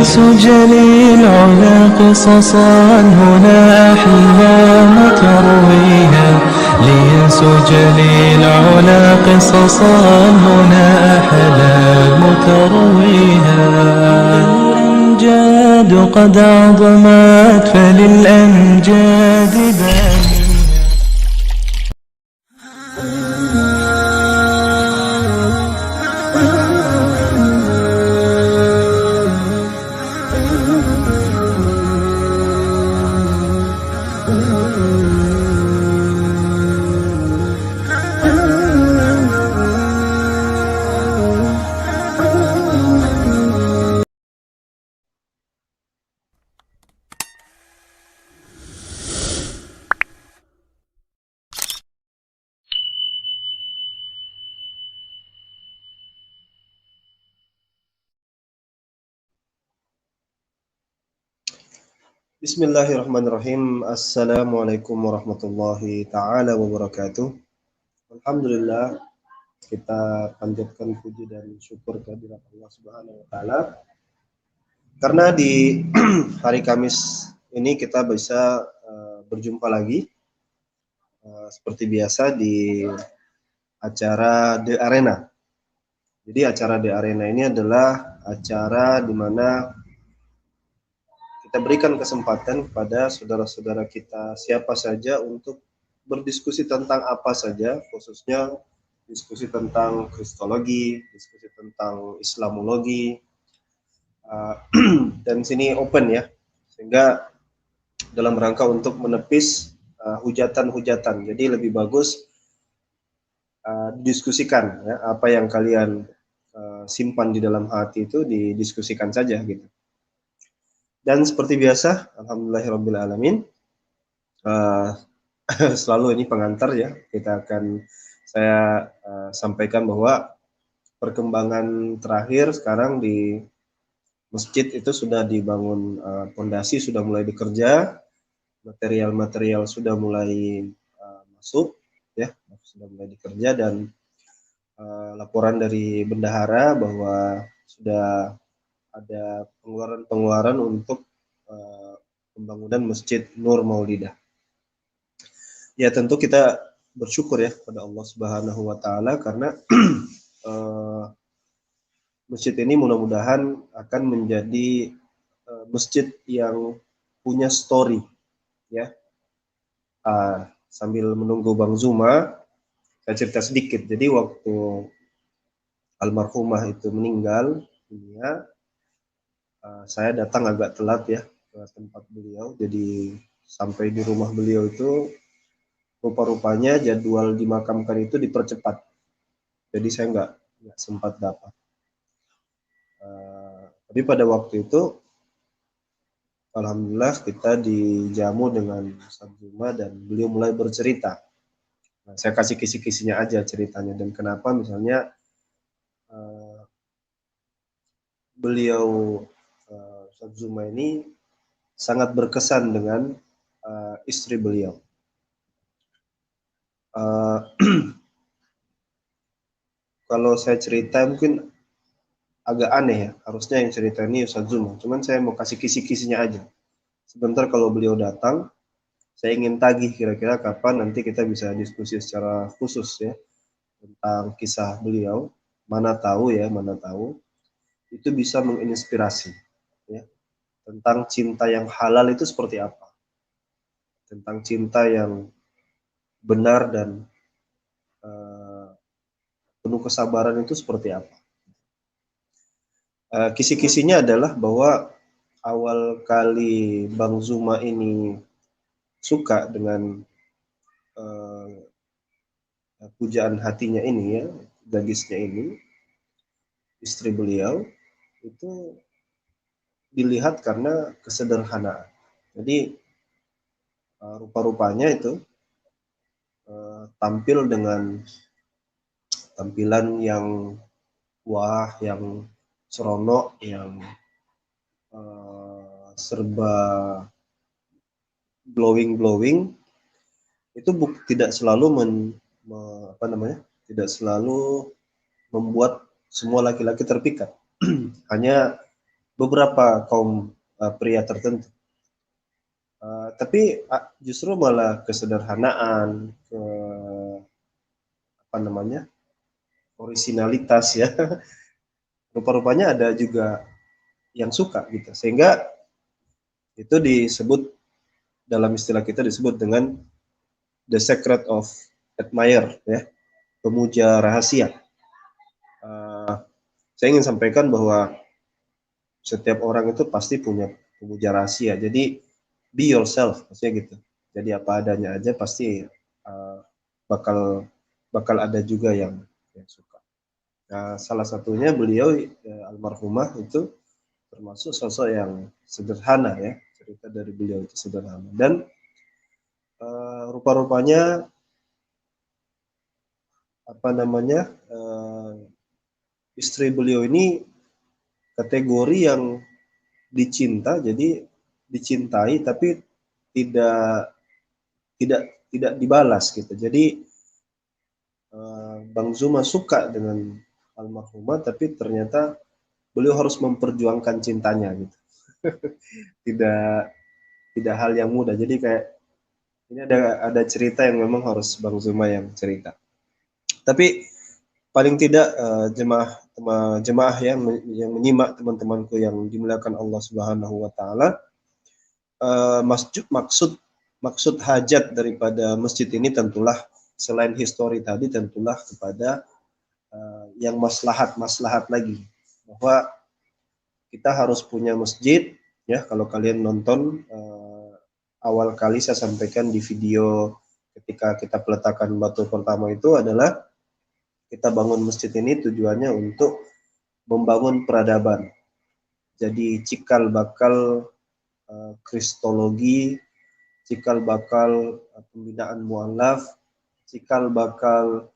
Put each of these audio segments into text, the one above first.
سجل العلا قصصا هنا أحلام ترويها لسجل العلا قصصا هنا أحلام ترويها الأمجاد قد عظمت فللأمجاد بانيها. Bismillahirrahmanirrahim. Assalamualaikum warahmatullahi ta'ala wabarakatuh. Alhamdulillah, kita panjatkan puji dan syukur kehadirat Allah Subhanahu wa Ta'ala. Karena di hari Kamis ini kita bisa berjumpa lagi seperti biasa di acara The Arena. Jadi acara The Arena ini adalah acara di mana kita berikan kesempatan kepada saudara-saudara kita siapa saja untuk berdiskusi tentang apa saja, khususnya diskusi tentang kristologi, diskusi tentang islamologi, dan sini open ya, sehingga dalam rangka untuk menepis hujatan-hujatan. Jadi lebih bagus didiskusikan ya, apa yang kalian simpan di dalam hati itu didiskusikan saja gitu. Dan seperti biasa, alhamdulillahirrabbilalamin, selalu ini pengantar ya, saya sampaikan bahwa perkembangan terakhir sekarang di masjid itu sudah dibangun pondasi, sudah mulai bekerja, material-material sudah mulai masuk, ya, sudah mulai dikerja, dan laporan dari bendahara bahwa sudah ada pengeluaran untuk pembangunan Masjid Nur Maulidah. Ya tentu kita bersyukur ya kepada Allah Subhanahu wa Ta'ala karena masjid ini mudah-mudahan akan menjadi masjid yang punya story ya. Sambil menunggu Bang Zuma, saya cerita sedikit. Jadi waktu almarhumah itu meninggal dunia, saya datang agak telat ya ke tempat beliau. Jadi sampai di rumah beliau itu rupa-rupanya jadwal dimakamkan itu dipercepat. Jadi saya nggak sempat dapat. Tapi pada waktu itu alhamdulillah kita dijamu dengan Ustaz Zuma dan beliau mulai bercerita. Nah, saya kasih kisi-kisinya aja ceritanya dan kenapa misalnya beliau Ustaz Zuma ini sangat berkesan dengan istri beliau. Kalau saya cerita mungkin agak aneh ya, harusnya yang cerita ini Ustaz Zuma, cuman saya mau kasih kisi-kisinya aja. Sebentar kalau beliau datang, saya ingin tagih kira-kira kapan nanti kita bisa diskusi secara khusus ya tentang kisah beliau. Mana tahu itu bisa menginspirasi ya, tentang cinta yang halal itu seperti apa, tentang cinta yang benar dan penuh kesabaran itu seperti apa. Kisi-kisinya adalah bahwa awal kali Bang Zuma ini suka dengan pujaan hatinya ini ya, gadisnya ini, istri beliau, itu dilihat karena kesederhanaan. Jadi rupa-rupanya itu tampil dengan tampilan yang wah, yang seronok, yang serba glowing, itu tidak selalu tidak selalu membuat semua laki-laki terpikat. Hanya beberapa kaum pria tertentu. Tapi justru malah kesederhanaan, apa namanya, orisinalitas ya. Rupa-rupanya ada juga yang suka gitu. Sehingga itu disebut, dalam istilah kita disebut dengan the secret of admire ya, pemuja rahasia. Saya ingin sampaikan bahwa setiap orang itu pasti punya pemuja rahasia. Jadi be yourself, maksudnya gitu. Jadi apa adanya aja pasti bakal ada juga yang suka. Nah, salah satunya beliau almarhumah itu termasuk sosok yang sederhana ya, cerita dari beliau itu sederhana, dan rupa-rupanya apa namanya, istri beliau ini kategori yang dicinta, jadi dicintai tapi tidak tidak tidak dibalas gitu. Jadi Bang Zuma suka dengan almarhumah, tapi ternyata beliau harus memperjuangkan cintanya gitu. tidak tidak hal yang mudah. Jadi kayak ini ada cerita yang memang harus Bang Zuma yang cerita. Tapi paling tidak jemaah yang menyimak, teman-temanku yang dimuliakan Allah Subhanahu wa taala, maksud hajat daripada masjid ini tentulah selain histori tadi, tentulah kepada yang maslahat lagi, bahwa kita harus punya masjid ya. Kalau kalian nonton awal kali saya sampaikan di video ketika kita peletakan batu pertama, itu adalah kita bangun masjid ini tujuannya untuk membangun peradaban. Jadi cikal bakal kristologi, cikal bakal pembinaan mualaf, cikal bakal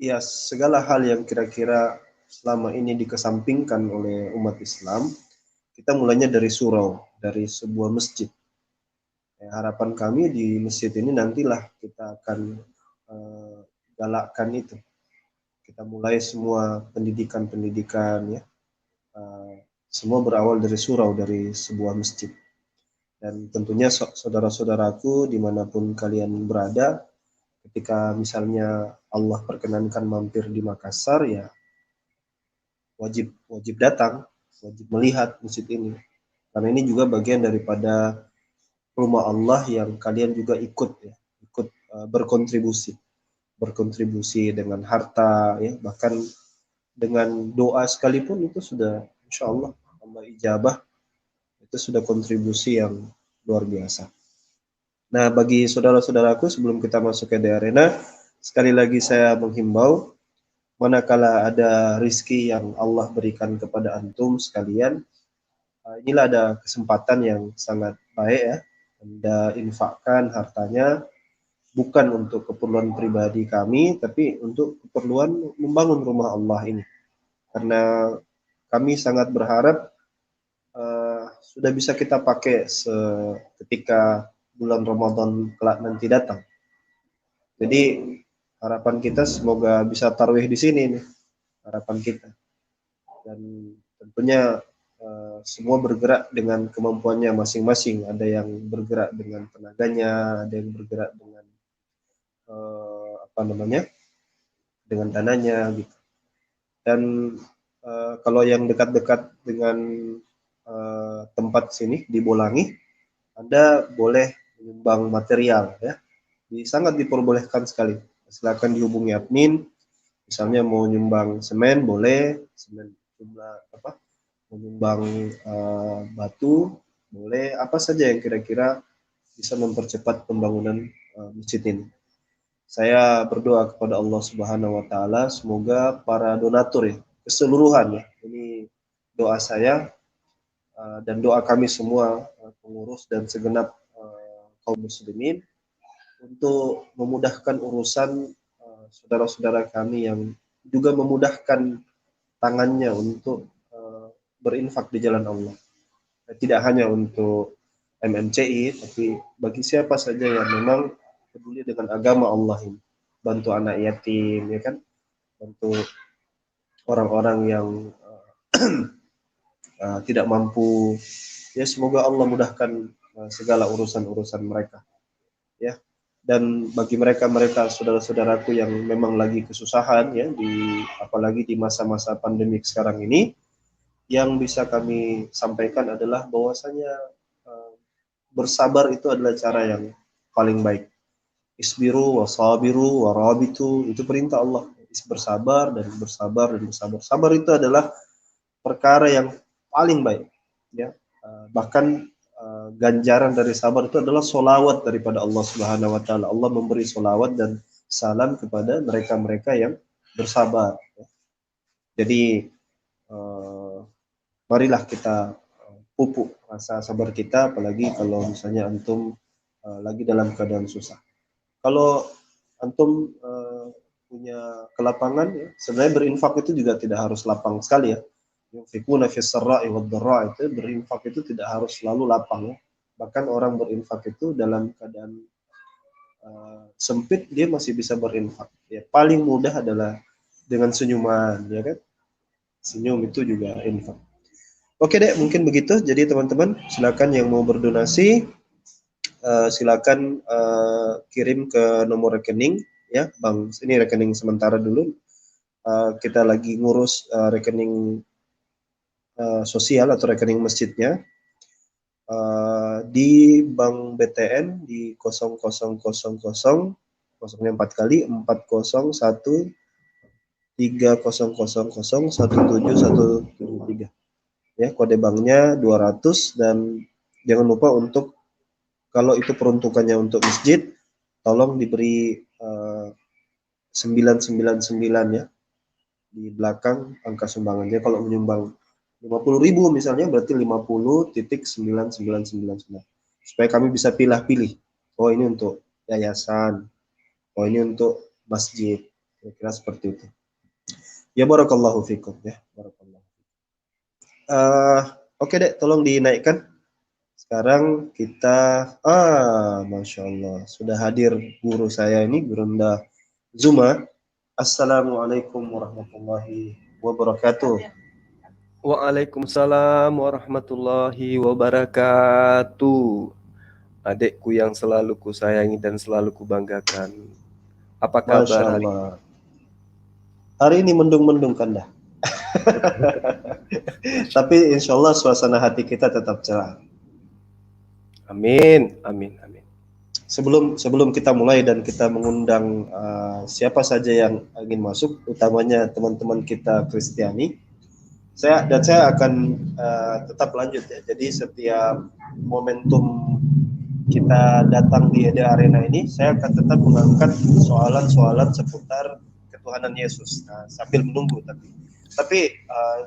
ya segala hal yang kira-kira selama ini dikesampingkan oleh umat Islam. Kita mulainya dari surau, dari sebuah masjid. Harapan kami di masjid ini nantilah kita akan galakkan itu. Kita mulai semua pendidikan ya, semua berawal dari surau, dari sebuah masjid. Dan tentunya saudara-saudaraku dimanapun kalian berada, ketika misalnya Allah perkenankan mampir di Makassar, ya wajib datang, wajib melihat masjid ini. Karena ini juga bagian daripada rumah Allah yang kalian juga ikut berkontribusi dengan harta ya, bahkan dengan doa sekalipun itu sudah insya Allah Allah ijabah, itu sudah kontribusi yang luar biasa. Nah, bagi saudara-saudaraku, sebelum kita masuk ke arena, sekali lagi saya menghimbau, manakala ada rizki yang Allah berikan kepada antum sekalian, inilah ada kesempatan yang sangat baik ya, Anda infakkan hartanya bukan untuk keperluan pribadi kami, tapi untuk keperluan membangun rumah Allah ini. Karena kami sangat berharap sudah bisa kita pakai ketika bulan Ramadan kelak nanti datang. Jadi harapan kita semoga bisa tarawih di sini nih, harapan kita. Dan tentunya semua bergerak dengan kemampuannya masing-masing. Ada yang bergerak dengan tenaganya, ada yang bergerak dengan dengan dananya gitu. Dan kalau yang dekat-dekat dengan tempat sini di Bolangi, Anda boleh menyumbang material ya. Sangat diperbolehkan sekali. Silakan dihubungi admin. Misalnya mau nyumbang semen boleh, semen jumlah apa? Menyumbang batu boleh, apa saja yang kira-kira bisa mempercepat pembangunan masjid ini. Saya berdoa kepada Allah Subhanahu wa taala, semoga para donatur ya, keseluruhan ya. Ini doa saya dan doa kami semua pengurus dan segenap kaum muslimin untuk memudahkan urusan saudara-saudara kami yang juga memudahkan tangannya untuk berinfak di jalan Allah. Tidak hanya untuk MMCI, tapi bagi siapa saja yang memang peduli dengan agama Allah ini. Bantu anak yatim, ya kan? Bantu orang-orang yang tidak mampu, ya semoga Allah mudahkan segala urusan-urusan mereka, ya. Dan bagi mereka saudara-saudaraku yang memang lagi kesusahan, ya, apalagi di masa-masa pandemik sekarang ini, yang bisa kami sampaikan adalah bahwasanya bersabar itu adalah cara yang paling baik. Isbiru wasabiru warabitu, itu perintah Allah. Bersabar dan bersabar dan bersabar. Sabar itu adalah perkara yang paling baik, ya. Bahkan ganjaran dari sabar itu adalah solawat daripada Allah Subhanahu Wa Taala. Allah memberi solawat dan salam kepada mereka-mereka yang bersabar, ya. Jadi marilah kita pupuk rasa sabar kita, apalagi kalau misalnya antum lagi dalam keadaan susah. Kalau antum punya kelapangan, ya, sebenarnya berinfak itu juga tidak harus lapang sekali, ya. Yunfikuna fis sarra'i wad dharra, itu berinfak itu tidak harus selalu lapang, ya. Bahkan orang berinfak itu dalam keadaan sempit dia masih bisa berinfak. Ya, paling mudah adalah dengan senyuman, ya kan? Senyum itu juga infak. Oke deh, mungkin begitu. Jadi teman-teman, silakan yang mau berdonasi, silakan kirim ke nomor rekening, ya Bang. Ini rekening sementara dulu. Kita lagi ngurus rekening sosial atau rekening masjidnya di Bank BTN di 0000 kosongnya 4 kali 401 300017173, ya, kode banknya 200. Dan jangan lupa untuk, kalau itu peruntukannya untuk masjid, tolong diberi 999, ya, di belakang angka sumbangannya. Kalau menyumbang 50.000 misalnya, berarti 50.999, supaya kami bisa pilih-pilih. Oh, ini untuk yayasan, oh ini untuk masjid, kira-kira seperti itu. Ya, barakallahu fikum, ya, barakallahu. Oke deh, tolong dinaikkan. Sekarang kita, Masya Allah, sudah hadir guru saya ini, Gurunda Zuma. Assalamualaikum warahmatullahi wabarakatuh. Waalaikumsalam warahmatullahi wabarakatuh. Adikku yang selalu ku sayangi dan selalu ku banggakan. Apa kabar Masya hari? Allah. Hari ini mendung-mendung kan dah. Tapi insya Allah suasana hati kita tetap cerah. Amin, amin, amin. Sebelum kita mulai dan kita mengundang siapa saja yang ingin masuk, utamanya teman-teman kita Kristiani, saya akan tetap lanjut, ya. Jadi setiap momentum kita datang di arena ini, saya akan tetap mengangkat soalan-soalan seputar ketuhanan Yesus. Nah, sambil menunggu, tapi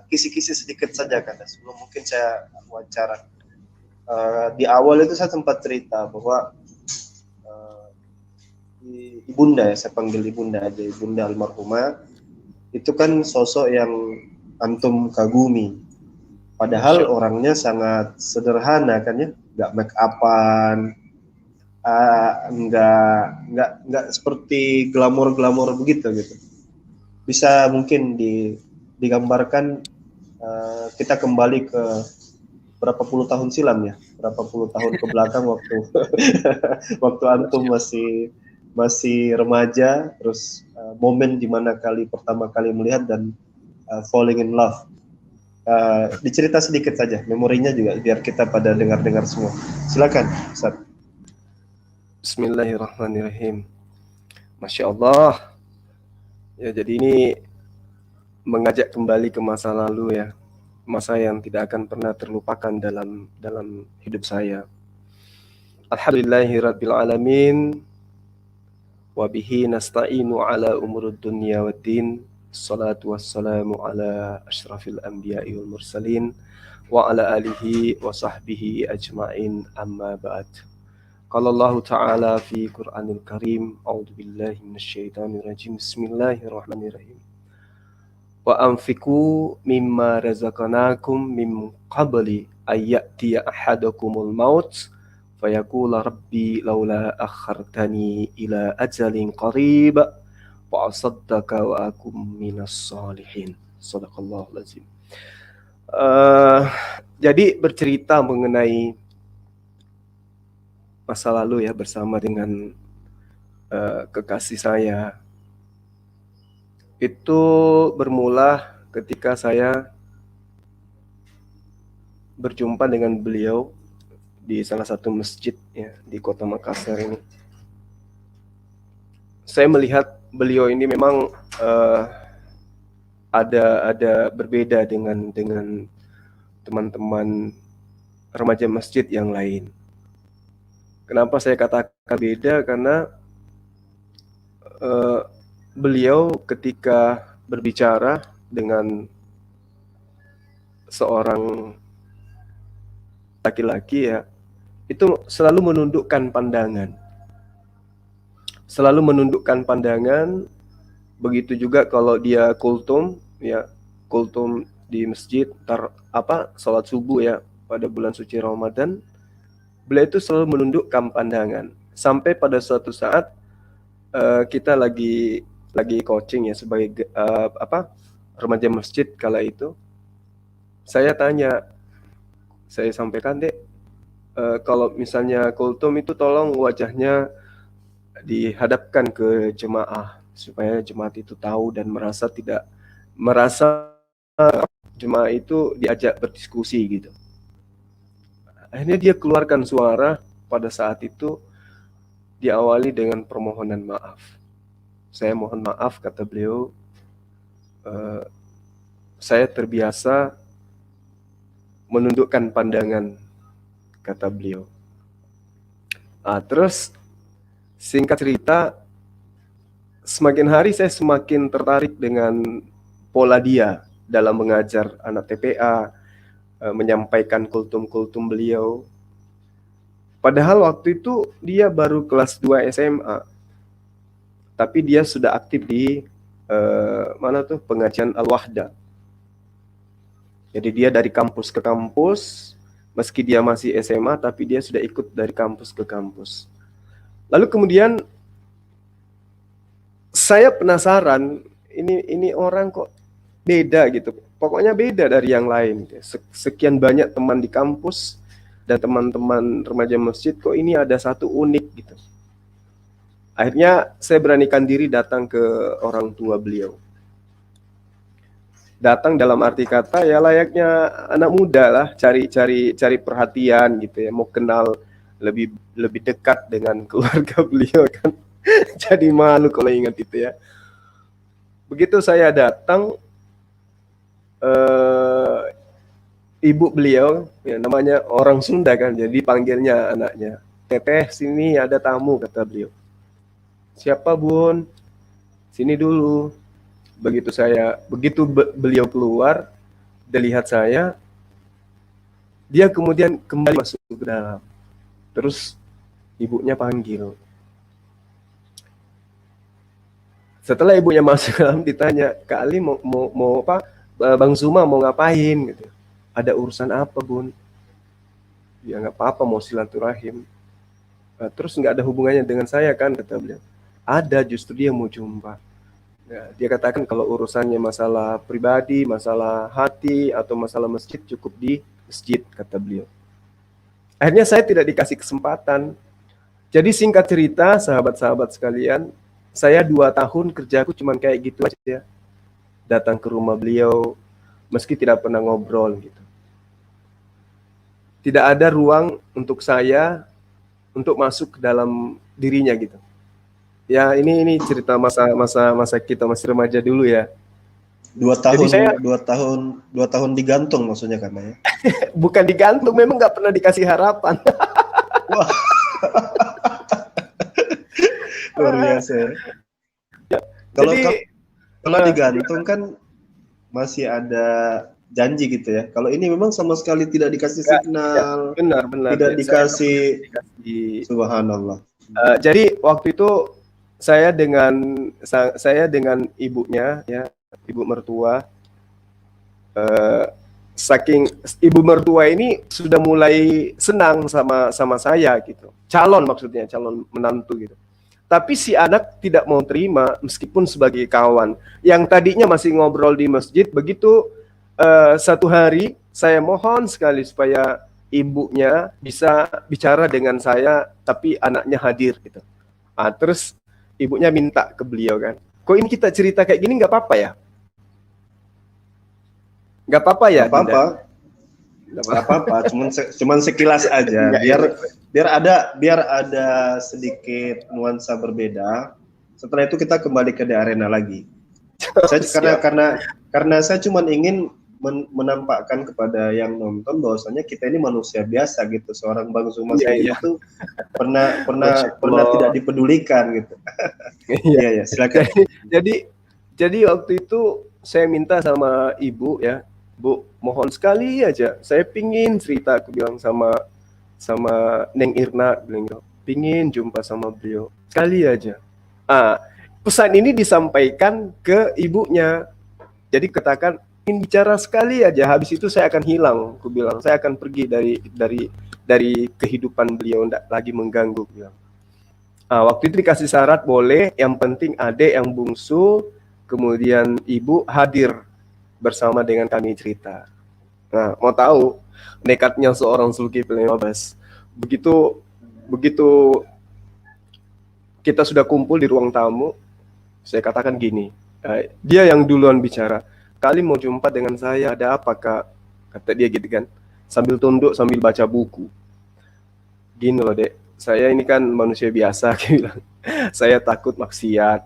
kisi-kisi sedikit saja kan, sebelum mungkin saya wawancara. Di awal itu saya sempat cerita bahwa ibunda, ya, saya panggil ibunda aja, ibunda almarhumah, itu kan sosok yang antum kagumi. Padahal orangnya sangat sederhana kan, ya, nggak make upan, nggak seperti glamor begitu gitu. Bisa mungkin digambarkan, kita kembali ke berapa puluh tahun silam, ya, berapa puluh tahun ke belakang waktu antum masih remaja, terus momen dimana pertama kali melihat dan falling in love. Dicerita sedikit saja, memorinya juga biar kita pada dengar semua. Silakan, Ustaz. Bismillahirrahmanirrahim. Masya Allah. Ya, jadi ini mengajak kembali ke masa lalu, ya, masa yang tidak akan pernah terlupakan dalam hidup saya. Alhamdulillahirabbil alamin. Wa bihi nasta'inu ala umurud dunya waddin. Assalatu wassalamu ala asyrafil anbiya'i wal mursalin wa ala alihi wa sahbihi ajma'in, amma ba'd. Qala Allah Ta'ala fi Qur'anil Karim, a'udzu billahi minasyaitonir rajim. Bismillahirrahmanirrahim. Wa anfiqu mimma razaqnakum min qabli ayyatiya ahadakumul maut fayaqula rabbi laula akhartani ila ajalin qarib fa asaddaqa wa akum minas salihin. Shadaqallahul azim. Jadi bercerita mengenai masa lalu ya bersama dengan kekasih saya. Itu bermula ketika saya berjumpa dengan beliau di salah satu masjid ya di kota Makassar ini. Saya melihat beliau ini memang ada berbeda dengan teman-teman remaja masjid yang lain. Kenapa saya katakan beda? Karena beliau ketika berbicara dengan seorang laki-laki ya, itu selalu menundukkan pandangan. Selalu menundukkan pandangan. Begitu juga kalau dia kultum ya, kultum di masjid salat subuh ya pada bulan suci Ramadan, beliau itu selalu menundukkan pandangan. Sampai pada suatu saat kita lagi coaching ya sebagai remaja masjid kala itu. Saya tanya, saya sampaikan, Dek, kalau misalnya kultum itu tolong wajahnya dihadapkan ke jemaah supaya jemaat itu tahu dan merasa jemaah itu diajak berdiskusi gitu. Akhirnya dia keluarkan suara. Pada saat itu diawali dengan permohonan maaf. Saya mohon maaf, kata beliau, saya terbiasa menundukkan pandangan, kata beliau. Terus singkat cerita, semakin hari saya semakin tertarik dengan pola dia dalam mengajar anak TPA, menyampaikan kultum-kultum beliau. Padahal waktu itu dia baru kelas 2 SMA. Tapi dia sudah aktif di pengajian Al-Wahda. Jadi dia dari kampus ke kampus, meski dia masih SMA, tapi dia sudah ikut dari kampus ke kampus. Lalu kemudian saya penasaran, ini orang kok beda gitu. Pokoknya beda dari yang lain. Sekian banyak teman di kampus dan teman-teman remaja masjid, kok ini ada satu unik gitu. Akhirnya saya beranikan diri datang ke orang tua beliau. Datang dalam arti kata ya layaknya anak muda lah, cari perhatian gitu ya, mau kenal lebih dekat dengan keluarga beliau kan. Jadi malu kalau ingat itu ya. Begitu saya datang, ibu beliau ya, namanya orang Sunda kan, jadi panggilnya anaknya, Teteh, sini ada tamu, kata beliau. Siapa, Bun? Sini dulu. Begitu beliau keluar, dia lihat saya, dia kemudian kembali masuk ke dalam. Terus ibunya panggil. Setelah ibunya masuk ke dalam, ditanya, Kak Ali mau apa? Bang Zuma mau ngapain? Gitu. Ada urusan apa, Bun? Ya nggak apa-apa, mau silaturahim. Terus nggak ada hubungannya dengan saya kan, kata beliau. Ada, justru dia mau jumpa. Ya, dia katakan kalau urusannya masalah pribadi, masalah hati, atau masalah masjid, cukup di masjid, kata beliau. Akhirnya saya tidak dikasih kesempatan. Jadi singkat cerita, sahabat-sahabat sekalian, saya 2 tahun kerjaku cuma kayak gitu aja. Datang ke rumah beliau, meski tidak pernah ngobrol gitu. Tidak ada ruang untuk saya untuk masuk ke dalam dirinya gitu. Ya ini cerita masa kita masih remaja dulu ya. 2 tahun, Jadi 2 tahun digantung maksudnya kan ya? Bukan digantung, memang nggak pernah dikasih harapan. Wah. Luar biasa ya. Kalau digantung kan masih ada janji gitu ya. Kalau ini memang sama sekali tidak dikasih signal. Ya, benar. Tidak dikasih. Subhanallah. Jadi waktu itu saya dengan ibunya ya, ibu mertua. Saking ibu mertua ini sudah mulai senang sama saya gitu. Calon menantu gitu. Tapi si anak tidak mau terima meskipun sebagai kawan. Yang tadinya masih ngobrol di masjid, begitu satu hari saya mohon sekali supaya ibunya bisa bicara dengan saya, tapi anaknya hadir gitu. Terus ibunya minta ke beliau kan, kok ini kita cerita kayak gini nggak apa-apa ya? Nggak apa-apa ya, Nggak apa-apa, Dinda? Nggak nggak apa-apa. Cuman sekilas aja, biar ada sedikit nuansa berbeda. Setelah itu kita kembali ke The Arena lagi. Karena saya cuma ingin menampakkan kepada yang nonton bahwasanya kita ini manusia biasa gitu. Seorang Bang Zuma sendiri itu pernah tidak dipedulikan gitu. Iya, silakan. Jadi waktu itu saya minta sama ibu ya, Bu, mohon sekali aja, saya pingin cerita, aku bilang sama Neng Irna, bilang gitu, pingin jumpa sama beliau sekali aja. Pesan ini disampaikan ke ibunya. Jadi katakan ingin bicara sekali aja, habis itu saya akan hilang. Aku bilang saya akan pergi dari kehidupan beliau, tidak lagi mengganggu. Bilang. Waktu itu dikasih syarat boleh, yang penting adek yang bungsu, kemudian ibu hadir bersama dengan kami cerita. Nah, mau tahu nekatnya seorang Zulkifli Abbas. Begitu kita sudah kumpul di ruang tamu, saya katakan gini, dia yang duluan bicara, kali mau jumpa dengan saya, ada apa Kak? Kata dia gitu kan, sambil tunduk, sambil baca buku. Gini loh dek, saya ini kan manusia biasa, saya takut maksiat,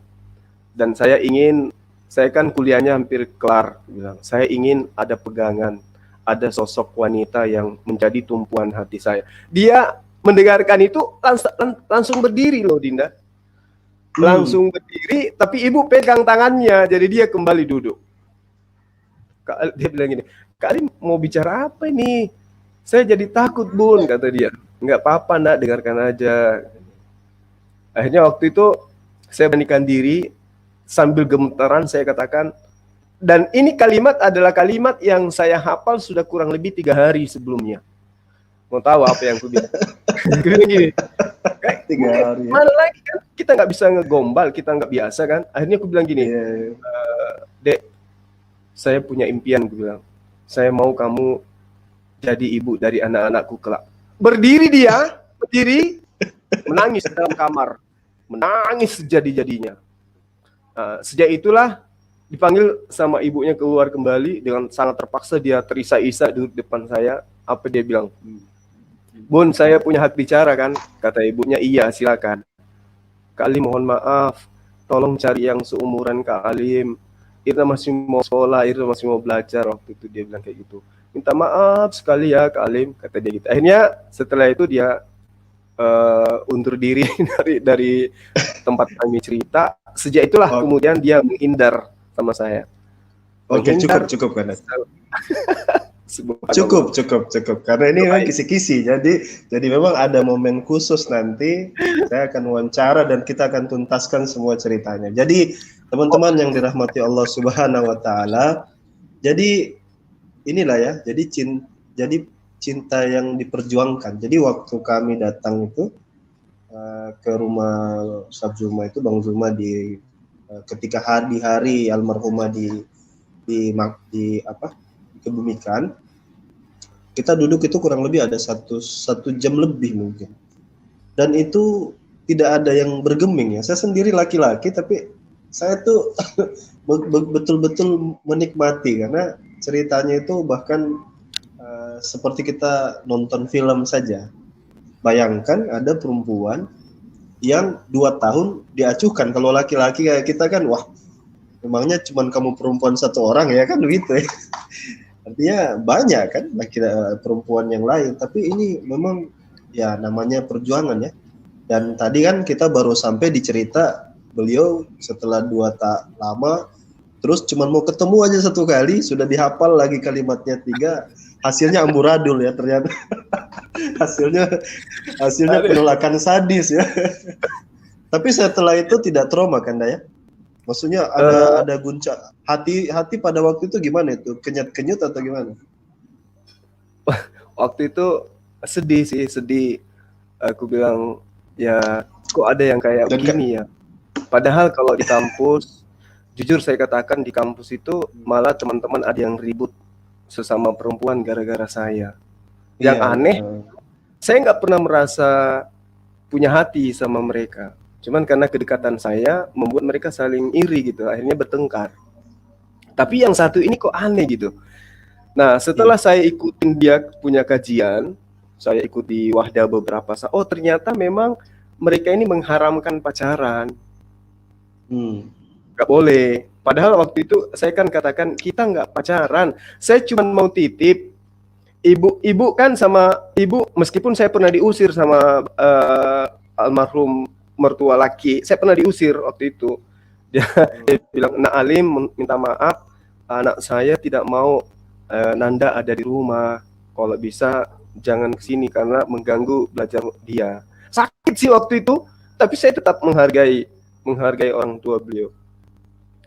dan saya kan kuliahnya hampir kelar, bilang, saya ingin ada pegangan, ada sosok wanita yang menjadi tumpuan hati saya. Dia mendengarkan itu langsung berdiri loh Dinda. Langsung berdiri, tapi ibu pegang tangannya, jadi dia kembali duduk. Dia bilang gini, Kak Ali mau bicara apa ini? Saya jadi takut Bun, kata dia. Enggak apa-apa nak, dengarkan aja. Akhirnya waktu itu saya beranikan diri, sambil gemetaran saya katakan, dan ini kalimat adalah kalimat yang saya hafal sudah kurang lebih 3 hari sebelumnya. Mau tahu apa yang aku bilang? Gini. 3 hari. Mana lagi kan kita nggak bisa ngegombal, kita nggak biasa kan. Akhirnya aku bilang gini, Dek, saya punya impian, aku bilang, saya mau kamu jadi ibu dari anak-anakku kelak. Berdiri dia, menangis dalam kamar, menangis sejadi-jadinya. Sejak itulah dipanggil sama ibunya keluar kembali, dengan sangat terpaksa dia terisak-isak duduk depan saya. Apa dia bilang? Bun, saya punya hak bicara kan? Kata ibunya, iya silakan. Kak Alim mohon maaf, tolong cari yang seumuran Kak Alim. Irna masih mau sekolah, Irna masih mau belajar. Waktu itu dia bilang kayak gitu. Minta maaf sekali ya Kak Alim, kata dia gitu. Akhirnya setelah itu dia undur diri dari tempat kami cerita. Sejak itulah kemudian dia menghindar sama saya. Oke, cukup kan? Cukup. Karena ini memang kisi-kisi. Jadi memang ada momen khusus nanti saya akan wawancara dan kita akan tuntaskan semua ceritanya. Jadi teman-teman yang dirahmati Allah Subhanahu wa taala, jadi inilah ya. Jadi cinta yang diperjuangkan. Jadi waktu kami datang itu ke rumah Ustaz Zuma itu, Bang Zuma ketika hari almarhumah dikebumikan, kita duduk itu kurang lebih ada satu jam lebih mungkin, dan itu tidak ada yang bergeming ya. Saya sendiri laki-laki tapi saya tuh betul-betul menikmati karena ceritanya itu bahkan seperti kita nonton film saja. Bayangkan ada perempuan yang 2 tahun diacuhkan. Kalau laki-laki kayak kita kan, wah, memangnya cuma kamu perempuan satu orang ya kan begitu ya. Artinya banyak kan perempuan yang lain. Tapi ini memang ya namanya perjuangan ya. Dan tadi kan kita baru sampai di cerita beliau setelah 2 tahun lama, terus cuma mau ketemu aja 1 kali sudah dihafal lagi kalimatnya 3. Hasilnya amburadul ya ternyata. hasilnya penolakan sadis ya. Tapi setelah itu tidak trauma kan ya? Maksudnya ada guncang hati pada waktu itu gimana itu? Kenyut atau gimana? Waktu itu sedih. Aku bilang ya kok ada yang kayak begini ya. Padahal kalau di kampus, jujur saya katakan di kampus itu malah teman-teman ada yang ribut sesama perempuan gara-gara saya. Yang Iya, aneh, saya nggak pernah merasa punya hati sama mereka. Cuman karena kedekatan saya membuat mereka saling iri gitu, akhirnya bertengkar. Tapi yang satu ini kok aneh gitu. Nah, setelah saya ikutin dia punya kajian, saya ikuti Wahdah beberapa saat, oh ternyata memang mereka ini mengharamkan pacaran. Nggak boleh. Padahal waktu itu saya kan katakan kita nggak pacaran, saya cuma mau titip. Ibu kan sama ibu, meskipun saya pernah diusir sama almarhum mertua laki, saya pernah diusir waktu itu. Dia bilang, Nak Alim minta maaf, anak saya tidak mau Nanda ada di rumah. Kalau bisa jangan kesini karena mengganggu belajar dia. Sakit sih waktu itu, tapi saya tetap menghargai orang tua beliau.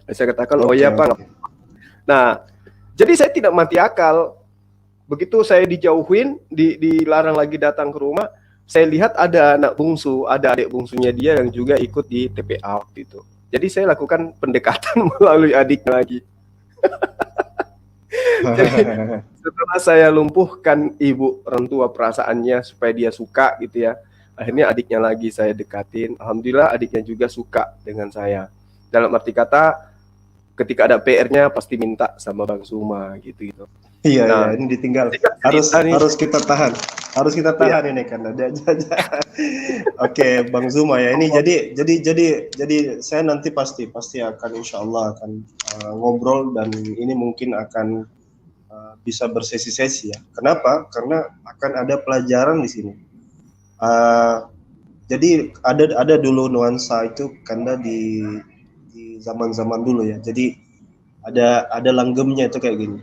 Saya katakan, oh ya Pak. Nah, jadi saya tidak mati akal. Begitu saya dijauhin, dilarang lagi datang ke rumah, saya lihat ada anak bungsu, ada adik bungsunya dia yang juga ikut di TPA waktu itu. Jadi saya lakukan pendekatan melalui adiknya lagi. Jadi, setelah saya lumpuhkan ibu orang tua perasaannya supaya dia suka gitu ya, akhirnya adiknya lagi saya dekatin. Alhamdulillah adiknya juga suka dengan saya. Dalam arti kata, ketika ada PR-nya pasti minta sama Bang Suma gitu. Iya, nah, ini ditinggal. Harus kita tahan. Harus kita tahan ini kan. Oke, Bang Zuma ya. Ini jadi saya nanti pasti akan insya Allah akan ngobrol dan ini mungkin akan bisa bersesi-sesi ya. Kenapa? Karena akan ada pelajaran di sini. Jadi ada dulu nuansa itu karena di zaman-zaman dulu ya. Jadi ada langgemnya itu kayak gini.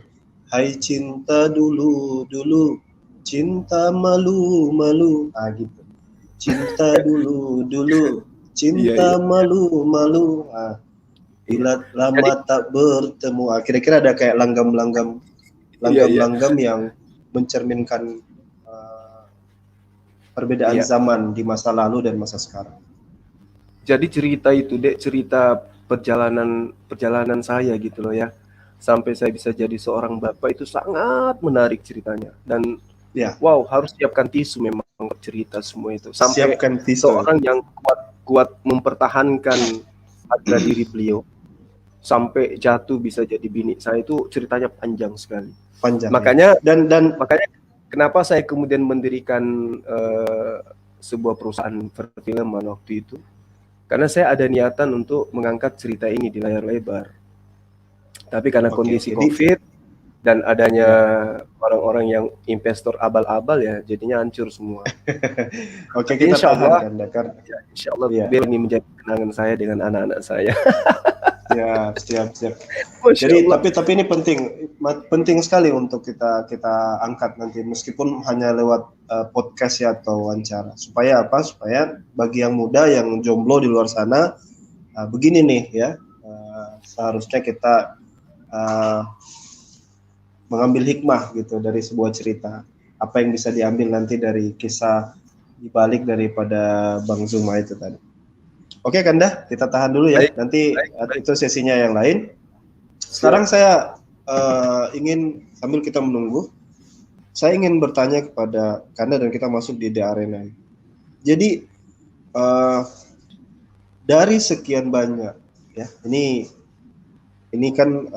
Hai cinta dulu, cinta malu, gitu. Cinta dulu, cinta malu. Bila lama tak bertemu. Kira-kira ada kayak langgam yang mencerminkan perbedaan zaman di masa lalu dan masa sekarang. Jadi cerita itu, Dek, cerita perjalanan saya gitu loh ya. Sampai saya bisa jadi seorang bapak itu sangat menarik ceritanya. Dan wow, harus siapkan tisu memang cerita semua itu. Sampai siapkan tisu. Seorang yang kuat mempertahankan harga diri beliau sampai jatuh bisa jadi bini saya, itu ceritanya panjang sekali. Makanya dan makanya kenapa saya kemudian mendirikan sebuah perusahaan perfilman waktu itu. Karena saya ada niatan untuk mengangkat cerita ini di layar lebar. Tapi karena kondisi COVID dan adanya orang-orang yang investor abal-abal ya, jadinya hancur semua. Oke, kita insya Allah, insya Allah biar ini menjadi kenangan saya dengan anak-anak saya. Siap. Jadi tapi ini penting sekali untuk kita angkat nanti, meskipun hanya lewat podcast ya atau wawancara. Supaya apa? Supaya bagi yang muda yang jomblo di luar sana, begini nih ya, seharusnya kita mengambil hikmah gitu dari sebuah cerita. Apa yang bisa diambil nanti dari kisah dibalik daripada Bang Zuma itu tadi. Oke Kanda, kita tahan dulu ya. Nanti itu sesinya yang lain. Sekarang saya ingin, sambil kita menunggu, saya ingin bertanya kepada Kanda dan kita masuk di The Arena. Jadi dari sekian banyak ya, ini kan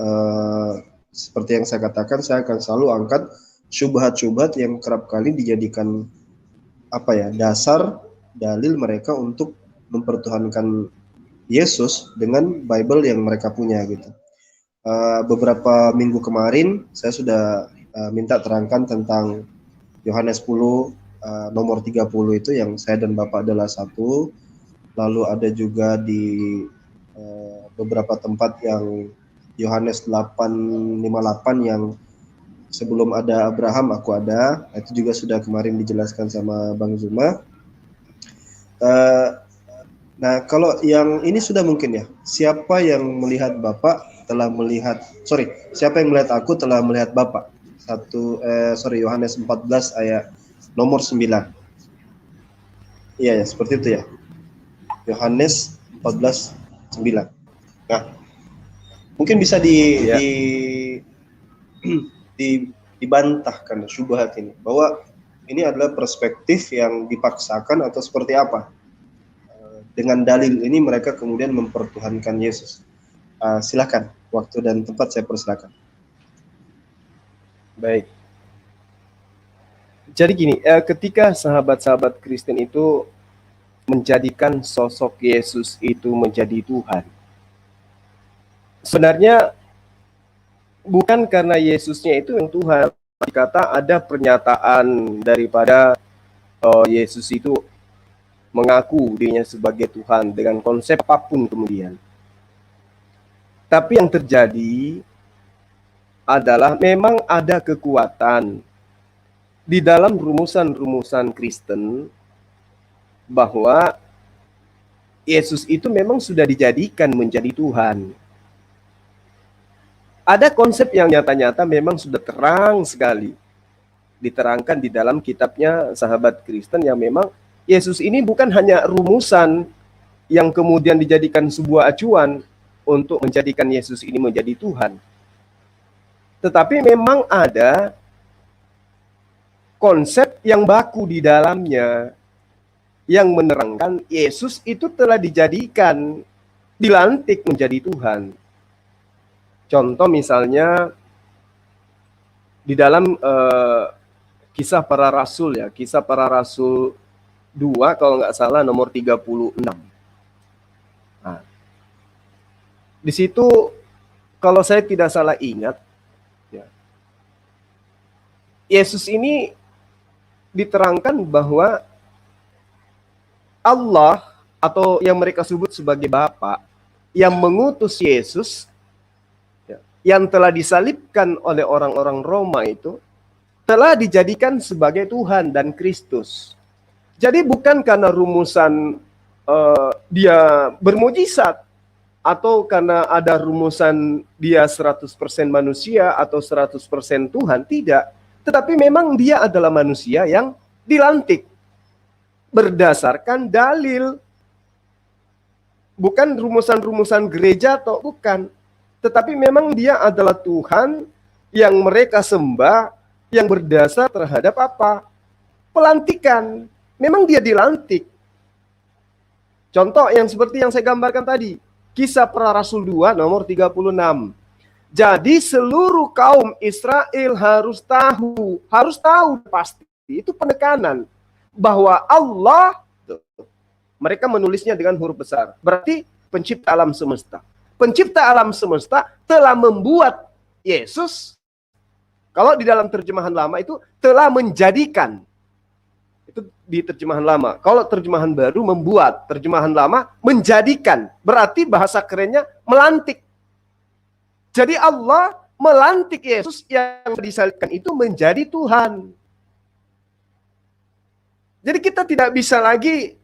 seperti yang saya katakan, saya akan selalu angkat syubhat-syubhat yang kerap kali dijadikan dasar dalil mereka untuk mempertuhankan Yesus dengan Bible yang mereka punya gitu. Beberapa minggu kemarin saya sudah minta terangkan tentang Yohanes 10 nomor 30 itu yang saya dan Bapak adalah satu. Lalu ada juga di beberapa tempat yang Yohanes 8:58 yang sebelum ada Abraham aku ada, itu juga sudah kemarin dijelaskan sama Bang Zuma. Nah kalau yang ini sudah mungkin ya, siapa yang melihat Bapak telah melihat, siapa yang melihat aku telah melihat Bapak. Yohanes 14 ayat nomor 9. Iya ya, seperti itu ya. Yohanes 14:9. Nah, mungkin bisa dibantah karena syubhat ini, bahwa ini adalah perspektif yang dipaksakan atau seperti apa. Dengan dalil ini mereka kemudian mempertuhankan Yesus. Silakan, waktu dan tempat saya persilakan. Baik. Jadi gini, ketika sahabat-sahabat Kristen itu menjadikan sosok Yesus itu menjadi Tuhan, sebenarnya bukan karena Yesusnya itu yang Tuhan. Kata ada pernyataan daripada Yesus itu mengaku dirinya sebagai Tuhan dengan konsep apapun kemudian. Tapi yang terjadi adalah memang ada kekuatan di dalam rumusan-rumusan Kristen bahwa Yesus itu memang sudah dijadikan menjadi Tuhan. Ada konsep yang nyata-nyata memang sudah terang sekali diterangkan di dalam kitabnya sahabat Kristen, yang memang Yesus ini bukan hanya rumusan yang kemudian dijadikan sebuah acuan untuk menjadikan Yesus ini menjadi Tuhan. Tetapi memang ada konsep yang baku di dalamnya yang menerangkan Yesus itu telah dijadikan, dilantik menjadi Tuhan. Contoh misalnya di dalam Kisah Para Rasul ya, Kisah Para Rasul 2 kalau nggak salah nomor 36. Nah, di situ kalau saya tidak salah ingat, ya, Yesus ini diterangkan bahwa Allah atau yang mereka sebut sebagai Bapa yang mengutus Yesus, ya, yang telah disalibkan oleh orang-orang Roma itu, telah dijadikan sebagai Tuhan dan Kristus. Jadi bukan karena rumusan dia bermujizat, atau karena ada rumusan dia 100% manusia atau 100% Tuhan, tidak. Tetapi memang dia adalah manusia yang dilantik berdasarkan dalil. Bukan rumusan-rumusan gereja atau bukan. Tetapi memang dia adalah Tuhan yang mereka sembah, yang berdasar terhadap apa? Pelantikan. Memang dia dilantik. Contoh yang seperti yang saya gambarkan tadi, Kisah Para Rasul 2 nomor 36. Jadi seluruh kaum Israel harus tahu pasti, itu penekanan bahwa Allah, mereka menulisnya dengan huruf besar, berarti pencipta alam semesta. Pencipta alam semesta telah membuat Yesus, kalau di dalam terjemahan lama itu telah menjadikan. Itu di terjemahan lama. Kalau terjemahan baru membuat, terjemahan lama menjadikan. Berarti bahasa kerennya melantik. Jadi Allah melantik Yesus yang disalibkan itu menjadi Tuhan. Jadi kita tidak bisa lagi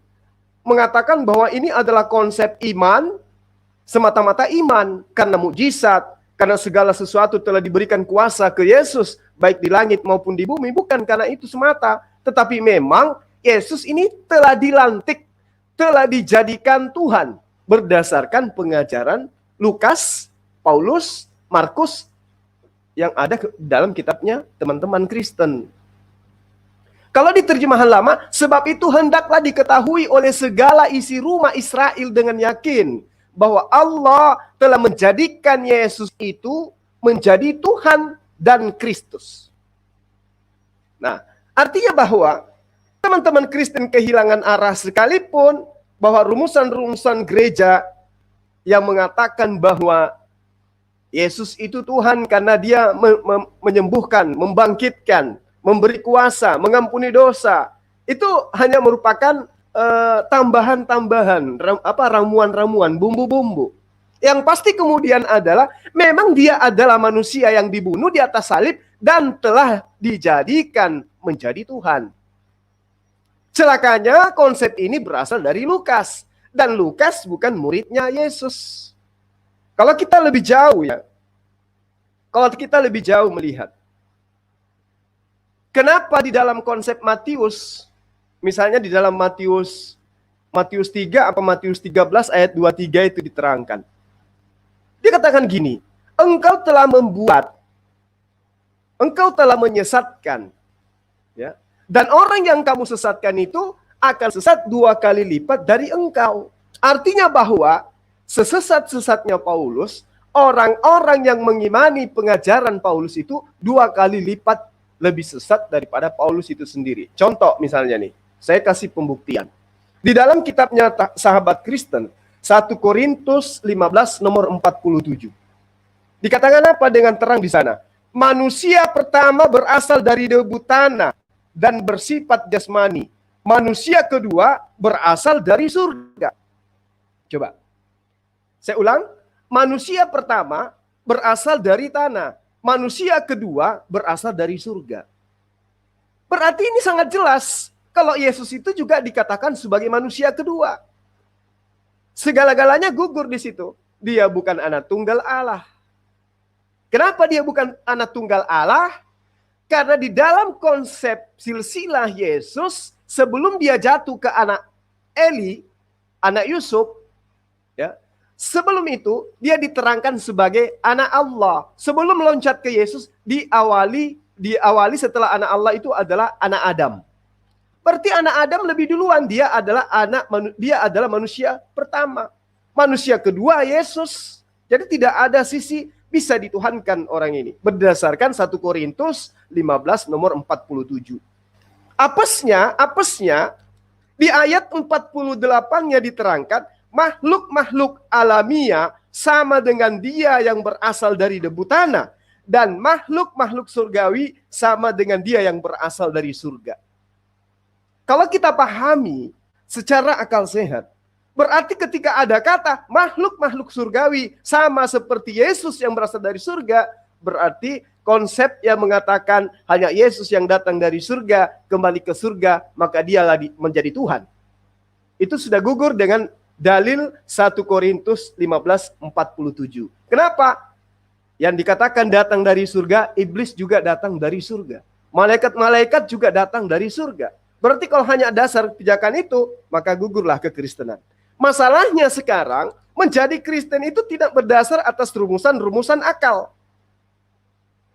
mengatakan bahwa ini adalah konsep iman, semata-mata iman, karena mujizat, karena segala sesuatu telah diberikan kuasa ke Yesus, baik di langit maupun di bumi, bukan karena itu semata. Tetapi memang Yesus ini telah dilantik, telah dijadikan Tuhan berdasarkan pengajaran Lukas, Paulus, Markus yang ada dalam kitabnya teman-teman Kristen. Kalau di terjemahan lama, sebab itu hendaklah diketahui oleh segala isi rumah Israel dengan yakin bahwa Allah telah menjadikan Yesus itu menjadi Tuhan dan Kristus. Nah, artinya bahwa teman-teman Kristen kehilangan arah sekalipun, bahwa rumusan-rumusan gereja yang mengatakan bahwa Yesus itu Tuhan karena dia menyembuhkan, membangkitkan, memberi kuasa, mengampuni dosa, itu hanya merupakan tambahan-tambahan, ramuan-ramuan, bumbu-bumbu. Yang pasti kemudian adalah memang dia adalah manusia yang dibunuh di atas salib dan telah dijadikan menjadi Tuhan. Celakanya konsep ini berasal dari Lukas, dan Lukas bukan muridnya Yesus. Kalau kita lebih jauh ya, kalau kita lebih jauh melihat, kenapa di dalam konsep Matius, misalnya di dalam Matius 3 apa Matius 13 ayat 23 itu diterangkan. Dia katakan gini, engkau telah membuat engkau telah menyesatkan. Ya. Dan orang yang kamu sesatkan itu akan sesat 2 kali lipat dari engkau. Artinya bahwa sesesat-sesatnya Paulus, orang-orang yang mengimani pengajaran Paulus itu 2 kali lipat lebih sesat daripada Paulus itu sendiri. Contoh misalnya nih, saya kasih pembuktian. Di dalam kitabnya sahabat Kristen, 1 Korintus 15 nomor 47. Dikatakan apa dengan terang di sana? Manusia pertama berasal dari debu tanah dan bersifat jasmani. Manusia kedua berasal dari surga. Coba. Saya ulang. Manusia pertama berasal dari tanah. Manusia kedua berasal dari surga. Berarti ini sangat jelas. Kalau Yesus itu juga dikatakan sebagai manusia kedua. Segala-galanya gugur di situ. Dia bukan anak tunggal Allah. Kenapa dia bukan anak tunggal Allah? Karena di dalam konsep silsilah Yesus, sebelum dia jatuh ke anak Eli, anak Yusuf, ya, sebelum itu dia diterangkan sebagai anak Allah. Sebelum meloncat ke Yesus, diawali setelah anak Allah itu adalah anak Adam. Berarti anak Adam lebih duluan, dia adalah manusia pertama. Manusia kedua Yesus. Jadi tidak ada sisi bisa dituhankan orang ini. Berdasarkan 1 Korintus 15 nomor 47. Apesnya di ayat 48-nya diterangkan, makhluk-makhluk alamiah sama dengan dia yang berasal dari debu tanah. Dan makhluk-makhluk surgawi sama dengan dia yang berasal dari surga. Kalau kita pahami secara akal sehat, berarti ketika ada kata makhluk-makhluk surgawi sama seperti Yesus yang berasal dari surga, berarti konsep yang mengatakan hanya Yesus yang datang dari surga, kembali ke surga, maka dialah menjadi Tuhan. Itu sudah gugur dengan dalil 1 Korintus 15:47. Kenapa? Yang dikatakan datang dari surga, iblis juga datang dari surga. Malaikat-malaikat juga datang dari surga. Berarti kalau hanya dasar pijakan itu, maka gugurlah kekristenan. Masalahnya sekarang, menjadi Kristen itu tidak berdasar atas rumusan-rumusan akal.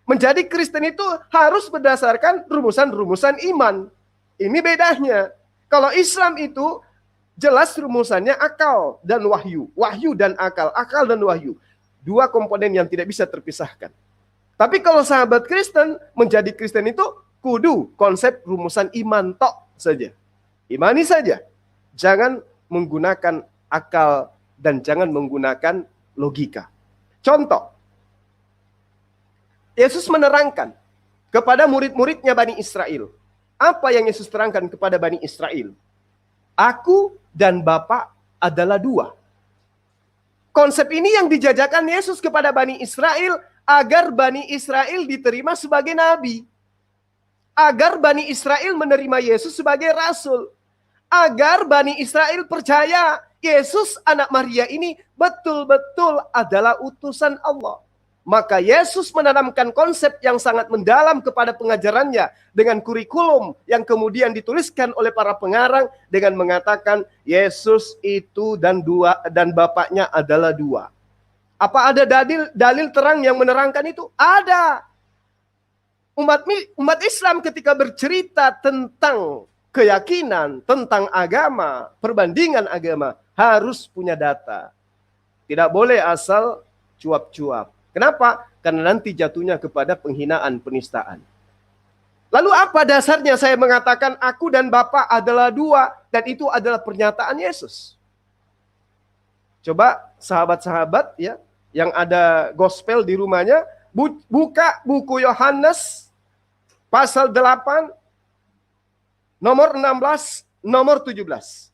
Menjadi Kristen itu harus berdasarkan rumusan-rumusan iman. Ini bedanya. Kalau Islam itu jelas rumusannya akal dan wahyu. Wahyu dan akal. Akal dan wahyu. 2 komponen yang tidak bisa terpisahkan. Tapi kalau sahabat Kristen, menjadi Kristen itu kudu konsep rumusan iman tok saja. Imani saja. Jangan menggunakan akal dan jangan menggunakan logika. Contoh. Yesus menerangkan kepada murid-muridnya Bani Israel. Apa yang Yesus terangkan kepada Bani Israel? Aku dan Bapa adalah 2. Konsep ini yang dijajakan Yesus kepada Bani Israel agar Bani Israel diterima sebagai nabi. Agar Bani Israel menerima Yesus sebagai rasul. Agar Bani Israel percaya Yesus anak Maria ini betul-betul adalah utusan Allah. Maka Yesus menanamkan konsep yang sangat mendalam kepada pengajarannya dengan kurikulum yang kemudian dituliskan oleh para pengarang dengan mengatakan Yesus itu dan Bapaknya adalah 2. Apa ada dalil terang yang menerangkan itu? Ada. Umat Islam ketika bercerita tentang keyakinan, tentang agama, perbandingan agama, harus punya data. Tidak boleh asal cuap-cuap. Kenapa? Karena nanti jatuhnya kepada penghinaan, penistaan. Lalu apa dasarnya saya mengatakan aku dan Bapa adalah 2, dan itu adalah pernyataan Yesus? Coba sahabat-sahabat ya, yang ada gospel di rumahnya, buka buku Yohanes pasal 8, nomor 16, nomor 17.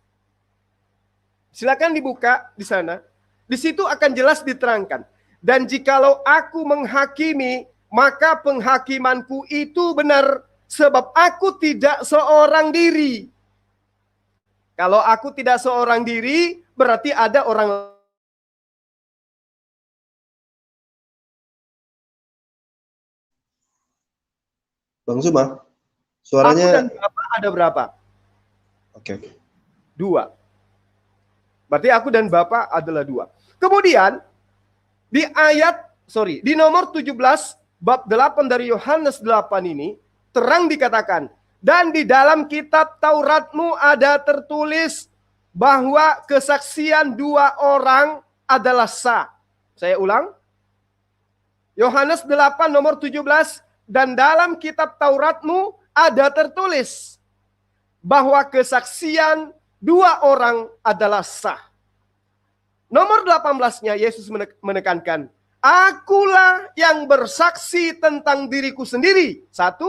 Silakan dibuka di sana. Di situ akan jelas diterangkan. Dan jikalau aku menghakimi, maka penghakimanku itu benar, sebab aku tidak seorang diri. Kalau aku tidak seorang diri, berarti ada orang. Bang Zuma, suaranya... Aku dan Bapa ada berapa? Oke. 2. Berarti aku dan Bapa adalah 2. Kemudian, di nomor 17, bab 8 dari Yohanes 8 ini terang dikatakan, dan di dalam kitab Tauratmu ada tertulis bahwa kesaksian 2 orang adalah sah. Saya ulang. Yohanes 8 nomor 17, dan dalam kitab Tauratmu ada tertulis bahwa kesaksian 2 orang adalah sah. Nomor 18-nya Yesus menekankan, akulah yang bersaksi tentang diriku sendiri, 1,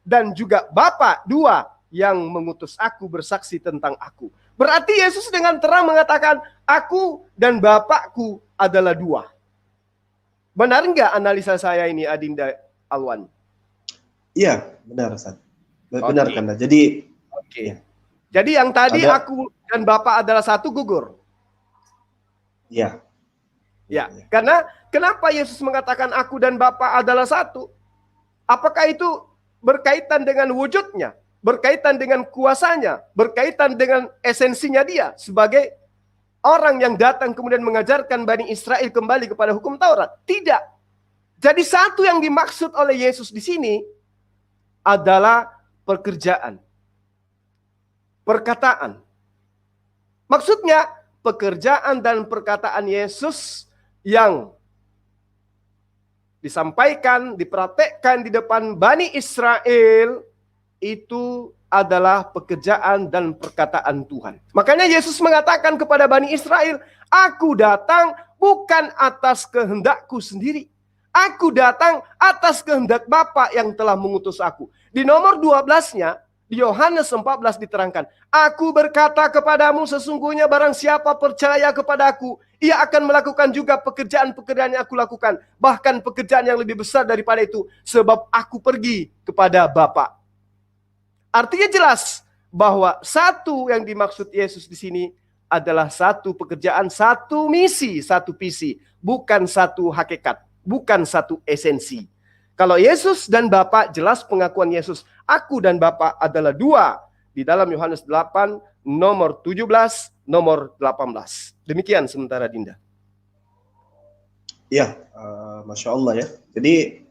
dan juga Bapa, 2, yang mengutus aku bersaksi tentang aku. Berarti Yesus dengan terang mengatakan, aku dan Bapakku adalah 2. Benar nggak analisa saya ini, Adinda Alwan? Iya, benar, Ustaz. Benar kan? Jadi, ya. Jadi yang tadi aku dan Bapa adalah 1 gugur. Ya. Ya, karena kenapa Yesus mengatakan aku dan Bapa adalah 1? Apakah itu berkaitan dengan wujudnya, berkaitan dengan kuasanya, berkaitan dengan esensinya dia sebagai orang yang datang kemudian mengajarkan Bani Israel kembali kepada hukum Taurat? Tidak. Jadi satu yang dimaksud oleh Yesus di sini adalah pekerjaan, perkataan. Maksudnya pekerjaan dan perkataan Yesus yang disampaikan, dipraktekkan di depan Bani Israel itu adalah pekerjaan dan perkataan Tuhan. Makanya Yesus mengatakan kepada Bani Israel, aku datang bukan atas kehendakku sendiri. Aku datang atas kehendak Bapa yang telah mengutus aku. Di nomor 12-nya, di Yohanes 14 diterangkan, aku berkata kepadamu sesungguhnya barang siapa percaya kepadaku, ia akan melakukan juga pekerjaan-pekerjaan yang aku lakukan. Bahkan pekerjaan yang lebih besar daripada itu, sebab aku pergi kepada Bapa. Artinya jelas bahwa satu yang dimaksud Yesus di sini adalah satu pekerjaan, satu misi, satu visi. Bukan satu hakikat, bukan satu esensi. Kalau Yesus dan Bapa, jelas pengakuan Yesus, aku dan Bapa adalah 2. Di dalam Yohanes 8, nomor 17, nomor 18. Demikian sementara Dinda. Ya, Masya Allah ya. Jadi,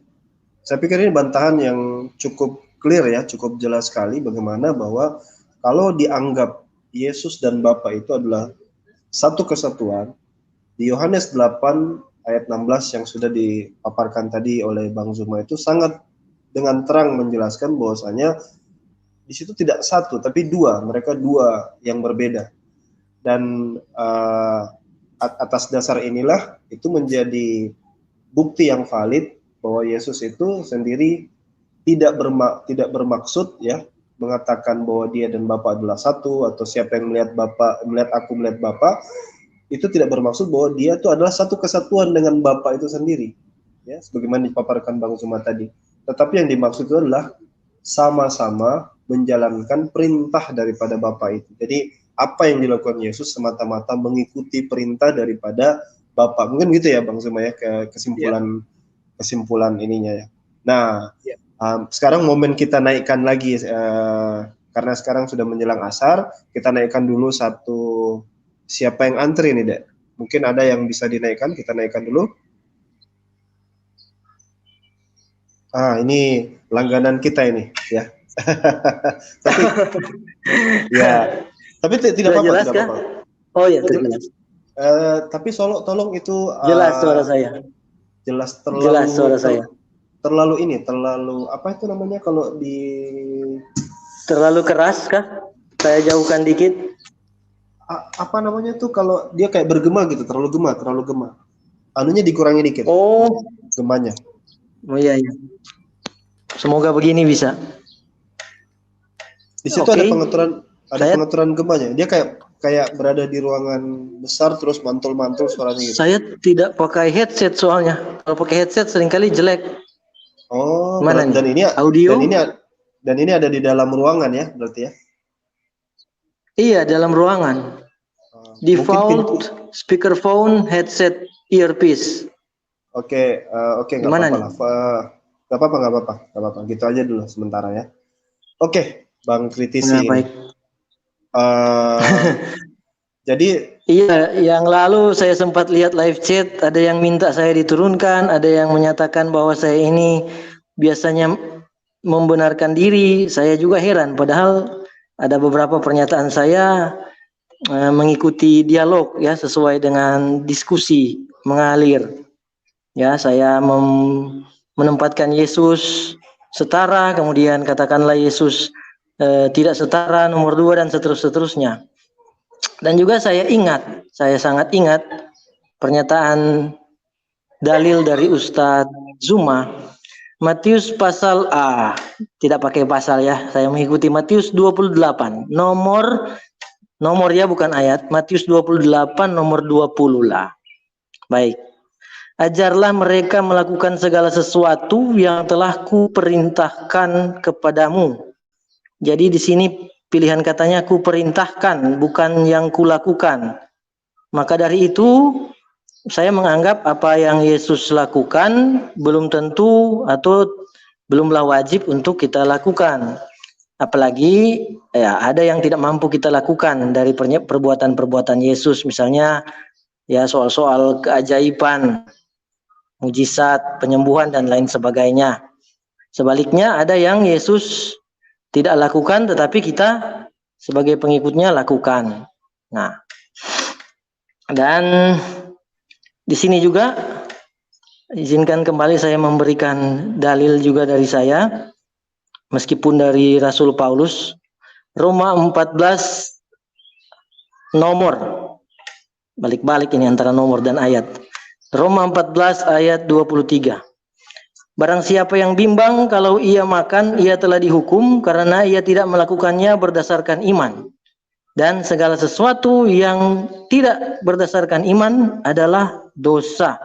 saya pikir ini bantahan yang cukup clear ya, cukup jelas sekali bagaimana bahwa kalau dianggap Yesus dan Bapa itu adalah satu kesatuan, di Yohanes 8, ayat 16 yang sudah dipaparkan tadi oleh Bang Zuma itu sangat dengan terang menjelaskan bahwasanya di situ tidak satu tapi 2, mereka 2 yang berbeda. Dan atas dasar inilah itu menjadi bukti yang valid bahwa Yesus itu sendiri tidak bermaksud ya mengatakan bahwa dia dan Bapa adalah satu, atau siapa yang melihat Bapa melihat aku melihat Bapa. Itu tidak bermaksud bahwa dia itu adalah satu kesatuan dengan Bapa itu sendiri, ya, sebagaimana dipaparkan Bang Zuma tadi. Tetapi yang dimaksud itu adalah sama-sama menjalankan perintah daripada Bapa itu. Jadi apa yang dilakukan Yesus semata-mata mengikuti perintah daripada Bapa. Mungkin gitu ya Bang Zuma ya, kesimpulan ininya ya. Nah, sekarang momen kita naikkan lagi karena sekarang sudah menjelang asar, kita naikkan dulu satu. Siapa yang antri nih, Dek? Mungkin ada yang bisa dinaikkan, kita naikkan dulu. Ini langganan kita ini, ya. Tapi, ya, tapi tidak apa-apa, tidak apa-apa. Oh ya, jelas. Tapi tolong itu jelas suara saya. Jelas suara saya. Terlalu apa itu namanya kalau terlalu keras kah? Saya jauhkan dikit. Apa namanya tuh kalau dia kayak bergema gitu, terlalu gema. Anunya dikurangi dikit. Oh, gemanya. Oh iya. Semoga begini bisa. Di situ ada pengaturan gemanya. Dia kayak berada di ruangan besar terus mantul-mantul suaranya gitu. Saya tidak pakai headset soalnya. Kalau pakai headset seringkali jelek. Oh, mana dan nih? ini audio dan ini ada di dalam ruangan ya, berarti ya. Iya, dalam ruangan. Default speakerphone, headset, earpiece. Oke, nggak apa-apa. Gitu aja dulu sementara ya. Oke, Bang Kritisi. Baik. Jadi Iya, yang lalu saya sempat lihat live chat, ada yang minta saya diturunkan, ada yang menyatakan bahwa saya ini biasanya membenarkan diri. Saya juga heran, padahal ada beberapa pernyataan saya mengikuti dialog ya, sesuai dengan diskusi mengalir. Ya, saya menempatkan Yesus setara, kemudian katakanlah Yesus tidak setara, nomor 2 dan seterusnya. Dan juga saya sangat ingat pernyataan dalil dari Ustadz Zuma, Matius pasal tidak pakai pasal ya, saya mengikuti Matius 28, nomor ya bukan ayat, Matius 28 nomor 20 lah. Baik. Ajarlah mereka melakukan segala sesuatu yang telah kuperintahkan kepadamu. Jadi di sini pilihan katanya kuperintahkan, bukan yang kulakukan. Maka dari itu saya menganggap apa yang Yesus lakukan belum tentu atau belumlah wajib untuk kita lakukan. Apalagi ya ada yang tidak mampu kita lakukan dari perbuatan-perbuatan Yesus, misalnya ya soal-soal keajaiban, mujizat, penyembuhan dan lain sebagainya. Sebaliknya ada yang Yesus tidak lakukan tetapi kita sebagai pengikutnya lakukan. Nah, dan di sini juga izinkan kembali saya memberikan dalil juga dari saya, meskipun dari Rasul Paulus, Roma 14 nomor, balik-balik ini antara nomor dan ayat. Roma 14 ayat 23. Barang siapa yang bimbang kalau ia makan, ia telah dihukum karena ia tidak melakukannya berdasarkan iman. Dan segala sesuatu yang tidak berdasarkan iman adalah dosa.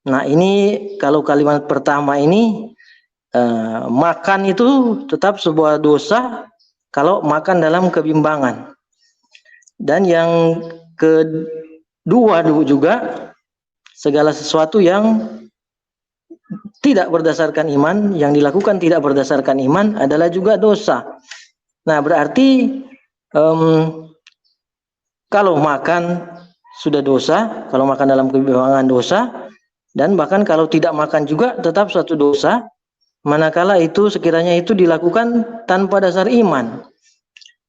Nah ini kalau kalimat pertama ini, makan itu tetap sebuah dosa kalau makan dalam kebimbangan. Dan yang kedua juga, segala sesuatu yang tidak berdasarkan iman, yang dilakukan tidak berdasarkan iman adalah juga dosa. Nah berarti kalau makan sudah dosa, kalau makan dalam kebimbangan dosa, dan bahkan kalau tidak makan juga tetap suatu dosa, manakala itu sekiranya itu dilakukan tanpa dasar iman.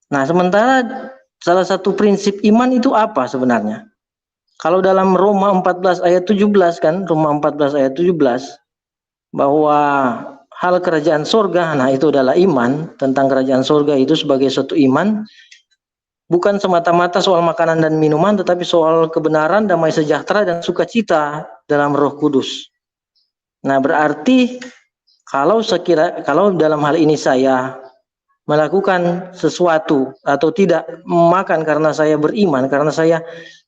Nah sementara salah satu prinsip iman itu apa sebenarnya? Kalau dalam Roma 14 ayat 17 kan, Roma 14 ayat 17, bahwa hal kerajaan surga, nah itu adalah iman, tentang kerajaan surga itu sebagai suatu iman, bukan semata-mata soal makanan dan minuman, tetapi soal kebenaran, damai sejahtera, dan sukacita dalam Roh Kudus. Nah berarti kalau dalam hal ini saya melakukan sesuatu atau tidak makan karena saya beriman, karena saya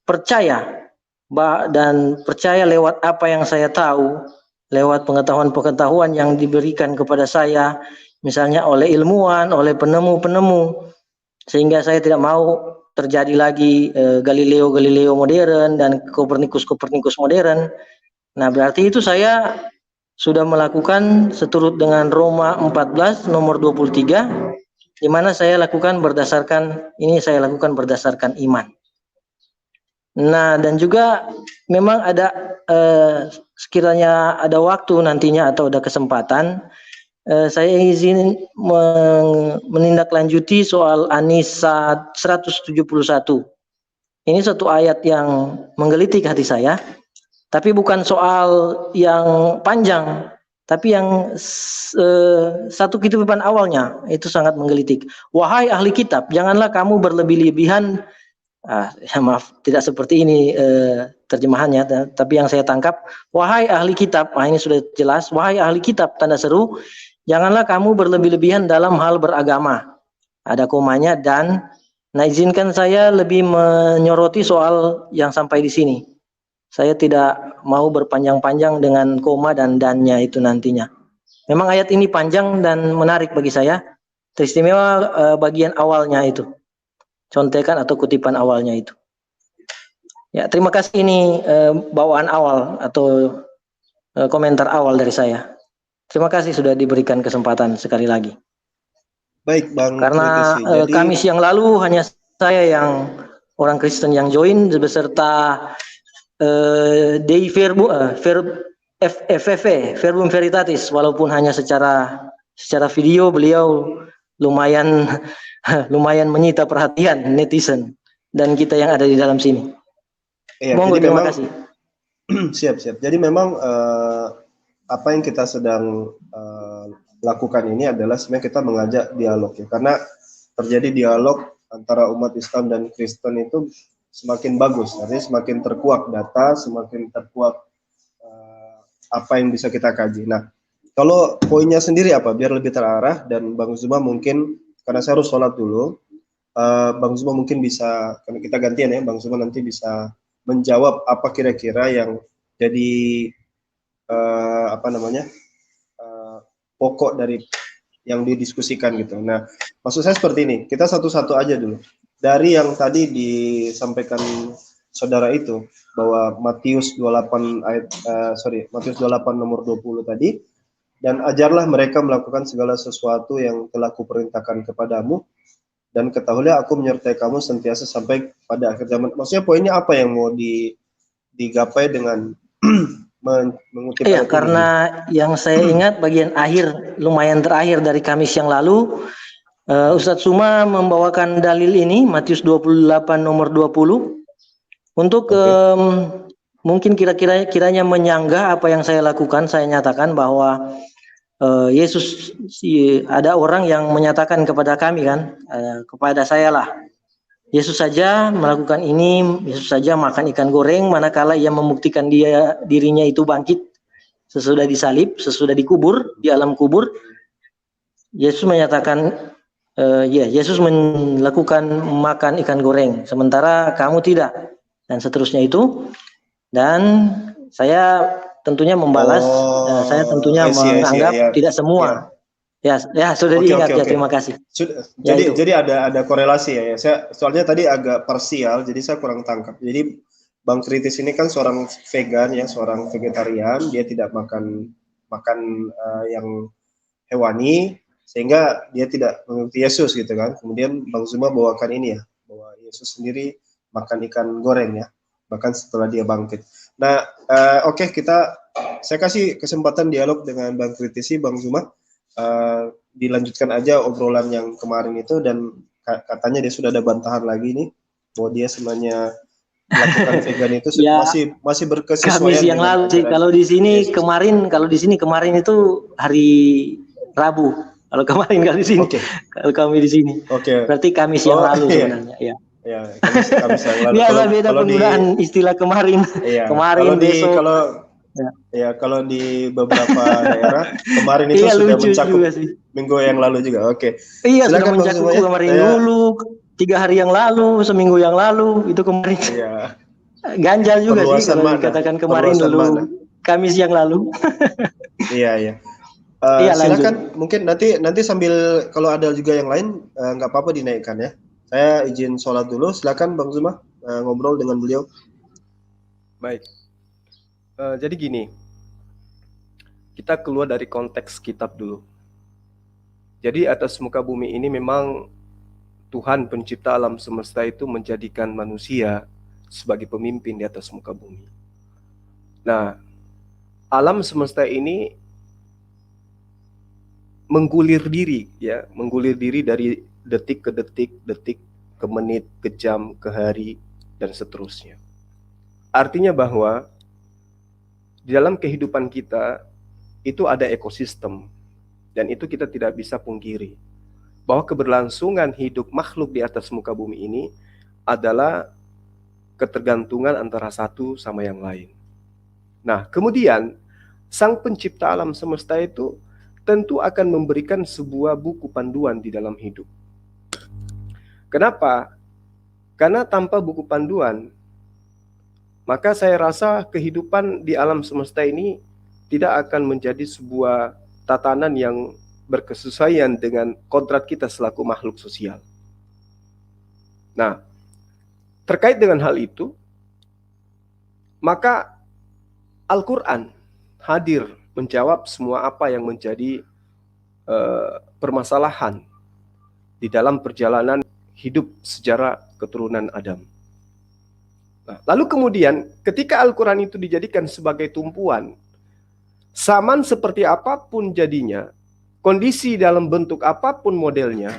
percaya dan percaya lewat apa yang saya tahu, lewat pengetahuan-pengetahuan yang diberikan kepada saya, misalnya oleh ilmuwan, oleh penemu-penemu, sehingga saya tidak mau terjadi lagi Galileo modern dan Kopernikus modern. Nah berarti itu saya sudah melakukan seturut dengan Roma 14 nomor 23, di mana saya lakukan berdasarkan iman. Nah dan juga memang ada sekiranya ada waktu nantinya atau ada kesempatan, saya izin menindaklanjuti soal An-Nisa 171. Ini satu ayat yang menggelitik hati saya, tapi bukan soal yang panjang, tapi yang satu kutipan awalnya itu sangat menggelitik. Wahai ahli kitab, janganlah kamu berlebih-lebihan. Maaf, tidak seperti ini terjemahannya, tapi yang saya tangkap, wahai ahli kitab, ini sudah jelas, wahai ahli kitab, tanda seru, janganlah kamu berlebih-lebihan dalam hal beragama. Ada komanya dan, nah izinkan saya lebih menyoroti soal yang sampai di sini. Saya tidak mau berpanjang-panjang dengan koma dan dannya itu nantinya. Memang ayat ini panjang dan menarik bagi saya, teristimewa bagian awalnya itu. Contekan atau kutipan awalnya itu. Ya, terima kasih, ini bawaan awal atau komentar awal dari saya. Terima kasih sudah diberikan kesempatan sekali lagi. Baik, Bang. Karena Kamis yang lalu hanya saya yang orang Kristen yang join beserta Dei FFV, Verbum Veritatis, walaupun hanya secara video, beliau lumayan lumayan menyita perhatian netizen dan kita yang ada di dalam sini. Iya, Monggo, jadi terima memang kasih. siap. Jadi memang apa yang kita sedang lakukan ini adalah sebenarnya kita mengajak dialog ya, karena terjadi dialog antara umat Islam dan Kristen itu semakin bagus, artinya semakin terkuak data, semakin terkuak apa yang bisa kita kaji. Nah, kalau poinnya sendiri apa, biar lebih terarah, dan Bang Zuma mungkin, karena saya harus sholat dulu, Bang Zuma mungkin bisa, karena kita gantian ya, Bang Zuma nanti bisa menjawab apa kira-kira yang jadi pokok dari yang didiskusikan gitu. Nah, maksud saya seperti ini, kita satu-satu aja dulu. Dari yang tadi disampaikan saudara itu, bahwa Matius 28 Matius 28 nomor 20 tadi, dan ajarlah mereka melakukan segala sesuatu yang telah kuperintahkan kepadamu, dan ketahuilah aku menyertai kamu sentiasa sampai pada akhir zaman. Maksudnya poinnya apa yang mau digapai dengan mengutip Iya, ayat karena ini? yang saya ingat bagian akhir, lumayan terakhir dari Kamis yang lalu, Ustadz Suma membawakan dalil ini, Matius 28 nomor 20, untuk mungkin kiranya menyanggah apa yang saya lakukan. Saya nyatakan bahwa Yesus, ada orang yang menyatakan kepada kami kan, kepada saya lah, Yesus saja melakukan ini, Yesus saja makan ikan goreng, manakala ia membuktikan dirinya itu bangkit sesudah disalib, sesudah dikubur di alam kubur. Yesus menyatakan, Yesus melakukan makan ikan goreng, sementara kamu tidak, dan seterusnya itu. Dan saya tentunya membalas, saya tentunya menganggap tidak semua. Ya, sudah diingat ya, terima kasih. Jadi ada korelasi ya. Saya soalnya tadi agak parsial, jadi saya kurang tangkap. Jadi Bang Kritis ini kan seorang vegan ya, seorang vegetarian, dia tidak makan yang hewani, sehingga dia tidak mengikuti Yesus gitu kan. Kemudian Bang Zuma bawakan ini ya, bahwa Yesus sendiri makan ikan goreng ya, bahkan setelah dia bangkit. Nah, oke, saya kasih kesempatan dialog dengan Bang Kritisi, Bang Zuma. Dilanjutkan aja obrolan yang kemarin itu, dan katanya dia sudah ada bantahan lagi nih, bahwa dia sebenarnya melakukan vegan itu ya, masih berkesesuaian Kamis yang lalu sih. Kalau di sini kemarin itu hari Rabu. Kalau kemarin di sini. Kalau kami di sini. Berarti Kamis yang lalu sebenarnya. Iya. Ya, Kamis yang lalu. Biasa beda penggunaan istilah kemarin. Iya, kemarin besok. Kalau di beberapa daerah kemarin itu sudah mencakup minggu yang lalu juga. Iya, sudah mencakup kemarin dulu, 3 hari yang lalu, seminggu yang lalu, itu kemarin. Iya. Ganjal juga sih kalau dikatakan kemarin dulu, Kamis yang lalu. Iya. Silakan, mungkin nanti sambil kalau ada juga yang lain nggak apa-apa dinaikkan ya. Saya izin sholat dulu. Silakan Bang Zuma ngobrol dengan beliau. Baik. Jadi gini, kita keluar dari konteks kitab dulu. Jadi atas muka bumi ini memang Tuhan pencipta alam semesta itu menjadikan manusia sebagai pemimpin di atas muka bumi. Nah, alam semesta ini menggulir diri dari detik ke detik ke menit, ke jam, ke hari, dan seterusnya. Artinya bahwa di dalam kehidupan kita itu ada ekosistem, dan itu kita tidak bisa pungkiri bahwa keberlangsungan hidup makhluk di atas muka bumi ini adalah ketergantungan antara satu sama yang lain. Nah, kemudian Sang Pencipta alam semesta itu tentu akan memberikan sebuah buku panduan di dalam hidup. Kenapa? Karena tanpa buku panduan, maka saya rasa kehidupan di alam semesta ini tidak akan menjadi sebuah tatanan yang berkesesuaian dengan kodrat kita selaku makhluk sosial. Nah, terkait dengan hal itu, maka Al-Quran hadir menjawab semua apa yang menjadi permasalahan di dalam perjalanan hidup sejarah keturunan Adam. Nah, lalu kemudian ketika Al-Quran itu dijadikan sebagai tumpuan, zaman seperti apapun jadinya, kondisi dalam bentuk apapun modelnya,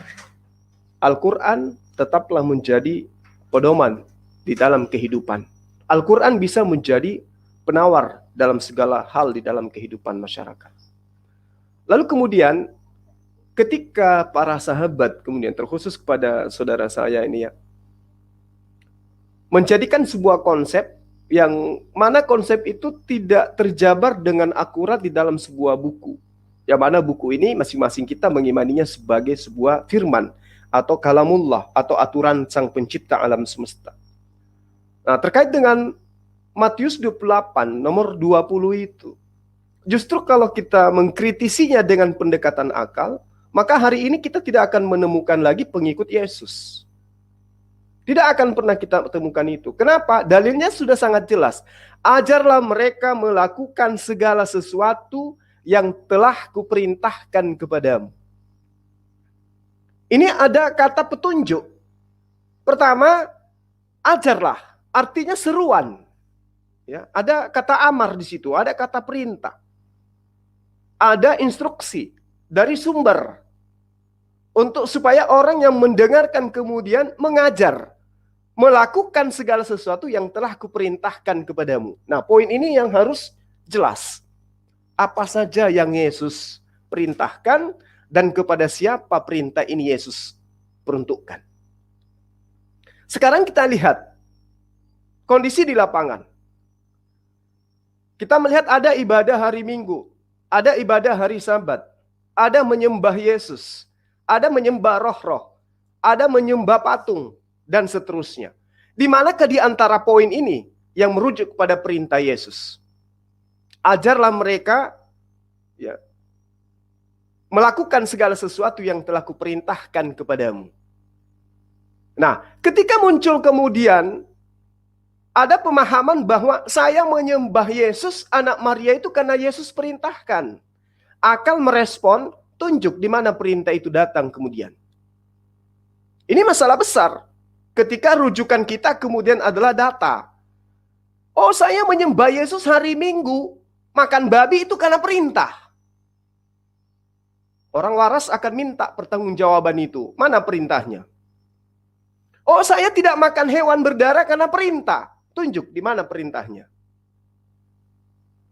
Al-Quran tetaplah menjadi pedoman di dalam kehidupan. Al-Quran bisa menjadi penawar dalam segala hal di dalam kehidupan masyarakat. Lalu kemudian ketika para sahabat kemudian terkhusus kepada saudara saya ini ya, menjadikan sebuah konsep yang mana konsep itu tidak terjabar dengan akurat di dalam sebuah buku. Yang mana buku ini masing-masing kita mengimaninya sebagai sebuah firman atau kalamullah atau aturan sang pencipta alam semesta. Nah, terkait dengan Matius 28 nomor 20 itu, justru kalau kita mengkritisinya dengan pendekatan akal, maka hari ini kita tidak akan menemukan lagi pengikut Yesus. Tidak akan pernah kita temukan itu. Kenapa? Dalilnya sudah sangat jelas. Ajarlah mereka melakukan segala sesuatu yang telah kuperintahkan kepadamu. Ini ada kata petunjuk. Pertama, ajarlah. Artinya seruan. Ya, ada kata amar di situ, ada kata perintah. Ada instruksi dari sumber. Untuk supaya orang yang mendengarkan kemudian mengajar. Melakukan segala sesuatu yang telah kuperintahkan kepadamu. Nah, poin ini yang harus jelas. Apa saja yang Yesus perintahkan dan kepada siapa perintah ini Yesus peruntukkan. Sekarang kita lihat kondisi di lapangan. Kita melihat ada ibadah hari Minggu, ada ibadah hari Sabat, ada menyembah Yesus, ada menyembah roh-roh, ada menyembah patung, dan seterusnya. Di manakah di antara poin ini yang merujuk kepada perintah Yesus? Ajarlah mereka ya, melakukan segala sesuatu yang telah kuperintahkan kepadamu. Nah, ketika muncul kemudian ada pemahaman bahwa saya menyembah Yesus, anak Maria itu karena Yesus perintahkan. Akal merespon, tunjuk di mana perintah itu datang kemudian. Ini masalah besar. Ketika rujukan kita kemudian adalah data. Oh, saya menyembah Yesus hari Minggu, makan babi itu karena perintah. Orang waras akan minta pertanggungjawaban itu. Mana perintahnya? Oh, saya tidak makan hewan berdarah karena perintah. Tunjuk di mana perintahnya.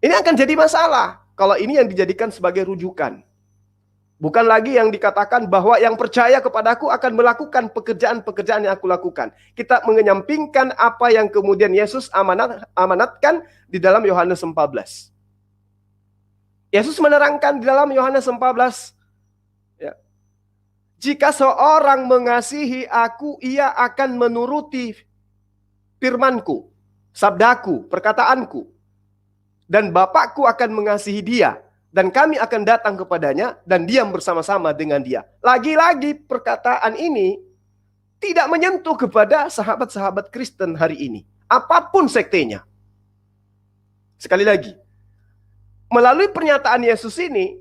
Ini akan jadi masalah kalau ini yang dijadikan sebagai rujukan. Bukan lagi yang dikatakan bahwa yang percaya kepadaku akan melakukan pekerjaan-pekerjaan yang aku lakukan. Kita menyampingkan apa yang kemudian Yesus amanatkan di dalam Yohanes 14. Yesus menerangkan di dalam Yohanes 14, ya, jika seorang mengasihi aku, ia akan menuruti firmanku, sabdaku, perkataanku. Dan Bapakku akan mengasihi dia. Dan kami akan datang kepadanya dan diam bersama-sama dengan dia. Lagi-lagi perkataan ini tidak menyentuh kepada sahabat-sahabat Kristen hari ini. Apapun sektenya. Sekali lagi. Melalui pernyataan Yesus ini,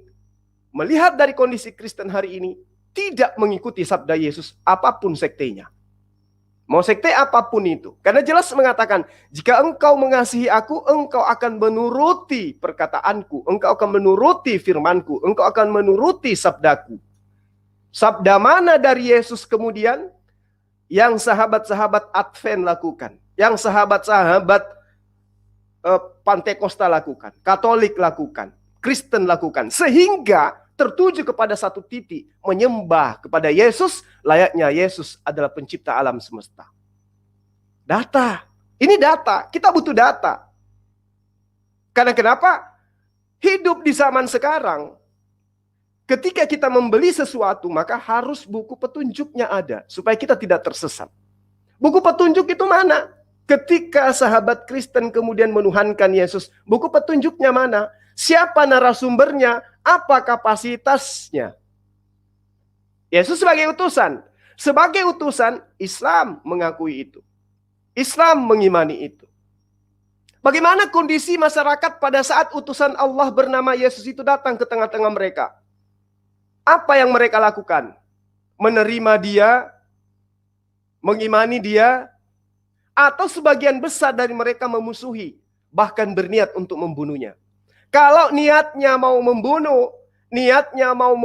melihat dari kondisi Kristen hari ini, tidak mengikuti sabda Yesus apapun sektenya. Mau sekte apapun itu. Karena jelas mengatakan, jika engkau mengasihi aku, engkau akan menuruti perkataanku. Engkau akan menuruti firmanku. Engkau akan menuruti sabdaku. Sabda mana dari Yesus kemudian? Yang sahabat-sahabat Advent lakukan. Yang sahabat-sahabat Pantekosta lakukan. Katolik lakukan. Kristen lakukan. Sehingga tertuju kepada satu titik, menyembah kepada Yesus, layaknya Yesus adalah pencipta alam semesta. Data. Ini data. Kita butuh data. Karena kenapa? Hidup di zaman sekarang, ketika kita membeli sesuatu, maka harus buku petunjuknya ada, supaya kita tidak tersesat. Buku petunjuk itu mana? Ketika sahabat Kristen kemudian menuhankan Yesus, buku petunjuknya mana? Siapa narasumbernya? Apa kapasitasnya? Yesus sebagai utusan. Sebagai utusan, Islam mengakui itu. Islam mengimani itu. Bagaimana kondisi masyarakat pada saat utusan Allah bernama Yesus itu datang ke tengah-tengah mereka? Apa yang mereka lakukan? Menerima dia, mengimani dia, atau sebagian besar dari mereka memusuhi, bahkan berniat untuk membunuhnya. Kalau niatnya mau membunuh, niatnya mau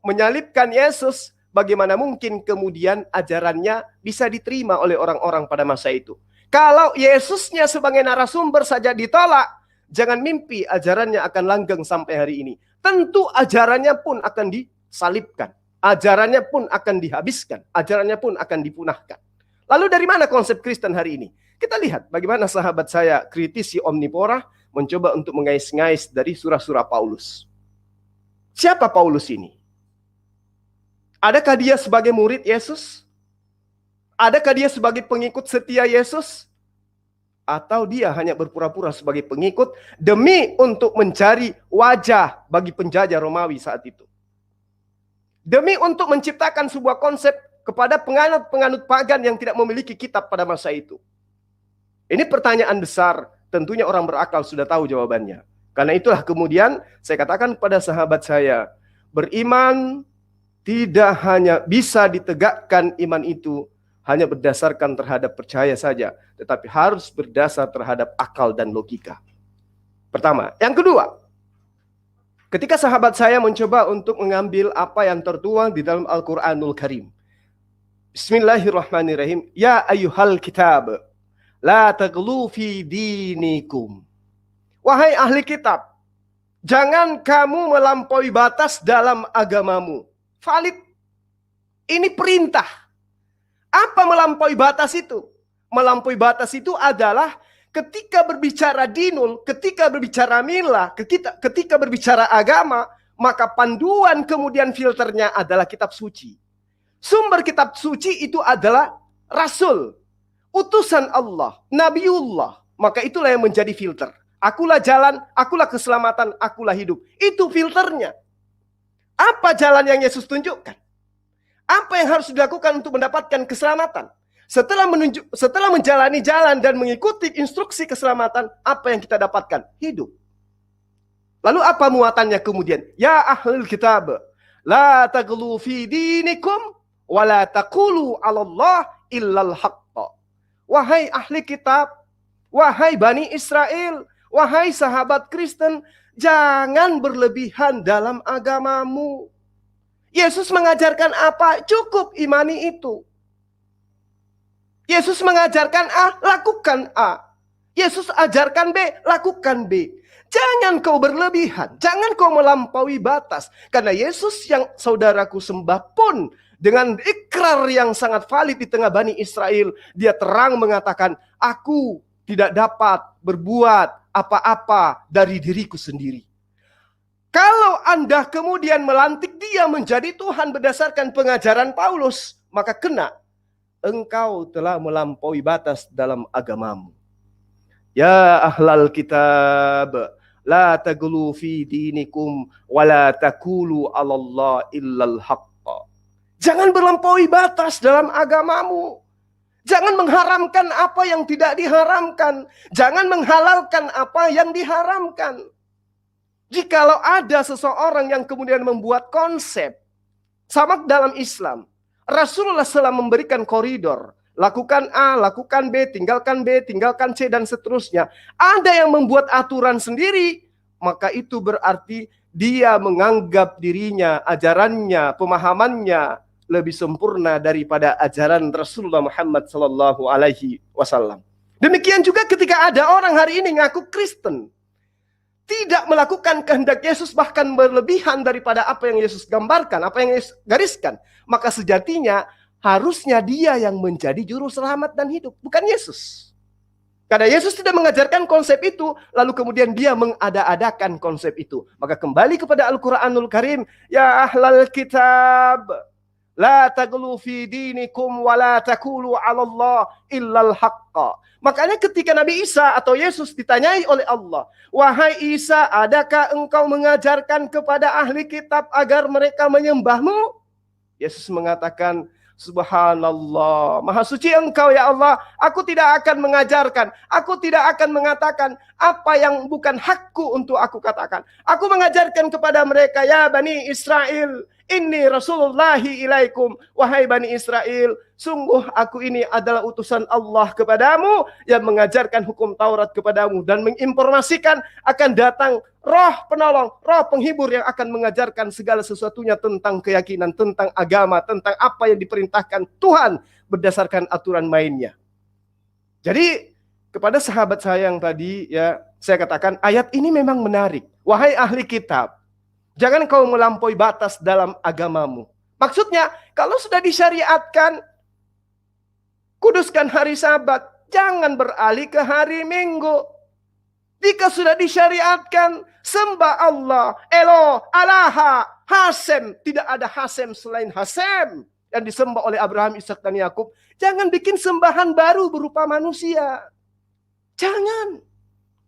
menyalibkan Yesus, bagaimana mungkin kemudian ajarannya bisa diterima oleh orang-orang pada masa itu? Kalau Yesusnya sebagai narasumber saja ditolak, jangan mimpi ajarannya akan langgeng sampai hari ini. Tentu ajarannya pun akan disalibkan, ajarannya pun akan dihabiskan, ajarannya pun akan dipunahkan. Lalu dari mana konsep Kristen hari ini? Kita lihat bagaimana sahabat saya kritisi Omnipora mencoba untuk mengais-ngais dari surah-surah Paulus. Siapa Paulus ini? Adakah dia sebagai murid Yesus? Adakah dia sebagai pengikut setia Yesus? Atau dia hanya berpura-pura sebagai pengikut demi untuk mencari wajah bagi penjajah Romawi saat itu? Demi untuk menciptakan sebuah konsep kepada penganut-penganut pagan yang tidak memiliki kitab pada masa itu. Ini pertanyaan besar. Tentunya orang berakal sudah tahu jawabannya. Karena itulah kemudian saya katakan pada sahabat saya, beriman tidak hanya bisa ditegakkan iman itu hanya berdasarkan terhadap percaya saja, tetapi harus berdasar terhadap akal dan logika. Pertama. Yang kedua, ketika sahabat saya mencoba untuk mengambil apa yang tertuang di dalam Al-Quranul Karim. Bismillahirrahmanirrahim. Ya ayyuhal kitab, la taghlu fi dinikum. Wahai ahli kitab, jangan kamu melampaui batas dalam agamamu. Valid. Ini perintah. Apa melampaui batas itu? Melampaui batas itu adalah ketika berbicara dinul, ketika berbicara milah, ketika berbicara agama, maka panduan kemudian filternya adalah kitab suci. Sumber kitab suci itu adalah Rasul, utusan Allah, Nabiullah. Maka itulah yang menjadi filter. Akulah jalan, akulah keselamatan, akulah hidup. Itu filternya. Apa jalan yang Yesus tunjukkan? Apa yang harus dilakukan untuk mendapatkan keselamatan? Setelah menjalani jalan dan mengikuti instruksi keselamatan, apa yang kita dapatkan? Hidup. Lalu apa muatannya kemudian? Ya ahlul kitab, la taghlu fi dinikum wa la taqulu 'ala Allah illal haqqa. Wahai ahli kitab, wahai Bani Israel, wahai sahabat Kristen, jangan berlebihan dalam agamamu. Yesus mengajarkan apa? Cukup imani itu. Yesus mengajarkan A, lakukan A. Yesus ajarkan B, lakukan B. Jangan kau berlebihan, jangan kau melampaui batas. Karena Yesus yang saudaraku sembah pun dengan ikrar yang sangat valid di tengah Bani Israel, dia terang mengatakan, aku tidak dapat berbuat apa-apa dari diriku sendiri. Kalau Anda kemudian melantik dia menjadi Tuhan berdasarkan pengajaran Paulus, maka kena. Engkau telah melampaui batas dalam agamamu. Ya ahlal kitab, la taghlu fi dinikum wa la taqulu 'ala Allah illal haqqa. Jangan berlampaui batas dalam agamamu. Jangan mengharamkan apa yang tidak diharamkan. Jangan menghalalkan apa yang diharamkan. Jikalau ada seseorang yang kemudian membuat konsep, sama dalam Islam, Rasulullah SAW memberikan koridor, lakukan A, lakukan B, tinggalkan C, dan seterusnya. Ada yang membuat aturan sendiri, maka itu berarti dia menganggap dirinya, ajarannya, pemahamannya lebih sempurna daripada ajaran Rasulullah Muhammad SAW. Demikian juga ketika ada orang hari ini ngaku Kristen, tidak melakukan kehendak Yesus, bahkan berlebihan daripada apa yang Yesus gambarkan, apa yang Yesus gariskan, maka sejatinya harusnya dia yang menjadi juru selamat dan hidup, bukan Yesus. Karena Yesus tidak mengajarkan konsep itu, lalu kemudian dia mengada-adakan konsep itu. Maka kembali kepada Al-Quranul Karim, ya ahlal kitab, la taghlu fi dinikum wa la taqulu 'ala Allah illal haqqa. Makanya ketika Nabi Isa atau Yesus ditanyai oleh Allah, wahai Isa, adakah engkau mengajarkan kepada ahli kitab agar mereka menyembahmu? Yesus mengatakan, Subhanallah, maha suci engkau ya Allah, aku tidak akan mengajarkan, aku tidak akan mengatakan apa yang bukan hakku untuk aku katakan. Aku mengajarkan kepada mereka, ya Bani Israel, Inni Rasulullahi ilaikum, wahai Bani Israel, sungguh aku ini adalah utusan Allah kepadamu yang mengajarkan hukum Taurat kepadamu dan menginformasikan akan datang roh penolong, roh penghibur yang akan mengajarkan segala sesuatunya tentang keyakinan, tentang agama, tentang apa yang diperintahkan Tuhan berdasarkan aturan mainnya. Jadi kepada sahabat saya yang tadi ya, saya katakan ayat ini memang menarik. Wahai ahli kitab, jangan kau melampaui batas dalam agamamu. Maksudnya, kalau sudah disyariatkan, kuduskan hari Sabat, jangan beralih ke hari Minggu. Jika sudah disyariatkan, sembah Allah, Elo, Alaha, Hasem. Tidak ada Hasem selain Hasem yang disembah oleh Abraham, Ishak, dan Yakub. Jangan bikin sembahan baru berupa manusia. Jangan.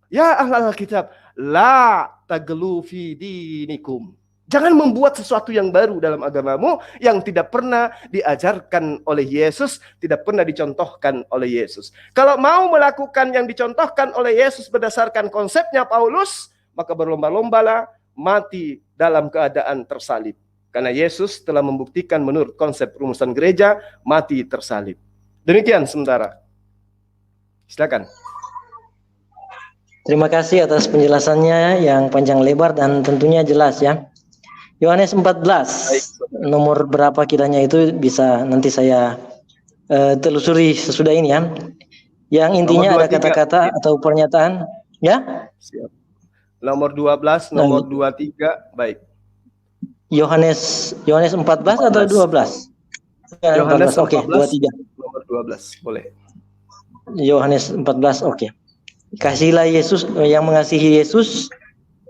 Ya ahlal kitab, la taglu fi dinikum. Jangan membuat sesuatu yang baru dalam agamamu yang tidak pernah diajarkan oleh Yesus, tidak pernah dicontohkan oleh Yesus. Kalau mau melakukan yang dicontohkan oleh Yesus berdasarkan konsepnya Paulus, maka berlomba-lombalah mati dalam keadaan tersalib. Karena Yesus telah membuktikan menurut konsep rumusan gereja, mati tersalib. Demikian sementara. Silakan. Terima kasih atas penjelasannya yang panjang lebar dan tentunya jelas ya. Yohanes 14, nomor berapa kiranya itu bisa nanti saya telusuri sesudah ini ya. Yang intinya ada kata-kata atau pernyataan ya. Siap. Nomor 12, nomor 23, baik. Yohanes 14 atau 12? Yohanes 14, oke, 23. Nomor 12, boleh. Yohanes 14, oke. Kasihilah Yesus, yang mengasihi Yesus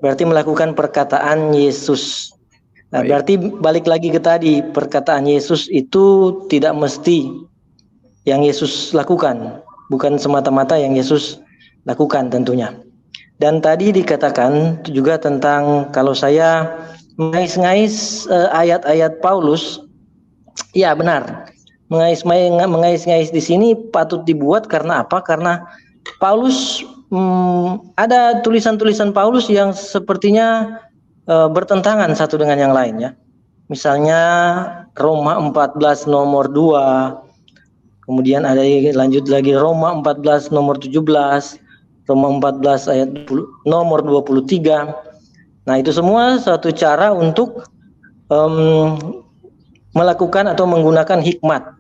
berarti melakukan perkataan Yesus. Nah, berarti balik lagi ke tadi, perkataan Yesus itu tidak mesti yang Yesus lakukan, bukan semata-mata yang Yesus lakukan tentunya. Dan tadi dikatakan juga tentang kalau saya mengais-ngais ayat-ayat Paulus, ya benar. Mengais-ngais di sini patut dibuat karena apa? Karena Paulus ada tulisan-tulisan Paulus yang sepertinya bertentangan satu dengan yang lain ya. Misalnya Roma 14 nomor 2. Kemudian ada lanjut lagi Roma 14 nomor 17, Roma 14 ayat nomor 23. Nah, itu semua suatu cara untuk melakukan atau menggunakan hikmat.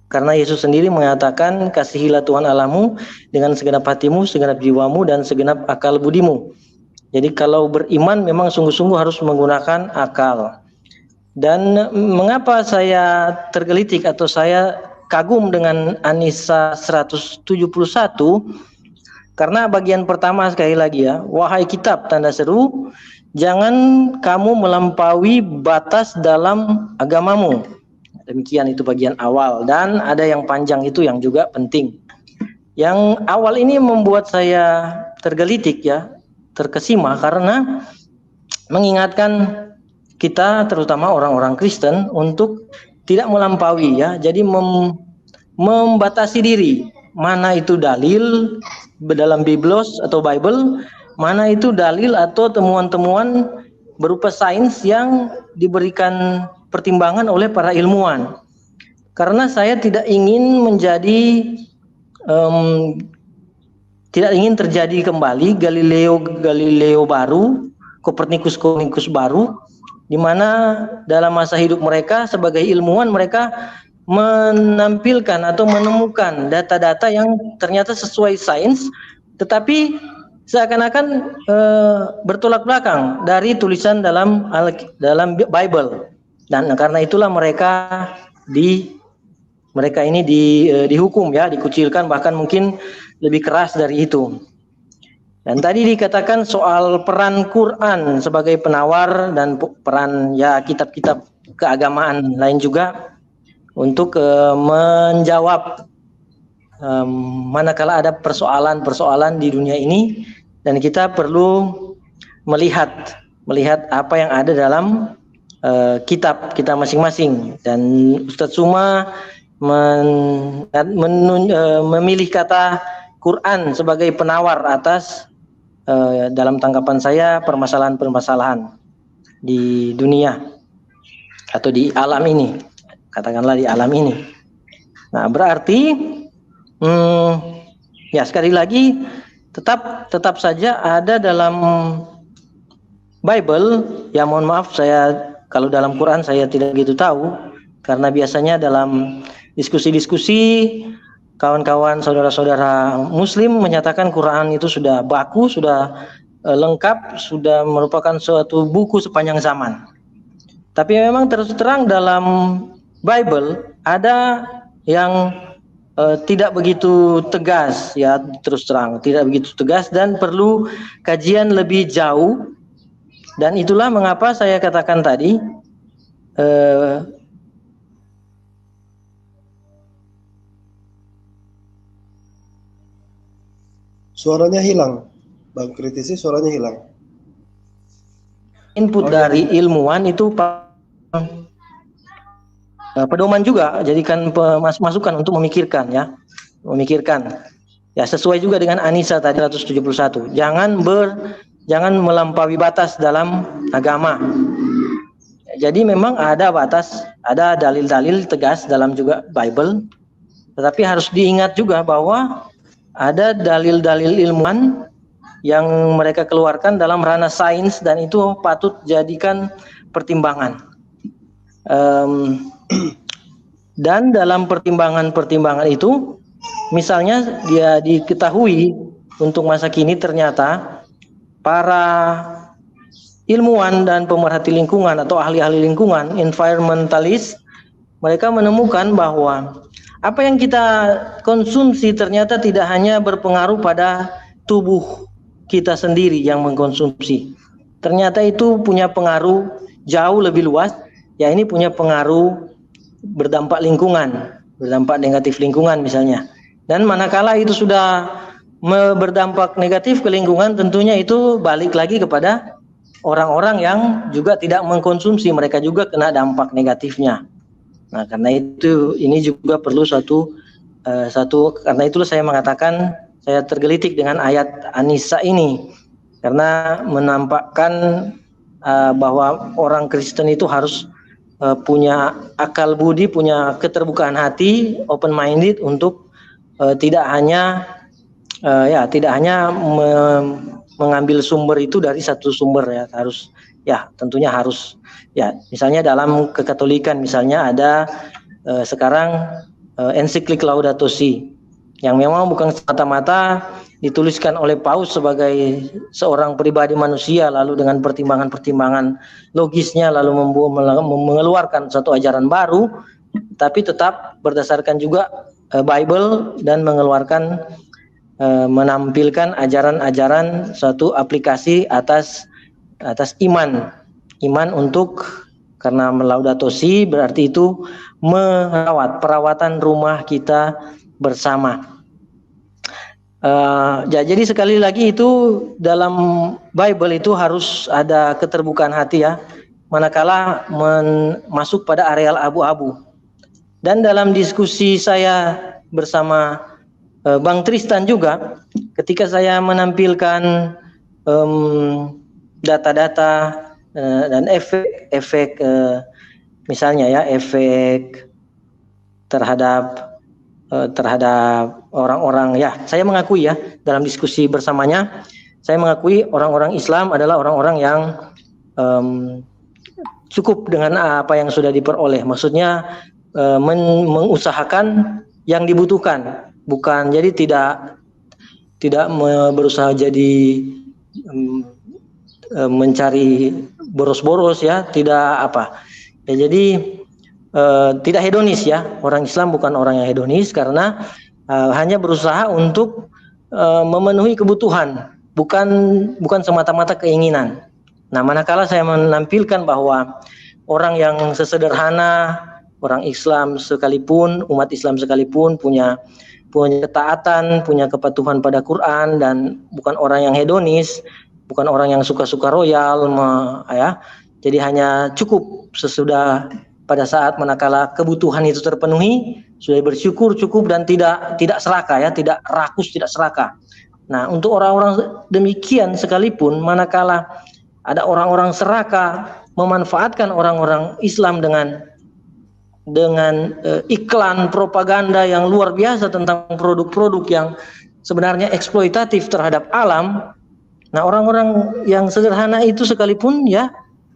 Karena Yesus sendiri mengatakan, kasihilah Tuhan Allahmu dengan segenap hatimu, segenap jiwamu, dan segenap akal budimu. Jadi kalau beriman memang sungguh-sungguh harus menggunakan akal. Dan mengapa saya tergelitik atau saya kagum dengan An-Nisa 171? Karena bagian pertama sekali lagi ya, wahai kitab tanda seru, jangan kamu melampaui batas dalam agamamu. Demikian itu bagian awal, dan ada yang panjang itu yang juga penting. Yang awal ini membuat saya tergelitik ya, terkesima karena mengingatkan kita terutama orang-orang Kristen untuk tidak melampaui ya. Jadi membatasi diri. Mana itu dalil dalam Biblos atau Bible, mana itu dalil atau temuan-temuan berupa sains yang diberikan pertimbangan oleh para ilmuwan. Karena saya tidak ingin menjadi tidak ingin terjadi kembali Galileo baru, Kopernikus baru, di mana dalam masa hidup mereka sebagai ilmuwan mereka menampilkan atau menemukan data-data yang ternyata sesuai sains, tetapi seakan-akan bertolak belakang dari tulisan dalam Bible. Dan karena itulah mereka ini dihukum ya, dikucilkan, bahkan mungkin lebih keras dari itu. Dan tadi dikatakan soal peran Quran sebagai penawar dan peran ya kitab-kitab keagamaan lain juga untuk menjawab manakala ada persoalan-persoalan di dunia ini, dan kita perlu melihat apa yang ada dalam kitab kita masing-masing. Dan Ustadz Suma memilih kata Quran sebagai penawar atas dalam tanggapan saya permasalahan-permasalahan di dunia. atau di alam ini, katakanlah di alam ini. Nah, berarti ya sekali lagi tetap saja ada dalam Bible, ya mohon maaf saya kalau dalam Quran saya tidak begitu tahu, karena biasanya dalam diskusi-diskusi kawan-kawan saudara-saudara muslim menyatakan Quran itu sudah baku, sudah lengkap, sudah merupakan suatu buku sepanjang zaman. Tapi memang terus terang dalam Bible ada yang tidak begitu tegas, ya terus terang tidak begitu tegas dan perlu kajian lebih jauh. Dan itulah mengapa saya katakan tadi Suaranya hilang, Bang Kritisi, suaranya hilang. Input dari ilmuwan itu pedoman juga, jadikan masukan untuk memikirkan ya. Ya sesuai juga dengan Anissa tadi 171. Jangan melampaui batas dalam agama. Jadi memang ada batas, ada dalil-dalil tegas dalam juga Bible. Tetapi harus diingat juga bahwa ada dalil-dalil ilmuwan yang mereka keluarkan dalam ranah sains dan itu patut jadikan pertimbangan. Dan dalam pertimbangan itu, misalnya dia diketahui untuk masa kini ternyata para ilmuwan dan pemerhati lingkungan atau ahli-ahli lingkungan, environmentalist, mereka menemukan bahwa apa yang kita konsumsi ternyata tidak hanya berpengaruh pada tubuh kita sendiri yang mengkonsumsi. Ternyata itu punya pengaruh jauh lebih luas, ya ini punya pengaruh berdampak lingkungan, berdampak negatif lingkungan misalnya. Dan manakala itu sudah berdampak negatif ke lingkungan, tentunya itu balik lagi kepada orang-orang yang juga tidak mengkonsumsi, mereka juga kena dampak negatifnya. Nah, karena itu ini juga perlu satu karena itulah saya mengatakan saya tergelitik dengan ayat An-Nisa ini karena menampakkan bahwa orang Kristen itu harus punya akal budi, punya keterbukaan hati, open minded untuk tidak hanya mengambil sumber itu dari satu sumber ya, harus ya tentunya harus ya, misalnya dalam kekatolikan misalnya ada sekarang ensiklik Laudato Si yang memang bukan semata-mata dituliskan oleh Paus sebagai seorang pribadi manusia lalu dengan pertimbangan-pertimbangan logisnya lalu mengeluarkan satu ajaran baru, tapi tetap berdasarkan juga Bible dan mengeluarkan menampilkan ajaran-ajaran suatu aplikasi atas iman untuk, karena Laudato Si berarti itu perawatan rumah kita bersama. Jadi sekali lagi itu dalam Bible itu harus ada keterbukaan hati ya, manakala masuk pada areal abu-abu. Dan dalam diskusi saya bersama Bang Tristan juga, ketika saya menampilkan data-data dan efek misalnya ya, efek terhadap orang-orang ya, saya mengakui ya dalam diskusi bersamanya, saya mengakui orang-orang Islam adalah orang-orang yang cukup dengan apa yang sudah diperoleh, maksudnya mengusahakan yang dibutuhkan, bukan jadi tidak berusaha jadi mencari boros-boros ya, tidak apa ya, jadi tidak hedonis ya. Orang Islam bukan orang yang hedonis karena hanya berusaha untuk memenuhi kebutuhan, bukan semata-mata keinginan. Nah, manakala saya menampilkan bahwa orang yang sesederhana, orang Islam sekalipun, umat Islam sekalipun punya ketaatan, punya kepatuhan pada Quran dan bukan orang yang hedonis, bukan orang yang suka-suka royal, ya. Jadi hanya cukup sesudah pada saat manakala kebutuhan itu terpenuhi, sudah bersyukur cukup dan tidak serakah ya, tidak rakus, tidak serakah. Nah, untuk orang-orang demikian sekalipun manakala ada orang-orang serakah memanfaatkan orang-orang Islam dengan iklan propaganda yang luar biasa tentang produk-produk yang sebenarnya eksploitatif terhadap alam. Nah, orang-orang yang sederhana itu sekalipun, ya,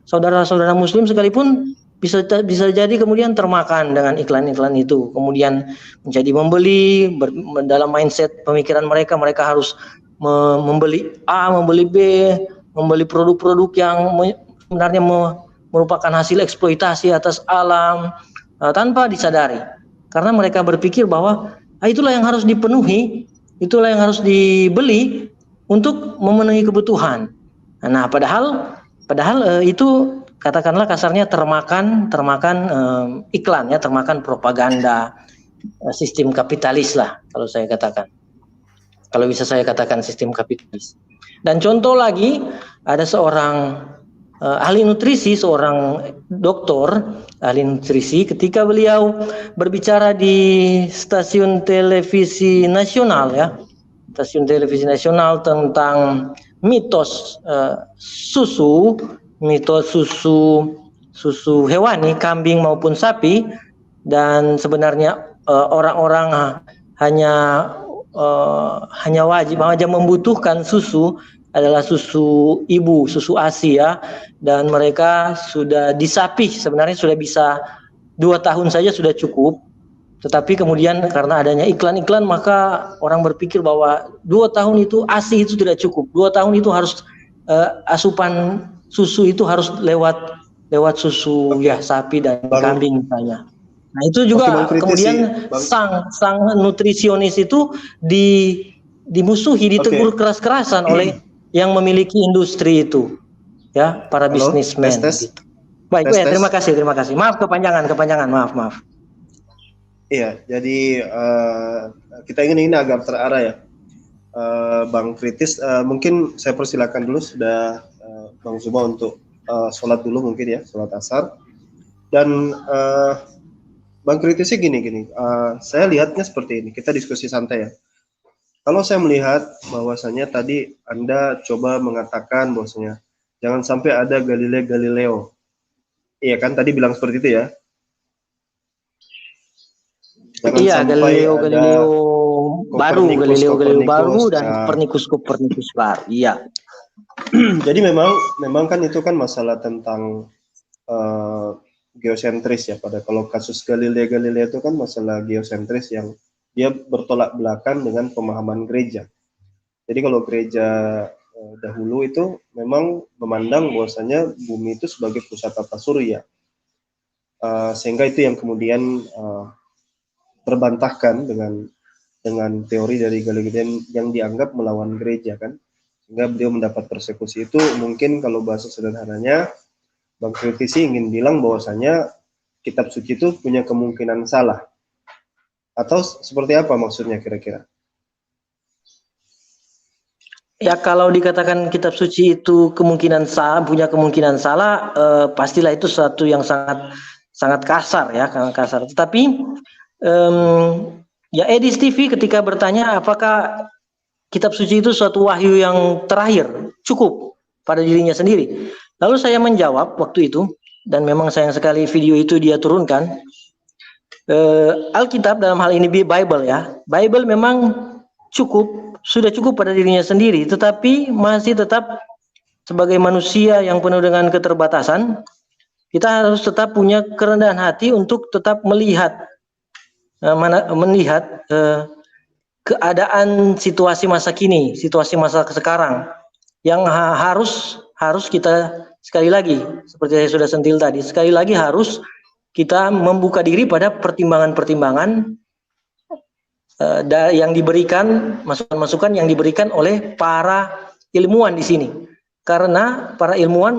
saudara-saudara muslim sekalipun bisa jadi kemudian termakan dengan iklan-iklan itu, kemudian menjadi membeli dalam mindset pemikiran mereka harus membeli A, membeli B, membeli produk-produk yang sebenarnya merupakan hasil eksploitasi atas alam tanpa disadari, karena mereka berpikir bahwa itulah yang harus dipenuhi, itulah yang harus dibeli untuk memenuhi kebutuhan. Nah, padahal itu katakanlah kasarnya termakan iklan, ya, termakan propaganda sistem kapitalis lah, kalau saya katakan. Kalau bisa saya katakan sistem kapitalis. Dan contoh lagi, ada seorang ahli nutrisi, seorang doktor ahli nutrisi, ketika beliau berbicara di stasiun televisi nasional, ya, stasiun televisi nasional tentang mitos susu hewani, kambing maupun sapi, dan sebenarnya orang-orang hanya membutuhkan susu adalah susu ibu, susu ASI, ya, dan mereka sudah disapih, sebenarnya sudah bisa 2 tahun saja sudah cukup, tetapi kemudian karena adanya iklan-iklan maka orang berpikir bahwa 2 tahun itu ASI itu tidak cukup, 2 tahun itu harus asupan susu itu harus lewat susu, ya, sapi dan kambing misalnya. Nah, itu juga kemudian sang nutrisionis itu dimusuhi, ditegur keras-kerasan oleh yang memiliki industri itu, ya, para bisnismen. Gitu. Baik, terima kasih. Maaf kepanjangan, maaf. Iya, jadi kita ingin ini agak terarah, ya, Bang Kritis. Mungkin saya persilakan dulu sudah Bang Zuma untuk sholat dulu mungkin, ya, sholat asar. Dan Bang Kritisnya gini, saya lihatnya seperti ini. Kita diskusi santai, ya. Kalau saya melihat bahwasanya tadi Anda coba mengatakan bahwasanya jangan sampai ada Galileo. Iya kan, tadi bilang seperti itu, ya. Jangan sampai Galileo baru dan Copernicus baru. Iya. Jadi memang kan itu kan masalah tentang geosentris, ya. Kalau kasus Galileo itu kan masalah geosentris yang dia bertolak belakang dengan pemahaman gereja. Jadi kalau gereja dahulu itu memang memandang bahwasanya bumi itu sebagai pusat tata surya, sehingga itu yang kemudian terbantahkan dengan teori dari Galileo yang dianggap melawan gereja, kan, sehingga beliau mendapat persekusi. Itu mungkin kalau bahasa sederhananya Bang Kritisi ingin bilang bahwasanya kitab suci itu punya kemungkinan salah. Atau seperti apa maksudnya kira-kira? Ya, kalau dikatakan kitab suci itu punya kemungkinan salah, pastilah itu sesuatu yang sangat kasar, ya, kasar. Tetapi ya, Edis TV ketika bertanya apakah kitab suci itu suatu wahyu yang terakhir, cukup pada dirinya sendiri. Lalu saya menjawab waktu itu, dan memang sayang sekali video itu dia turunkan. Alkitab dalam hal ini Bible, ya, Bible memang sudah cukup pada dirinya sendiri, tetapi masih tetap sebagai manusia yang penuh dengan keterbatasan, kita harus tetap punya kerendahan hati untuk tetap melihat keadaan situasi masa kini, situasi masa sekarang, yang harus kita sekali lagi, seperti saya sudah sentil tadi, sekali lagi harus kita membuka diri pada pertimbangan-pertimbangan yang diberikan, masukan-masukan yang diberikan oleh para ilmuwan di sini. Karena para ilmuwan,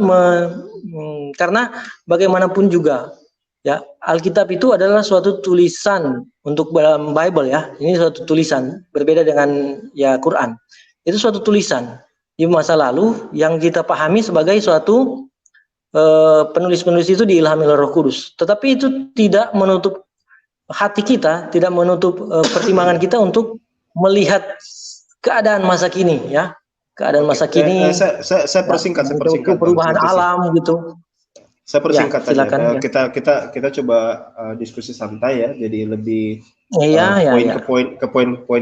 karena bagaimanapun juga, ya, Alkitab itu adalah suatu tulisan untuk dalam Bible, ya. Ini suatu tulisan, berbeda dengan, ya, Quran. Itu suatu tulisan di masa lalu yang kita pahami sebagai suatu penulis-penulis itu diilhami oleh Roh Kudus, tetapi itu tidak menutup hati kita, tidak menutup pertimbangan kita untuk melihat keadaan masa kini, ya, keadaan masa kini. Saya persingkat. Perubahan alam gitu. Saya persingkat Ya, silakan, aja. ya. Kita coba diskusi santai ya, jadi lebih Iya, poin ya.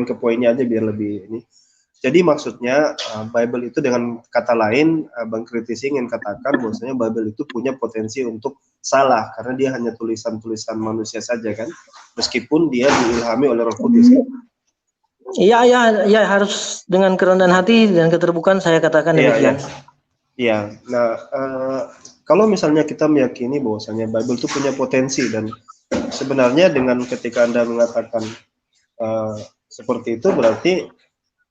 ke poinnya aja biar lebih ini. Jadi maksudnya Bible itu dengan kata lain, Bang Kritisi ingin katakan bahwasanya Bible itu punya potensi untuk salah karena dia hanya tulisan-tulisan manusia saja kan, meskipun dia diilhami oleh Roh Kudus. Iya, harus dengan kerendahan hati dan keterbukaan saya katakan demikian. Iya. Nah, kalau misalnya kita meyakini bahwasanya Bible itu punya potensi dan sebenarnya dengan ketika Anda mengatakan seperti itu berarti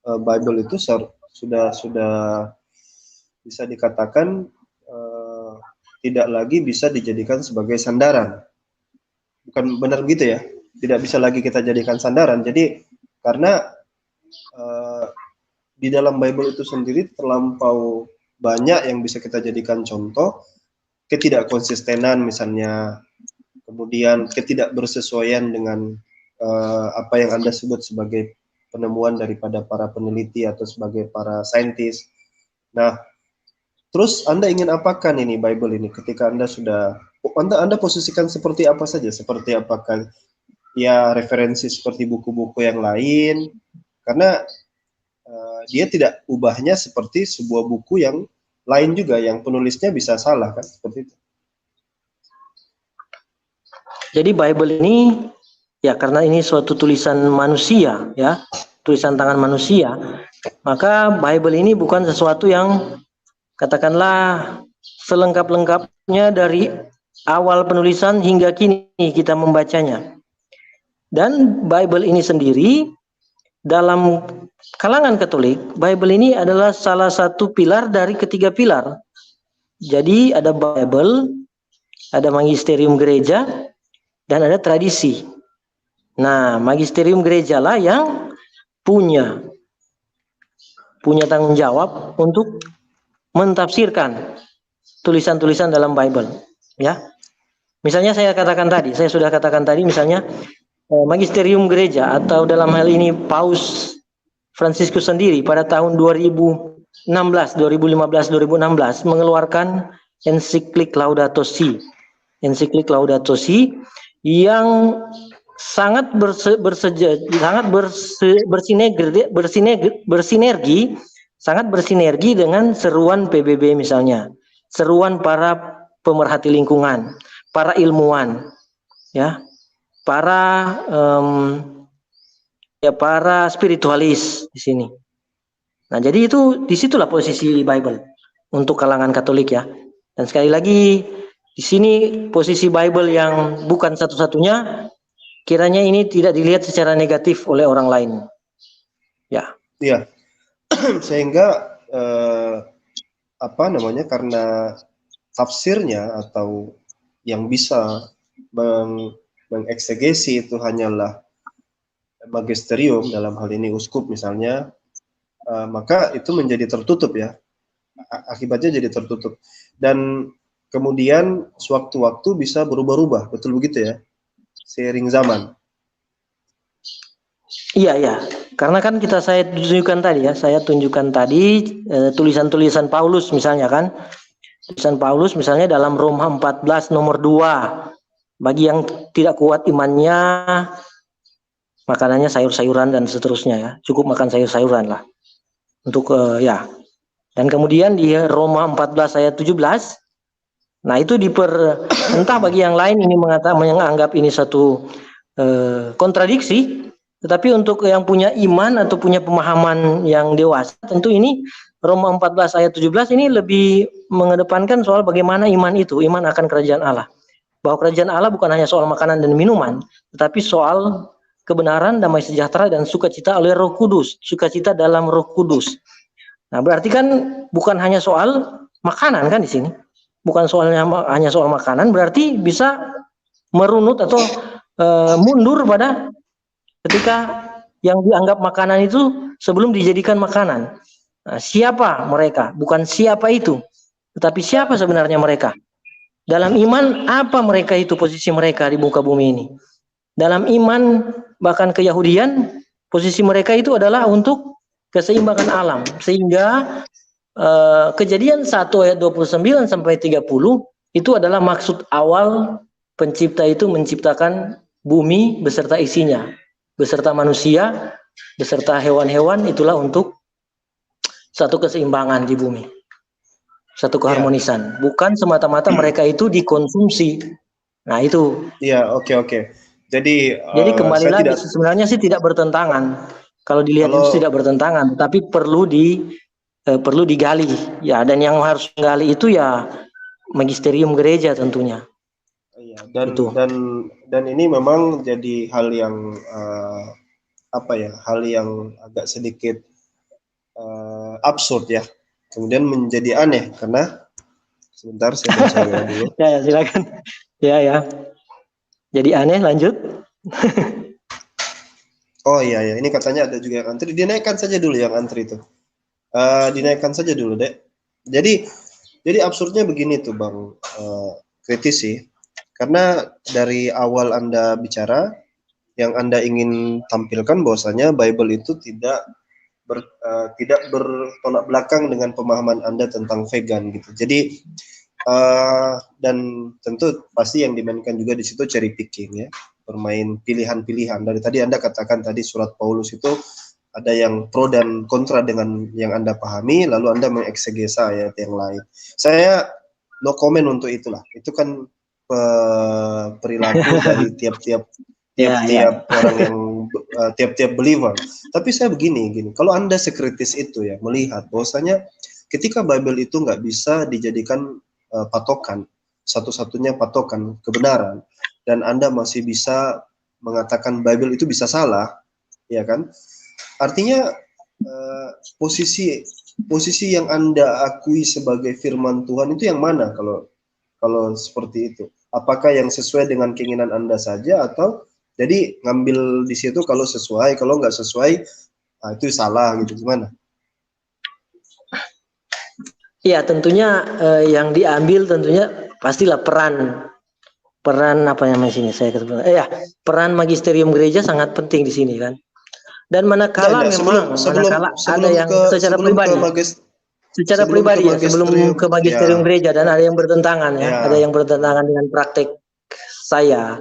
Bible itu sudah bisa dikatakan tidak lagi bisa dijadikan sebagai sandaran. Bukan benar begitu ya? Tidak bisa lagi kita jadikan sandaran. Jadi karena di dalam Bible itu sendiri terlampau banyak yang bisa kita jadikan contoh, ketidakkonsistenan misalnya, kemudian ketidakbersesuaian dengan apa yang Anda sebut sebagai penemuan daripada para peneliti atau sebagai para saintis. Nah, terus Anda ingin apakan ini Bible ini ketika Anda sudah Anda posisikan seperti apa saja? Seperti apakah ya referensi seperti buku-buku yang lain? Karena dia tidak ubahnya seperti sebuah buku yang lain juga yang penulisnya bisa salah kan, seperti itu. Jadi Bible ini ya karena ini suatu tulisan manusia ya, tulisan tangan manusia, maka Bible ini bukan sesuatu yang katakanlah selengkap-lengkapnya dari awal penulisan hingga kini kita membacanya. Dan Bible ini sendiri dalam kalangan Katolik, Bible ini adalah salah satu pilar dari ketiga pilar. Jadi ada Bible, ada magisterium gereja, dan ada tradisi. Nah, magisterium gereja lah yang punya tanggung jawab untuk mentafsirkan tulisan-tulisan dalam Bible. Ya, misalnya saya sudah katakan tadi, misalnya magisterium gereja atau dalam hal ini Paus Fransiskus sendiri pada tahun 2015 mengeluarkan ensiklik Laudato Si. Ensiklik Laudato Si yang sangat bersinergi dengan seruan PBB misalnya, seruan para pemerhati lingkungan, para ilmuwan, ya, para spiritualis di sini. Nah, jadi disitulah posisi Bible untuk kalangan Katolik ya. Dan sekali lagi di sini posisi Bible yang bukan satu-satunya, kiranya ini tidak dilihat secara negatif oleh orang lain. Ya. Iya. Sehingga karena tafsirnya atau yang bisa mengeksegesi itu hanyalah magisterium, dalam hal ini uskup misalnya, maka itu menjadi tertutup ya, akibatnya jadi tertutup dan kemudian sewaktu-waktu bisa berubah-ubah, betul begitu ya, seiring zaman. Iya, karena kan saya tunjukkan tadi tulisan-tulisan Paulus misalnya kan, tulisan Paulus misalnya dalam Roma 14 nomor 2, bagi yang tidak kuat imannya, makanannya sayur-sayuran dan seterusnya ya, cukup makan sayur-sayuran lah untuk ya. Dan kemudian di Roma 14 ayat 17, nah itu entah bagi yang lain ini menganggap ini satu kontradiksi, tetapi untuk yang punya iman atau punya pemahaman yang dewasa, tentu ini Roma 14 ayat 17 ini lebih mengedepankan soal bagaimana iman akan kerajaan Allah. Bahwa kerajaan Allah bukan hanya soal makanan dan minuman, tetapi soal kebenaran, damai sejahtera, dan sukacita oleh Roh Kudus, sukacita dalam Roh Kudus. Nah, berarti kan bukan hanya soal makanan kan di sini, bukan hanya soal makanan, berarti bisa merunut atau mundur pada ketika yang dianggap makanan itu sebelum dijadikan makanan. Nah, siapa mereka? Bukan siapa itu, tetapi siapa sebenarnya mereka. Dalam iman, apa mereka itu, posisi mereka di muka bumi ini. Dalam iman, bahkan keyahudian, posisi mereka itu adalah untuk keseimbangan alam. Sehingga Kejadian 1 ayat 29 sampai 30 itu adalah maksud awal pencipta itu menciptakan bumi beserta isinya, beserta manusia, beserta hewan-hewan, itulah untuk satu keseimbangan di bumi, satu keharmonisan. Bukan semata-mata mereka itu dikonsumsi. Nah itu. Iya, oke. Jadi Kembali saya lagi, tidak, sebenarnya sih tidak bertentangan. Kalau dilihat itu tidak bertentangan, tapi perlu digali ya. Dan yang harus menggali itu ya magisterium gereja tentunya. iya, Itu. dan ini memang jadi hal yang hal yang agak sedikit absurd ya. Kemudian menjadi aneh karena sebentar saya baca WA dulu. Ya, silakan. Ya. Jadi aneh, lanjut. Oh iya, ini katanya ada juga yang antri. Dinaikkan saja dulu yang antri itu. Dinaikkan saja dulu, Dek. Jadi absurdnya begini tuh, Bang Kritisi. Karena dari awal Anda bicara, yang Anda ingin tampilkan bahwasanya Bible itu tidak bertolak belakang dengan pemahaman Anda tentang vegan gitu. Jadi dan tentu pasti yang dimainkan juga di situ cherry picking ya, bermain pilihan-pilihan. Dari tadi Anda katakan tadi surat Paulus itu ada yang pro dan kontra dengan yang Anda pahami, lalu Anda mengeksegesa ayat yang lain. Saya no comment untuk itulah. Itu kan perilaku dari tiap-tiap orang yang tiap-tiap believer. Tapi saya begini, kalau Anda sekritis itu ya melihat bahwasanya ketika Bible itu nggak bisa dijadikan patokan, satu-satunya patokan kebenaran, dan Anda masih bisa mengatakan Bible itu bisa salah, ya kan? Artinya posisi yang Anda akui sebagai firman Tuhan itu yang mana kalau seperti itu? Apakah yang sesuai dengan keinginan Anda saja, atau jadi ngambil di situ kalau sesuai, kalau nggak sesuai itu salah gitu, gimana? Ya tentunya yang diambil tentunya pastilah peran apa namanya sini saya katakan peran magisterium gereja sangat penting di sini kan. Dan manakala ada yang secara pribadi sebelum ke magisterium gereja dan ada yang bertentangan ada yang bertentangan dengan praktek saya,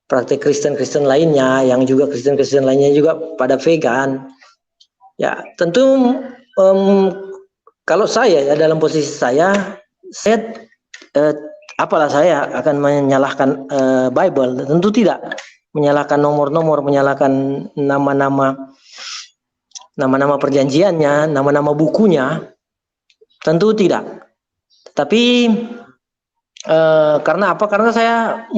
praktek Kristen lainnya yang juga Kristen lainnya juga pada vegan. Ya tentu kalau saya ya dalam posisi saya apalah saya akan menyalahkan Bible? Tentu tidak. Menyalahkan nomor-nomor, menyalahkan nama-nama perjanjiannya, nama-nama bukunya, tentu tidak. Tapi karena apa? Karena saya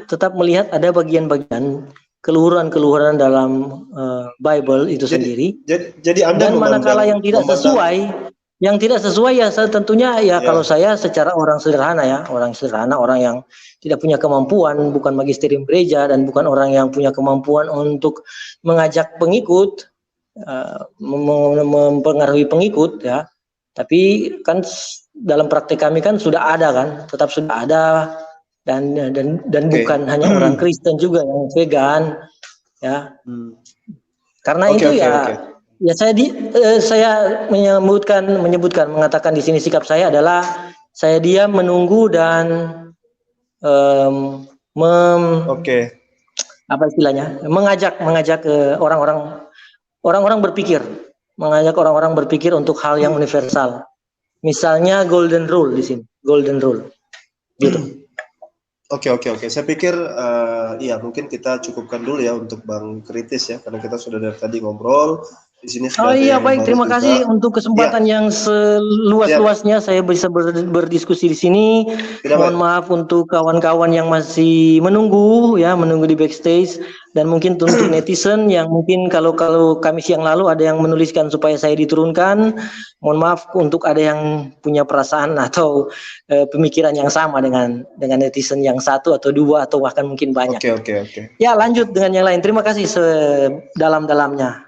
tetap melihat ada bagian-bagian keluhuran dalam Bible itu sendiri. Jadi Anda dan manakala yang tidak sesuai ya tentunya kalau saya secara orang sederhana, orang yang tidak punya kemampuan, bukan magisterium gereja dan bukan orang yang punya kemampuan untuk mengajak pengikut, mempengaruhi pengikut ya. Tapi kan dalam praktek kami kan tetap sudah ada dan bukan hanya orang Kristen juga yang vegan ya. Karena ya saya menyebutkan mengatakan di sini sikap saya adalah saya diam menunggu dan apa istilahnya mengajak orang-orang berpikir, mengajak orang-orang berpikir untuk hal yang universal. Misalnya golden rule di sini, golden rule gitu. Oke. Saya pikir mungkin kita cukupkan dulu ya untuk Bang Kritis ya, karena kita sudah dari tadi ngobrol. Di sini sudah baik, terima kasih untuk kesempatan yang seluas-luasnya saya bisa berdiskusi di sini. Mohon maaf untuk kawan-kawan yang masih menunggu di backstage, dan mungkin untuk netizen yang mungkin kalau Kamis yang lalu ada yang menuliskan supaya saya diturunkan. Mohon maaf untuk ada yang punya perasaan atau pemikiran yang sama dengan netizen yang satu atau dua atau bahkan mungkin banyak. Oke. Ya, lanjut dengan yang lain. Terima kasih sedalam-dalamnya.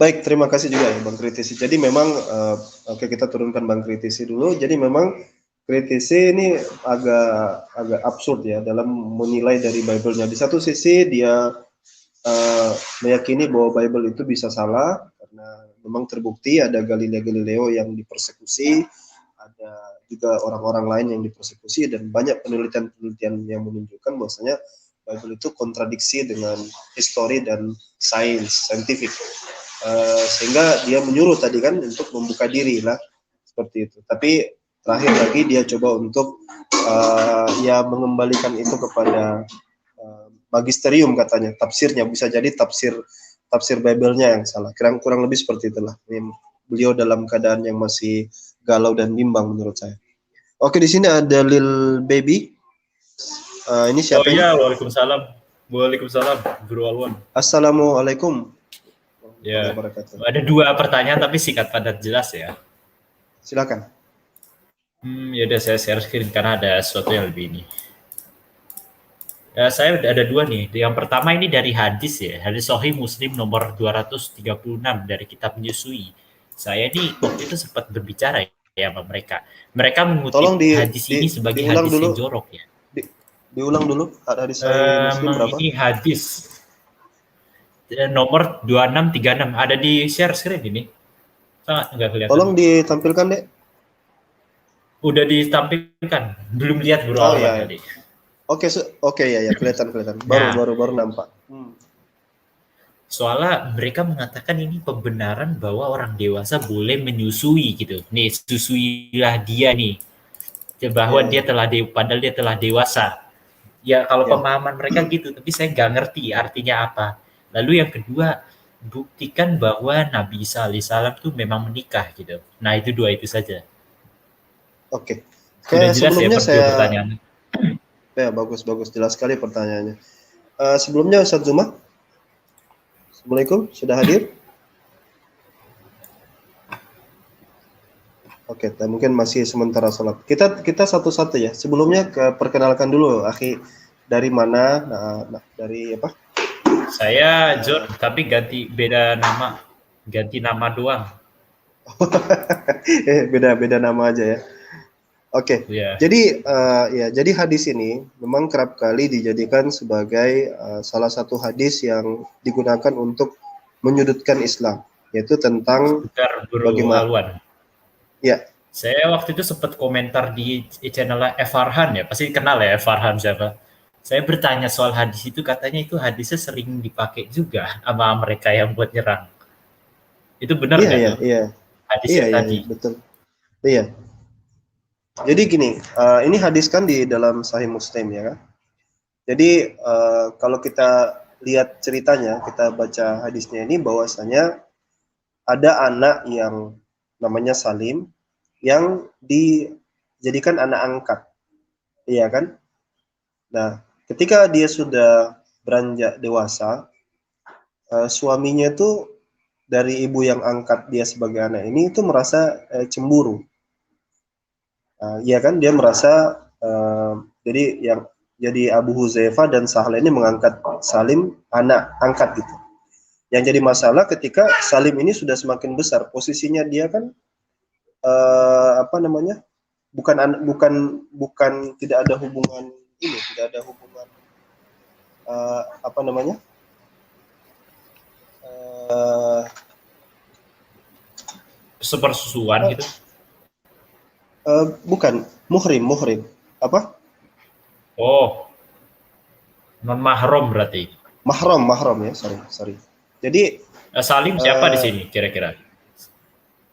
Baik, terima kasih juga ya Bang Kritisi. Jadi memang kita turunkan Bang Kritisi dulu. Jadi memang Kritisi ini agak absurd ya dalam menilai dari Bible-nya. Di satu sisi dia meyakini bahwa Bible itu bisa salah karena memang terbukti ada Galileo yang dipersekusi, ada juga orang-orang lain yang dipersekusi, dan banyak penelitian-penelitian yang menunjukkan bahwasanya Bible itu kontradiksi dengan histori dan scientific. Sehingga dia menyuruh tadi kan untuk membuka diri lah seperti itu. Tapi terakhir lagi dia coba untuk ya mengembalikan itu kepada magisterium katanya, tafsirnya, bisa jadi tafsir Bible-nya yang salah. Kurang lebih seperti itulah. Beliau dalam keadaan yang masih galau dan bimbang menurut saya. Oke, di sini ada Lil Baby. Ini siapa? Oh iya, waalaikumsalam. Waalaikumsalam, Guru Alwan. Assalamualaikum. Ya, ada 2 pertanyaan tapi singkat padat jelas ya. Silakan. Ya udah, saya share screen karena ada sesuatu yang lebih ini. Ya, saya ada 2 nih. Yang pertama ini dari hadis ya, hadis Sahih Muslim nomor 236 dari kitab Menyusui. Saya ini waktu itu sempat berbicara ya sama mereka. Mereka mengutip hadis ini sebagai hadis yang jorok ya. Diulang dulu hadis Sahih Muslim berapa? Ini hadis nomor 2636 ada di share screen ini. Sangat enggak kelihatan. Tolong ditampilkan, Dek. Udah ditampilkan. Belum lihat Bro Alwan tadi. Oke ya kelihatan. Baru nampak. Soalnya mereka mengatakan ini pembenaran bahwa orang dewasa boleh menyusui gitu. Nih, susuilah dia nih. Bahwa dia telah padahal dia telah dewasa. Ya kalau pemahaman mereka gitu, tapi saya nggak ngerti artinya apa. Lalu yang kedua, buktikan bahwa Nabi Isa alaihissalam tuh memang menikah gitu. Nah itu 2 itu saja. Oke. Sudah jelas sebelumnya ya pertanyaannya. Ya bagus, jelas sekali pertanyaannya. Sebelumnya Ustaz Zuma, Assalamualaikum, sudah hadir? Oke, mungkin masih sementara sholat. Kita satu-satu ya. Sebelumnya perkenalkan dulu, akhi, dari mana? Dari apa? Saya John, tapi beda nama doang. Beda nama aja ya. Oke. Yeah. Jadi hadis ini memang kerap kali dijadikan sebagai salah satu hadis yang digunakan untuk menyudutkan Islam, yaitu tentang bagaimana. Ya. Saya waktu itu sempat komentar di channel Farhan ya, pasti kenal ya Farhan siapa. Saya bertanya soal hadis itu, katanya itu hadisnya sering dipakai juga sama mereka yang buat nyerang. Itu benar nggak? Iya. Hadisnya tadi. Iya, betul. Iya. Jadi gini, ini hadis kan di dalam Sahih Muslim ya kan. Jadi kalau kita lihat ceritanya, kita baca hadisnya ini bahwasanya ada anak yang namanya Salim yang dijadikan anak angkat, iya kan? Nah, ketika dia sudah beranjak dewasa, suaminya itu dari ibu yang angkat dia sebagai anak ini itu merasa cemburu. Iya kan, dia merasa jadi Abu Huzaifah dan Sahal ini mengangkat Salim anak angkat gitu. Yang jadi masalah ketika Salim ini sudah semakin besar, posisinya dia kan bukan tidak ada hubungan ini, tidak ada hubungan sepersusuan gitu. Bukan, muhrim. Apa? Oh, non mahram berarti. Mahram ya, sorry. Jadi Salim siapa di sini kira-kira?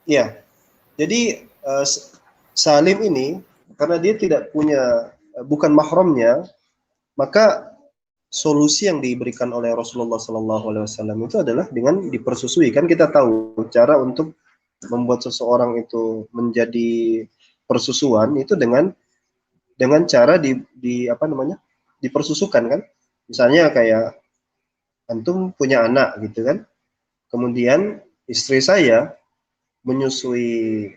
Iya. Jadi Salim ini karena dia tidak punya bukan mahramnya, maka solusi yang diberikan oleh Rasulullah SAW itu adalah dengan dipersusui. Kan kita tahu cara untuk membuat seseorang itu menjadi persusuan itu dengan cara dipersusukan kan. Misalnya kayak antum punya anak gitu kan. Kemudian istri saya menyusui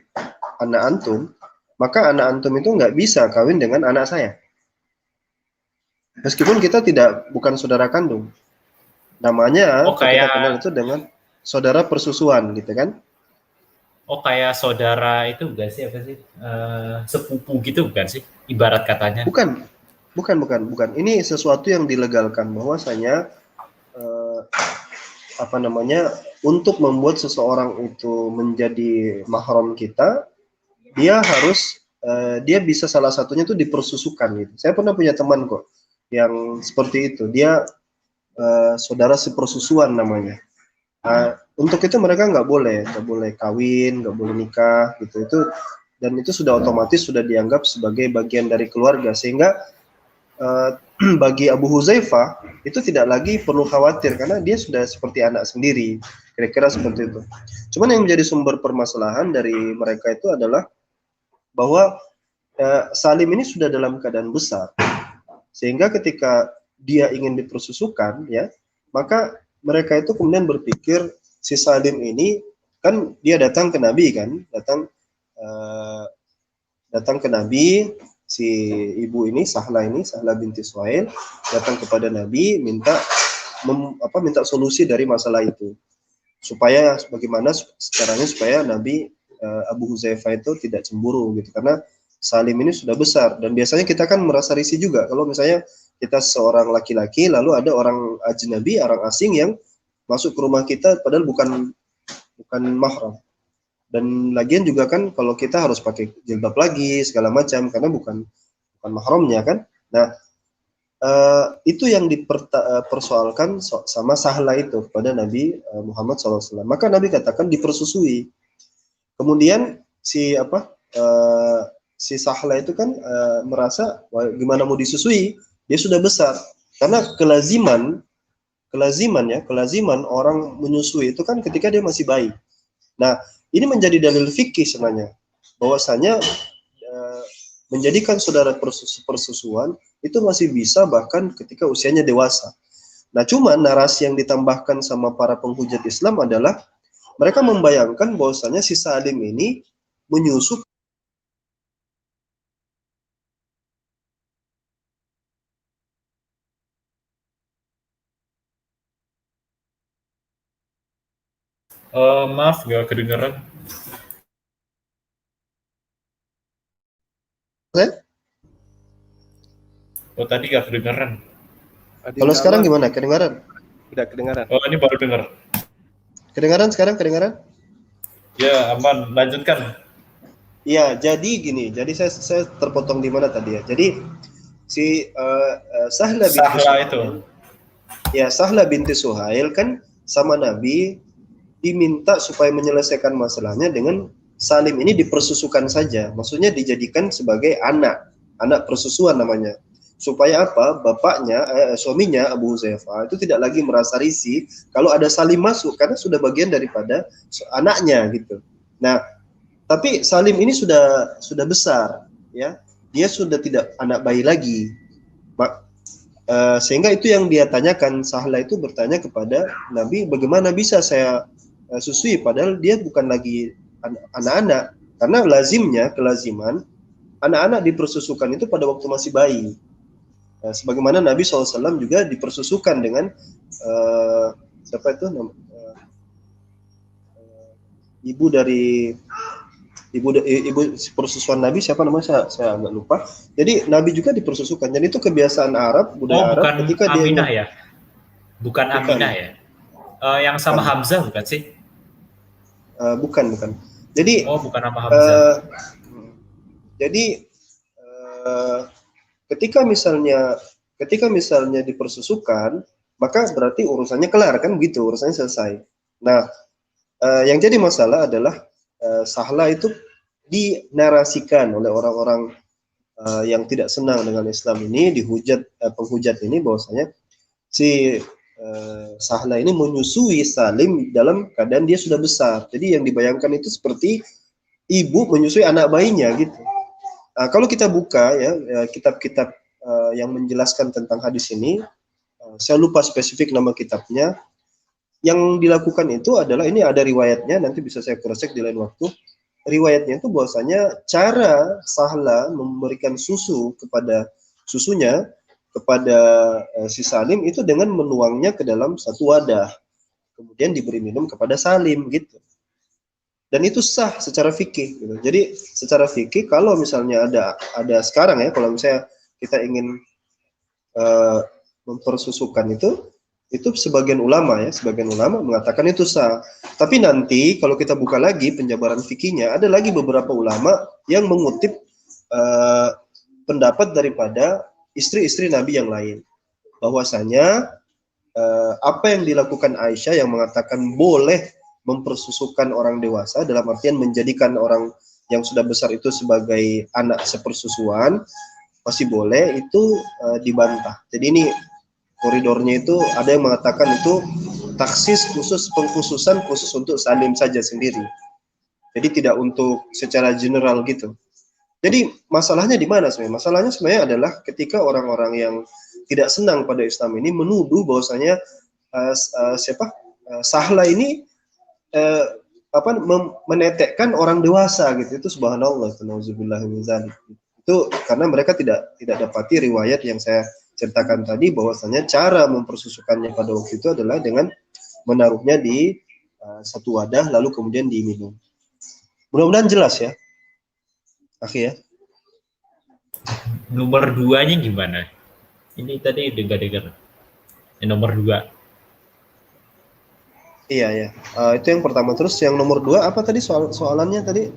anak antum, maka anak antum itu nggak bisa kawin dengan anak saya. Meskipun kita bukan saudara kandung. Namanya kita kenal itu dengan saudara persusuan gitu kan. Oh, kayak saudara itu bukan sih, apa sih? Sepupu gitu bukan sih? Ibarat katanya. Bukan. Ini sesuatu yang dilegalkan, bahwasanya untuk membuat seseorang itu menjadi mahram kita, dia harus dia bisa salah satunya tuh dipersusukan gitu. Saya pernah punya teman kok yang seperti itu. Dia saudara sepersusuan namanya. Untuk itu mereka nggak boleh kawin, nggak boleh nikah gitu. Dan itu sudah otomatis sudah dianggap sebagai bagian dari keluarga, sehingga bagi Abu Huzaifah itu tidak lagi perlu khawatir karena dia sudah seperti anak sendiri, kira-kira seperti itu. Cuman yang menjadi sumber permasalahan dari mereka itu adalah bahwa Salim ini sudah dalam keadaan besar, sehingga ketika dia ingin dipersusukan, ya, maka mereka itu kemudian berpikir si Salim ini kan dia datang ke Nabi kan, datang ke Nabi, si ibu ini Sahla binti Suhail datang kepada Nabi minta solusi dari masalah itu, supaya bagaimana caranya supaya Nabi Abu Huzaifah itu tidak cemburu gitu, karena Salim ini sudah besar. Dan biasanya kita kan merasa risih juga kalau misalnya kita seorang laki-laki lalu ada orang ajnabi, orang asing yang masuk ke rumah kita padahal bukan mahram. Dan lagian juga kan kalau kita harus pakai jilbab lagi segala macam karena bukan mahramnya kan. Nah, itu yang dipersoalkan sama Sahla itu kepada Nabi Muhammad SAW. Maka Nabi katakan dipersusui. Kemudian si Sahla itu kan merasa gimana mau disusui, dia sudah besar. Karena kelaziman orang menyusui itu kan ketika dia masih bayi. Nah, ini menjadi dalil fikih sebenarnya, bahwasanya menjadikan saudara persusuan itu masih bisa bahkan ketika usianya dewasa. Nah, cuma narasi yang ditambahkan sama para penghujat Islam adalah mereka membayangkan bahwasanya si Salim ini menyusup Maaf, gak kedengeran. Oh, tadi gak kedengeran. Kalau sekarang gimana? Kedengaran? Udah kedengaran. Oh, ini baru dengar. Kedengaran sekarang? Kedengaran? Ya, aman. Lanjutkan. Iya, jadi gini. Jadi saya terpotong di mana tadi ya? Jadi si Sahla binti Suhail itu. Ya, Sahla binti Suhail kan sama Nabi diminta supaya menyelesaikan masalahnya dengan Salim ini dipersusukan saja. Maksudnya dijadikan sebagai anak persusuan namanya. Supaya apa? Bapaknya, suaminya Abu Huzaifah itu tidak lagi merasa risih kalau ada Salim masuk karena sudah bagian daripada anaknya gitu. Nah, tapi Salim ini sudah besar, ya. Dia sudah tidak anak bayi lagi. Sehingga itu yang dia tanyakan, Sahla itu bertanya kepada Nabi, bagaimana bisa saya susui padahal dia bukan lagi anak-anak, karena kelaziman anak-anak dipersusukan itu pada waktu masih bayi. Sebagaimana Nabi SAW juga dipersusukan dengan ibu persusuan Nabi, siapa namanya saya agak lupa. Jadi Nabi juga dipersusukan. Jadi itu kebiasaan Arab, budaya Arab ketika Aminah dia ya? Bukan Aminah ya? Yang sama Hamzah bukan sih? Bukan. Jadi bukan nama Hamzah. Jadi ketika misalnya dipersusukan, maka berarti urusannya kelar kan gitu, urusannya selesai. Nah, yang jadi masalah adalah Sahla itu dinarasikan oleh orang-orang yang tidak senang dengan Islam ini, penghujat ini, bahwasanya si Sahla ini menyusui Salim dalam keadaan dia sudah besar. Jadi yang dibayangkan itu seperti ibu menyusui anak bayinya gitu. Kalau kita buka ya kitab-kitab yang menjelaskan tentang hadis ini, saya lupa spesifik nama kitabnya. Yang dilakukan itu adalah, ini ada riwayatnya, nanti bisa saya cross-check di lain waktu. Riwayatnya itu bahwasanya cara Sahla memberikan susu kepada si Salim itu dengan menuangnya ke dalam satu wadah, kemudian diberi minum kepada Salim gitu. Dan itu sah secara fikih gitu. Jadi secara fikih kalau misalnya ada sekarang ya, kalau misalnya kita ingin mempersusukan itu sebagian ulama mengatakan itu sah. Tapi nanti kalau kita buka lagi penjabaran fikihnya, ada lagi beberapa ulama yang mengutip pendapat daripada istri-istri Nabi yang lain, bahwasanya apa yang dilakukan Aisyah yang mengatakan boleh mempersusukan orang dewasa, dalam artian menjadikan orang yang sudah besar itu sebagai anak sepersusuan, masih boleh, itu dibantah. Jadi ini koridornya itu ada yang mengatakan itu taksis khusus, pengkhususan khusus untuk Salim saja sendiri. Jadi tidak untuk secara general gitu. Jadi masalahnya di mana sebenarnya? Masalahnya sebenarnya adalah ketika orang-orang yang tidak senang pada Islam ini menuduh bahwasanya Sahla ini menetekkan orang dewasa gitu. Itu subhanallah, nauzubillah min dzalik. Itu karena mereka tidak dapati riwayat yang saya ceritakan tadi, bahwasanya cara mempersusukannya pada waktu itu adalah dengan menaruhnya di satu wadah lalu kemudian diminum. Mudah-mudahan jelas ya. Oke ya. Nomor 2-nya gimana? Ini tadi dengar-dengar. Nomor 2. Iya ya. Itu yang pertama. Terus yang nomor 2 apa tadi soalannya tadi?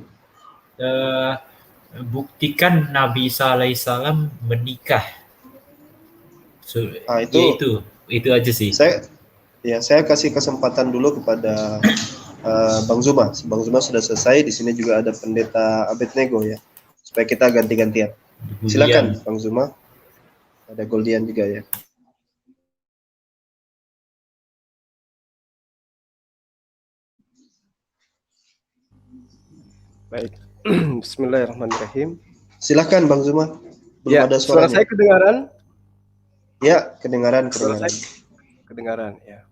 Buktikan Nabi Isa alaihissalam menikah. Itu aja sih. Saya kasih kesempatan dulu kepada Bang Zuma. Bang Zuma sudah selesai. Di sini juga ada Pendeta Abednego ya. Supaya kita ganti-gantian. Silakan Bang Zuma. Ada Goldian juga ya. Baik. Bismillahirrahmanirrahim. Silakan Bang Zuma. Belum Ya, ada suara suaranya. saya kedengaran? Ya, kedengaran. Kedengaran ya.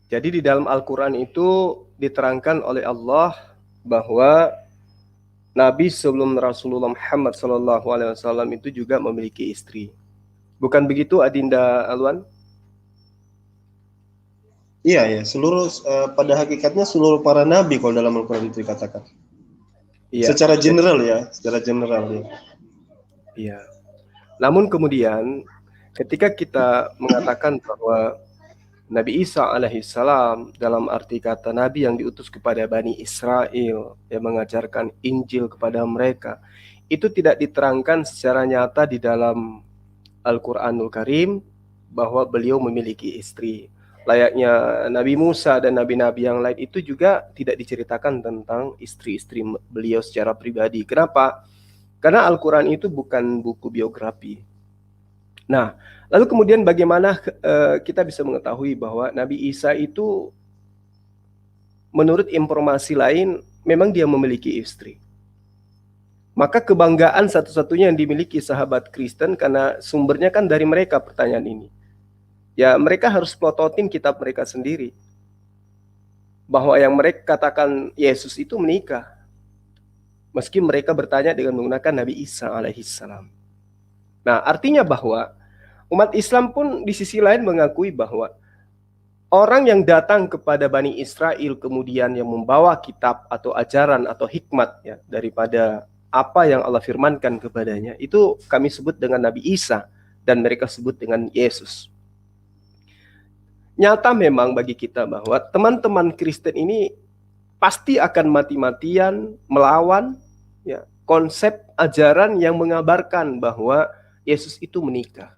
Jadi di dalam Al-Quran itu diterangkan oleh Allah bahwa Nabi sebelum Rasulullah Muhammad SAW itu juga memiliki istri. Bukan begitu Adinda Alwan? Iya ya, pada hakikatnya seluruh para nabi kalau dalam Al-Quran itu dikatakan. Iya. Secara general ya. Iya. Namun kemudian ketika kita mengatakan bahwa Nabi Isa alaihissalam dalam arti kata Nabi yang diutus kepada Bani Israel yang mengajarkan Injil kepada mereka, itu tidak diterangkan secara nyata di dalam Al-Quranul Karim bahwa beliau memiliki istri. Layaknya Nabi Musa dan nabi-nabi yang lain itu juga tidak diceritakan tentang istri-istri beliau secara pribadi. Kenapa? Karena Al-Quran itu bukan buku biografi. Nah, lalu kemudian bagaimana kita bisa mengetahui bahwa Nabi Isa itu menurut informasi lain memang dia memiliki istri. Maka kebanggaan satu-satunya yang dimiliki sahabat Kristen karena sumbernya kan dari mereka pertanyaan ini. Ya mereka harus plototin kitab mereka sendiri. Bahwa yang mereka katakan Yesus itu menikah. Meski mereka bertanya dengan menggunakan Nabi Isa alaihissalam. Nah artinya bahwa umat Islam pun di sisi lain mengakui bahwa orang yang datang kepada Bani Israel kemudian yang membawa kitab atau ajaran atau hikmat ya, daripada apa yang Allah firmankan kepadanya, itu kami sebut dengan Nabi Isa dan mereka sebut dengan Yesus. Nyata memang bagi kita bahwa teman-teman Kristen ini pasti akan mati-matian melawan ya, konsep ajaran yang mengabarkan bahwa Yesus itu menikah.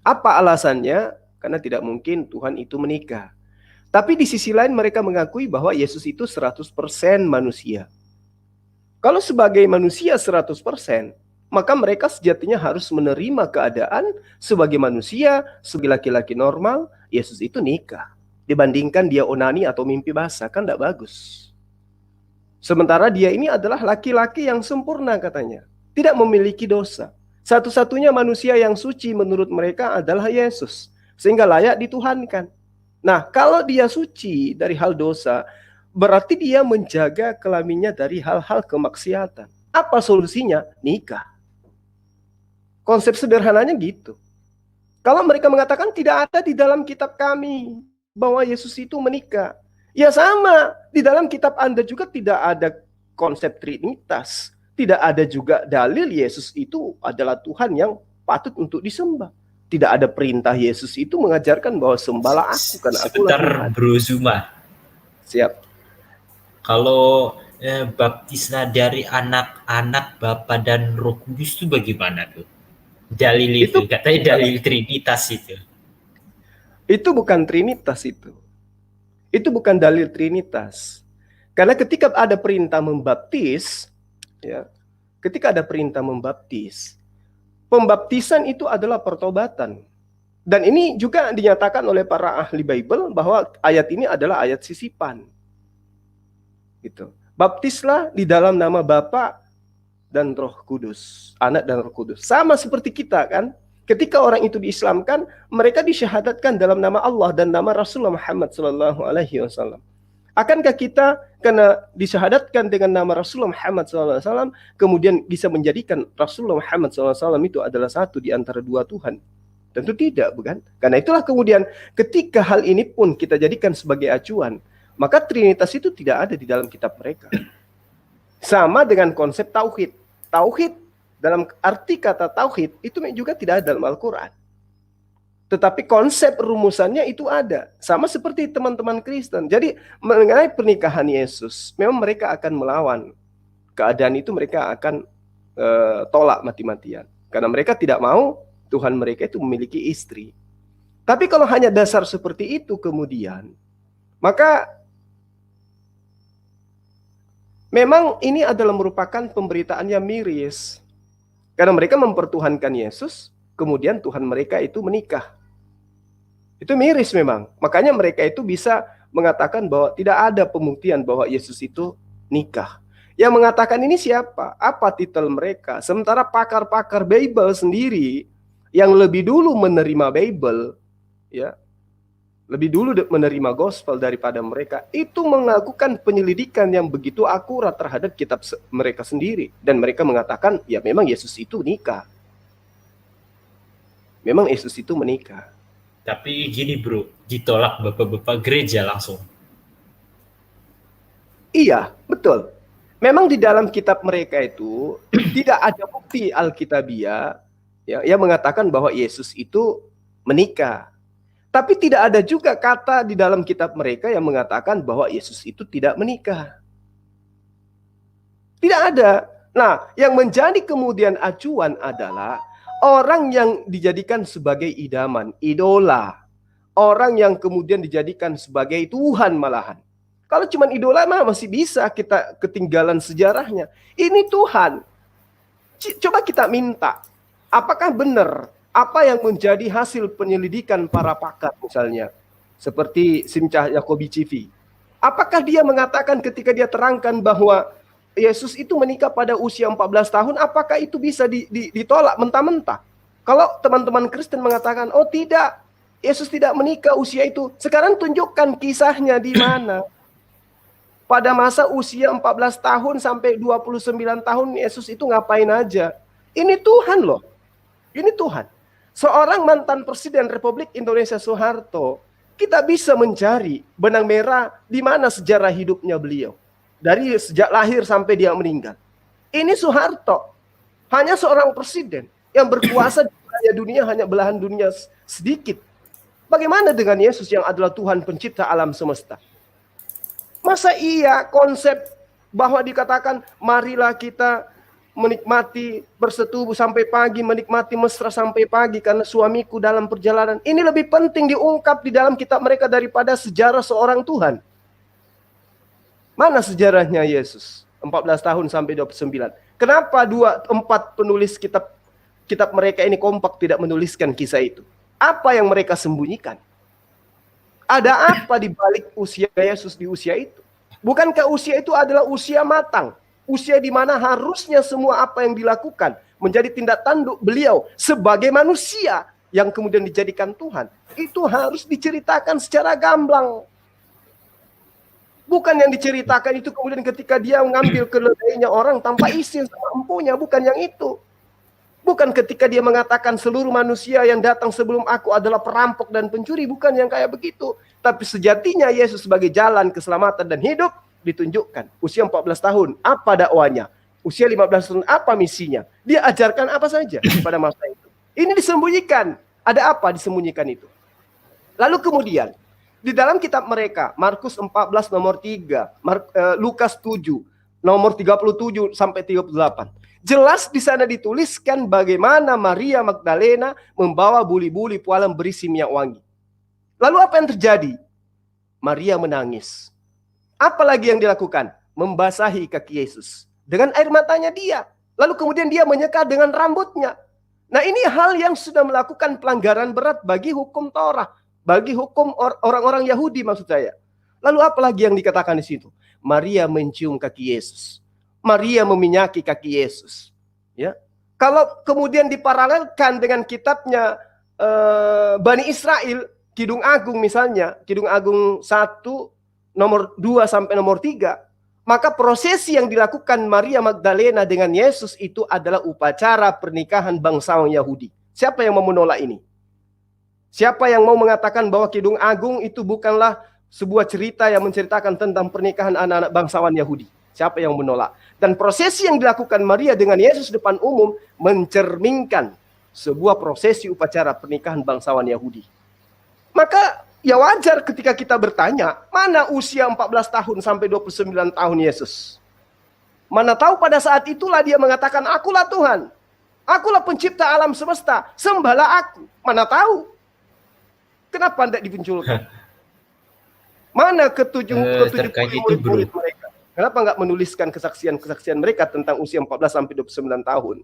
Apa alasannya? Karena tidak mungkin Tuhan itu menikah. Tapi di sisi lain mereka mengakui bahwa Yesus itu 100% manusia. Kalau sebagai manusia 100%, maka mereka sejatinya harus menerima keadaan sebagai manusia, sebagai laki-laki normal, Yesus itu nikah. Dibandingkan dia onani atau mimpi basah, kan tidak bagus. Sementara dia ini adalah laki-laki yang sempurna katanya. Tidak memiliki dosa. Satu-satunya manusia yang suci menurut mereka adalah Yesus. Sehingga layak dituhankan. Nah, kalau dia suci dari hal dosa, berarti dia menjaga kelaminnya dari hal-hal kemaksiatan. Apa solusinya? Nikah. Konsep sederhananya gitu. Kalau mereka mengatakan tidak ada di dalam kitab kami bahwa Yesus itu menikah. Ya sama, di dalam kitab Anda juga tidak ada konsep Trinitas. Tidak ada juga dalil Yesus itu adalah Tuhan yang patut untuk disembah. Tidak ada perintah Yesus itu mengajarkan bahwa sembahlah aku karena aku Sebentar Bro Zuma. Siap. Kalau baptislah dari anak-anak Bapa dan Roh Kudus itu bagaimana tuh? Dalil itu katanya dalil Trinitas itu. Itu bukan Trinitas itu. Itu bukan dalil Trinitas. Karena ketika ada perintah membaptis, ya, ketika ada perintah membaptis, pembaptisan itu adalah pertobatan. Dan ini juga dinyatakan oleh para ahli Bible bahwa ayat ini adalah ayat sisipan. Gitu. Baptislah di dalam nama Bapa dan Roh Kudus, Anak dan Roh Kudus. Sama seperti kita kan, ketika orang itu diislamkan, mereka disyahadatkan dalam nama Allah dan nama Rasulullah Muhammad SAW. Akankah kita karena disyahadatkan dengan nama Rasulullah Muhammad SAW, kemudian bisa menjadikan Rasulullah Muhammad SAW itu adalah satu di antara dua Tuhan? Tentu tidak, bukan? Karena itulah kemudian ketika hal ini pun kita jadikan sebagai acuan, maka Trinitas itu tidak ada di dalam kitab mereka. Sama dengan konsep tauhid. Tauhid dalam arti kata tauhid itu juga tidak ada dalam Al-Quran. Tetapi konsep rumusannya itu ada. Sama seperti teman-teman Kristen. Jadi mengenai pernikahan Yesus, memang mereka akan melawan. Keadaan itu mereka akan tolak mati-matian. Karena mereka tidak mau Tuhan mereka itu memiliki istri. Tapi kalau hanya dasar seperti itu kemudian, maka memang ini adalah merupakan pemberitaan yang miris. Karena mereka mempertuhankan Yesus, kemudian Tuhan mereka itu menikah. Itu miris memang. Makanya mereka itu bisa mengatakan bahwa tidak ada pembuktian bahwa Yesus itu nikah. Yang mengatakan ini siapa? Apa titel mereka? Sementara pakar-pakar Bible sendiri yang lebih dulu menerima Bible, ya, lebih dulu menerima gospel daripada mereka, itu melakukan penyelidikan yang begitu akurat terhadap kitab mereka sendiri. Dan mereka mengatakan, ya memang Yesus itu nikah. Memang Yesus itu menikah. Tapi gini bro, ditolak bapak-bapak gereja langsung. Iya, betul. Memang di dalam kitab mereka itu tidak ada bukti Alkitabiah yang mengatakan bahwa Yesus itu menikah. Tapi tidak ada juga kata di dalam kitab mereka yang mengatakan bahwa Yesus itu tidak menikah. Tidak ada. Nah, yang menjadi kemudian acuan adalah orang yang dijadikan sebagai idaman, idola. Orang yang kemudian dijadikan sebagai Tuhan malahan. Kalau cuma idola mah masih bisa kita ketinggalan sejarahnya. Ini Tuhan. Coba kita minta. Apakah benar apa yang menjadi hasil penyelidikan para pakar misalnya seperti Simcah Yakobi Civi? Apakah dia mengatakan ketika dia terangkan bahwa Yesus itu menikah pada usia 14 tahun, apakah itu bisa ditolak mentah-mentah? Kalau teman-teman Kristen mengatakan, oh tidak, Yesus tidak menikah usia itu. Sekarang tunjukkan kisahnya di mana. Pada masa usia 14 tahun sampai 29 tahun Yesus itu ngapain aja? Ini Tuhan loh. Ini Tuhan. Seorang mantan Presiden Republik Indonesia Soeharto, kita bisa mencari benang merah di mana sejarah hidupnya beliau. Dari sejak lahir sampai dia meninggal. Ini Soeharto. Hanya seorang presiden yang berkuasa di dunia, hanya belahan dunia sedikit. Bagaimana dengan Yesus yang adalah Tuhan pencipta alam semesta? Masa iya konsep bahwa dikatakan marilah kita menikmati bersetubuh sampai pagi, menikmati mesra sampai pagi karena suamiku dalam perjalanan. Ini lebih penting diungkap di dalam kitab mereka daripada sejarah seorang Tuhan. Mana sejarahnya Yesus? 14 tahun sampai 29. Kenapa 4 penulis kitab mereka ini kompak tidak menuliskan kisah itu? Apa yang mereka sembunyikan? Ada apa di balik usia Yesus di usia itu? Bukankah usia itu adalah usia matang? Usia di mana harusnya semua apa yang dilakukan menjadi tindak tanduk beliau sebagai manusia yang kemudian dijadikan Tuhan. Itu harus diceritakan secara gamblang. Bukan yang diceritakan itu kemudian ketika dia mengambil keledainya orang tanpa izin sama empunya. Bukan yang itu. Bukan ketika dia mengatakan seluruh manusia yang datang sebelum aku adalah perampok dan pencuri. Bukan yang kayak begitu. Tapi sejatinya Yesus sebagai jalan keselamatan dan hidup ditunjukkan. Usia 14 tahun, apa dakwanya? Usia 15 tahun, apa misinya? Dia ajarkan apa saja pada masa itu. Ini disembunyikan. Ada apa disembunyikan itu? Lalu kemudian, di dalam kitab mereka, Markus 14 nomor 3, Lukas 7, nomor 37 sampai 38. Jelas di sana dituliskan bagaimana Maria Magdalena membawa buli-buli pualam berisi minyak wangi. Lalu apa yang terjadi? Maria menangis. Apa lagi yang dilakukan? Membasahi kaki Yesus dengan air matanya dia. Lalu kemudian dia menyeka dengan rambutnya. Nah, ini hal yang sudah melakukan pelanggaran berat bagi hukum Torah, bagi hukum orang-orang Yahudi maksud saya. Lalu apa lagi yang dikatakan di situ? Maria mencium kaki Yesus. Maria meminyaki kaki Yesus. Ya, kalau kemudian diparalelkan dengan kitabnya Bani Israel, Kidung Agung misalnya, Kidung Agung 1 nomor 2 sampai nomor 3, maka prosesi yang dilakukan Maria Magdalena dengan Yesus itu adalah upacara pernikahan bangsawan Yahudi. Siapa yang mau menolak ini? Siapa yang mau mengatakan bahwa Kidung Agung itu bukanlah sebuah cerita yang menceritakan tentang pernikahan anak-anak bangsawan Yahudi? Siapa yang menolak? Dan prosesi yang dilakukan Maria dengan Yesus depan umum mencerminkan sebuah prosesi upacara pernikahan bangsawan Yahudi. Maka ya wajar ketika kita bertanya, mana usia 14 tahun sampai 29 tahun Yesus? Mana tahu pada saat itulah dia mengatakan, akulah Tuhan. Akulah pencipta alam semesta. Sembahlah aku. Mana tahu? Kenapa tidak dimunculkan? Mana ketujuh terkait itu, murid-murid mereka? Kenapa nggak menuliskan kesaksian-kesaksian mereka tentang usia 14 sampai 29 tahun?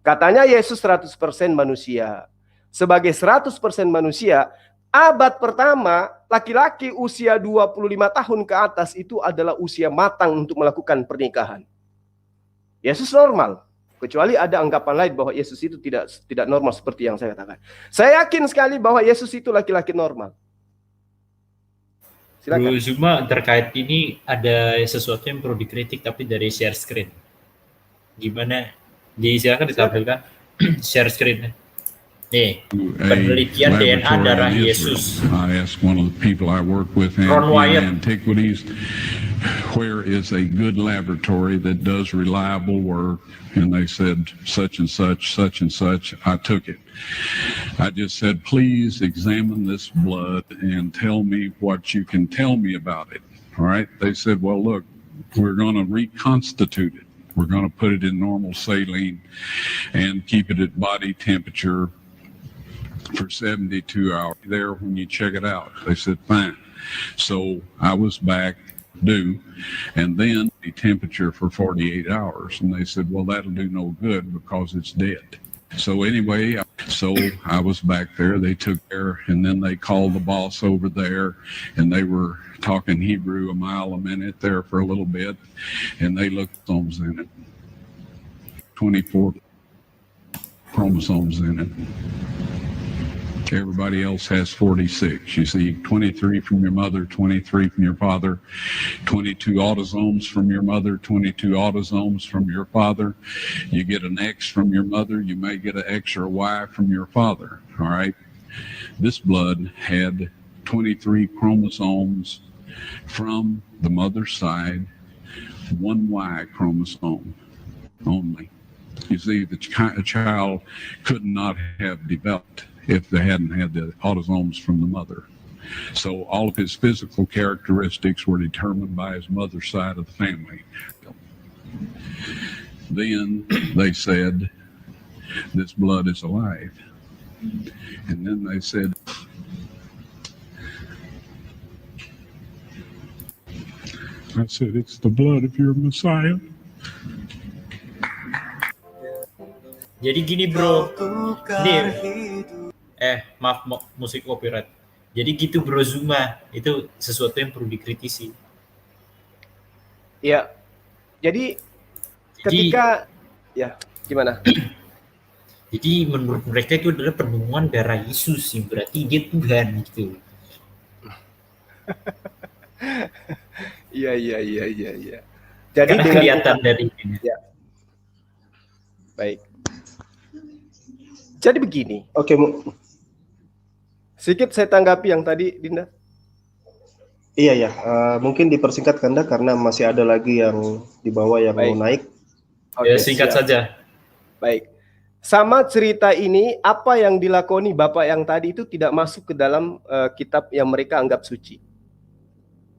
Katanya Yesus 100% manusia. Sebagai 100% manusia, abad pertama, laki-laki usia 25 tahun ke atas itu adalah usia matang untuk melakukan pernikahan. Yesus normal. Kecuali ada anggapan lain bahwa Yesus itu tidak normal seperti yang saya katakan. Saya yakin sekali bahwa Yesus itu laki-laki normal. Silakan. Bro Zuma, terkait ini ada sesuatu yang perlu dikritik tapi dari share screen. Gimana? Silakan ditampilkan share screen. Nih, penelitian DNA darah Yesus. I asked one of the people I work with in Ron Wyatt. antiquities, where is a good laboratory that does reliable work? And they said such and such, such and such. I took it. I just said, please examine this blood and tell me what you can tell me about it. All right. They said, well, look, we're going to reconstitute it. We're going to put it in normal saline and keep it at body temperature for 72 hours. There when you check it out. They said, fine. So I was back due, and then the temperature for 48 hours. And they said, well, that'll do no good because it's dead. So anyway, I was back there. They took care, and then they called the boss over there, and they were talking Hebrew a mile a minute there for a little bit, and they looked at chromosomes in it. 24 chromosomes in it. Everybody else has 46. You see 23 from your mother, 23 from your father, 22 autosomes from your mother, 22 autosomes from your father. You get an X from your mother, you may get an X or a Y from your father, all right? This blood had 23 chromosomes from the mother's side, one Y chromosome only. You see, the child could not have developed if they hadn't had the autosomes from the mother. So all of his physical characteristics were determined by his mother's side of the family. Then they said, this blood is alive. And then they said, I said, it's the blood of your Messiah. Jadi gini bro, maaf musik copyright. Jadi gitu bro Zuma, itu sesuatu yang perlu dikritisi. Ya, jadi ketika ya gimana? Jadi menurut mereka itu adalah penemuan darah Yesus, yang berarti dia Tuhan gitu. Iya. Jadi karena kelihatan dari ini. Ya. Baik. Jadi begini. Oke, sedikit saya tanggapi yang tadi, Dinda. Iya ya, mungkin dipersingkat Kanda karena masih ada lagi yang di bawah yang mau naik. Ya, singkat saja. Baik. Sama cerita ini, apa yang dilakoni Bapak yang tadi itu tidak masuk ke dalam kitab yang mereka anggap suci.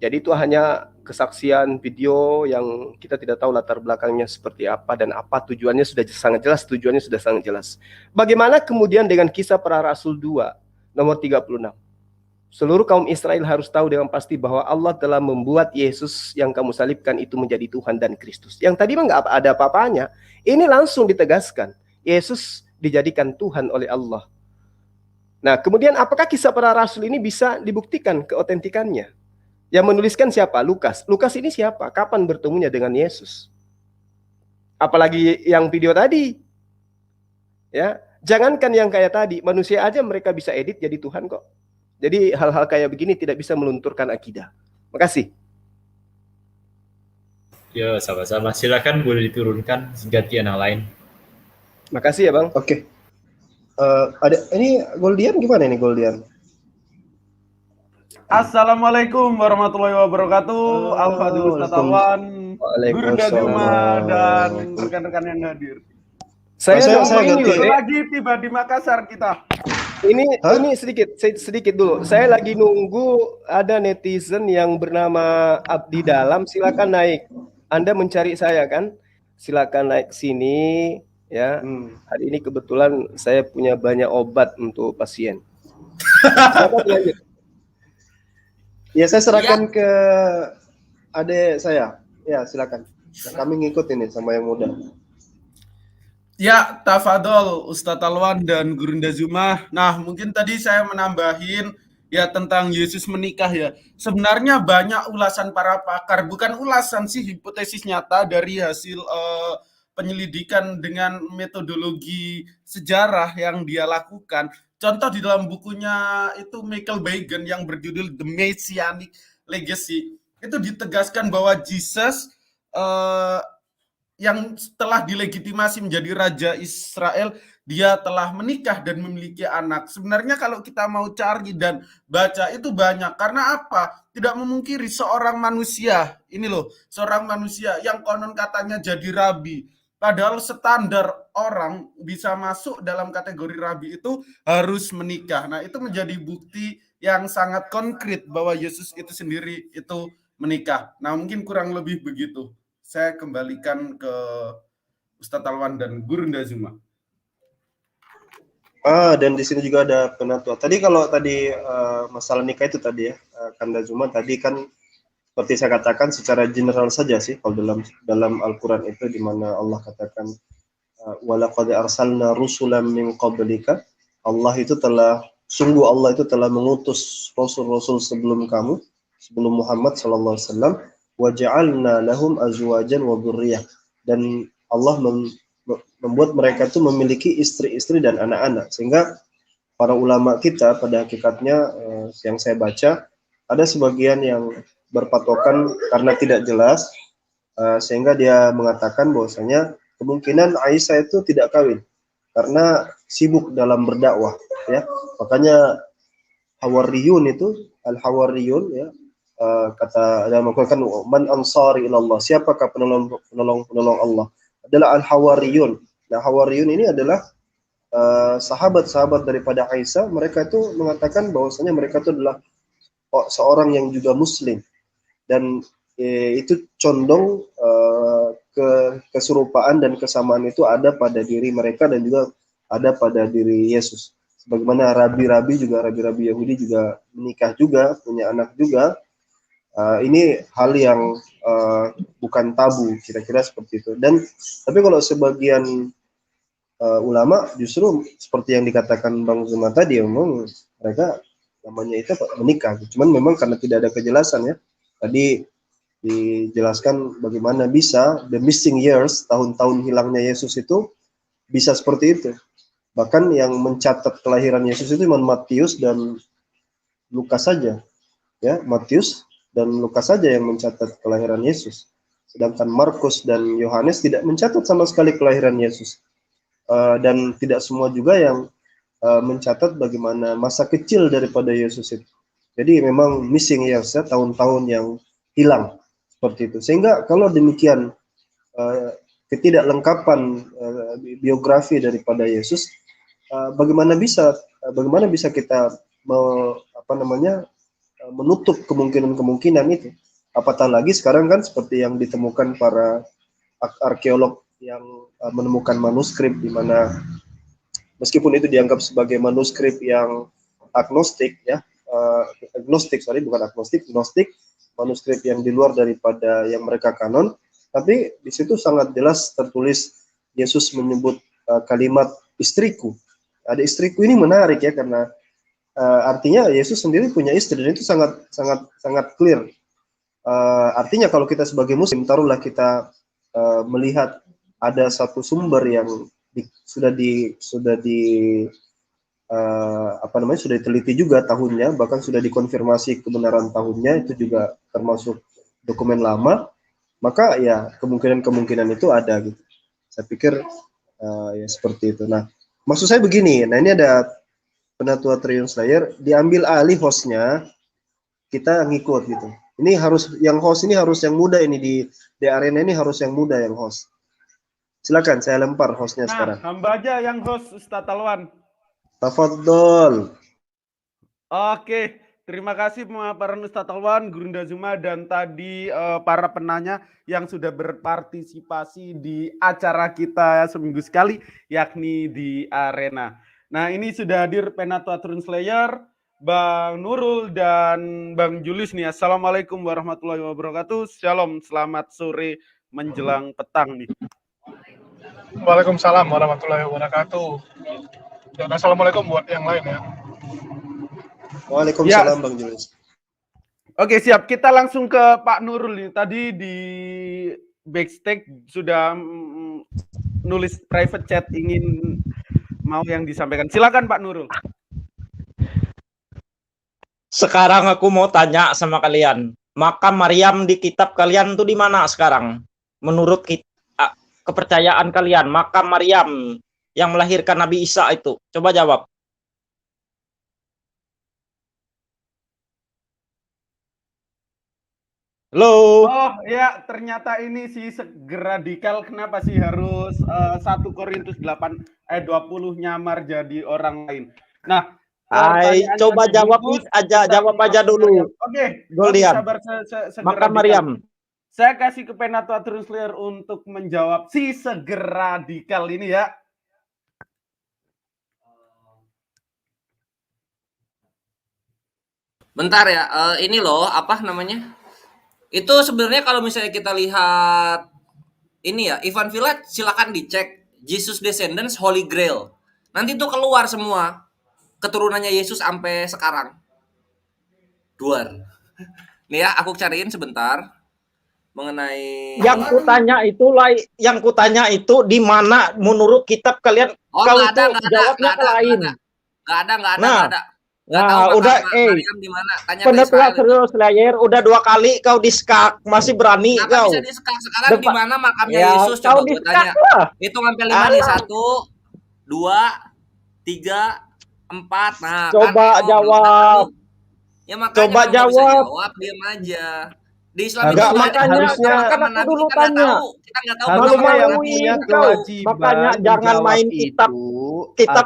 Jadi itu hanya kesaksian video yang kita tidak tahu latar belakangnya seperti apa dan apa tujuannya sudah sangat jelas, Bagaimana kemudian dengan Kisah Para Rasul 2 nomor 36? Seluruh kaum Israel harus tahu dengan pasti bahwa Allah telah membuat Yesus yang kamu salibkan itu menjadi Tuhan dan Kristus. Yang tadi mah nggak ada apa-apanya. Ini langsung ditegaskan. Yesus dijadikan Tuhan oleh Allah. Nah, kemudian apakah Kisah Para Rasul ini bisa dibuktikan keotentikannya? Yang menuliskan siapa? Lukas. Lukas ini siapa? Kapan bertemunya dengan Yesus? Apalagi yang video tadi. Ya, jangankan yang kayak tadi, manusia aja mereka bisa edit jadi Tuhan kok. Jadi hal-hal kayak begini tidak bisa melunturkan akidah. Makasih. Ya, sama-sama. Silakan boleh diturunkan gantian yang lain. Makasih ya, Bang. Oke. Ada ini Goldian gimana nih Goldian? Assalamualaikum warahmatullahi wabarakatuh. Al-Fadil Ustaz Alwan, Gurunda Zuma, dan rekan-rekan yang hadir. Saya lagi tiba di Makassar kita. Ini sedikit dulu. Saya lagi nunggu ada netizen yang bernama Abdi Dalam. Silakan naik. Anda mencari saya kan? Silakan naik sini ya. Hari ini kebetulan saya punya banyak obat untuk pasien. Ya, saya serahkan ke adik saya. Ya, silakan. Kami ngikut ini sama yang muda. Ya, tafadol Ustadz Alwan dan Gurunda Zuma. Nah, mungkin tadi saya menambahin ya tentang Yesus menikah ya. Sebenarnya banyak ulasan para pakar, bukan ulasan sih, hipotesis nyata dari hasil penyelidikan dengan metodologi sejarah yang dia lakukan. Contoh di dalam bukunya itu Michael Bagan yang berjudul The Messianic Legacy, itu ditegaskan bahwa Jesus yang telah dilegitimasi menjadi Raja Israel, dia telah menikah dan memiliki anak. Sebenarnya kalau kita mau cari dan baca itu banyak. Karena apa? Tidak memungkiri seorang manusia, ini loh, seorang manusia yang konon katanya jadi rabi. Padahal standar orang bisa masuk dalam kategori rabi itu harus menikah. Nah, itu menjadi bukti yang sangat konkret bahwa Yesus itu sendiri itu menikah. Nah, mungkin kurang lebih begitu. Saya kembalikan ke Ustadz Alwan dan Gurunda Zuma. Dan di sini juga ada penatua. Tadi kalau masalah nikah itu tadi ya, Kanda Zuma tadi kan seperti saya katakan secara general saja sih kalau dalam Al-Qur'an itu di mana Allah katakan walaqad arsalna rusulan min qablika. Allah itu telah mengutus rasul-rasul sebelum kamu, sebelum Muhammad sallallahu alaihi wasallam. Waja'alna lahum azwajan wa dzurriyyah, dan Allah membuat mereka itu memiliki istri-istri dan anak-anak, sehingga para ulama kita pada hakikatnya yang saya baca ada sebagian yang berpatokan karena tidak jelas sehingga dia mengatakan bahwasanya kemungkinan Aisyah itu tidak kawin karena sibuk dalam berdakwah ya. Makanya Hawariyun itu Al-Hawariyun ya, kata ada mengatakan man ansari ilallah, siapakah penolong Allah, adalah al-hawariyun. Nah, hawariyun ini adalah sahabat-sahabat daripada Aisyah. Mereka itu mengatakan bahwasanya mereka itu adalah seorang yang juga muslim, dan itu condong keserupaan dan kesamaan itu ada pada diri mereka dan juga ada pada diri Yesus. Sebagaimana rabi-rabi Yahudi juga menikah juga, punya anak juga. Ini hal yang bukan tabu, kira-kira seperti itu. Dan tapi kalau sebagian ulama justru seperti yang dikatakan Bang Zuma tadi, memang mereka namanya itu menikah. Cuman memang karena tidak ada kejelasan ya. Tadi dijelaskan bagaimana bisa the missing years, tahun-tahun hilangnya Yesus itu bisa seperti itu. Bahkan yang mencatat kelahiran Yesus itu cuma Matius dan Lukas saja. Ya, Matius dan Lukas saja yang mencatat kelahiran Yesus. Sedangkan Markus dan Yohanes tidak mencatat sama sekali kelahiran Yesus. Dan tidak semua juga yang mencatat bagaimana masa kecil daripada Yesus itu. Jadi memang missing years ya, tahun-tahun yang hilang seperti itu. Sehingga kalau demikian ketidaklengkapan biografi daripada Yesus, bagaimana bisa kita menutup kemungkinan-kemungkinan itu. Apatah lagi sekarang kan seperti yang ditemukan para arkeolog yang menemukan manuskrip di mana meskipun itu dianggap sebagai manuskrip yang agnostik ya, gnostik, manuskrip yang di luar daripada yang mereka kanon, tapi di situ sangat jelas tertulis Yesus menyebut kalimat istriku. Ada istriku ini menarik ya, karena artinya Yesus sendiri punya istri, dan itu sangat clear. Artinya kalau kita sebagai muslim, taruhlah kita melihat ada satu sumber yang sudah diteliti juga tahunnya, bahkan sudah dikonfirmasi kebenaran tahunnya, itu juga termasuk dokumen lama, maka ya kemungkinan itu ada gitu. Saya pikir ya seperti itu. Nah, maksud saya begini, nah ini ada Penatua Triune Slayer, diambil alih hostnya, kita ngikut gitu. Ini harus, yang host ini harus yang muda ini di arena ini harus yang muda yang host. Silakan, saya lempar hostnya sekarang. Hamba aja yang host, Ustadz Talwan. Tafadhol. Oke, terima kasih pemaparan Ustadz Talwan, Gurunda Zuma, dan tadi para penanya yang sudah berpartisipasi di acara kita seminggu sekali, yakni di arena. Nah, ini sudah hadir Penatua Triune Slayer, Bang Nurul dan Bang Julius nih. Assalamualaikum warahmatullahi wabarakatuh. Shalom, selamat sore menjelang petang nih. Waalaikumsalam warahmatullahi wabarakatuh. Dan assalamualaikum buat yang lain ya. Waalaikumsalam Bang Julius. Oke, siap. Kita langsung ke Pak Nurul nih. Tadi di backstage sudah nulis private chat ingin mau yang disampaikan. Silakan Pak Nurul. Sekarang aku mau tanya sama kalian, makam Maryam di kitab kalian tuh di mana sekarang? Menurut kepercayaan kalian, makam Maryam yang melahirkan Nabi Isa itu, coba jawab. Halo. Oh ya, ternyata ini si radikal, kenapa sih harus 1 Korintus 8 ayat 20 nyamar jadi orang lain? Nah, coba jawab aja dulu. Oke, Golian. Makam Maryam. Saya kasih ke Penatua Triune Slayer untuk menjawab si radikal ini ya. Bentar ya, ini loh, apa namanya? Itu sebenarnya kalau misalnya kita lihat ini ya, Ivan Villa silakan dicek Jesus Descendants Holy Grail. Nanti tuh keluar semua keturunannya Yesus sampai sekarang. Duar. Nih ya, aku cariin sebentar mengenai yang kutanya itu di mana menurut kitab kalian. Kalau itu jawabnya ke lain. Enggak ada. Nah, udah Penatua Triune Slayer udah 2 kali kau diskak, masih berani kau. Bisa diskak sekarang di mana makamnya Yesus, coba gua tanya. Itu sampai 5 nih, 1 2 3 4. Nah, coba kan, jawab. Ya makanya coba jawab, diam aja. Di Islam itu makanya kan aku dulu tanya. Kita enggak tahu makanya jangan main kitab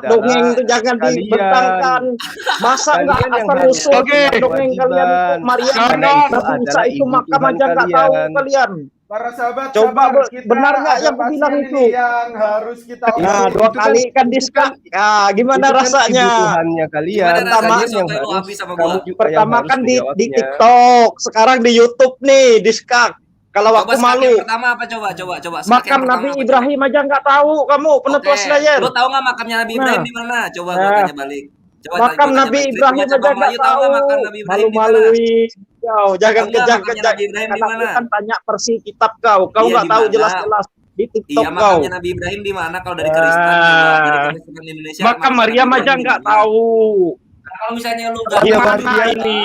dongeng itu jangan dibentangkan. Masa enggak asal usul dongeng kalian itu Maryam Nabi Isa itu makam aja enggak tahu kalian. Para sahabat, coba benar nggak yang aku bilang itu? Yang harus kita 2 kali kan diskak. Gimana rasanya? Kalian. Pertama kan di TikTok, sekarang di YouTube nih diskak. Kalau waktu malu. Pertama apa coba? Makam Nabi Ibrahim aja nggak tahu kamu, Penatua Slayer. Lu tahu nggak makamnya Nabi Ibrahim di mana? Coba gua tanya balik. Makam Nabi Ibrahim aja nggak tahu. Malu-malui. Kau jangan kejang-kejang. Karena kan tanya persi kitab kau nggak tahu jelas-jelas di TikTok kau. Iya, makamnya Nabi Ibrahim di mana kalau dari Kristen? Dari Kristen Indonesia. Makam Maryam aja nggak tahu. Kalau misalnya lu nggak mana ini?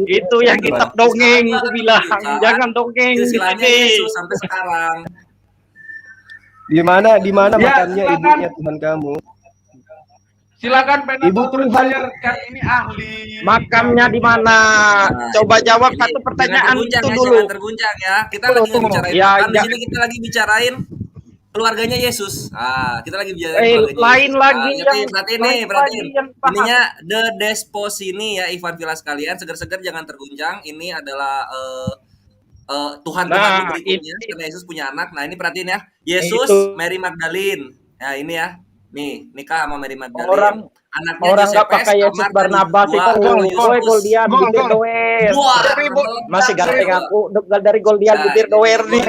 Itu yang kitab dongeng aku bilang. Jangan dongeng di sini. Sampai sekarang. Di mana makamnya ibunya Tuhan kamu? Silakan Penatua Triune Slayer, kan ini ahli. Makamnya di mana? Coba jawab satu pertanyaan itu dulu. Jangan terguncang ya. Kita lagi bicarain makam. Di sini kita lagi bicarain keluarganya Yesus. Kita lagi bicara keluarganya lain Yesus. lagi Perhatiin nih. Ininya The Desposini ya, Ivan Villa sekalian. Seger-seger jangan terguncang. Ini adalah Tuhan berikutnya karena Yesus punya anak. Nah, ini perhatiin ya. Yesus, Mary Magdalene. Nah, ini ya. Nih, nikah sama Mary Magdalene. Anaknya orang nggak pakai Yesus Barnabas itu Goldian bibir doer. Masih ganteng aku dari Goldian bibir doer nih.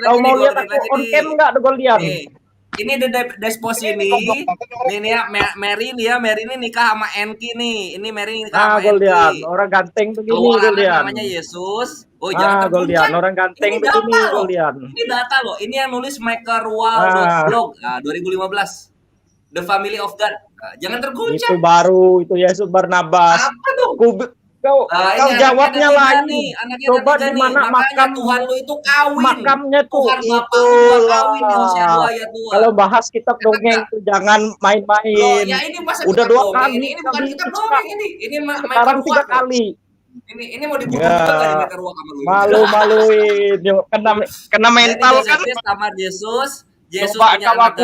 Kau mau lihat aku on cam nggak The Goldian? Ini The Desposini. Ini ya Mary nih ya, Mary ini nikah sama Enki nih. Ini Mary nikah sama Goldian, Enki. orang ganteng begini Goldian. Namanya Yesus. Oh, jangan Goldian, orang ganteng begini Goldian. Ini data loh. Ini yang nulis McCarwall.blog 2015. The Family of God. Jangan terguncang. Itu baru, itu Yesus Barnabas. Apa tuh? Kau jawabnya lagi. Coba di mana makam Tuhan lu itu kawin. Makamnya tuh itu. Kalau bahas kitab dongeng itu jangan main-main. Ya ini udah 2 kali. Ini bukan kitab dongeng ini. Ini sekarang 3 kali. Ini mau dibunuh juga kali Michael Ruak sama lu. Malu-maluin. Kena mental kan. Sama Yesus Coba punya anak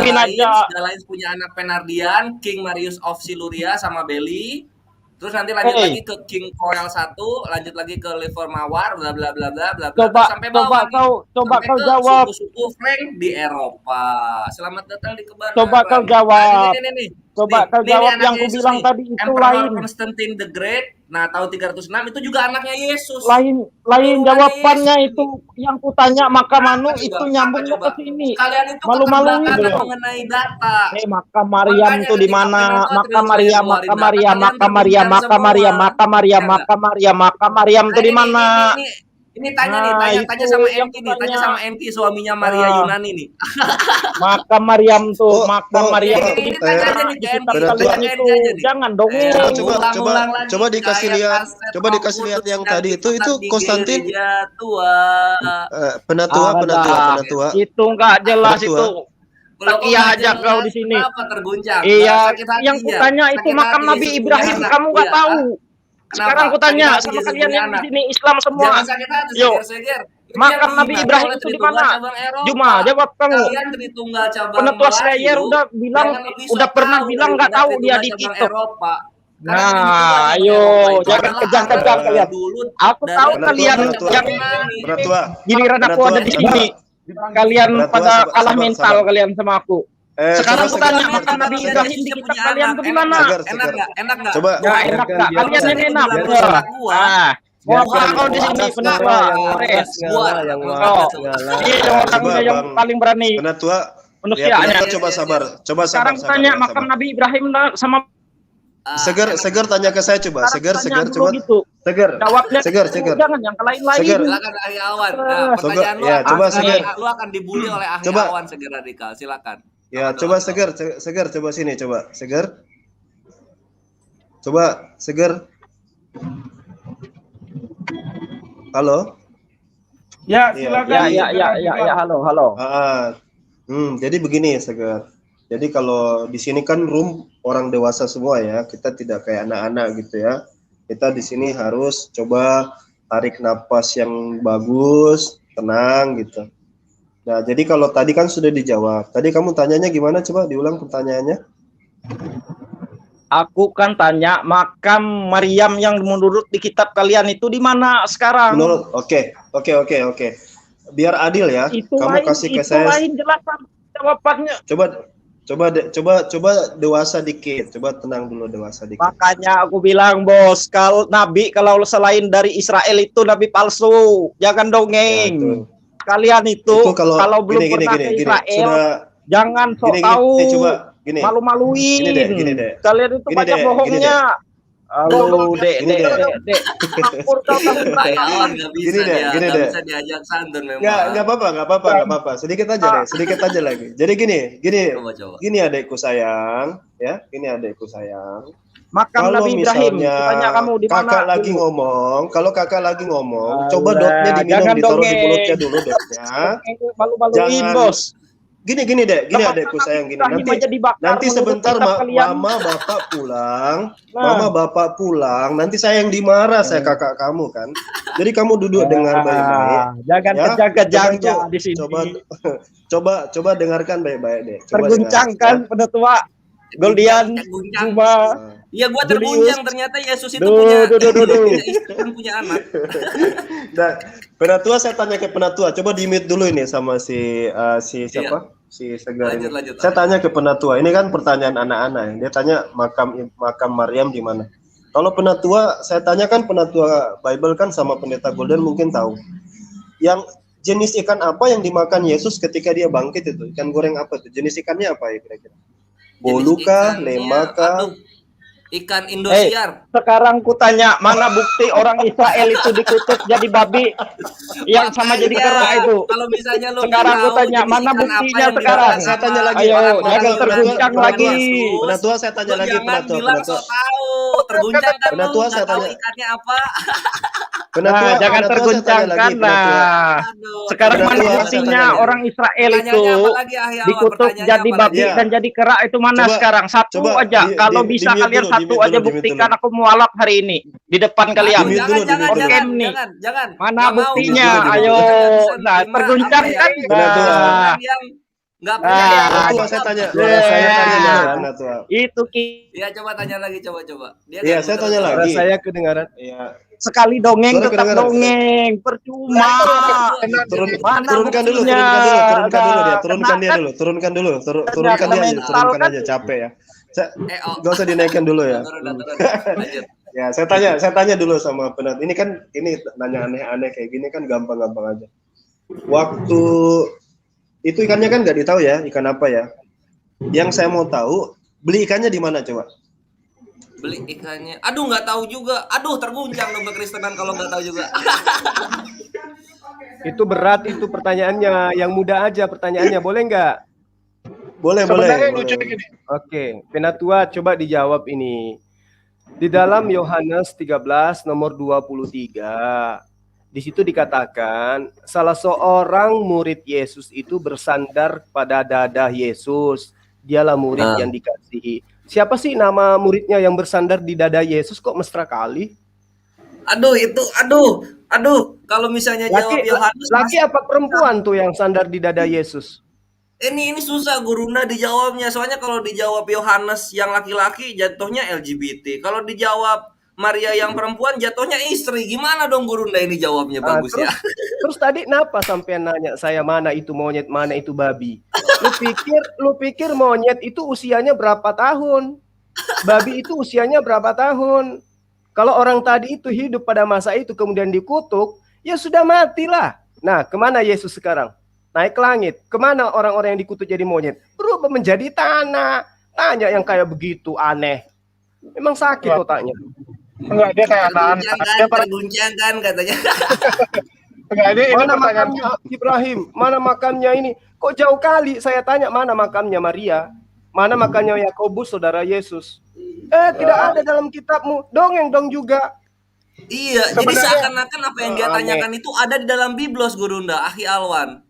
Galain punya anak Penardian, King Marius of Siluria sama Belly. Terus nanti lanjut lagi ke King Coel 1, lanjut lagi ke Liver Mawar, bla bla bla bla bla sampai bawah. Coba kau jawab. Suku Frank di Eropa. Selamat datang di Kebaran. Coba kau jawab. Coba kau jawab yang ku bilang tadi itu lain. Constantine the Great. Nah, tahun 306 itu juga anaknya Yesus. Lain jawabannya itu yang ku tanya makam anu itu nyambung ke sini. Kalian itu malu-maluin mengenai data. Makam Maryam tuh di mana? Makam Maryam tuh di mana? Ini tanya sama Enki nih, tanya sama Enki suaminya Maria Yunani nih. Makam Maryam tuh, makam Maryam ini tanya aja nih ke Enki. Jangan dong. Coba dikasih lihat yang tadi itu Konstantin. Penatua. Itu enggak jelas itu. Iya aja kau di sini. Iya, yang kutanya itu makam Nabi Ibrahim, kamu nggak tahu. Sekarang kutanya sama kalian yang di sini Islam semua. Yo, makam Nabi Ibrahim itu di mana? Cuma jawab kamu. Penetua Slayer udah pernah bilang nggak tahu dia di TikTok. Nah, ayo jangan kejam-kejam kalian. Aku tahu kalian yang giliran aku ada di sini. Kalian pada kalah mental kalian sama aku. Sekarang aku tanya makam Nabi Ibrahim di kitab kalian tuh di mana? Enak nggak? Coba. Ya enak nggak? Kalian yang enak. Mau kau di sini kenapa? Yang paling berani. Manusianya. Coba sabar. Sekarang tanya makam Nabi Ibrahim sama Seger tanya ke saya coba. Seger coba. Gitu. Jawabnya Seger. Jangan yang lain-lain. Silakan ahli awan. Nah, pertanyaan lu, coba Seger. Lu akan dibully oleh ahli awan Seger Radikal. Silakan. Ya, coba Seger coba sini coba. Seger. Coba Seger. Halo? Ya, silakan. Ya, halo. Jadi begini Seger. Jadi kalau di sini kan room orang dewasa semua ya, kita tidak kayak anak-anak gitu ya. Kita di sini harus coba tarik napas yang bagus, tenang gitu. Nah, jadi kalau tadi kan sudah dijawab. Tadi kamu tanyanya gimana? Coba diulang pertanyaannya. Aku kan tanya makam Maryam yang menurut di kitab kalian itu di mana sekarang? Menurut, oke. Biar adil ya. Kamu kasih ke saya. Lain jelasan jawabannya. Coba dewasa dikit. Coba tenang dulu dewasa dikit. Makanya aku bilang bos, kalau Nabi kalau selain dari Israel itu Nabi palsu. Jangan dongeng. Ya, kalian itu kalau belum pernah ke Israel, jangan sok tahu. Malu-maluin. Gini deh. Kalian itu banyak bohongnya. Aduh, dek. Gini deh. Bisa diajak santun memang. Enggak apa-apa. Sedikit aja lagi. Jadi gini adekku sayang, ya. Ini adekku sayang. Makam Nabi Ibrahim, tanya kamu di mana? Kalau kakak lagi ngomong, coba dotnya diminum, ditaruh di mulutnya dulu dotnya. Malu-maluin, bos. Gini dek, adekku sayang gini. Nanti sebentar mama bapak pulang, nanti saya yang dimarah, saya kakak kamu kan. Jadi kamu duduk dengar baik-baik. Jangan ya. kejang-kejangnya di sini. Coba dengarkan baik-baik deh. Terguncangkan penetua Goldian Zuma. Iya, gua terguncang, ternyata Yesus itu punya istri dan punya anak. Nah, penatua, saya tanya ke penatua, coba di-mute dulu ini sama si siapa? Iya. Si Segar ini. Lanjut. Saya tanya ke penatua, ini kan pertanyaan anak-anak. Dia tanya makam Maryam di mana? Kalau penatua, saya tanyakan penatua Bible kan sama pendeta Golden mungkin tahu. Yang jenis ikan apa yang dimakan Yesus ketika dia bangkit itu? Ikan goreng apa tuh? Jenis ikannya apa ya kira-kira? Bolu kah, lema kah? Ikan Indosiar. Sekarang ku tanya, mana bukti orang Israel itu dikutuk jadi babi yang sama jadi kera itu? Kalau misalnya lu sekarang ku tanya, mana buktinya sekarang? Saya tanya lagi. Ayo, jangan terguncang lagi. Penatua, saya tanya lagi. Jangan bilang so tahu, terguncang kan penatua, lu, saya tanya ikannya apa. Penatua, jangan terguncangkan lah. Sekarang mana buktinya orang Israel itu dikutuk jadi babi dan jadi kera itu mana sekarang? Satu aja. Kalau bisa kalian satu aja buktikan, aku mualaf hari ini di depan kalian. Jangan. Mana buktinya? Ayo, nah terguncangkan. Nggak punya. Saya tanya penatua. Itu ya, coba tanya lagi, coba. Iya, saya tanya lagi. Saya kedengaran. Iya. Sekali dongeng tetap dongeng, percuma. Turunkan dia aja, capek ya. Gak usah dinaikkan dulu ya. Ya, saya tanya dulu sama penat. Ini nanya aneh-aneh kayak gini kan gampang-gampang aja. Waktu itu ikannya kan nggak ditahu ya, ikan apa ya. Yang saya mau tahu, beli ikannya di mana coba? Beli ikannya, aduh nggak tahu juga, terguncang dong kekristenan kalau nggak tahu juga. Itu berat itu pertanyaannya, yang mudah aja pertanyaannya, boleh nggak? Boleh. Lucu gini. Oke, penatua coba dijawab ini. Di dalam Yohanes 13 nomor 23, di situ dikatakan salah seorang murid Yesus itu bersandar pada dada Yesus. Dialah murid yang dikasihi. Siapa sih nama muridnya yang bersandar di dada Yesus, kok mesra kali? Aduh. Kalau misalnya jawab Yohanes, laki apa perempuan tuh yang sandar di dada Yesus? Ini susah Gurunda dijawabnya. Soalnya kalau dijawab Yohanes yang laki-laki jatuhnya LGBT. Kalau dijawab Maria yang perempuan jatuhnya istri. Gimana dong Gurunda ini jawabnya bagus ya? Terus tadi kenapa sampai nanya saya mana itu monyet, mana itu babi? Lu pikir monyet itu usianya berapa tahun? Babi itu usianya berapa tahun? Kalau orang tadi itu hidup pada masa itu kemudian dikutuk, ya sudah matilah. Nah, kemana Yesus sekarang? Naik ke langit. Kemana orang-orang yang dikutuk jadi monyet? Berubah menjadi tanah. Tanya yang kayak begitu aneh. Memang sakit otaknya. Enggak, dia kayak anak-anak. Terguncang kan katanya. Enggak, ini mana makamnya Ibrahim? Mana makamnya ini? Kok jauh kali saya tanya mana makamnya Maria? Mana makamnya Yakobus saudara Yesus? Tidak ada dalam kitabmu. Dongeng dong juga. Iya, jadi seakan-akan apa yang dia tanyakan itu ada di dalam Biblos Gurunda, Akhi Alwan.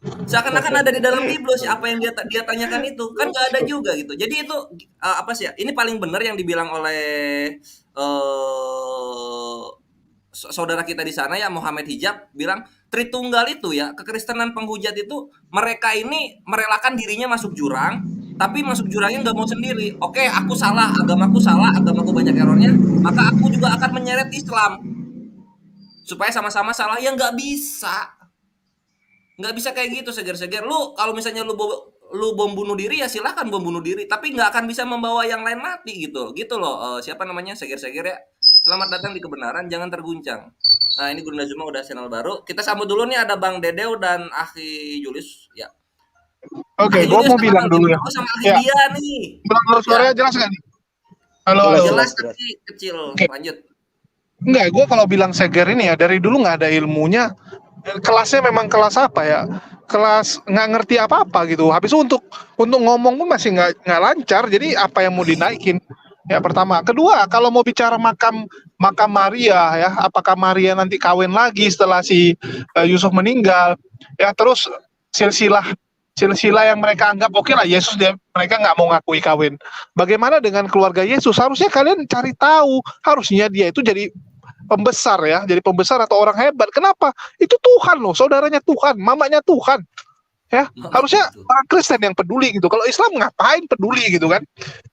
Seakan-akan ada di dalam Biblos apa yang dia tanyakan itu kan nggak ada juga gitu. Jadi itu apa sih ya? Ini paling benar yang dibilang oleh saudara kita di sana ya, Muhammad Hijab bilang Tritunggal itu ya, kekristenan penghujat itu mereka ini merelakan dirinya masuk jurang, tapi masuk jurangnya nggak mau sendiri. Oke, aku salah, agamaku banyak errornya, maka aku juga akan menyeret Islam supaya sama-sama salah. Ya nggak bisa kayak gitu seger-seger. Lu kalau misalnya lu bom bunuh diri ya silahkan bom bunuh diri, tapi nggak akan bisa membawa yang lain mati gitu loh. Siapa namanya seger-seger ya, selamat datang di kebenaran, jangan terguncang. Nah ini Gurunda Zuma udah channel baru, kita sambut dulu nih, ada Bang Dedeo dan Akhi Julius ya. Oke, gue mau bilang dulu ya. Sama Akhi dia nih. Suaranya jelas nggak nih? Halo. Jelas tapi kecil. Lanjut. Enggak, gue kalau bilang seger ini ya dari dulu nggak ada ilmunya. Kelasnya memang kelas apa ya? Kelas nggak ngerti apa-apa gitu. Habis untuk ngomong pun masih nggak lancar. Jadi apa yang mau dinaikin? Ya pertama, kedua kalau mau bicara makam Maria ya, apakah Maria nanti kawin lagi setelah si Yusuf meninggal? Ya terus silsilah silsilah yang mereka anggap oke lah Yesus mereka nggak mau ngakui kawin. Bagaimana dengan keluarga Yesus? Harusnya kalian cari tahu. Harusnya dia itu jadi pembesar ya, jadi pembesar atau orang hebat. Kenapa? Itu Tuhan loh, saudaranya Tuhan, mamanya Tuhan. Ya, harusnya orang Kristen yang peduli gitu. Kalau Islam ngapain peduli gitu kan?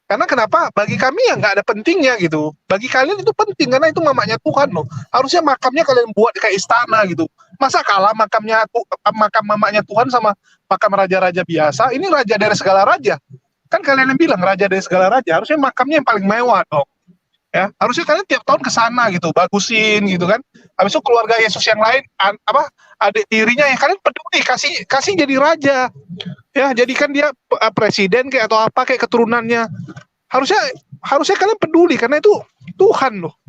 Karena kenapa? Bagi kami ya nggak ada pentingnya gitu. Bagi kalian itu penting karena itu mamanya Tuhan loh. Harusnya makamnya kalian buat kayak istana gitu. Masa kalah makam mamanya Tuhan sama makam raja-raja biasa? Ini raja dari segala raja. Kan kalian yang bilang raja dari segala raja. Harusnya makamnya yang paling mewah dong. Ya, harusnya kalian tiap tahun ke sana gitu, bagusin gitu kan. Habis itu keluarga Yesus yang lain adik tirinya yang kalian peduli kasih jadi raja. Ya, jadikan dia presiden kayak atau apa kayak keturunannya. Harusnya kalian peduli karena itu Tuhan loh.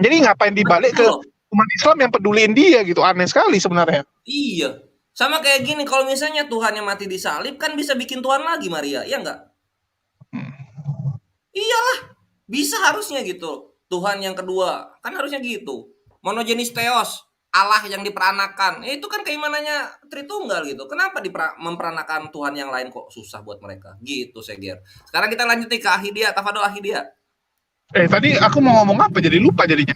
Jadi ngapain dibalik ke umat Islam yang peduliin dia gitu. Aneh sekali sebenarnya. Iya. Sama kayak gini, kalau misalnya Tuhan yang mati di salib kan bisa bikin Tuhan lagi Maria, iya enggak? Iyalah. Bisa harusnya gitu. Tuhan yang kedua. Kan harusnya gitu. Monogenes Theos. Allah yang diperanakan. Itu kan keimanannya Tritunggal gitu. Kenapa memperanakan Tuhan yang lain kok susah buat mereka? Gitu, Seger. Sekarang kita lanjut ke Ahidia. Tafadol Ahidia. Tadi aku mau ngomong apa jadi lupa jadinya.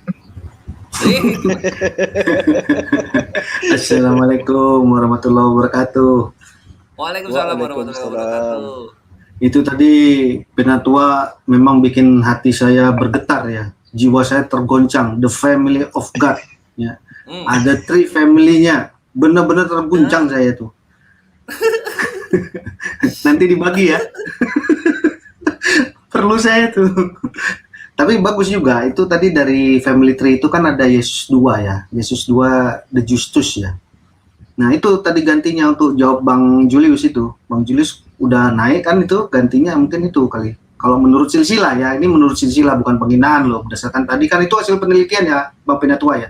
Assalamualaikum warahmatullahi wabarakatuh. Waalaikumsalam warahmatullahi wabarakatuh. Itu tadi Penatua memang bikin hati saya bergetar ya, jiwa saya tergoncang. The family of God ya. Ada 3 family-nya, benar-benar terguncang saya tuh. Nanti dibagi ya. Perlu saya tuh. Tapi bagus juga itu tadi dari family tree itu kan ada Yesus 2 ya, Yesus 2 the Justus ya. Nah itu tadi gantinya untuk jawab Bang Julius itu. Bang Julius udah naik kan itu gantinya mungkin itu kali. Kalau menurut silsilah ya, ini menurut silsilah bukan penghinaan loh. Berdasarkan tadi kan itu hasil penelitian ya Bang Penatua ya.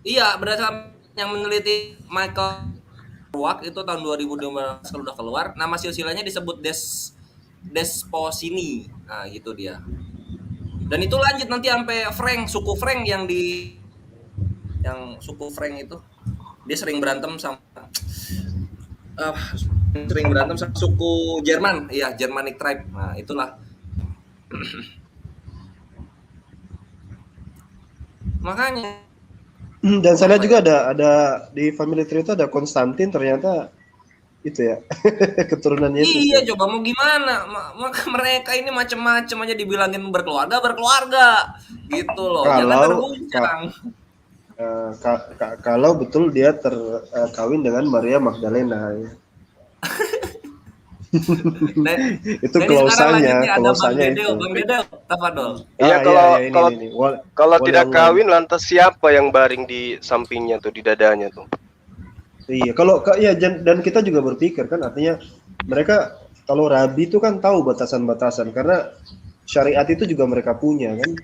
Iya, berdasarkan yang meneliti Michael Roark itu tahun 2012 kalau udah keluar, nama silsilahnya disebut Desposini. Nah, gitu dia. Dan itu lanjut nanti sampai Frank, suku Frank yang suku Frank itu. Dia sering berantem sama suku Jerman, ya Germanic tribe. Nah, itulah. Makanya. Dan saya lihat juga ada di family tree itu ada Konstantin ternyata itu ya keturunan Yesus. Iya, coba mau gimana? Maka mereka ini macam-macam aja dibilangin berkeluarga gitu loh. Jangan terguncang. Kalau betul dia terkawin dengan Maria Magdalena ya. Itu klausanya itu. Bang Dedeo, tafadol. Iya, kalau tidak kawin lantas siapa yang baring di sampingnya tuh, di dadanya tuh? Iya, dan kita juga berpikir kan artinya mereka kalau rabi itu kan tahu batasan-batasan karena syariat itu juga mereka punya kan.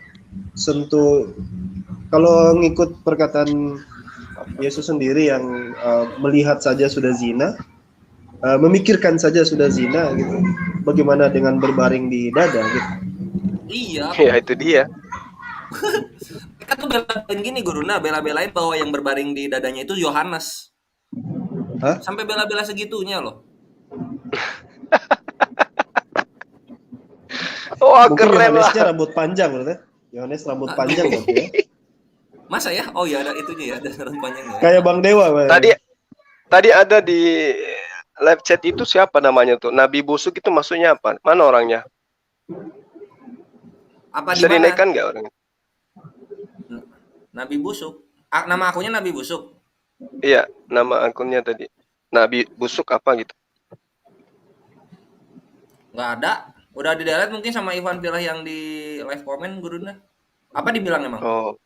Kalau ngikut perkataan Yesus sendiri yang melihat saja sudah zina, memikirkan saja sudah zina gitu. Bagaimana dengan berbaring di dada gitu? Iya. Ya itu dia. Mereka tuh bela-belain gini Guruna, bela-belain bahwa yang berbaring di dadanya itu Yohanes. Hah? Sampai bela-bela segitunya loh. Wah, mungkin keren lah. Yohanesnya rambut panjang berarti. Yohanes rambut panjang berarti ya. Masa ya? Oh ya ada itunya ya, ada rambut panjang ya. Kayak Bang Dewa. Tadi ada di live chat itu siapa namanya tuh? Nabi busuk itu maksudnya apa? Mana orangnya? Apa bisa di mana? dinaikkan nggak orangnya? Nabi busuk. Nama akunnya Nabi busuk. Iya, nama akunnya tadi. Nabi busuk apa gitu? Nggak ada. Udah di delete mungkin sama Ivan Pilah yang di live comment Guruna. Apa dibilang emang? Oh.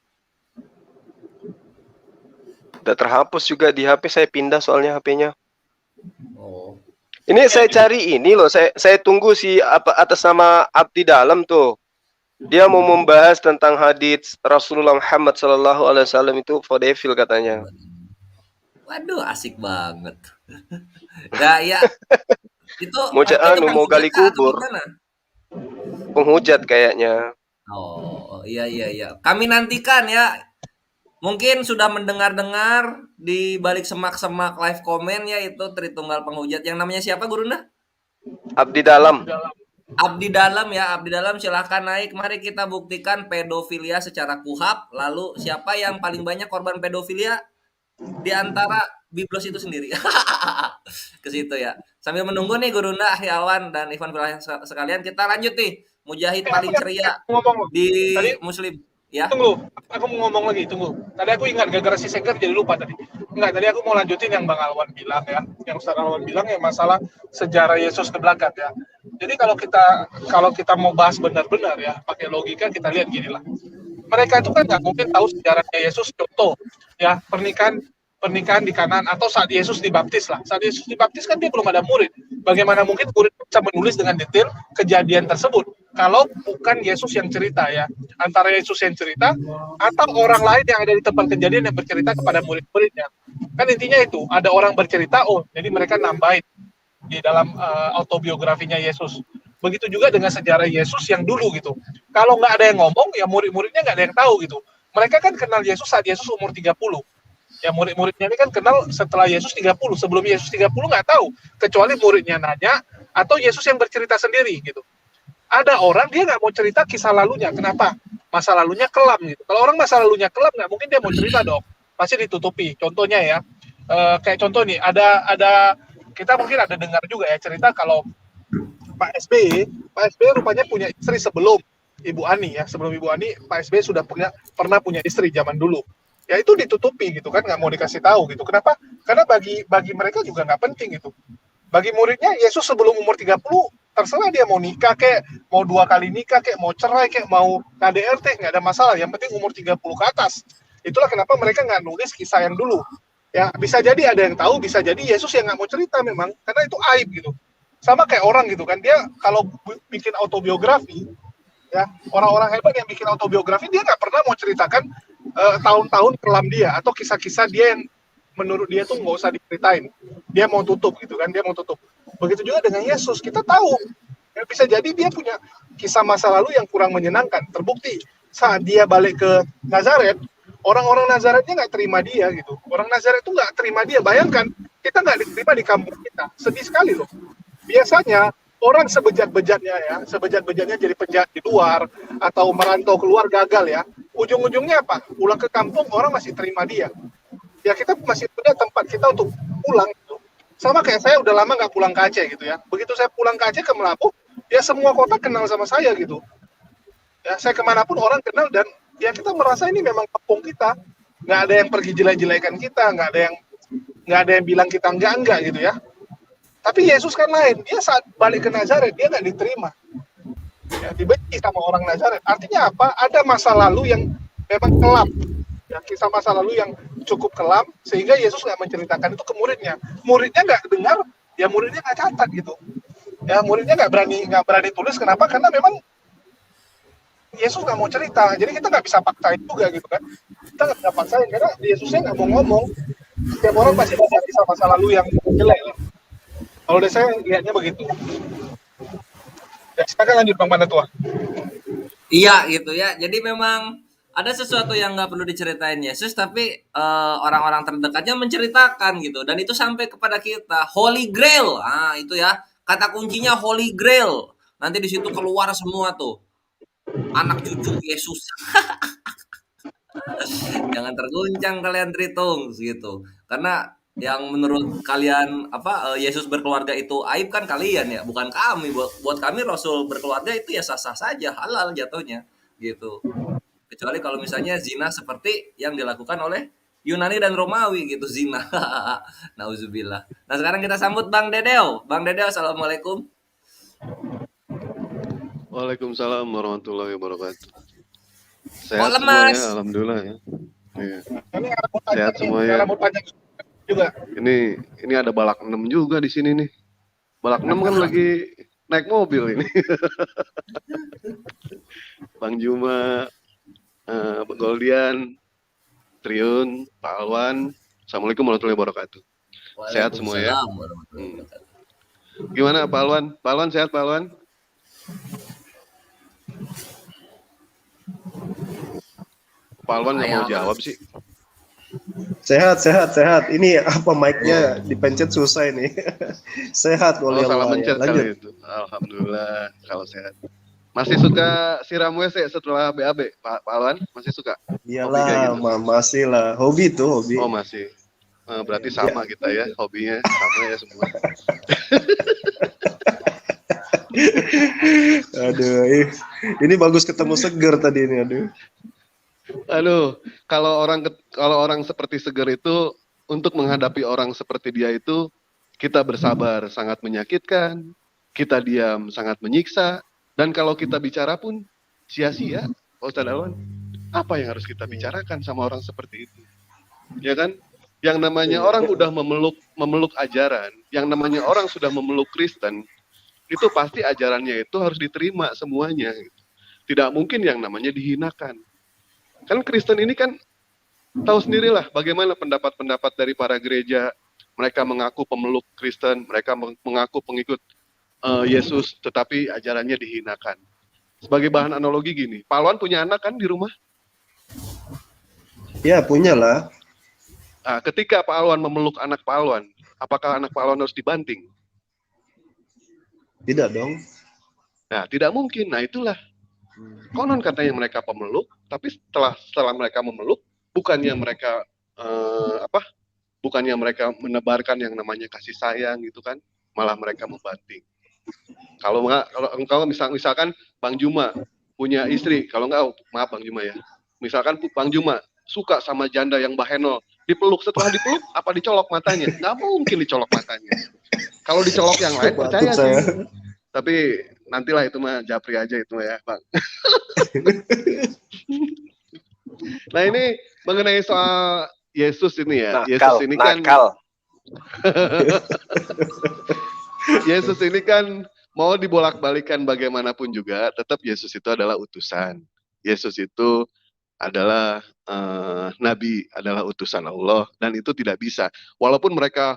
Udah terhapus juga di HP, saya pindah soalnya HP-nya. Oh. Ini saya cari ini loh, saya tunggu si atas nama Abdi Dalam tuh. Dia mau membahas tentang hadits Rasulullah Muhammad SAW itu fodevil katanya. Waduh, asik banget. Nah, ya. Itu mau gali kubur. Penghujat kayaknya. Oh, iya. Kami nantikan ya Mungkin sudah mendengar-dengar di balik semak-semak live komen ya itu Tritunggal Penghujat. Yang namanya siapa Gurunda? Abdi dalam. Abdi Dalam ya, Abdi Dalam silahkan naik. Mari kita buktikan pedofilia secara kuhab. Lalu siapa yang paling banyak korban pedofilia di antara Biblos itu sendiri. Ke situ ya. Sambil menunggu nih Gurunda, Ahli Alwan dan Ivan Filah sekalian, kita lanjut nih. Mujahid paling ceria ngomong di tadi. Muslim. Ya. Tunggu, aku mau ngomong lagi, tunggu. Tadi aku ingat gara-gara si Seger jadi lupa tadi. Enggak, tadi aku mau lanjutin yang Bang Alwan bilang ya. Yang Ustaz Alwan bilang ya masalah sejarah Yesus ke belakang ya. Jadi kalau kita mau bahas benar-benar ya, pakai logika kita lihat gini lah. Mereka itu kan nggak mungkin tahu sejarahnya Yesus, contoh ya, pernikahan di Kanan atau saat Yesus dibaptis lah. Saat Yesus dibaptis kan dia belum ada murid. Bagaimana mungkin murid bisa menulis dengan detail kejadian tersebut kalau bukan Yesus yang cerita ya. Antara Yesus yang cerita atau orang lain yang ada di tempat kejadian yang bercerita kepada murid-muridnya. Kan intinya itu, ada orang bercerita, oh jadi mereka nambahin di dalam autobiografinya Yesus. Begitu juga dengan sejarah Yesus yang dulu gitu. Kalau nggak ada yang ngomong, ya murid-muridnya nggak ada yang tahu gitu. Mereka kan kenal Yesus saat Yesus umur 30. Ya murid-muridnya ini kan kenal setelah Yesus 30. Sebelum Yesus 30 nggak tahu. Kecuali muridnya nanya, atau Yesus yang bercerita sendiri gitu. Ada orang dia nggak mau cerita kisah lalunya. Kenapa? Masa lalunya kelam gitu. Kalau orang masa lalunya kelam, nggak mungkin dia mau cerita dong. Pasti ditutupi. Contohnya ya, kayak contoh nih, ada kita mungkin ada dengar juga ya cerita kalau Pak SBY rupanya punya istri sebelum Ibu Ani ya. Sebelum Ibu Ani, Pak SBY sudah pernah punya istri zaman dulu. Ya itu ditutupi gitu kan, nggak mau dikasih tahu gitu. Kenapa? Karena bagi mereka juga nggak penting gitu. Bagi muridnya, Yesus sebelum umur 30, terserah dia mau nikah kayak, mau 2 kali nikah kayak, mau cerai kayak, mau KDRT, nggak ada masalah. Yang penting umur 30 ke atas. Itulah kenapa mereka nggak nulis kisah yang dulu. Ya bisa jadi ada yang tahu, bisa jadi Yesus yang nggak mau cerita memang, karena itu aib gitu. Sama kayak orang gitu kan, dia kalau bikin autobiografi, ya orang-orang hebat yang bikin autobiografi, dia nggak pernah mau ceritakan tahun-tahun kelam dia atau kisah-kisah dia yang menurut dia tuh nggak usah diceritain. Dia mau tutup gitu kan, dia mau tutup. Begitu juga dengan Yesus, kita tahu ya, bisa jadi dia punya kisah masa lalu yang kurang menyenangkan. Terbukti saat dia balik ke Nazaret, orang-orang Nazaretnya nggak terima dia gitu. Orang Nazaret itu nggak terima dia. Bayangkan kita nggak diterima di kampung kita, sedih sekali loh. Biasanya orang sebejat-bejatnya jadi penjahat di luar atau merantau keluar gagal ya. Ujung-ujungnya apa? Pulang ke kampung orang masih terima dia. Ya kita masih punya tempat kita untuk pulang gitu. Sama kayak saya udah lama nggak pulang ke Aceh gitu ya. Begitu saya pulang ke Aceh ke Melapu, ya semua kota kenal sama saya gitu. Ya saya kemanapun orang kenal dan ya kita merasa ini memang kampung kita. Nggak ada yang pergi jelek-jelekan kita, nggak ada yang bilang kita enggak gitu ya. Tapi Yesus kan lain. Dia saat balik ke Nazaret dia nggak diterima. Ya, dibenci sama orang Nazaret. Artinya apa? Ada masa lalu yang memang kelam. Ya, kisah masa lalu yang cukup kelam sehingga Yesus nggak menceritakan itu ke muridnya. Muridnya nggak dengar, ya muridnya nggak catat gitu. Ya muridnya nggak berani tulis. Kenapa? Karena memang Yesus nggak mau cerita. Jadi kita nggak bisa paksain juga gitu kan. Kita nggak bisa paksain karena Yesusnya nggak mau ngomong. Setiap orang pasti punya kisah masa lalu yang jelek. Kalau dari saya lihatnya begitu. Ya, silakan lanjut Bang Panatua. Iya gitu ya. Jadi memang ada sesuatu yang nggak perlu diceritain Yesus, tapi orang-orang terdekatnya menceritakan gitu. Dan itu sampai kepada kita. Holy Grail, itu ya. Kata kuncinya Holy Grail. Nanti di situ keluar semua tuh. Anak cucu Yesus. Jangan terguncang kalian Tritung gitu. Karena yang menurut kalian Yesus berkeluarga itu aib kan kalian ya, bukan kami. Buat kami Rasul berkeluarga itu ya sah-sah saja, halal jatuhnya gitu. Kecuali kalau misalnya zina seperti yang dilakukan oleh Yunani dan Romawi gitu, zina. Nauzubillah. Nah sekarang kita sambut Bang Dedeo. Bang Dedeo, assalamualaikum. Waalaikumsalam warahmatullahi wabarakatuh. Sehat semua ya, alhamdulillah ya. Iya. Sehat Sehat semua ya. Juga. Ini ada Balak 6 juga di sini nih. Balak 6 kan lagi naik mobil ini. Bang Juma, Goldian, Triun, Pak Alwan. Assalamualaikum warahmatullahi wabarakatuh. Sehat semua ya. Gimana Pak Alwan? Pak Alwan sehat Pak Alwan? Pak Alwan nggak mau jawab sih. Sehat, sehat, sehat. Ini apa mic-nya dipencet susah ini. Sehat Oh, oleh salah Allah ya. mencet Lanjut. kali itu. Alhamdulillah kalau sehat. Masih suka siram WC setelah BAB, Pak Alwan? Masih suka? Hobi kayak Iyalah, gitu? masih lah. Hobi tuh, hobi. Oh, masih. Berarti sama kita ya, hobinya sama ya semua. Aduh, ini bagus ketemu seger tadi ini, aduh. Aduh, kalau orang seperti Seger itu untuk menghadapi orang seperti dia itu kita bersabar sangat menyakitkan, kita diam sangat menyiksa, dan kalau kita bicara pun sia-sia, Pak Ustadz Alwan. Apa yang harus kita bicarakan sama orang seperti itu? Ya kan? Yang namanya orang udah memeluk ajaran, yang namanya orang sudah memeluk Kristen, itu pasti ajarannya itu harus diterima semuanya. Gitu. Tidak mungkin yang namanya dihinakan. Kan Kristen ini kan tahu sendirilah bagaimana pendapat-pendapat dari para gereja. Mereka mengaku pemeluk Kristen, mereka mengaku pengikut Yesus, tetapi ajarannya dihinakan. Sebagai bahan analogi gini, Pak Alwan punya anak kan di rumah? Ya, punya lah. Nah, ketika Pak Alwan memeluk anak Pak Alwan, apakah anak Pak Alwan harus dibanting? Tidak dong. Nah, tidak mungkin. Nah, itulah. Konon katanya mereka pemeluk, tapi setelah mereka memeluk, bukannya mereka bukannya mereka menebarkan yang namanya kasih sayang gitu kan, malah mereka membanting. Kalau misalkan Bang Juma punya istri, kalau enggak, maaf Bang Juma ya, misalkan Bang Juma suka sama janda yang bahenol, dipeluk, setelah dipeluk apa dicolok matanya? Nggak mungkin dicolok matanya. Kalau dicolok yang lain percaya sih. Tapi nantilah itu mah japri aja itu mah ya Bang. Nah ini mengenai soal Yesus ini ya. Yesus ini kan Yesus ini kan mau dibolak-balikan bagaimanapun juga, tetap Yesus itu adalah utusan. Yesus itu adalah nabi, adalah utusan Allah, dan itu tidak bisa. Walaupun mereka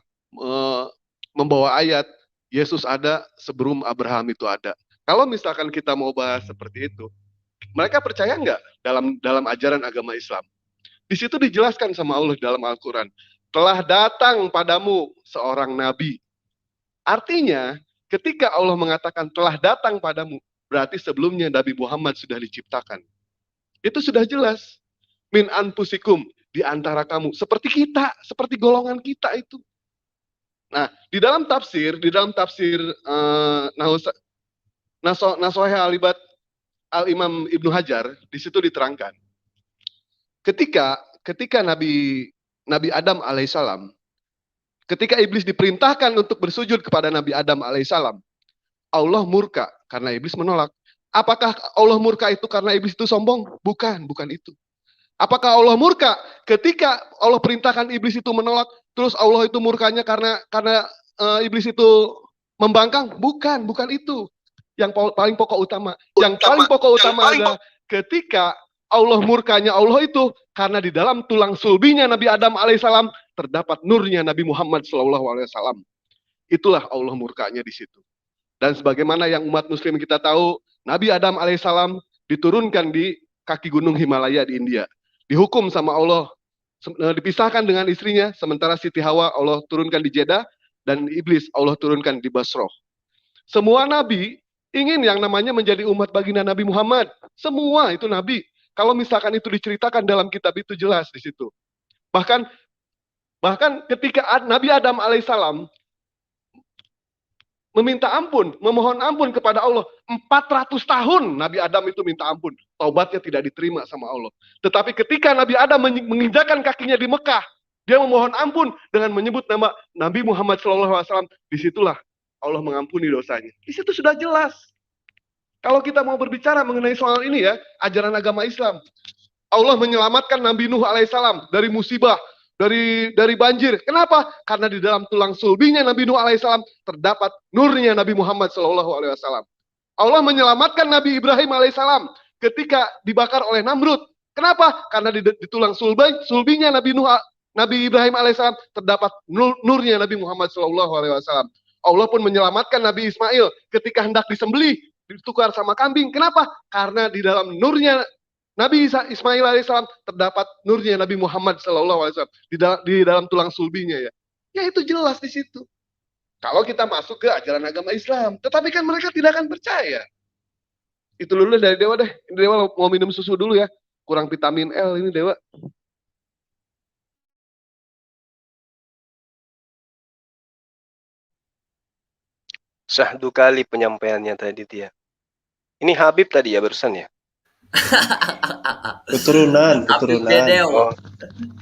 membawa ayat, Yesus ada sebelum Abraham itu ada. Kalau misalkan kita mau bahas seperti itu, mereka percaya nggak dalam ajaran agama Islam? Di situ dijelaskan sama Allah dalam Al-Quran, telah datang padamu seorang nabi. Artinya, ketika Allah mengatakan telah datang padamu, berarti sebelumnya Nabi Muhammad sudah diciptakan. Itu sudah jelas. Min anfusikum, di antara kamu. Seperti kita, seperti golongan kita itu. Nah, di dalam tafsir Nasuhah Alibat Al-Imam Ibnu Hajar, di situ diterangkan. Ketika Nabi Adam alaihissalam, ketika iblis diperintahkan untuk bersujud kepada Nabi Adam alaihissalam, Allah murka karena iblis menolak. Apakah Allah murka itu karena iblis itu sombong? Bukan itu. Apakah Allah murka ketika Allah perintahkan iblis itu menolak, terus Allah itu murkanya karena iblis itu membangkang? Bukan itu. Yang paling pokok utama. Yang paling pokok utama adalah ketika Allah murkanya Allah itu karena di dalam tulang sulbinya Nabi Adam alaihissalam terdapat nurnya Nabi Muhammad SAW. Itulah Allah murkanya di situ. Dan sebagaimana yang umat muslim kita tahu, Nabi Adam alaihissalam diturunkan di kaki gunung Himalaya di India. Dihukum sama Allah, dipisahkan dengan istrinya, sementara Siti Hawa Allah turunkan di Jeddah, dan iblis Allah turunkan di Basroh. Semua nabi ingin yang namanya menjadi umat baginda Nabi Muhammad. Semua itu nabi. Kalau misalkan itu diceritakan dalam kitab itu jelas di situ. Bahkan ketika Nabi Adam alaihissalam meminta ampun, memohon ampun kepada Allah, 400 tahun Nabi Adam itu minta ampun. Taubatnya tidak diterima sama Allah. Tetapi ketika Nabi Adam menginjakkan kakinya di Mekah, dia memohon ampun dengan menyebut nama Nabi Muhammad SAW. Disitulah Allah mengampuni dosanya. Di situ sudah jelas. Kalau kita mau berbicara mengenai soal ini ya, ajaran agama Islam. Allah menyelamatkan Nabi Nuh alaihissalam dari musibah, dari banjir. Kenapa? Karena di dalam tulang sulbinya Nabi Nuh alaihissalam terdapat nurnya Nabi Muhammad SAW. Allah menyelamatkan Nabi Ibrahim alaihissalam ketika dibakar oleh Namrud. Kenapa? Karena di tulang sulbinya Nabi Ibrahim alaihissalam terdapat nurnya Nabi Muhammad SAW. Allah pun menyelamatkan Nabi Ismail ketika hendak disembelih, ditukar sama kambing. Kenapa? Karena di dalam nurnya Nabi Ismail alaihissalam terdapat nurnya Nabi Muhammad sallallahu alaihi wasallam di dalam tulang sulbinya ya. Ya itu jelas di situ. Kalau kita masuk ke ajaran agama Islam, tetapi kan mereka tidak akan percaya. Itu dulu dari Dewa deh. Ini Dewa mau minum susu dulu ya. Kurang vitamin L ini Dewa. Syahdu kali penyampaiannya tadi dia. Ini Habib tadi ya barusan ya? Keturunan. Oh,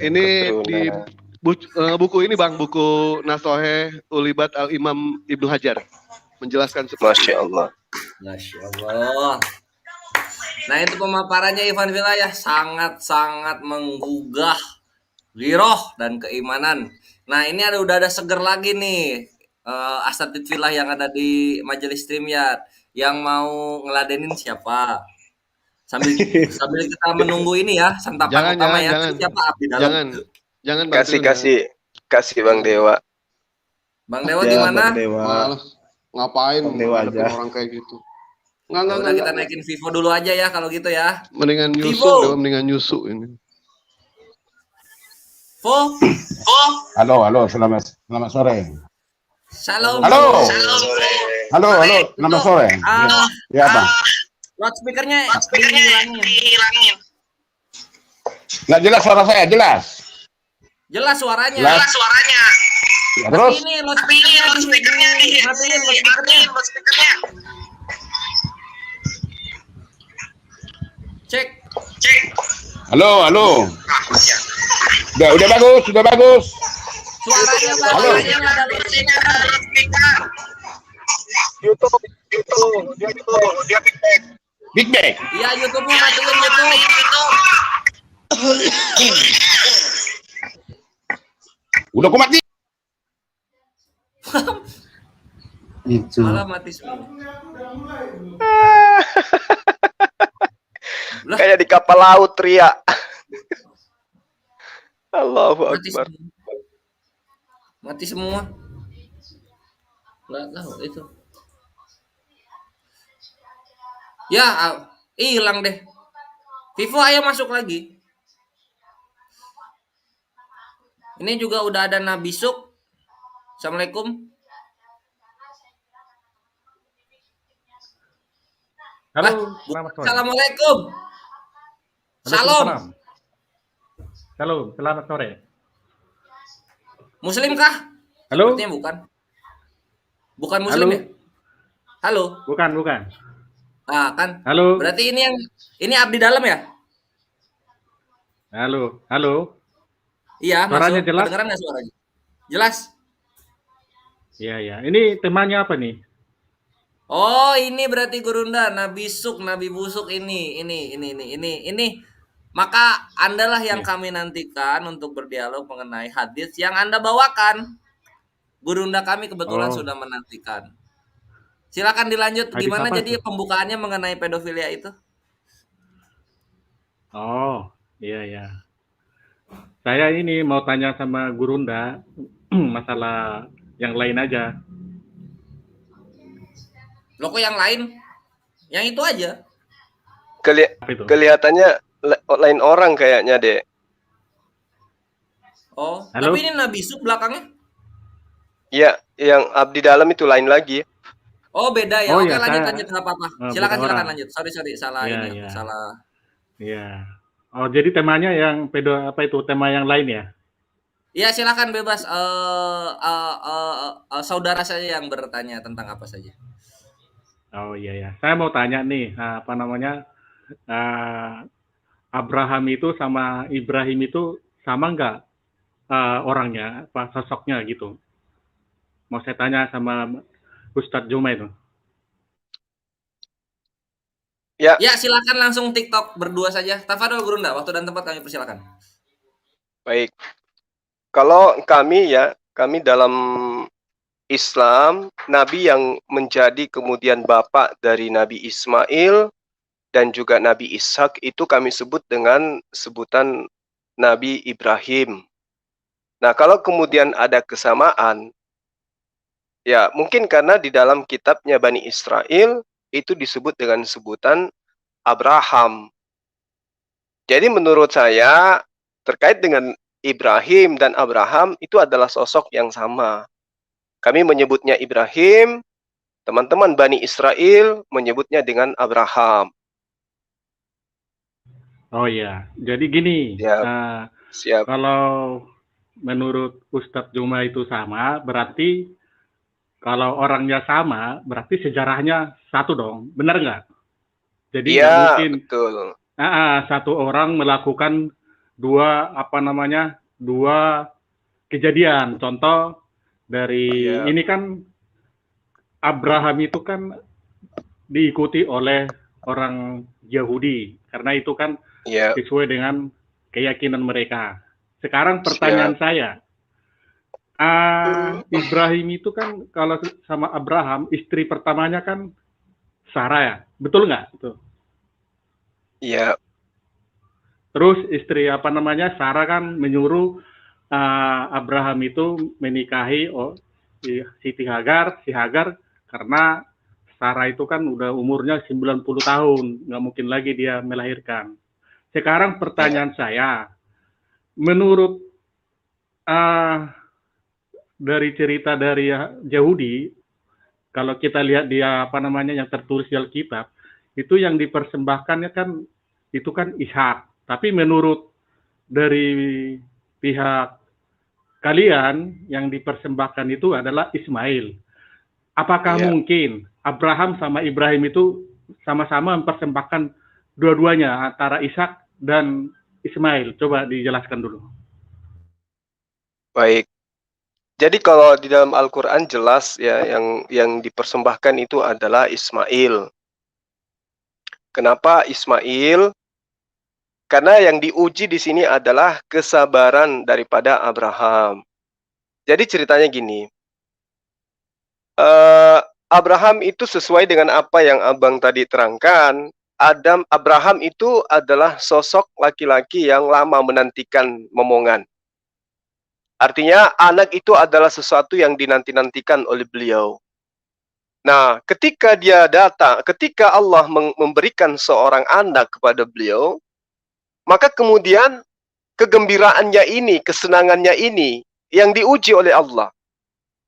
Ini di keturunan. buku ini Bang, buku Nasohe Ulibat Al-Imam Ibnu Hajar. Menjelaskan seperti Masya Allah. Masya Allah. Nah itu pemaparannya Ivan Wilayah sangat-sangat menggugah giroh dan keimanan. Nah ini udah ada seger lagi nih asatidz filah yang ada di majelis Streamyard yang mau ngeladenin siapa? Sambil kita menunggu ini ya santapan utama ya. Siapa Abdi Dalam? Jangan Kasih Bang Dewa. Bang Dewa gimana? Bang Dewa. Ngapain Bang Dewa aja. orang kayak gitu? Udah kita naikin Vivo dulu aja ya kalau gitu ya. Mendingan nyusu, Vivo. Dewa, mendingan nyusu ini. Halo, selamat sore. Shalom. Halo, selamat sore. Ya, Bang. Loudspeakernya dihilangin. Nggak jelas suara saya, jelas. Jelas suaranya. Ya, terus? Ini loudspeakernya dimatiin loudspeakernya. Cek. Halo. Udah bagus. Suaranya Halo. nggak ada loudspeaker. YouTube, dia Big Bang. Iya, YouTube-nya matiin YouTube. Udah aku mati. Itu. Malah mati semua. Kayak di kapal laut Ria. Allahu Akbar. Mati semua. Nggak tahu itu. Ya, hilang deh. Vivo ayo masuk lagi. Ini juga udah ada Nabi Suk. Assalamualaikum. Halo, selamat sore. Assalamualaikum. Salam. Halo, selamat sore. Muslim kah? Halo? Sepertinya bukan. Bukan Muslim Halo? ya? Halo. Bukan. Ah, kan. Halo. Berarti ini Abdi Dalam ya? Halo. Iya, Suaranya masuk. jelas? Kedengeran nggak suaranya? Jelas. Iya. Ini temanya apa nih? Oh, ini berarti Gurunda, Nabi Suk, Nabi Busuk ini. Maka Andalah yang kami nantikan untuk berdialog mengenai hadis yang Anda bawakan. Gurunda kami kebetulan sudah menantikan. Silakan dilanjut. Hadis Gimana apa jadi tuh? pembukaannya mengenai pedofilia itu? Oh, iya. Saya ini mau tanya sama Gurunda masalah yang lain aja. Loh kok yang lain? Yang itu aja. Kelihatannya lain orang kayaknya deh. Oh, Halo? tapi ini Nabi Suk belakangnya? Ya, yang Abdi Dalam itu lain lagi. Oh, beda ya. Oh, Oke, ya, lanjut nggak apa-apa. Oh, Silakan beda orang. lanjut. Sorry, salah Iya, ini. iya. Salah. Iya. Oh, jadi temanya yang tema yang lain ya? Iya, silakan bebas. Saudara saya yang bertanya tentang apa saja. Oh iya. Saya mau tanya nih, apa namanya, Abraham itu sama Ibrahim itu sama nggak orangnya, apa sosoknya gitu? Mau saya tanya sama Ustadz Juma itu. Ya. Ya, silakan langsung TikTok berdua saja. Tafadhol Gurunda, waktu dan tempat kami persilakan. Baik. Kalau kami dalam Islam, Nabi yang menjadi kemudian bapak dari Nabi Ismail dan juga Nabi Ishak itu kami sebut dengan sebutan Nabi Ibrahim. Nah, kalau kemudian ada kesamaan, ya mungkin karena di dalam kitabnya Bani Israel itu disebut dengan sebutan Abraham. Jadi menurut saya terkait dengan Ibrahim dan Abraham itu adalah sosok yang sama. Kami menyebutnya Ibrahim, teman-teman Bani Israel menyebutnya dengan Abraham. Oh iya, jadi gini, Siap. Kalau menurut Ustadz Juma itu sama, berarti kalau orangnya sama, berarti sejarahnya satu dong, benar nggak? Jadi nggak mungkin betul. Satu orang melakukan dua kejadian. Contoh dari ini kan Abraham itu kan diikuti oleh orang Yahudi karena itu kan sesuai dengan keyakinan mereka. Sekarang pertanyaan saya, Ibrahim itu kan kalau sama Abraham istri pertamanya kan Sarah ya, betul nggak? Betul. Iya. Terus istri Sarah kan menyuruh Abraham itu menikahi si Hagar karena Sarah itu kan udah umurnya 90 tahun, nggak mungkin lagi dia melahirkan. Sekarang pertanyaan saya, menurut dari cerita dari Yahudi, kalau kita lihat dia yang tertulis di Alkitab, itu yang dipersembahkannya kan itu kan Ishak. Tapi menurut dari pihak kalian yang dipersembahkan itu adalah Ismail. Apakah mungkin Abraham sama Ibrahim itu sama-sama mempersembahkan dua-duanya antara Ishak dan Ismail? Coba dijelaskan dulu. Baik. Jadi kalau di dalam Al-Quran jelas ya yang dipersembahkan itu adalah Ismail. Kenapa Ismail? Karena yang diuji di sini adalah kesabaran daripada Abraham. Jadi ceritanya gini, Abraham itu sesuai dengan apa yang Abang tadi terangkan. Abraham itu adalah sosok laki-laki yang lama menantikan momongan. Artinya anak itu adalah sesuatu yang dinanti-nantikan oleh beliau. Nah, ketika dia datang, ketika Allah memberikan seorang anak kepada beliau, maka kemudian kegembiraannya ini, kesenangannya ini yang diuji oleh Allah.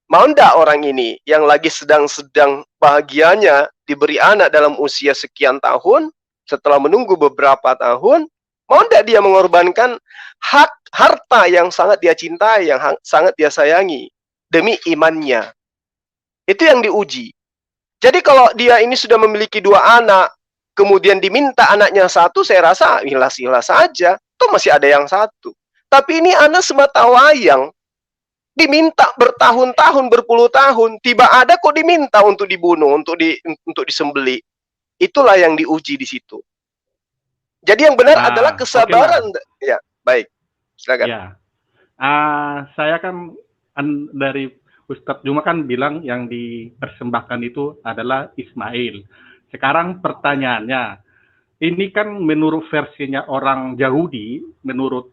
Mau ndak orang ini yang lagi sedang bahagianya diberi anak dalam usia sekian tahun, setelah menunggu beberapa tahun, mau ndak dia mengorbankan harta yang sangat dia cintai, yang sangat dia sayangi, demi imannya. Itu yang diuji. Jadi kalau dia ini sudah memiliki 2 anak, kemudian diminta anaknya 1, saya rasa ikhlas-ikhlas saja. Itu masih ada yang 1. Tapi ini anak semata wayang. Diminta bertahun-tahun, berpuluh tahun. Tiba ada kok diminta untuk dibunuh, untuk disembelih. Itulah yang diuji di situ. Jadi yang benar adalah kesabaran. Ya, baik. Silakan. Ya. Saya kan dari Ustadz Juma kan bilang yang dipersembahkan itu adalah Ismail. Sekarang pertanyaannya, ini kan menurut versinya orang Yahudi, menurut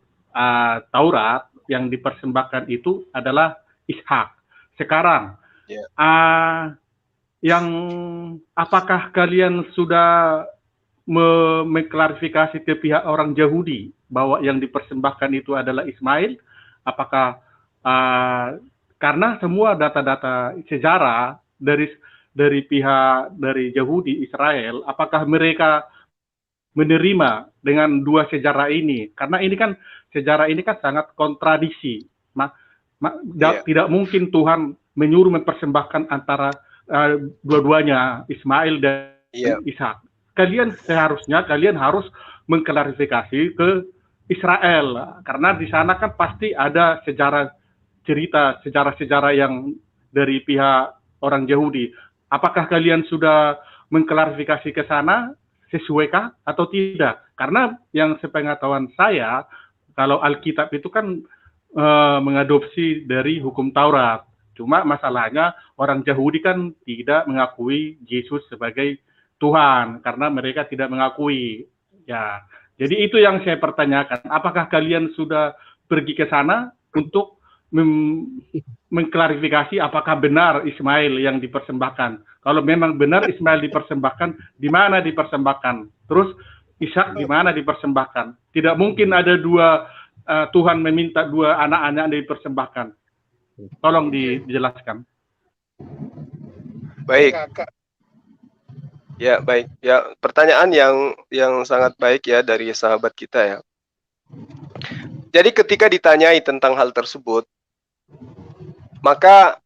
Taurat, yang dipersembahkan itu adalah Ishak. Sekarang, yang apakah kalian sudah mengklarifikasi ke pihak orang Yahudi bahwa yang dipersembahkan itu adalah Ismail? Apakah karena semua data-data sejarah dari pihak dari Yahudi Israel, apakah mereka menerima dengan 2 sejarah ini? Karena ini kan sejarah ini kan sangat kontradiksi. Tidak mungkin Tuhan menyuruh mempersembahkan antara dua-duanya, Ismail dan Ishak. Kalian harus mengklarifikasi ke Israel, karena di sana kan pasti ada sejarah-sejarah yang dari pihak orang Yahudi. Apakah kalian sudah mengklarifikasi ke sana sesuaikah atau tidak? Karena yang sepengetahuan saya, kalau Alkitab itu kan mengadopsi dari hukum Taurat. Cuma masalahnya orang Yahudi kan tidak mengakui Yesus sebagai Tuhan karena mereka tidak mengakui. Ya, jadi itu yang saya pertanyakan. Apakah kalian sudah pergi ke sana untuk mengklarifikasi apakah benar Ismail yang dipersembahkan? Kalau memang benar Ismail dipersembahkan, di mana dipersembahkan? Terus Ishak di mana dipersembahkan? Tidak mungkin ada dua Tuhan meminta dua anak-anak dipersembahkan. Tolong dijelaskan. Baik. Ya, baik. Ya, pertanyaan yang sangat baik ya dari sahabat kita ya. Jadi ketika ditanyai tentang hal tersebut, maka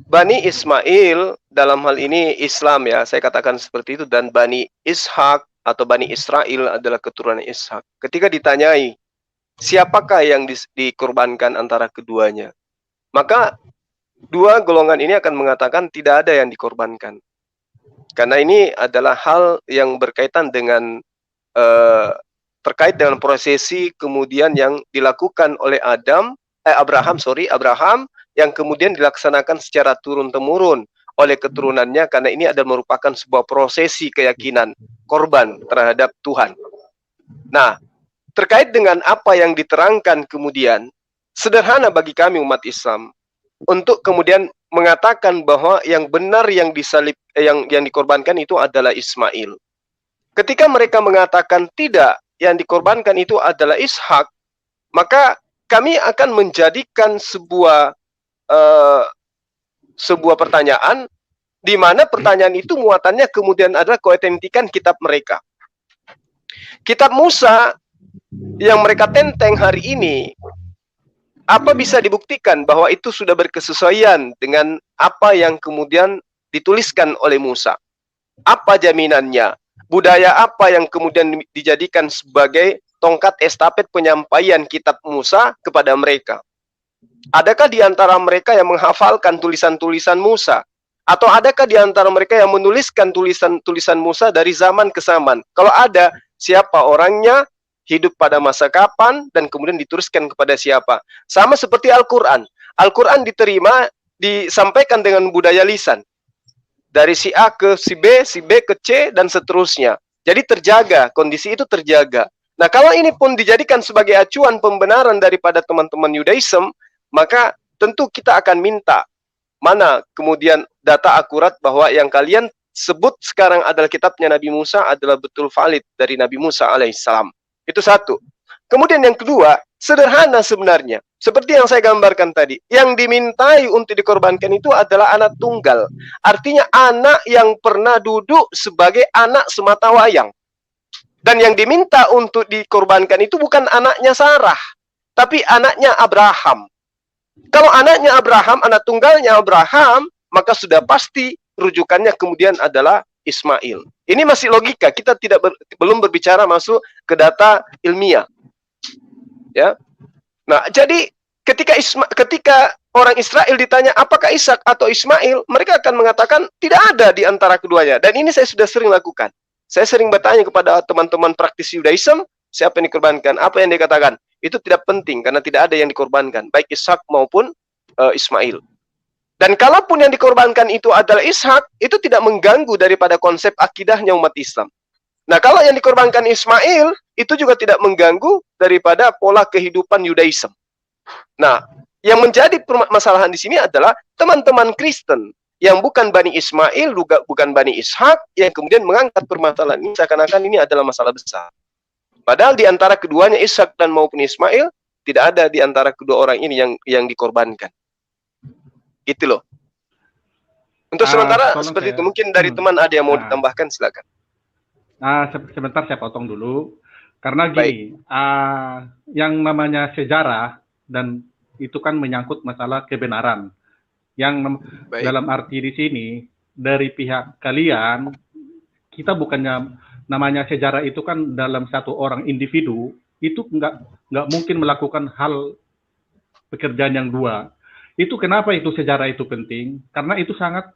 Bani Ismail dalam hal ini Islam ya, saya katakan seperti itu, dan Bani Ishak atau Bani Israel adalah keturunan Ishak. Ketika ditanyai, siapakah yang dikorbankan antara keduanya? Maka dua golongan ini akan mengatakan tidak ada yang dikorbankan. Karena ini adalah hal yang berkaitan dengan terkait dengan prosesi kemudian yang dilakukan oleh Abraham yang kemudian dilaksanakan secara turun-temurun oleh keturunannya, karena ini adalah merupakan sebuah prosesi keyakinan korban terhadap Tuhan. Nah, terkait dengan apa yang diterangkan kemudian, sederhana bagi kami umat Islam untuk kemudian mengatakan bahwa yang benar yang disalib yang dikorbankan itu adalah Ismail. Ketika mereka mengatakan tidak, yang dikorbankan itu adalah Ishak, maka kami akan menjadikan sebuah pertanyaan di mana pertanyaan itu muatannya kemudian adalah keotentikan kitab mereka. Kitab Musa yang mereka tenteng hari ini, apa bisa dibuktikan bahwa itu sudah berkesesuaian dengan apa yang kemudian dituliskan oleh Musa? Apa jaminannya? Budaya apa yang kemudian dijadikan sebagai tongkat estafet penyampaian kitab Musa kepada mereka? Adakah di antara mereka yang menghafalkan tulisan-tulisan Musa? Atau adakah di antara mereka yang menuliskan tulisan-tulisan Musa dari zaman ke zaman? Kalau ada, siapa orangnya? Hidup pada masa kapan, dan kemudian dituliskan kepada siapa? Sama seperti Al-Quran. Al-Quran diterima, disampaikan dengan budaya lisan. Dari si A ke si B ke C, dan seterusnya. Jadi terjaga, kondisi itu terjaga. Nah, kalau ini pun dijadikan sebagai acuan pembenaran daripada teman-teman Yudaism, maka tentu kita akan minta mana kemudian data akurat bahwa yang kalian sebut sekarang adalah kitabnya Nabi Musa adalah betul valid dari Nabi Musa alaihissalam. Itu satu. Kemudian yang kedua, sederhana sebenarnya. Seperti yang saya gambarkan tadi. Yang dimintai untuk dikorbankan itu adalah anak tunggal. Artinya anak yang pernah duduk sebagai anak sematawayang. Dan yang diminta untuk dikorbankan itu bukan anaknya Sarah, tapi anaknya Abraham. Kalau anaknya Abraham, anak tunggalnya Abraham, maka sudah pasti rujukannya kemudian adalah Ismail. Ini masih logika, kita belum berbicara masuk ke data ilmiah. Ya. Nah, jadi ketika orang Israel ditanya apakah Ishak atau Ismail, mereka akan mengatakan tidak ada di antara keduanya. Dan ini saya sudah sering lakukan. Saya sering bertanya kepada teman-teman praktisi Yudaism, siapa yang dikorbankan, apa yang dikatakan. Itu tidak penting karena tidak ada yang dikorbankan, baik Ishak maupun Ismail. Dan kalaupun yang dikorbankan itu adalah Ishak, itu tidak mengganggu daripada konsep akidahnya umat Islam. Nah, kalau yang dikorbankan Ismail, itu juga tidak mengganggu daripada pola kehidupan Yudaism. Nah, yang menjadi permasalahan di sini adalah teman-teman Kristen yang bukan Bani Ismail, juga bukan Bani Ishak, yang kemudian mengangkat permasalahan ini seakan-akan ini adalah masalah besar. Padahal di antara keduanya Ishak dan maupun Ismail, tidak ada di antara kedua orang ini yang dikorbankan. Itu loh. Untuk sementara seperti itu. Mungkin dari teman ada yang mau ditambahkan, silakan. Sebentar saya potong dulu. Karena gini, yang namanya sejarah, dan itu kan menyangkut masalah kebenaran. Yang dalam arti di sini, dari pihak kalian, kita bukannya, namanya sejarah itu kan dalam satu orang individu, itu nggak mungkin melakukan hal pekerjaan yang dua. Itu kenapa itu sejarah itu penting? Karena itu sangat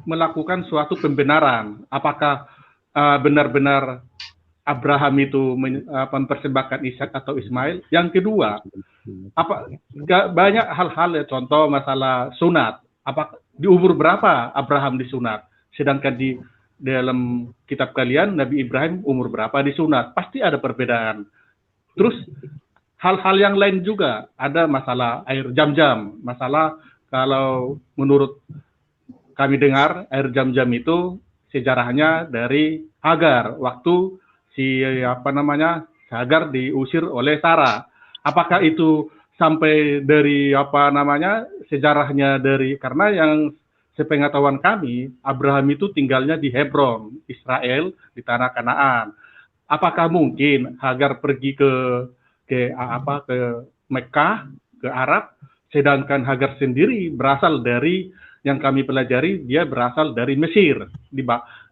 melakukan suatu pembenaran. Apakah benar-benar Abraham itu mempersembahkan Ishak atau Ismail? Yang kedua, banyak hal-hal ya, contoh masalah sunat. Di umur berapa Abraham disunat? Sedangkan di dalam kitab kalian Nabi Ibrahim umur berapa disunat? Pasti ada perbedaan. Terus hal-hal yang lain juga, ada masalah air Zam-Zam. Masalah kalau menurut kami dengar air Zam-Zam itu sejarahnya dari Hagar waktu Hagar diusir oleh Sarah. Apakah itu sampai dari sejarahnya dari, karena yang sepengetahuan kami Abraham itu tinggalnya di Hebron, Israel, di tanah Kanaan. Apakah mungkin Hagar pergi ke Mekah, ke Arab, sedangkan Hagar sendiri berasal dari, yang kami pelajari, dia berasal dari Mesir,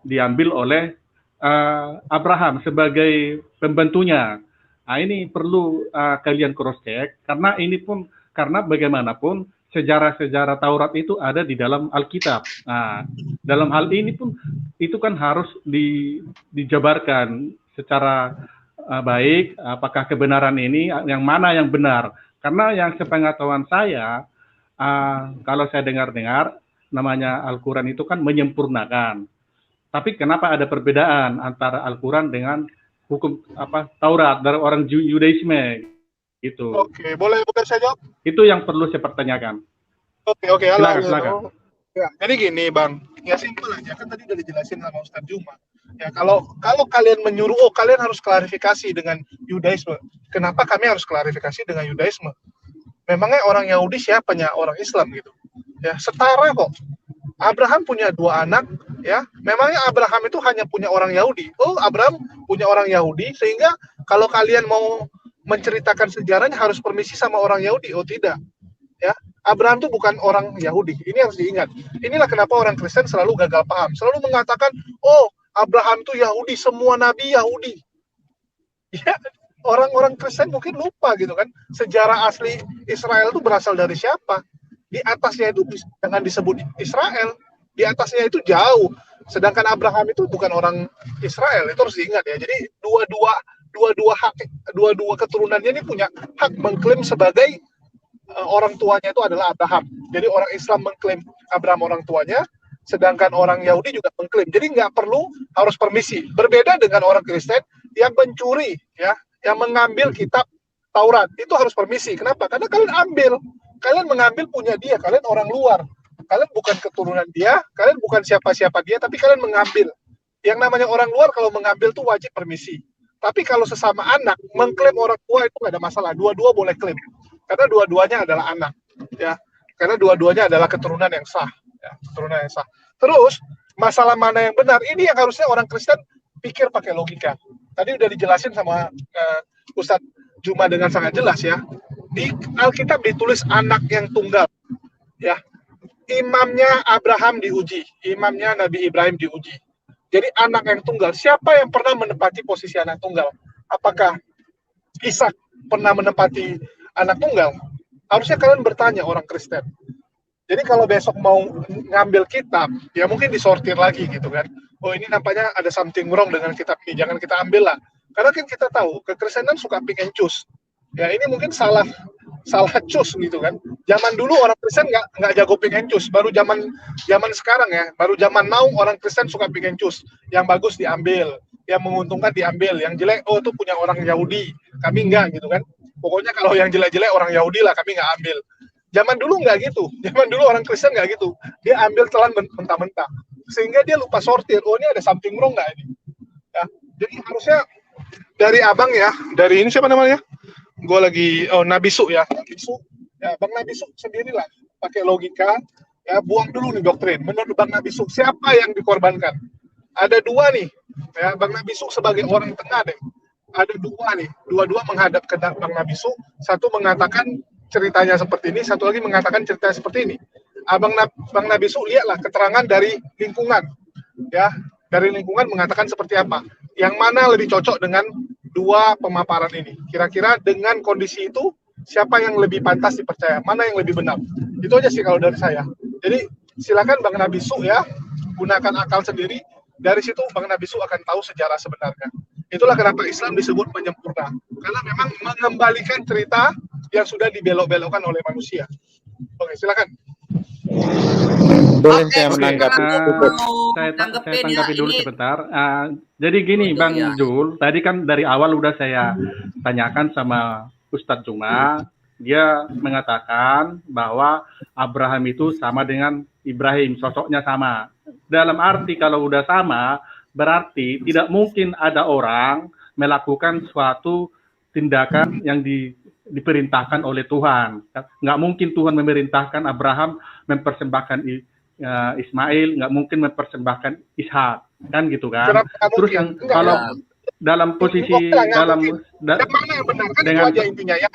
diambil oleh Abraham sebagai pembantunya. Nah, ini perlu kalian cross check, karena bagaimanapun sejarah-sejarah Taurat itu ada di dalam Alkitab. Nah, dalam hal ini pun itu kan harus dijabarkan secara baik, apakah kebenaran ini yang mana yang benar. Karena yang sepengetahuan saya, kalau saya dengar-dengar, namanya Al-Quran itu kan menyempurnakan. Tapi kenapa ada perbedaan antara Al-Quran dengan hukum Taurat dari orang Yudaisme gitu? Oke, boleh saya jawab? Itu yang perlu saya pertanyakan. Oke, silakan. Ya, jadi gini Bang, ya simpel aja, kan tadi udah dijelasin sama Ustadz Juma. Ya, kalau kalian menyuruh, kalian harus klarifikasi dengan Yudaisme. Kenapa kami harus klarifikasi dengan Yudaisme? Memangnya orang Yahudi siapanya orang Islam gitu? Ya, setara kok. Abraham punya 2 anak, ya. Memangnya Abraham itu hanya punya orang Yahudi? Oh, Abraham punya orang Yahudi, sehingga kalau kalian mau menceritakan sejarahnya harus permisi sama orang Yahudi? Oh, tidak. Ya, Abraham itu bukan orang Yahudi. Ini harus diingat. Inilah kenapa orang Kristen selalu gagal paham. Selalu mengatakan, oh, Abraham itu Yahudi, semua nabi Yahudi. Ya, orang-orang Kristen mungkin lupa gitu kan. Sejarah asli Israel itu berasal dari siapa? Di atasnya itu jangan disebut Israel. Di atasnya itu jauh. Sedangkan Abraham itu bukan orang Israel. Itu harus diingat ya. Jadi dua keturunannya ini punya hak mengklaim sebagai orang tuanya itu adalah Abraham. Jadi orang Islam mengklaim Abraham orang tuanya, sedangkan orang Yahudi juga mengklaim. Jadi nggak perlu harus permisi. Berbeda dengan orang Kristen yang mencuri, ya, yang mengambil kitab Taurat, itu harus permisi. Kenapa? Karena kalian mengambil punya dia, kalian orang luar. Kalian bukan keturunan dia, kalian bukan siapa-siapa dia, tapi kalian mengambil. Yang namanya orang luar kalau mengambil tuh wajib permisi. Tapi kalau sesama anak mengklaim orang tua itu nggak ada masalah. Dua-dua boleh klaim. Karena dua-duanya adalah anak, ya. Karena dua-duanya adalah keturunan yang sah, ya, keturunan yang sah. Terus masalah mana yang benar? Ini yang harusnya orang Kristen pikir pakai logika. Tadi udah dijelasin sama Ustadz Juma dengan sangat jelas ya. Di Alkitab ditulis anak yang tunggal, ya. Imamnya Abraham diuji, imamnya Nabi Ibrahim diuji. Jadi anak yang tunggal, siapa yang pernah menempati posisi anak tunggal? Apakah Ishak pernah menempati anak tunggal? Harusnya kalian bertanya orang Kristen. Jadi kalau besok mau ngambil kitab, ya mungkin disortir lagi gitu kan. Oh, ini nampaknya ada something wrong dengan kitab ini, jangan kita ambil lah. Karena kan kita tahu, kekristenan suka pick and choose. Ya ini mungkin salah choose gitu kan. Zaman dulu orang Kristen nggak jago pick and choose. Baru zaman sekarang ya, baru zaman now orang Kristen suka pick and choose. Yang bagus diambil, yang menguntungkan diambil, yang jelek oh itu punya orang Yahudi, kami enggak gitu kan. Pokoknya kalau yang jelek-jelek orang Yahudi lah, kami nggak ambil. Zaman dulu nggak gitu. Zaman dulu orang Kristen nggak gitu. Dia ambil telan mentah-mentah. Sehingga dia lupa sortir. Oh ini ada something wrong nggak ini? Ya, jadi harusnya dari abang ya, dari ini siapa namanya? Gue lagi, Nabi Su ya. Nabi Su, ya Bang Nabi Su sendirilah. Pakai logika, ya buang dulu nih doktrin. Menurut Bang Nabi Su, siapa yang dikorbankan? Ada 2 nih. Ya, Bang Nabi Su sebagai orang tengah deh. Ada 2 nih. Dua-dua menghadap ke Bang Nabi Su. Satu mengatakan ceritanya seperti ini, satu lagi mengatakan ceritanya seperti ini. Bang Nabi Su lihatlah keterangan dari lingkungan, ya dari lingkungan mengatakan seperti apa. Yang mana lebih cocok dengan 2 pemaparan ini? Kira-kira dengan kondisi itu siapa yang lebih pantas dipercaya? Mana yang lebih benar? Itu aja sih kalau dari saya. Jadi silakan Bang Nabi Su ya gunakan akal sendiri. Dari situ Bang Nabi Su akan tahu sejarah sebenarnya. Itulah kenapa Islam disebut penyempurna. Karena memang mengembalikan cerita yang sudah dibelok-belokkan oleh manusia. Oke, silakan. Boleh saya menanggapi? Saya tanggapi dulu sebentar. Jadi gini Bang Jul, tadi kan dari awal udah saya tanyakan sama Ustadz Juma, dia mengatakan bahwa Abraham itu sama dengan Ibrahim, sosoknya sama. Dalam arti kalau udah sama, berarti tidak mungkin ada orang melakukan suatu tindakan yang diperintahkan oleh Tuhan. Nggak mungkin Tuhan memerintahkan Abraham mempersembahkan Ismail, nggak mungkin mempersembahkan Ishak, kan gitu kan? Terus yang kalau dalam posisi dalam yang mana yang benar kan dengan, itu aja intinya. Yang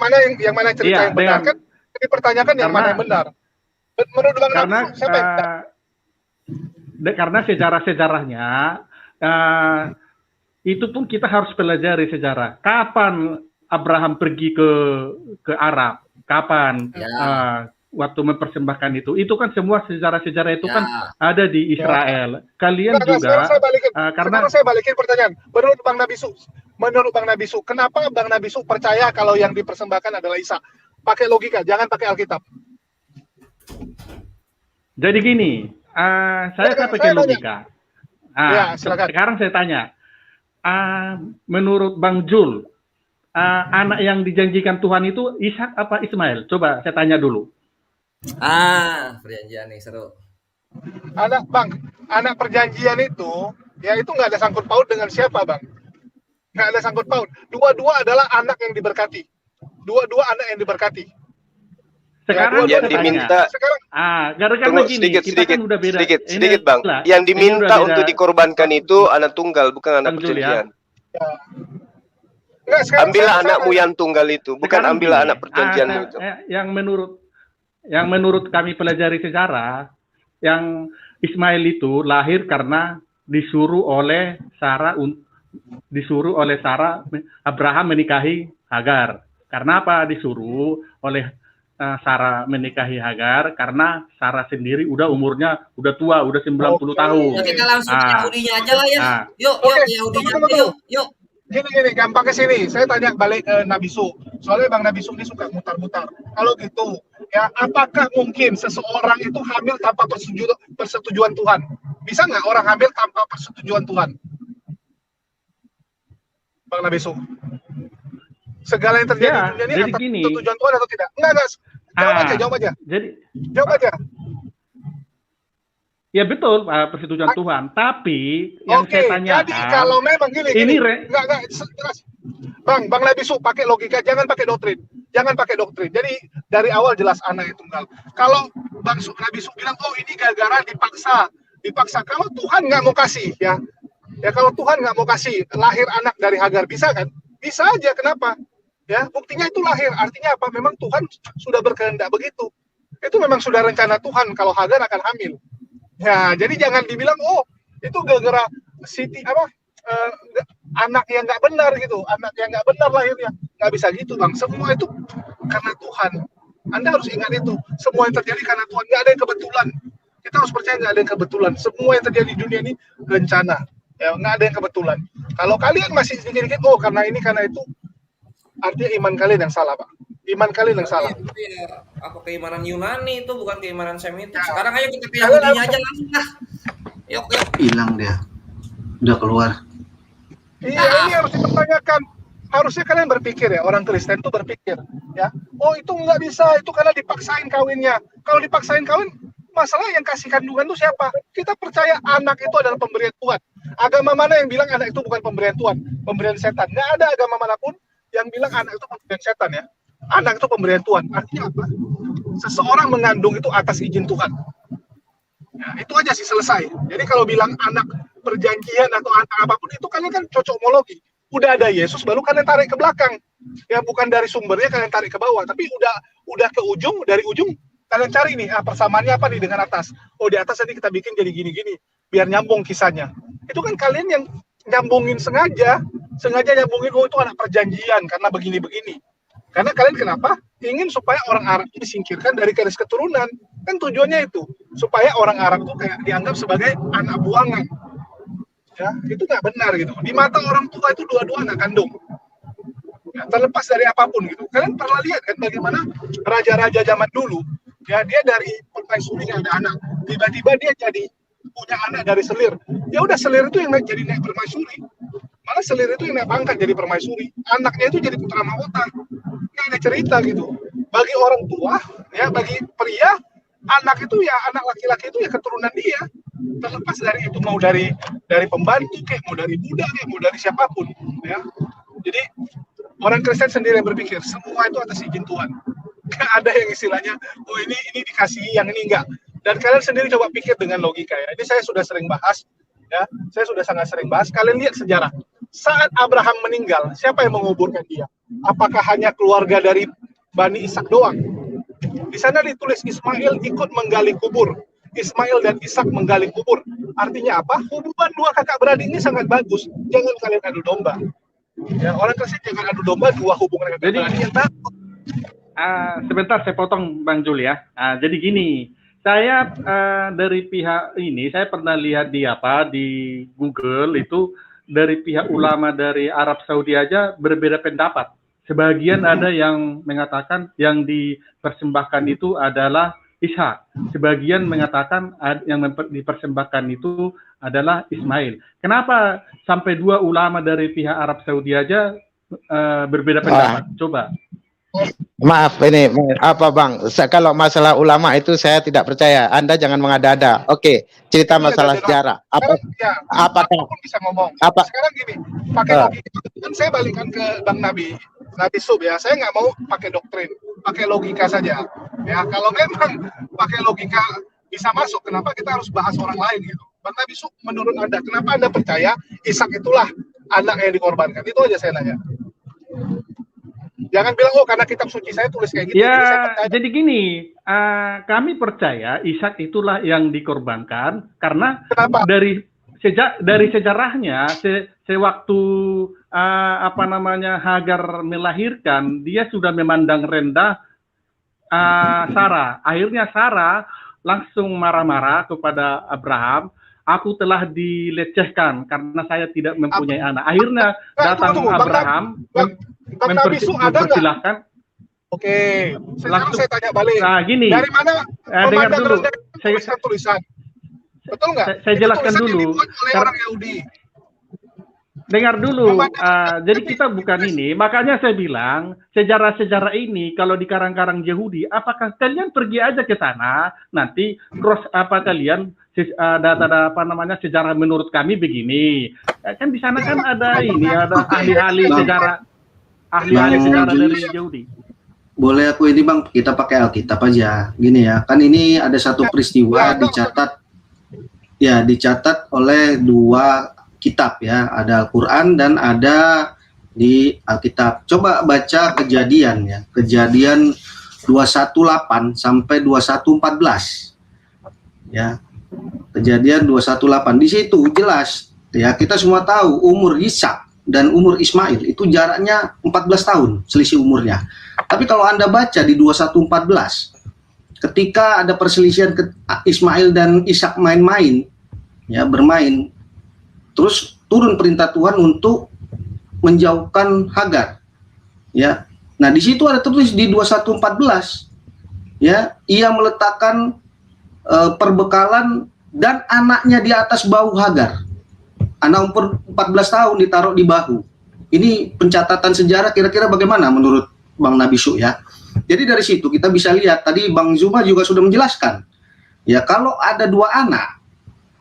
mana cerita yang benar kan dipertanyakan yang mana yang benar. Menurut Bang karena Nabi, siapa yang benar? Karena sejarah-sejarahnya itu pun kita harus pelajari sejarah. Kapan Abraham pergi ke Arab? Kapan waktu mempersembahkan itu kan semua sejarah-sejarah itu kan ada di Israel. Kalian juga karena saya balikin pertanyaan. Menurut Bang Nabi Su, kenapa Bang Nabi Su percaya kalau yang dipersembahkan adalah Isa? Pakai logika, jangan pakai Alkitab. Jadi gini, saya pakai logika. Sekarang saya tanya, menurut Bang Jul, anak yang dijanjikan Tuhan itu Ishak apa Ismail? Coba saya tanya dulu. Perjanjian nih seru. Anak perjanjian itu, ya itu nggak ada sangkut paut dengan siapa, Bang? Nggak ada sangkut paut. Dua-dua adalah anak yang diberkati. Dua-dua anak yang diberkati. Sekarang yang diminta, tunggu sedikit Bang. Yang diminta untuk dikorbankan itu anak tunggal, bukan anak perjanjian. Ambillah anakmu yang tunggal itu, bukan ambillah anak perjanjianmu itu. Yang menurut kami pelajari sejarah, yang Ismail itu lahir karena disuruh oleh Sarah Abraham menikahi Hagar. Karena apa disuruh oleh Sarah menikahi Hagar? Karena Sarah sendiri umurnya udah tua, udah 90 tahun. Ya, kita langsung ke Yahudinya aja lah ya. Yuk, Yahudinya yuk. Gini, gampang ke sini. Saya tanya balik ke Nabi Su. Soalnya Bang Nabi Su ini suka mutar-mutar. Kalau gitu, ya apakah mungkin seseorang itu hamil tanpa persetujuan Tuhan? Bisa nggak orang hamil tanpa persetujuan Tuhan? Bang Nabi Su. Segala yang terjadi di dunia ini atas persetujuan Tuhan atau tidak? Enggak. Jawab aja. Jawab aja. Ya betul, persetujuan Tuhan. Tapi yang saya tanyakan, jadi kalau memang gini, enggak, jelas. Bang Nabi Su pakai logika, jangan pakai doktrin. Jadi dari awal jelas anak itu tunggal. Kalau Nabi Su bilang, oh ini gara-gara dipaksa. Kalau Tuhan nggak mau kasih, ya kalau Tuhan nggak mau kasih lahir anak dari Hagar, bisa kan? Bisa aja, kenapa? Ya buktinya itu lahir, artinya apa? Memang Tuhan sudah berkehendak begitu. Itu memang sudah rencana Tuhan kalau Hagar akan hamil. Ya, jadi jangan dibilang, oh itu gara-gara anak yang nggak benar gitu, anak yang nggak benar lahirnya. Nggak bisa gitu, Bang. Semua itu karena Tuhan. Anda harus ingat itu. Semua yang terjadi karena Tuhan. Nggak ada yang kebetulan. Kita harus percaya nggak ada yang kebetulan. Semua yang terjadi di dunia ini rencana. Ya, nggak ada yang kebetulan. Kalau kalian masih dikit-dikit, oh karena ini, karena itu, artinya iman kalian yang salah, Pak. Iman kalian yang salah. Apa keimanan Yunani itu, bukan keimanan Semitik. Sekarang ayo kita ke Yahudinya aja langsung lah. Yuk. Hilang dia. Udah keluar. Iya, ini harus dipertanyakan. Harusnya kalian berpikir ya, orang Kristen itu berpikir. Ya, oh itu nggak bisa, itu karena dipaksain kawinnya. Kalau dipaksain kawin, masalah yang kasih kandungan itu siapa? Kita percaya anak itu adalah pemberian Tuhan. Agama mana yang bilang anak itu bukan pemberian Tuhan? Pemberian setan. Nggak ada agama manapun yang bilang anak itu pemberian setan ya. Anak itu pemberian Tuhan. Artinya apa? Seseorang mengandung itu atas izin Tuhan. Ya, itu aja sih, selesai. Jadi kalau bilang anak perjanjian atau anak apapun itu kalian kan cocokmologi. Udah ada Yesus baru kalian tarik ke belakang. Ya bukan dari sumbernya kalian tarik ke bawah, tapi udah ke ujung, dari ujung kalian cari nih persamaannya apa nih dengan atas. Oh di atas nanti kita bikin jadi gini-gini biar nyambung kisahnya. Itu kan kalian yang nyambungin sengaja nyambungin, oh itu anak perjanjian karena begini-begini. Karena kalian kenapa? Ingin supaya orang Arab itu disingkirkan dari garis keturunan. Kan tujuannya itu. Supaya orang Arab itu kayak dianggap sebagai anak buangan. Ya, itu nggak benar gitu. Di mata orang tua itu dua-dua anak kandung. Ya, terlepas dari apapun gitu. Kalian pernah lihat kan bagaimana raja-raja zaman dulu, ya dia dari permaisuri ada anak. Tiba-tiba dia jadi punya anak dari selir. Ya udah selir itu yang jadi naik permaisuri. Malah selir itu yang naik pangkat jadi permaisuri. Anaknya itu jadi putra mahkota. Nggak ada cerita gitu. Bagi orang tua, ya bagi pria, anak itu ya anak laki-laki itu ya keturunan dia, terlepas dari itu mau dari pembantu kayak mau dari budak kayak mau dari siapapun ya. Jadi orang Kristen sendiri yang berpikir semua itu atas izin Tuhan. Gak ada yang istilahnya oh ini dikasih yang ini enggak. Dan kalian sendiri coba pikir dengan logika ya. Ini saya sudah sering bahas ya, saya sudah sangat sering bahas. Kalian lihat sejarah. Saat Abraham meninggal, siapa yang menguburkan dia? Apakah hanya keluarga dari Bani Ishak doang? Di sana ditulis Ismail ikut menggali kubur. Ismail dan Ishak menggali kubur. Artinya apa? Hubungan dua kakak beradik ini sangat bagus. Jangan kalian adu domba. Ya, orang Kristen jangan adu domba dua hubungan kakak beradik yang takut. Sebentar saya potong Bang Jul ya. Jadi gini, saya dari pihak ini saya pernah lihat di Google itu dari pihak ulama dari Arab Saudi aja berbeda pendapat. Sebagian ada yang mengatakan yang dipersembahkan itu adalah Ishak. Sebagian mengatakan yang dipersembahkan itu adalah Ismail. Kenapa sampai dua ulama dari pihak Arab Saudi aja berbeda pendapat? Coba. Maaf ini apa Bang? Kalau masalah ulama itu saya tidak percaya. Anda jangan mengada-ada. Oke, cerita masalah sejarah. Apakah bisa ngomong? Sekarang gini, pakai logika. Kan saya balikan ke Bang Nabi Sub ya. Saya nggak mau pakai doktrin, pakai logika saja. Ya, kalau memang pakai logika bisa masuk, kenapa kita harus bahas orang lain gitu? Bang Nabi Sub, menurut Anda, kenapa Anda percaya Ishak itulah anak yang dikorbankan? Itu aja saya nanya. Jangan bilang, oh karena kitab suci saya tulis kayak gitu. Ya, jadi gini, kami percaya Ishak itulah yang dikorbankan karena dari sejarahnya, sewaktu Hagar melahirkan, dia sudah memandang rendah Sarah. Akhirnya Sarah langsung marah-marah kepada Abraham. Aku telah dilecehkan karena saya tidak mempunyai anak. Akhirnya datang Abraham mempersilahkan. Oke, sekarang saya tanya balik. Nah, gini. Dari mana? Dengar dulu. Tulisan. Betul nggak? Saya jelaskan dulu. Orang Yahudi. Dengar dulu, jadi kita bukan ini, makanya saya bilang sejarah-sejarah ini kalau di karang-karang Yahudi, apakah kalian pergi aja ke sana, nanti cross kalian data sejarah menurut kami begini, kan di sana kan ada ada ahli-ahli sejarah, dari Yahudi. Boleh aku ini Bang, kita pakai Alkitab aja, gini ya, kan ini ada satu peristiwa dicatat oleh dua kitab ya, ada Al-Quran dan ada di Alkitab. Coba baca Kejadian ya, Kejadian 218 sampai 2114 ya, Kejadian 218. Di situ jelas ya, kita semua tahu umur Ishak dan umur Ismail itu jaraknya 14 tahun selisih umurnya. Tapi kalau Anda baca di 2114, ketika ada perselisihan Ismail dan Ishak main-main ya, bermain, terus turun perintah Tuhan untuk menjauhkan Hagar. Ya. Nah, di situ ada tertulis di 2114 ya, ia meletakkan perbekalan dan anaknya di atas bahu Hagar. Anak umur 14 tahun ditaruh di bahu. Ini pencatatan sejarah kira-kira bagaimana menurut Bang Nabi Su ya. Jadi dari situ kita bisa lihat, tadi Bang Zuma juga sudah menjelaskan. Ya, kalau ada dua anak,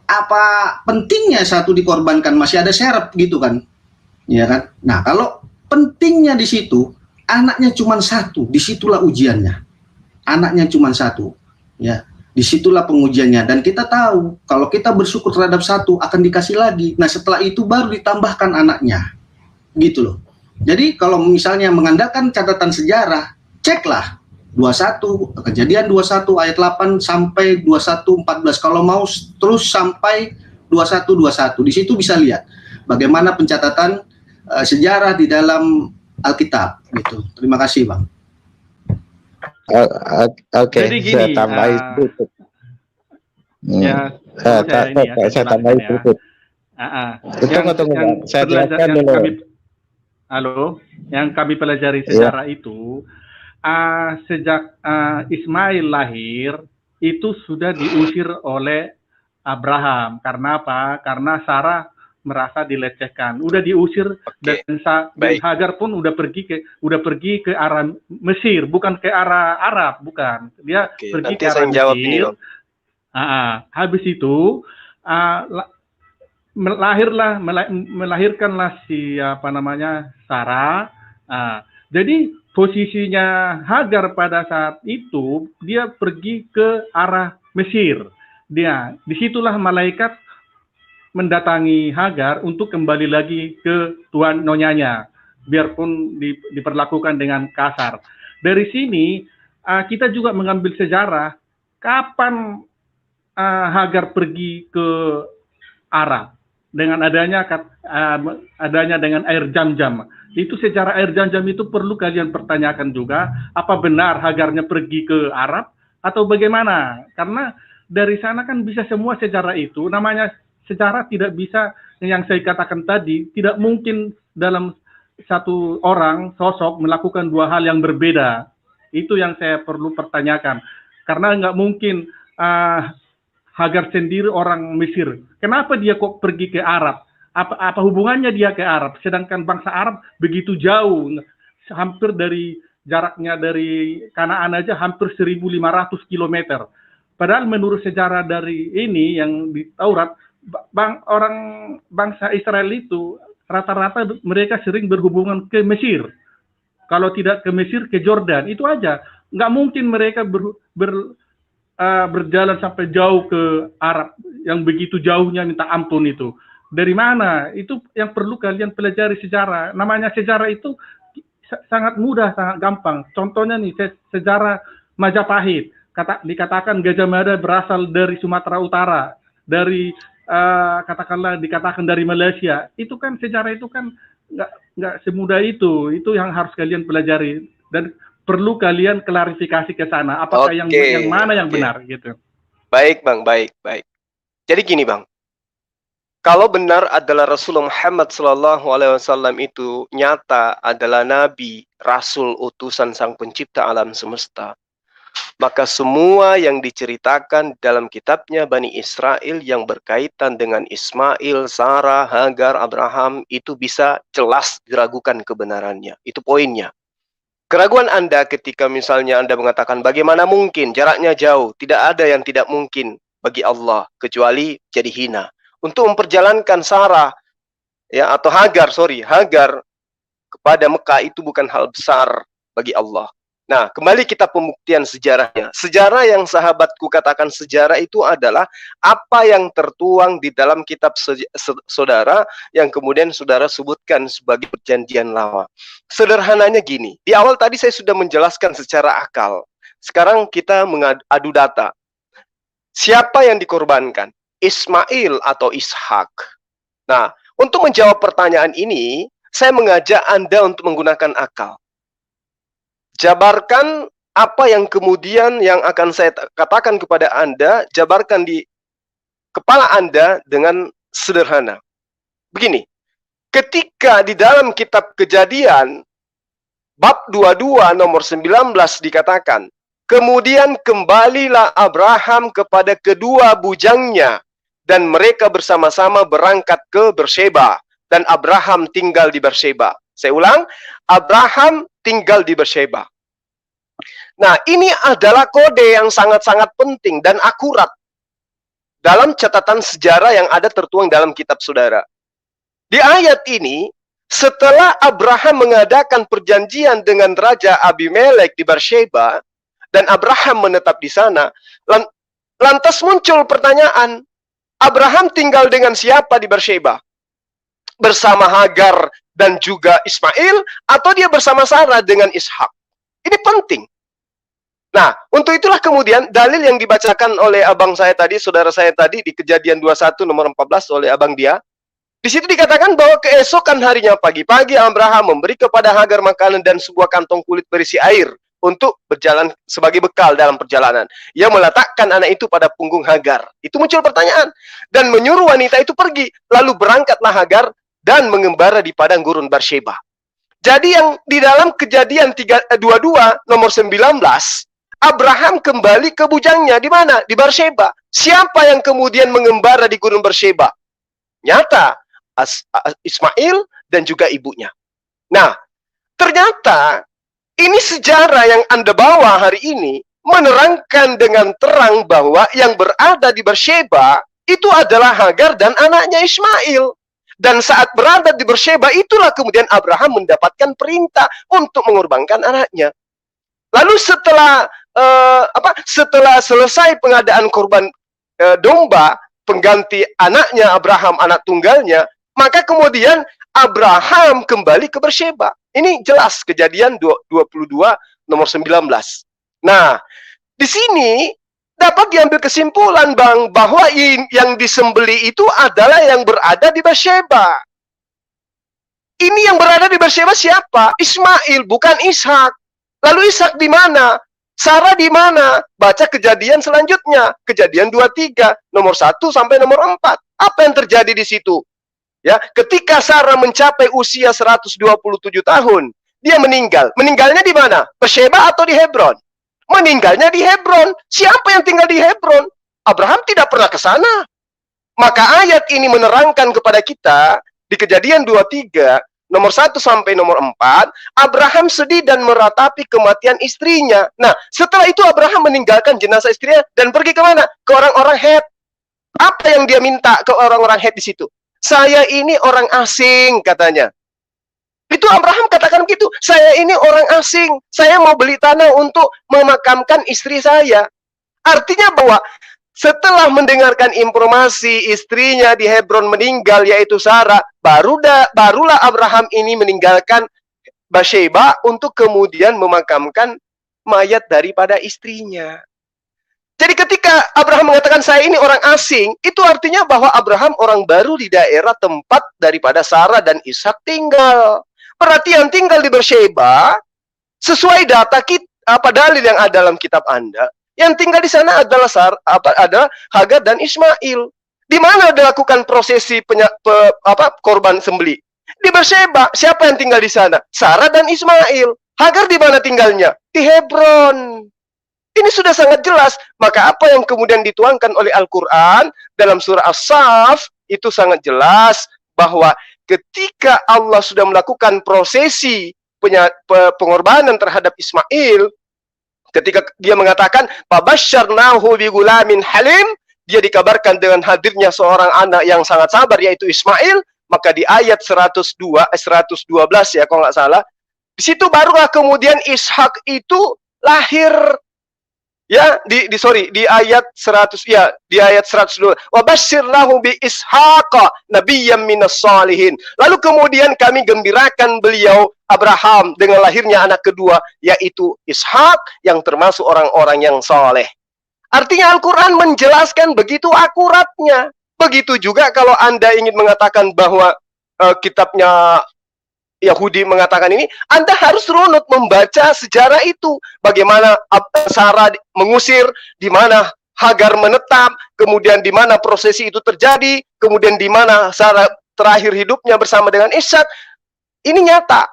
apa pentingnya satu dikorbankan? Masih ada serep gitu kan, ya kan? Nah, kalau pentingnya di situ, anaknya cuma satu, disitulah ujiannya. Anaknya cuma satu, ya, disitulah pengujiannya. Dan kita tahu kalau kita bersyukur terhadap satu akan dikasih lagi. Nah, setelah itu baru ditambahkan anaknya, gitu loh. Jadi kalau misalnya mengandalkan catatan sejarah, ceklah 21, Kejadian 21 ayat 8 sampai 21:14. Kalau mau terus sampai 21:21. Di situ bisa lihat bagaimana pencatatan sejarah di dalam Alkitab gitu. Terima kasih, Bang. Oke, saya tambahin sedikit. Saya tambahin sedikit. Tunggu. Saya jelaskan dulu. Yang kami pelajari sejarah itu, sejak Ismail lahir itu sudah diusir oleh Abraham. Karena apa? Karena Sarah merasa dilecehkan, udah diusir dan Hagar pun udah pergi ke arah Mesir, bukan ke arah Arab, bukan. Dia pergi ke arah Mesir. Habis itu melahirkanlah si Sarah. Jadi posisinya Hagar pada saat itu dia pergi ke arah Mesir. Disitulah malaikat mendatangi Hagar untuk kembali lagi ke tuan nonyanya, biarpun diperlakukan dengan kasar. Dari sini kita juga mengambil sejarah kapan Hagar pergi ke Arab dengan adanya dengan air Zam-Zam. Itu sejarah air Zam-Zam itu perlu kalian pertanyakan juga, apa benar Hagarnya pergi ke Arab atau bagaimana? Karena dari sana kan bisa semua sejarah itu, namanya sejarah tidak bisa, yang saya katakan tadi, tidak mungkin dalam satu orang, sosok melakukan dua hal yang berbeda. Itu yang saya perlu pertanyakan. Karena nggak mungkin Hagar sendiri orang Mesir. Kenapa dia kok pergi ke Arab? Apa hubungannya dia ke Arab? Sedangkan bangsa Arab begitu jauh, hampir dari jaraknya dari Kanaan aja hampir 1.500 km. Padahal menurut sejarah dari ini yang di Taurat, orang bangsa Israel itu rata-rata mereka sering berhubungan ke Mesir. Kalau tidak ke Mesir, ke Jordan. Itu aja. Nggak mungkin mereka berjalan sampai jauh ke Arab, yang begitu jauhnya minta ampun itu. Dari mana? Itu yang perlu kalian pelajari sejarah. Namanya sejarah itu sangat mudah, sangat gampang. Contohnya nih, sejarah Majapahit. Dikatakan Gajah Mada berasal dari Sumatera Utara, dari dikatakan dari Malaysia. Itu kan sejarah itu kan nggak semudah itu. Itu yang harus kalian pelajari dan perlu kalian klarifikasi ke sana. Apakah yang mana yang benar gitu. Baik Bang, baik. Jadi gini Bang, kalau benar adalah Rasulullah Muhammad SAW itu nyata adalah Nabi, Rasul, utusan Sang Pencipta alam semesta, maka semua yang diceritakan dalam kitabnya Bani Israel yang berkaitan dengan Ismail, Sarah, Hagar, Abraham itu bisa jelas diragukan kebenarannya. Itu poinnya. Keraguan Anda ketika misalnya Anda mengatakan bagaimana mungkin, jaraknya jauh, tidak ada yang tidak mungkin bagi Allah kecuali jadi hina. Untuk memperjalankan Sarah atau Hagar kepada Mekah itu bukan hal besar bagi Allah. Nah, kembali kita pembuktian sejarahnya. Sejarah yang sahabatku katakan sejarah itu adalah apa yang tertuang di dalam kitab saudara yang kemudian saudara sebutkan sebagai perjanjian lama. Sederhananya gini, di awal tadi saya sudah menjelaskan secara akal. Sekarang kita mengadu data. Siapa yang dikorbankan? Ismail atau Ishak? Nah, untuk menjawab pertanyaan ini, saya mengajak Anda untuk menggunakan akal. Jabarkan apa yang kemudian yang akan saya katakan kepada Anda, jabarkan di kepala Anda dengan sederhana. Begini, ketika di dalam kitab Kejadian, bab 22 nomor 19 dikatakan, kemudian kembalilah Abraham kepada kedua bujangnya, dan mereka bersama-sama berangkat ke Beersheba, dan Abraham tinggal di Beersheba. Saya ulang, Abraham tinggal di Beersheba. Nah, ini adalah kode yang sangat-sangat penting dan akurat dalam catatan sejarah yang ada tertuang dalam kitab saudara. Di ayat ini, setelah Abraham mengadakan perjanjian dengan Raja Abimelek di Beersheba, dan Abraham menetap di sana, lantas muncul pertanyaan, Abraham tinggal dengan siapa di Beersheba? Bersama Hagar dan juga Ismail, atau dia bersama Sarah dengan Ishak? Ini penting. Nah, untuk itulah kemudian dalil yang dibacakan oleh abang saya tadi, saudara saya tadi, di Kejadian 21 nomor 14 oleh abang dia, di situ dikatakan bahwa keesokan harinya pagi-pagi Abraham memberi kepada Hagar makanan dan sebuah kantong kulit berisi air untuk berjalan sebagai bekal dalam perjalanan. Ia meletakkan anak itu pada punggung Hagar. Itu muncul pertanyaan. Dan menyuruh wanita itu pergi. Lalu berangkatlah Hagar dan mengembara di padang gurun Beersheba. Jadi yang di dalam Kejadian 22 nomor 19, Abraham kembali ke bujangnya. Di mana? Di Beersheba. Siapa yang kemudian mengembara di gurun Beersheba? Nyata, Ismail dan juga ibunya. Nah, ternyata ini sejarah yang Anda bawa hari ini menerangkan dengan terang bahwa yang berada di Beersheba itu adalah Hagar dan anaknya Ismail. Dan saat berada di Beersheba itulah kemudian Abraham mendapatkan perintah untuk mengorbankan anaknya. Lalu setelah setelah selesai pengadaan korban domba pengganti anaknya Abraham, anak tunggalnya, maka kemudian Abraham kembali ke Beersheba. Ini jelas Kejadian 22 nomor 19. Nah, di sini dapat diambil kesimpulan, Bang, bahwa yang disembeli itu adalah yang berada di Beersheba. Ini yang berada di Beersheba siapa? Ismail, bukan Ishak. Lalu Ishak di mana? Sarah di mana? Baca Kejadian selanjutnya, Kejadian 23 nomor 1 sampai nomor 4. Apa yang terjadi di situ? Ya, ketika Sarah mencapai usia 127 tahun, dia meninggal. Meninggalnya di mana? Beersheba atau di Hebron? Meninggalnya di Hebron. Siapa yang tinggal di Hebron? Abraham tidak pernah ke sana. Maka ayat ini menerangkan kepada kita di Kejadian 23 nomor 1 sampai nomor 4, Abraham sedih dan meratapi kematian istrinya. Nah, setelah itu Abraham meninggalkan jenazah istrinya dan pergi ke mana? Ke orang-orang Het. Apa yang dia minta ke orang-orang Het di situ? Saya ini orang asing, katanya. Itu Abraham katakan begitu. Saya ini orang asing. Saya mau beli tanah untuk memakamkan istri saya. Artinya bahwa setelah mendengarkan informasi istrinya di Hebron meninggal, yaitu Sarah, barulah Abraham ini meninggalkan Beersheba untuk kemudian memakamkan mayat daripada istrinya. Jadi ketika Abraham mengatakan saya ini orang asing, itu artinya bahwa Abraham orang baru di daerah tempat daripada Sarah dan Ishak tinggal. Berarti yang tinggal di Beersheba, sesuai data dalil yang ada dalam kitab Anda, yang tinggal di sana adalah Hagar dan Ismail. Di mana dilakukan prosesi korban sembelih? Di Beersheba. Siapa yang tinggal di sana? Sarah dan Ismail. Hagar di mana tinggalnya? Di Hebron. Ini sudah sangat jelas. Maka apa yang kemudian dituangkan oleh Al-Quran dalam surah As-Saff itu sangat jelas bahwa ketika Allah sudah melakukan prosesi pengorbanan terhadap Ismail, ketika dia mengatakan fabasyarnahu bigulamin halim, dia dikabarkan dengan hadirnya seorang anak yang sangat sabar, yaitu Ismail. Maka di ayat 112 ya kalau nggak salah, di situ barulah kemudian Ishak itu lahir. Ya, di ayat 100 ya, di ayat 102. Wa basyirnahu bi Ishaqa nabiyyam minas salihin. Lalu kemudian kami gembirakan beliau Abraham dengan lahirnya anak kedua, yaitu Ishak, yang termasuk orang-orang yang soleh. Artinya Al-Quran menjelaskan begitu akuratnya. Begitu juga kalau Anda ingin mengatakan bahwa kitabnya Yahudi mengatakan ini, Anda harus runut membaca sejarah itu. Bagaimana Sarah mengusir, di mana Hagar menetap, kemudian di mana prosesi itu terjadi, kemudian di mana Sarah terakhir hidupnya bersama dengan Ishak. Ini nyata.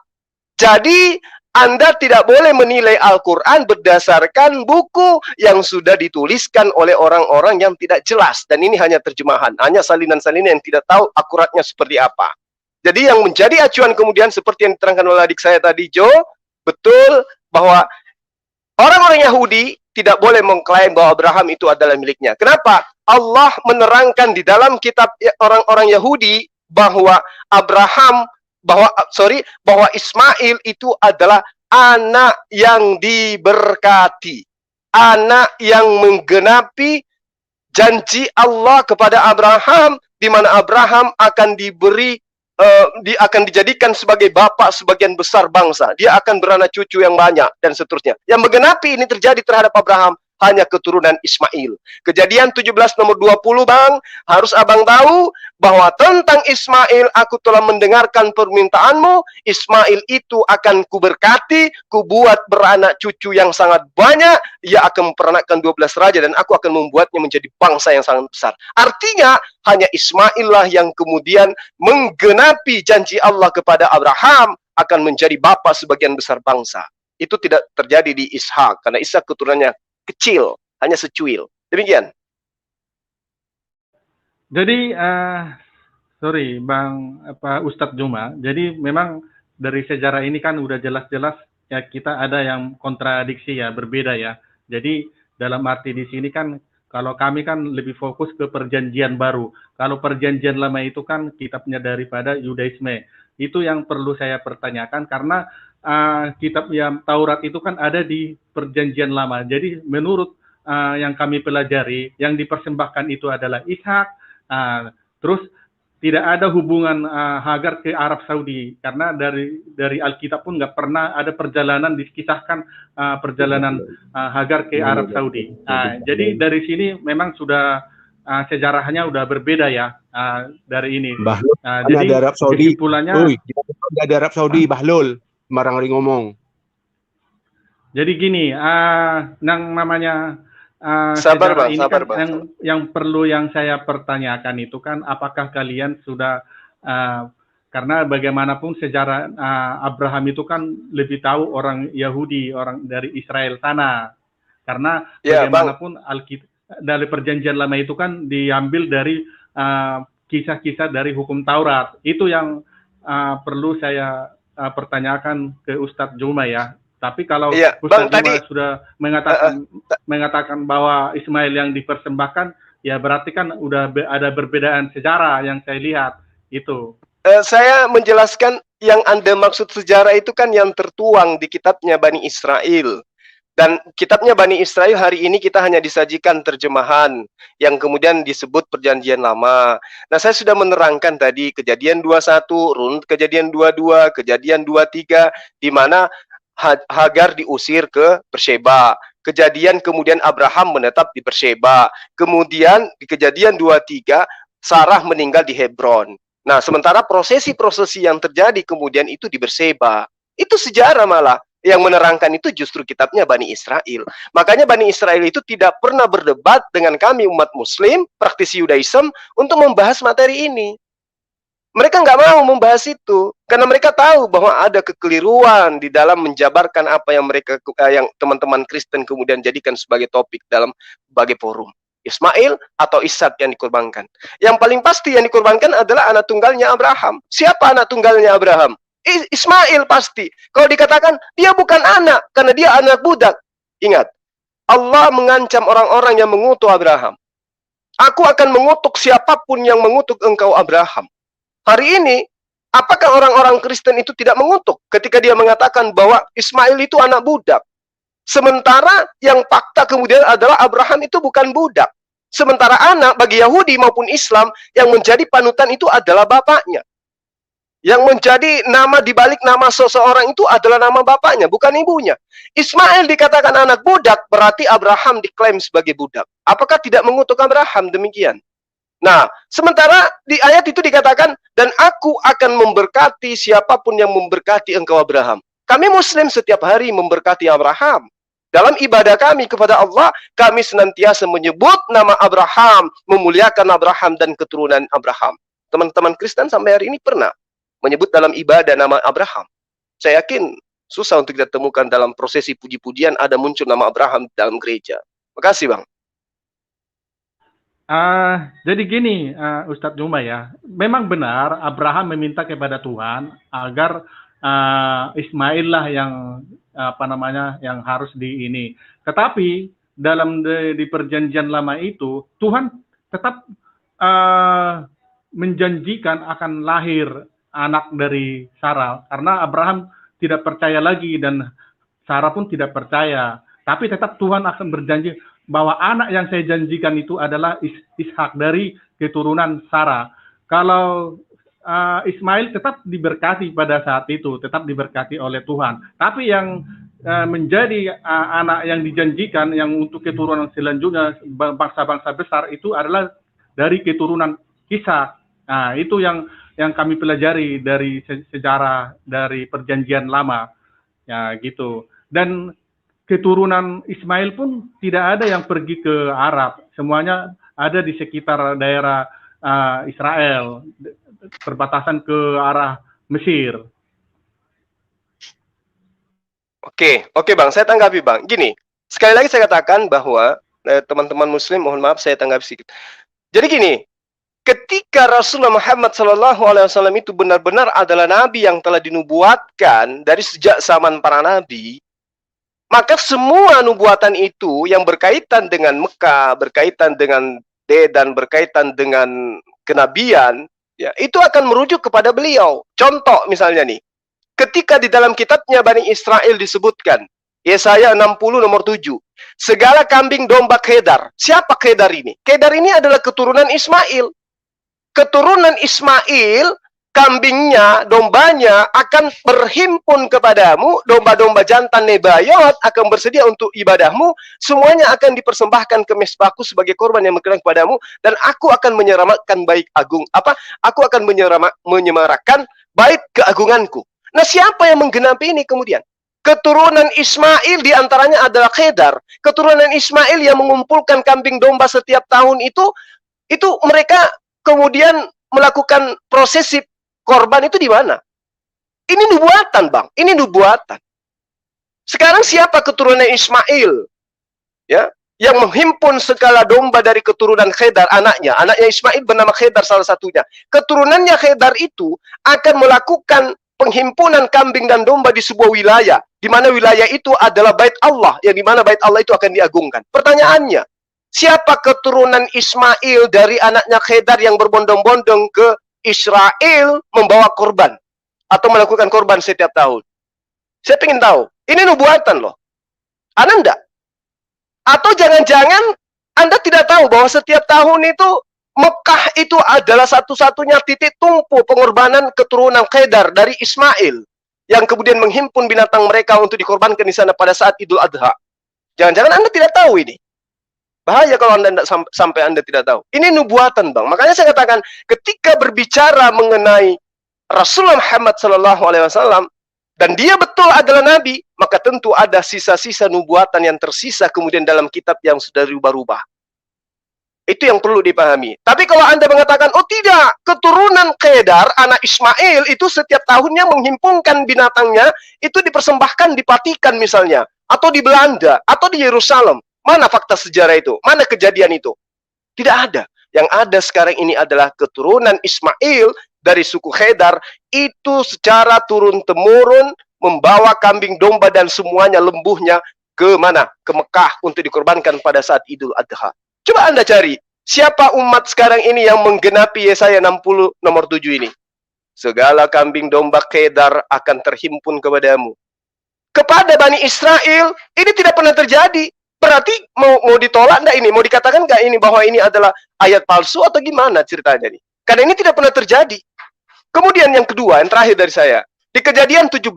Jadi Anda tidak boleh menilai Al-Quran berdasarkan buku yang sudah dituliskan oleh orang-orang yang tidak jelas. Dan ini hanya terjemahan, hanya salinan-salinan yang tidak tahu akuratnya seperti apa. Jadi yang menjadi acuan kemudian seperti yang diterangkan oleh adik saya tadi, Joe, betul bahwa orang-orang Yahudi tidak boleh mengklaim bahwa Abraham itu adalah miliknya. Kenapa? Allah menerangkan di dalam kitab orang-orang Yahudi bahwa bahwa Ismail itu adalah anak yang diberkati, anak yang menggenapi janji Allah kepada Abraham, di mana Abraham akan dia akan dijadikan sebagai bapak sebagian besar bangsa. Dia akan beranak cucu yang banyak dan seterusnya. Yang menggenapi ini terjadi terhadap Abraham hanya keturunan Ismail. Kejadian 17 nomor 20, Bang, harus Abang tahu bahwa tentang Ismail, aku telah mendengarkan permintaanmu. Ismail itu akan kuberkati, kubuat beranak cucu yang sangat banyak. Ia akan memperanakkan 12 raja dan aku akan membuatnya menjadi bangsa yang sangat besar. Artinya hanya Ismail lah yang kemudian menggenapi janji Allah kepada Abraham akan menjadi bapak sebagian besar bangsa. Itu tidak terjadi di Ishak, karena Ishak keturunannya kecil, hanya secuil. Demikian. Jadi sorry Bang Ustadz Juma. Jadi memang dari sejarah ini kan udah jelas-jelas ya kita ada yang kontradiksi ya, berbeda ya. Jadi dalam arti di sini kan kalau kami kan lebih fokus ke perjanjian baru. Kalau perjanjian lama itu kan kitabnya daripada Yudaisme. Itu yang perlu saya pertanyakan karena kitab yang Taurat itu kan ada di perjanjian lama. Jadi menurut yang kami pelajari, yang dipersembahkan itu adalah Ishak. Terus tidak ada hubungan Hagar ke Arab Saudi karena dari Alkitab pun nggak pernah ada perjalanan dikisahkan perjalanan Hagar ke Arab Saudi. Jadi dari sini memang sudah sejarahnya udah berbeda ya dari ini. Jadi ada Arab Saudi. kesimpulannya, Ada Arab Saudi, Bahlul. Marang ngomong. jadi gini, yang namanya Sabar, sejarah Bang, ini sabar, kan Bang. yang perlu yang saya pertanyakan itu kan apakah kalian sudah karena bagaimanapun sejarah Abraham itu kan lebih tahu orang Yahudi, orang dari Israel sana. Karena Ya, bagaimanapun Alkitab dari perjanjian lama itu kan diambil dari kisah-kisah dari hukum Taurat. Itu yang perlu saya pertanyakan ke Ustadz Juma ya. Tapi kalau Iya, Ustadz Bang, Juma sudah mengatakan bahwa Ismail yang dipersembahkan, ya berarti kan udah ada perbedaan sejarah yang saya lihat itu. Saya menjelaskan yang Anda maksud sejarah itu kan yang tertuang di kitabnya Bani Israel. Dan kitabnya Bani Israel hari ini kita hanya disajikan terjemahan yang kemudian disebut perjanjian lama. Nah, saya sudah menerangkan tadi kejadian 21, runut kejadian 22, kejadian 23, di mana Hagar diusir ke Beersheba. Kejadian kemudian Abraham menetap di Beersheba. Kemudian di kejadian 23, Sarah meninggal di Hebron. Nah, sementara prosesi-prosesi yang terjadi kemudian itu di Beersheba. Itu sejarah malah. Yang menerangkan itu justru kitabnya Bani Israel. Makanya Bani Israel itu tidak pernah berdebat dengan kami umat muslim, praktisi Yudaism, untuk membahas materi ini. Mereka nggak mau membahas itu. Karena mereka tahu bahwa ada kekeliruan di dalam menjabarkan apa yang mereka, yang teman-teman Kristen kemudian jadikan sebagai topik dalam berbagai forum. Ismail atau Ishak yang dikorbankan. Yang paling pasti yang dikorbankan adalah anak tunggalnya Abraham. Siapa anak tunggalnya Abraham? Ismail pasti. Kalau dikatakan dia bukan anak karena dia anak budak. Ingat, Allah mengancam orang-orang yang mengutuk Abraham. Aku akan mengutuk siapapun yang mengutuk engkau Abraham. Hari ini, apakah orang-orang Kristen itu tidak mengutuk ketika dia mengatakan bahwa Ismail itu anak budak? Sementara yang fakta kemudian adalah Abraham itu bukan budak. Sementara anak bagi Yahudi maupun Islam yang menjadi panutan itu adalah bapaknya. Yang menjadi nama dibalik nama seseorang itu adalah nama bapaknya, bukan ibunya. Ismail dikatakan anak budak, berarti Abraham diklaim sebagai budak. Apakah tidak mengutuk Abraham demikian? Nah, sementara di ayat itu dikatakan, dan aku akan memberkati siapapun yang memberkati engkau Abraham. Kami Muslim setiap hari memberkati Abraham. Dalam ibadah kami kepada Allah, kami senantiasa menyebut nama Abraham, memuliakan Abraham dan keturunan Abraham. Teman-teman Kristen sampai hari ini pernah menyebut dalam ibadah nama Abraham. Saya yakin susah untuk kita temukan dalam prosesi puji-pujian ada muncul nama Abraham dalam gereja. Makasih, Bang. Jadi gini, Ustadz Juma ya, memang benar Abraham meminta kepada Tuhan agar Ismail lah yang yang harus di ini. Tetapi dalam di perjanjian lama itu Tuhan tetap menjanjikan akan lahir anak dari Sarah, karena Abraham tidak percaya lagi dan Sarah pun tidak percaya. Tapi tetap Tuhan akan berjanji bahwa anak yang saya janjikan itu adalah Ishak dari keturunan Sarah. Kalau Ismail tetap diberkati pada saat itu, tetap diberkati oleh Tuhan. Tapi yang menjadi anak yang dijanjikan, yang untuk keturunan selanjutnya bangsa-bangsa besar itu adalah dari keturunan Ishak. Nah, itu yang kami pelajari dari sejarah dari perjanjian lama, ya gitu. Dan keturunan Ismail pun tidak ada yang pergi ke Arab, semuanya ada di sekitar daerah Israel, perbatasan ke arah Mesir. Oke Bang, saya tanggapi Bang. Gini, sekali lagi saya katakan bahwa teman-teman Muslim, mohon maaf saya tanggapi sedikit. Jadi gini, ketika Rasulullah Muhammad SAW itu benar-benar adalah nabi yang telah dinubuatkan dari sejak zaman para nabi, maka semua nubuatan itu yang berkaitan dengan Mekah, berkaitan dengan Dedan, berkaitan dengan kenabian, ya, itu akan merujuk kepada beliau. Contoh misalnya nih, ketika di dalam kitabnya Bani Israel disebutkan, Yesaya 60 nomor 7, segala kambing domba Kedar. Siapa Kedar ini? Kedar ini adalah keturunan Ismail. Keturunan Ismail, kambingnya, dombanya akan berhimpun kepadamu, domba-domba jantan Nebayot akan bersedia untuk ibadahmu, semuanya akan dipersembahkan ke mesbahku sebagai korban yang berkenan kepadamu, dan aku akan menyemarakkan bait agung, aku akan menyemarakkan bait keagunganku. Nah, siapa yang menggenapi ini kemudian? Keturunan Ismail diantaranya adalah Kedar. Keturunan Ismail yang mengumpulkan kambing domba setiap tahun itu mereka kemudian melakukan prosesi korban itu di mana? Ini nubuatan, Bang. Ini nubuatan. Sekarang siapa keturunan Ismail? Ya, yang menghimpun segala domba dari keturunan Kedar, anaknya Ismail bernama Kedar salah satunya. Keturunannya Kedar itu akan melakukan penghimpunan kambing dan domba di sebuah wilayah, di mana wilayah itu adalah bait Allah, yang di mana bait Allah itu akan diagungkan. Pertanyaannya, siapa keturunan Ismail dari anaknya Kedar yang berbondong-bondong ke Israel membawa korban atau melakukan korban setiap tahun? Saya ingin tahu. Ini nubuatan loh. Anda enggak? Atau jangan-jangan Anda tidak tahu bahwa setiap tahun itu Mekah itu adalah satu-satunya titik tumpu pengorbanan keturunan Kedar dari Ismail yang kemudian menghimpun binatang mereka untuk dikorbankan di sana pada saat Idul Adha. Jangan-jangan Anda tidak tahu ini. Bahaya kalau Anda tidak sampai Anda tidak tahu. Ini nubuatan, Bang. Makanya saya katakan, ketika berbicara mengenai Rasulullah Muhammad SAW dan dia betul adalah Nabi, maka tentu ada sisa-sisa nubuatan yang tersisa kemudian dalam kitab yang sudah rubah-rubah. Itu yang perlu dipahami. Tapi kalau Anda mengatakan, oh tidak, keturunan Kedar, anak Ismail, itu setiap tahunnya menghimpunkan binatangnya, itu dipersembahkan di Vatikan misalnya, atau di Belanda, atau di Yerusalem. Mana fakta sejarah itu? Mana kejadian itu? Tidak ada. Yang ada sekarang ini adalah keturunan Ismail dari suku Kedar, itu secara turun-temurun membawa kambing domba dan semuanya lembuhnya ke mana? Ke Mekah untuk dikorbankan pada saat Idul Adha. Coba Anda cari, siapa umat sekarang ini yang menggenapi Yesaya 60 nomor 7 ini? Segala kambing domba Kedar akan terhimpun kepadamu. Kepada Bani Israel, ini tidak pernah terjadi. Berarti mau ditolak enggak ini? Mau dikatakan enggak ini bahwa ini adalah ayat palsu atau gimana ceritanya nih? Karena ini tidak pernah terjadi. Kemudian yang kedua, yang terakhir dari saya. Di Kejadian 17,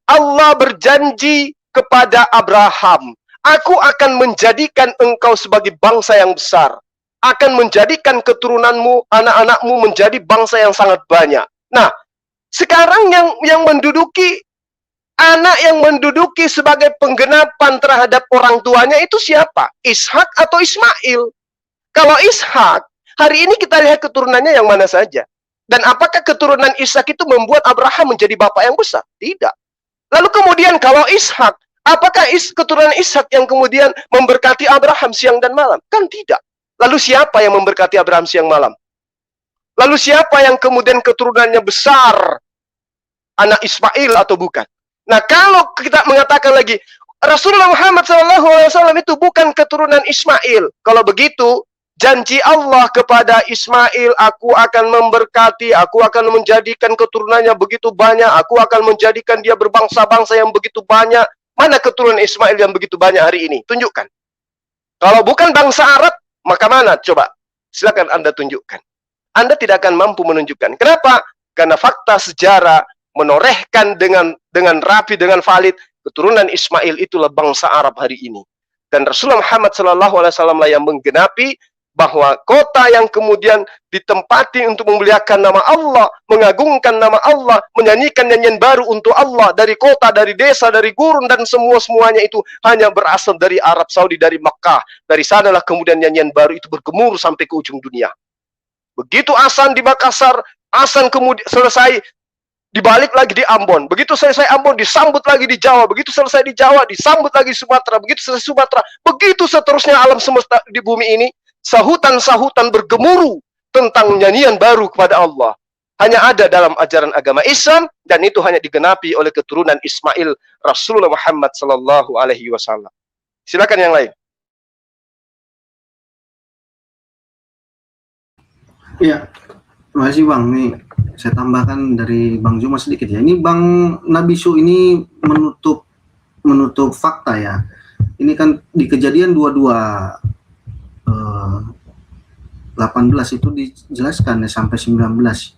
Allah berjanji kepada Abraham, aku akan menjadikan engkau sebagai bangsa yang besar. Akan menjadikan keturunanmu, anak-anakmu menjadi bangsa yang sangat banyak. Nah, sekarang yang menduduki, anak yang menduduki sebagai penggenapan terhadap orang tuanya itu siapa? Ishak atau Ismail? Kalau Ishak, hari ini kita lihat keturunannya yang mana saja. Dan apakah keturunan Ishak itu membuat Abraham menjadi bapak yang besar? Tidak. Lalu kemudian kalau Ishak, apakah keturunan Ishak yang kemudian memberkati Abraham siang dan malam? Kan tidak. Lalu siapa yang memberkati Abraham siang malam? Lalu siapa yang kemudian keturunannya besar? Anak Ismail atau bukan? Nah, kalau kita mengatakan lagi, Rasulullah Muhammad SAW itu bukan keturunan Ismail. Kalau begitu, janji Allah kepada Ismail, aku akan memberkati, aku akan menjadikan keturunannya begitu banyak, aku akan menjadikan dia berbangsa-bangsa yang begitu banyak. Mana keturunan Ismail yang begitu banyak hari ini? Tunjukkan. Kalau bukan bangsa Arab, maka mana? Coba, silakan Anda tunjukkan. Anda tidak akan mampu menunjukkan. Kenapa? Karena fakta sejarah menorehkan dengan rapi, dengan valid, keturunan Ismail itulah bangsa Arab hari ini. Dan Rasulullah Muhammad SAW lah yang menggenapi bahwa kota yang kemudian ditempati untuk memuliakan nama Allah, mengagungkan nama Allah, menyanyikan nyanyian baru untuk Allah, dari kota, dari desa, dari gurun, dan semua-semuanya itu hanya berasal dari Arab Saudi, dari Makkah. Dari sanalah kemudian nyanyian baru itu bergemuruh sampai ke ujung dunia. Begitu azan di Makassar, azan kemudian selesai, dibalik lagi di Ambon. Begitu selesai Ambon, disambut lagi di Jawa. Begitu selesai di Jawa, disambut lagi di Sumatera. Begitu selesai Sumatera, begitu seterusnya alam semesta di bumi ini. Sahutan-sahutan bergemuruh tentang nyanyian baru kepada Allah hanya ada dalam ajaran agama Islam, dan itu hanya digenapi oleh keturunan Ismail Rasulullah Muhammad sallallahu alaihi wasallam. Silakan yang lain. Iya, terima kasih Bang. Nih saya tambahkan dari Bang Juma sedikit ya. Ini Bang Nabisu ini menutup fakta ya. Ini kan di Kejadian 18 itu dijelaskan ya sampai 19.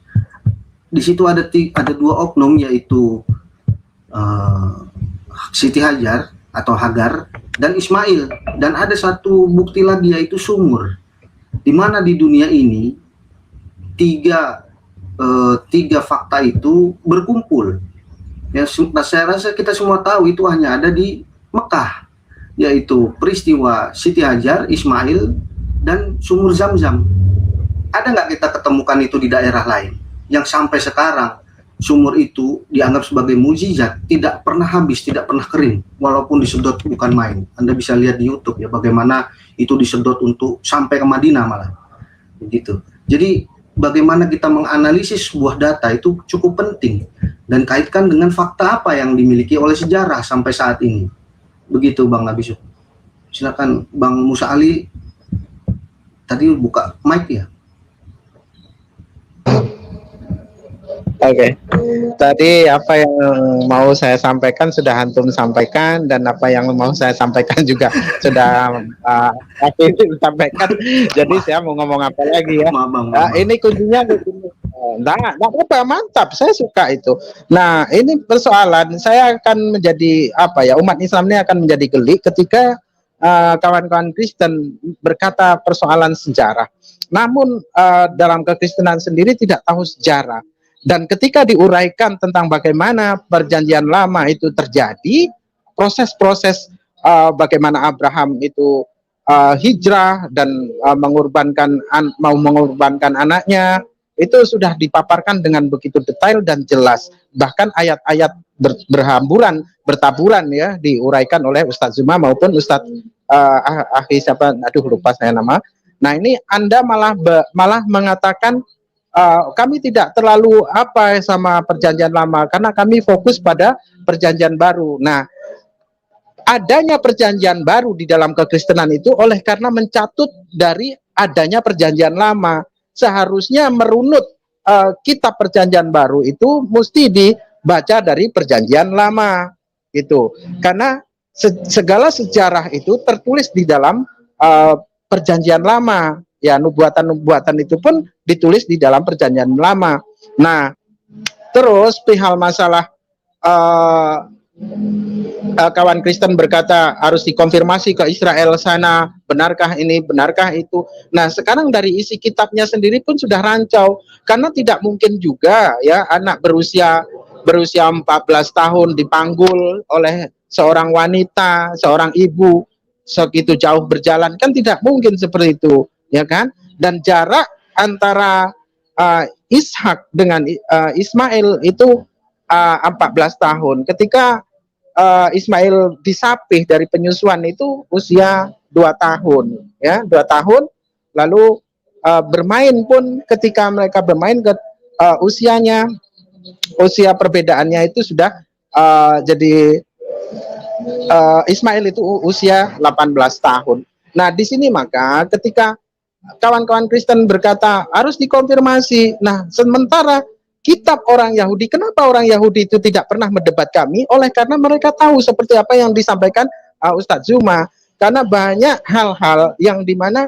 Di situ ada dua oknum, yaitu Siti Hajar atau Hagar dan Ismail, dan ada satu bukti lagi yaitu sumur, di mana di dunia ini tiga fakta itu berkumpul ya. Saya rasa kita semua tahu itu hanya ada di Mekah, yaitu peristiwa Siti Hajar, Ismail, dan sumur Zam-Zam. Ada nggak kita ketemukan itu di daerah lain yang sampai sekarang sumur itu dianggap sebagai mukjizat, tidak pernah habis, tidak pernah kering, walaupun disedot bukan main. Anda bisa lihat di YouTube ya bagaimana itu disedot untuk sampai ke Madinah malah begitu. Jadi bagaimana kita menganalisis sebuah data itu cukup penting, dan kaitkan dengan fakta apa yang dimiliki oleh sejarah sampai saat ini. Begitu Bang Nabisu. Silakan Bang Musa Ali, tadi buka mic ya. Oke, tadi apa yang mau saya sampaikan sudah antum sampaikan, dan apa yang mau saya sampaikan juga sudah sampaikan. Jadi saya mau ngomong apa lagi ya? Ini kuncinya begini. Enggak apa-apa, mantap, saya suka itu. Nah, ini persoalan saya akan menjadi apa ya? Umat Islam ini akan menjadi geli ketika kawan-kawan Kristen berkata persoalan sejarah. Namun dalam kekristenan sendiri tidak tahu sejarah. Dan ketika diuraikan tentang bagaimana perjanjian lama itu terjadi, proses-proses bagaimana Abraham itu hijrah dan mau mengorbankan anaknya, itu sudah dipaparkan dengan begitu detail dan jelas. Bahkan ayat-ayat bertaburan ya, diuraikan oleh Ustadz Zuma maupun Ustadz siapa, aduh lupa saya nama. Nah ini Anda malah mengatakan kami tidak terlalu apa sama perjanjian lama, karena kami fokus pada perjanjian baru. Nah, adanya perjanjian baru di dalam kekristenan itu oleh karena mencatut dari adanya perjanjian lama. Seharusnya merunut kitab perjanjian baru itu mesti dibaca dari perjanjian lama gitu. Karena segala sejarah itu tertulis di dalam perjanjian lama. Ya, nubuatan-nubuatan itu pun ditulis di dalam perjanjian lama. Nah, terus perihal masalah kawan Kristen berkata harus dikonfirmasi ke Israel sana, benarkah ini, benarkah itu. Nah, sekarang dari isi kitabnya sendiri pun sudah rancau, karena tidak mungkin juga ya anak berusia 14 tahun dipanggul oleh seorang wanita, seorang ibu, segitu jauh berjalan, kan tidak mungkin seperti itu. Ya kan, dan jarak antara Ishak dengan Ismail itu 14 tahun. Ketika Ismail disapih dari penyusuan itu usia 2 tahun, ya 2 tahun. Lalu bermain pun ketika mereka bermain ke usia perbedaannya itu sudah jadi Ismail itu usia 18 tahun. Nah di sini maka ketika kawan-kawan Kristen berkata harus dikonfirmasi. Nah, sementara kitab orang Yahudi, kenapa orang Yahudi itu tidak pernah mendebat kami? Oleh karena mereka tahu seperti apa yang disampaikan Ustadz Zuma. Karena banyak hal-hal yang dimana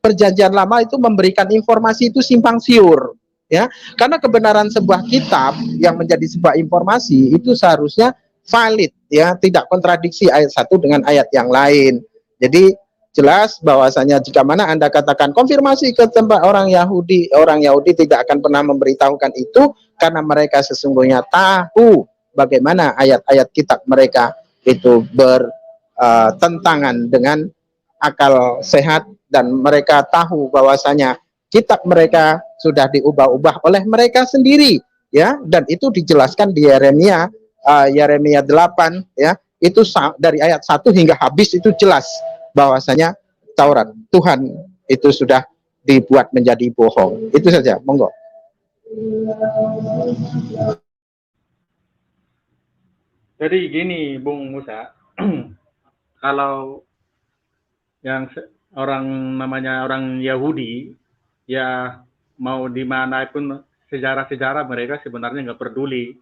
perjanjian lama itu memberikan informasi itu simpang siur. Ya, karena kebenaran sebuah kitab yang menjadi sebuah informasi itu seharusnya valid, ya, tidak kontradiksi ayat satu dengan ayat yang lain. Jadi jelas bahwasanya jika mana Anda katakan konfirmasi ke tempat orang Yahudi tidak akan pernah memberitahukan itu, karena mereka sesungguhnya tahu bagaimana ayat-ayat kitab mereka itu bertentangan dengan akal sehat, dan mereka tahu bahwasanya kitab mereka sudah diubah-ubah oleh mereka sendiri, ya, dan itu dijelaskan di Yeremia 8 ya, itu dari ayat 1 hingga habis itu jelas bahwasanya Taurat Tuhan itu sudah dibuat menjadi bohong. Itu saja, monggo. Jadi gini, Bung Musa, kalau yang orang namanya orang Yahudi, ya mau dimanapun sejarah-sejarah mereka sebenarnya nggak peduli.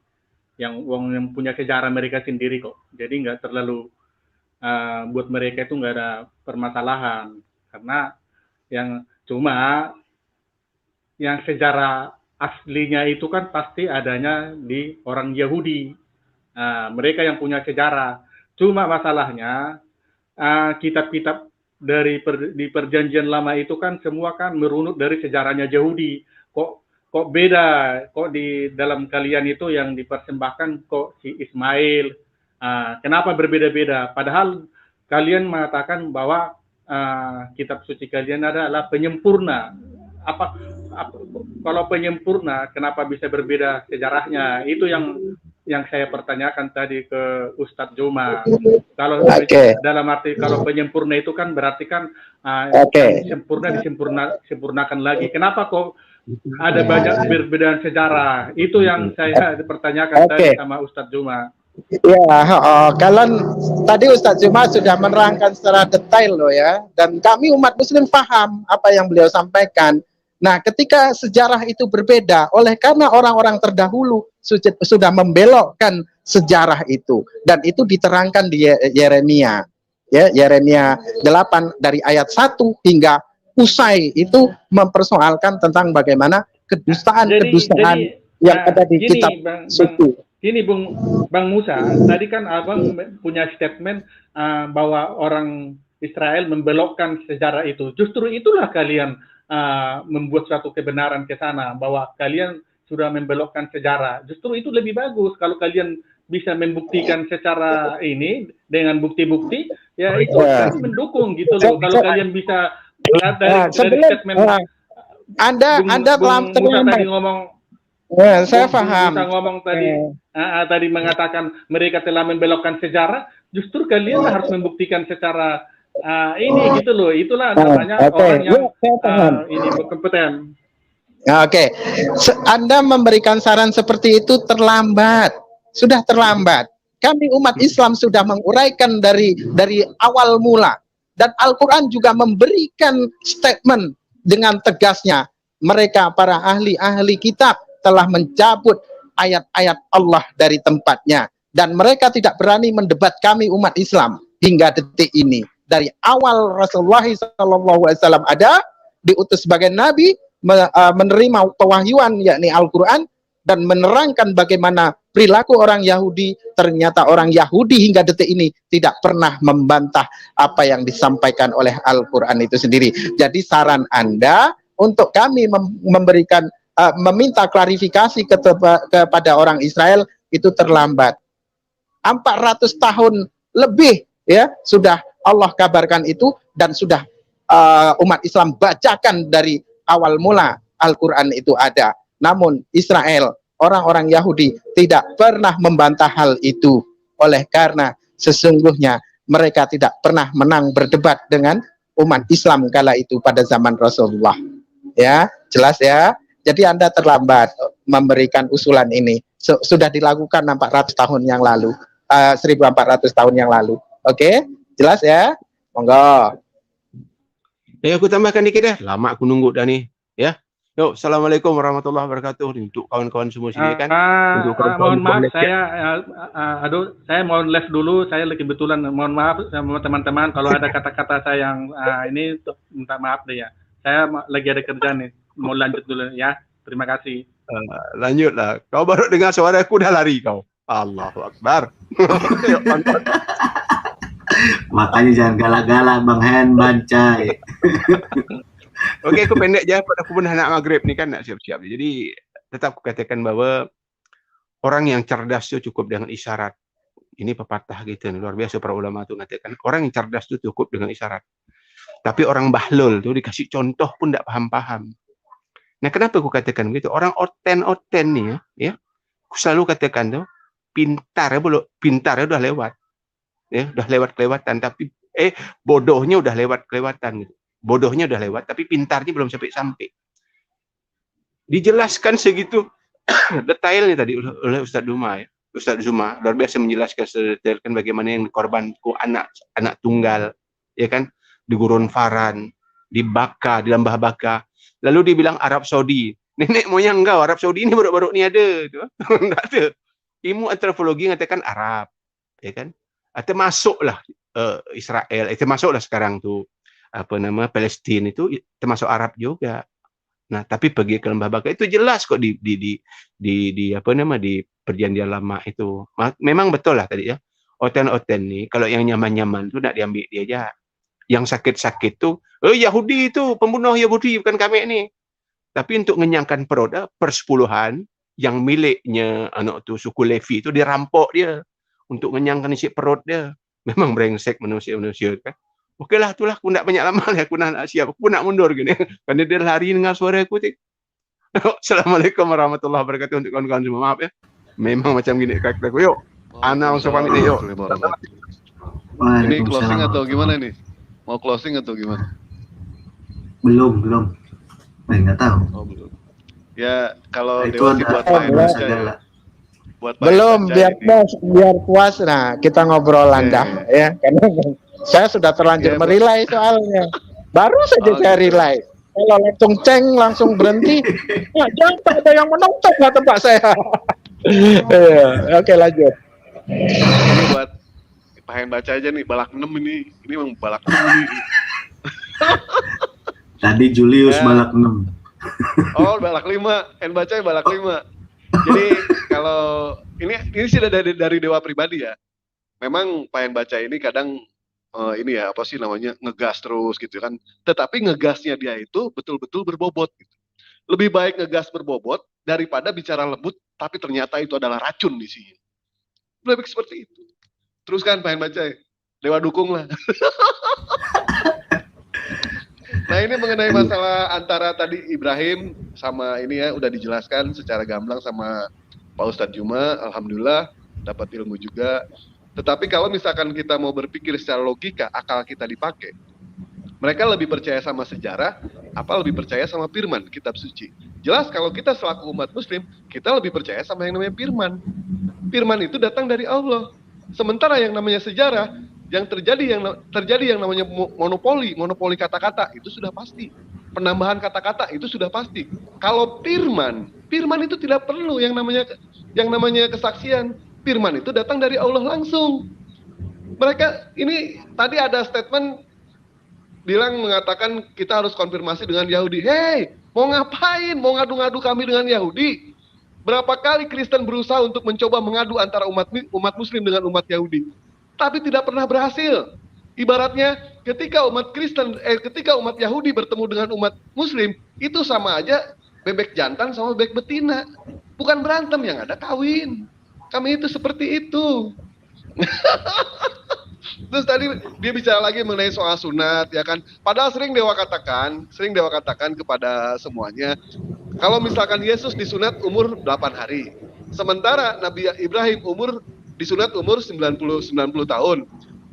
Yang punya sejarah mereka sendiri kok. Jadi nggak terlalu buat mereka itu nggak ada permasalahan. Karena yang cuma yang sejarah aslinya itu kan pasti adanya di orang Yahudi. Mereka yang punya sejarah. Cuma masalahnya kitab-kitab di perjanjian lama itu kan semua kan merunut dari sejarahnya Yahudi. Kok beda? Kok di dalam kalian itu yang dipersembahkan kok si Ismail? Kenapa berbeda-beda? Padahal kalian mengatakan bahwa kitab suci kalian adalah penyempurna. Kalau penyempurna, kenapa bisa berbeda sejarahnya? Itu yang saya pertanyakan tadi ke Ustadz Joma. Kalau dalam arti kalau penyempurna itu kan berarti kan sempurna disempurnakan lagi. Kenapa kok ada banyak perbedaan sejarah? Itu yang saya pertanyakan tadi sama Ustadz Joma. Ya, kalau tadi Ustadz Juma sudah menerangkan secara detail loh ya, dan kami umat Muslim paham apa yang beliau sampaikan. Nah, ketika sejarah itu berbeda, oleh karena orang-orang terdahulu sudah membelokkan sejarah itu, dan itu diterangkan di Yeremia, ya, Yeremia 8 dari ayat 1 hingga usai itu mempersoalkan tentang bagaimana kedustaan yang ada di kitab suci. Ini Bang Musa, tadi kan Abang punya statement bahwa orang Israel membelokkan sejarah itu. Justru itulah kalian membuat suatu kebenaran ke sana, bahwa kalian sudah membelokkan sejarah. Justru itu lebih bagus kalau kalian bisa membuktikan secara ini dengan bukti-bukti, ya itu kami mendukung gitu loh. Kalau kalian bisa dari statement Anda telah tadi ngomong. Ya, saya paham. Bisa ngomong tadi mengatakan mereka telah membelokkan sejarah, justru kalian harus membuktikan secara ini gitu loh. Itulah namanya orang yang ini berkompeten. Oke. Anda memberikan saran seperti itu terlambat. Sudah terlambat. Kami umat Islam sudah menguraikan dari awal mula, dan Al-Qur'an juga memberikan statement dengan tegasnya. Mereka para ahli-ahli kitab telah mencabut ayat-ayat Allah dari tempatnya, dan mereka tidak berani mendebat kami umat Islam hingga detik ini. Dari awal Rasulullah SAW ada, diutus sebagai nabi, menerima pewahyuan yakni Al-Quran, dan menerangkan bagaimana perilaku orang Yahudi. Ternyata orang Yahudi hingga detik ini tidak pernah membantah apa yang disampaikan oleh Al-Quran itu sendiri. Jadi saran Anda untuk kami memberikan meminta klarifikasi kepada orang Israel itu terlambat. 400 tahun lebih ya sudah Allah kabarkan itu, dan sudah umat Islam bacakan dari awal mula Al-Quran itu ada. Namun Israel, orang-orang Yahudi tidak pernah membantah hal itu. Oleh karena sesungguhnya mereka tidak pernah menang berdebat dengan umat Islam kala itu pada zaman Rasulullah. Ya, jelas ya. Jadi Anda terlambat memberikan usulan ini. Sudah dilakukan 400 tahun yang lalu, 1400 tahun yang lalu. Oke, jelas ya? Monggo. Ya, aku tambahkan dikit ya. Lama aku nunggu dah nih. Ya. Yuk, assalamualaikum warahmatullahi wabarakatuh untuk kawan-kawan semua sini kan. Mohon maaf saya mohon live dulu. Saya lagi kebetulan mohon maaf sama teman-teman kalau ada kata-kata saya yang ini minta maaf deh ya. Saya lagi ada kerjaan nih. Mau lanjut dulu ya. Terima kasih. Lanjutlah. Kau baru dengar suara aku dah lari kau. Allahu Akbar. Makanya jangan galak-galak Bang Hen, Bancai. Oke, aku pendek je. Aku pun nak maghrib ni kan, nak siap-siap. Jadi tetap aku katakan bahwa orang yang cerdas itu cukup dengan isyarat. Ini pepatah gitu. Luar biasa para ulama tu mengatakan orang yang cerdas itu cukup dengan isyarat. Tapi orang bahlul tu dikasih contoh pun tak paham-paham. Nah, kenapa aku katakan begitu? Orang oten ni ya, aku selalu katakan tu pintar udah lewat. Ya, udah lewat kelewatan, tapi bodohnya udah lewat kelewatan gitu. bodohnya udah lewat, tapi pintarnya belum sampai-sampai. Dijelaskan segitu detailnya tadi oleh Ustadz Duma ya. Ustadz Zuma luar biasa menjelaskan sedetailkan bagaimana yang korbanku anak tunggal, ya kan, di Gurun Faran, di Baka, di Lembah Baka. Lalu dibilang Arab Saudi. Nenek moyang engkau Arab Saudi ini baru-baru ini ada, tuh. Enggak ada. Ilmu antropologi mengatakan Arab, ya kan? Termasuklah Israel, termasuklah sekarang tuh Palestina itu termasuk Arab juga. Nah, tapi pergi ke Lembah Baka itu jelas kok di perjanjian lama itu. Memang betul lah tadi ya. Oten-oten nih kalau yang nyaman-nyaman tuh nak diambil dia aja. Yang sakit-sakit tuh, Yahudi itu pembunuh Yahudi bukan kami ini. Tapi untuk mengenyangkan perut persepuluhan yang miliknya anak tuh suku Levi itu dirampok dia untuk mengenyangkan isi perut dia. Memang brengsek manusia-manusia kan. Oke lah, itulah aku nak banyak lama lah, aku nak siap, aku nak mundur gini. Karena dia lari dengan suara aku. Assalamualaikum warahmatullahi wabarakatuh untuk kawan-kawan semua. Maaf ya. Memang macam gini karakterku. Yuk, ana langsung pamit nih, yuk. Ini closing atau gimana nih? Mau closing atau gimana? Belum. Nggak tahu. Oh, belum. Ya, kalau Itu Dewa sih ada buat main ada baca segala. ya. Buat main Belum, baca ini. biar puas. Nah, kita ngobrolan dah ya. Karena saya sudah terlanjur merilai soalnya. Baru saja saya relay. Kalau langsung ceng, langsung berhenti. Ya, jangan ada yang menonton lah tempat saya. Oke, lanjut. Ini buat pengen baca aja nih, balak 6 ini. Ini memang balak 6 ini. Tadi Julius Ya. balak 6. Oh, balak 5. Pengen baca ya balak 5. Jadi kalau ini sudah dari Dewa pribadi ya. Memang pengen baca ini kadang ini ya apa sih namanya ngegas terus gitu kan. Tetapi ngegasnya dia itu betul-betul berbobot. Gitu. Lebih baik ngegas berbobot daripada bicara lembut tapi ternyata itu adalah racun di sini. Lebih baik seperti itu. Terus kan pengen baca ya. Dewa dukung lah. Nah ini mengenai masalah antara tadi Ibrahim sama ini ya udah dijelaskan secara gamblang sama Pak Ustadz Juma. Alhamdulillah dapat ilmu juga. Tetapi kalau misalkan kita mau berpikir secara logika, akal kita dipakai. Mereka lebih percaya sama sejarah, apa lebih percaya sama firman, kitab suci. Jelas kalau kita selaku umat muslim, kita lebih percaya sama yang namanya firman. Firman itu datang dari Allah. Sementara yang namanya sejarah, yang terjadi yang namanya monopoli kata-kata, itu sudah pasti. Penambahan kata-kata, itu sudah pasti. Kalau firman itu tidak perlu yang namanya kesaksian. Firman itu datang dari Allah langsung. Mereka ini tadi ada statement mengatakan kita harus konfirmasi dengan Yahudi. Hei, mau ngapain? Mau ngadu-ngadu kami dengan Yahudi? Berapa kali Kristen berusaha untuk mencoba mengadu antara umat Muslim dengan umat Yahudi, tapi tidak pernah berhasil. Ibaratnya ketika umat Yahudi bertemu dengan umat Muslim, itu sama aja bebek jantan sama bebek betina. Bukan berantem, yang ada kawin. Kami itu seperti itu. Terus tadi dia bicara lagi mengenai soal sunat, ya kan? Padahal sering Dewa katakan kepada semuanya, kalau misalkan Yesus disunat umur 8 hari, sementara Nabi Ibrahim disunat umur 90 tahun.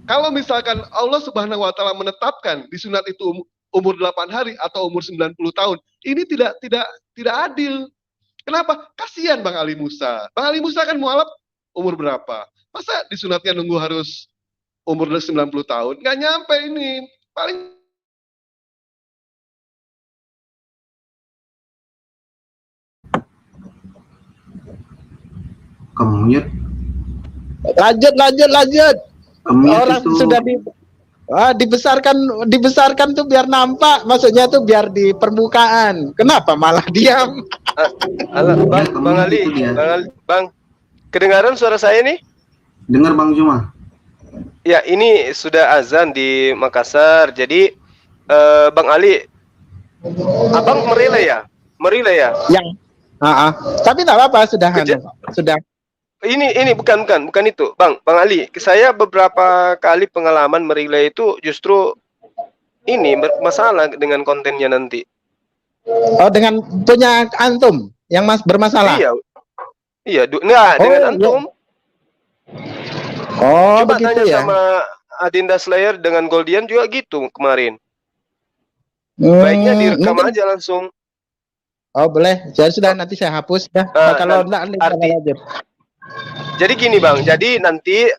Kalau misalkan Allah Subhanahu wa taala menetapkan disunat itu umur 8 hari atau umur 90 tahun, ini tidak adil. Kenapa? Kasihan Bang Ali Musa. Bang Ali Musa kan mualaf umur berapa? Masa disunatnya nunggu harus umur 90 tahun? Nggak nyampe ini. Paling Kemute. Lanjut. Kemute Orang itu. sudah dibesarkan tuh biar nampak, maksudnya tuh biar di permukaan. Kenapa malah diam? Bang Ali, Bang, kedengaran suara saya nih? Dengar Bang Juma. Ya, ini sudah azan di Makassar. Jadi Bang Ali, Abang merilai ya? Yang, tapi tak apa, sudah. Ini bukan itu, Bang Ali. Saya beberapa kali pengalaman merilai itu justru ini bermasalah dengan kontennya nanti. Oh, dengan punya antum yang bermasalah. Iya, dengan antum. Oh, coba begitu tanya ya. sama Adinda Slayer dengan Goldian juga gitu kemarin. Baiknya direkam Mungkin aja langsung. oh boleh. Jadi sudah nanti saya hapus dah. Kalau enggak nanti saya lanjut. Jadi gini Bang, jadi nanti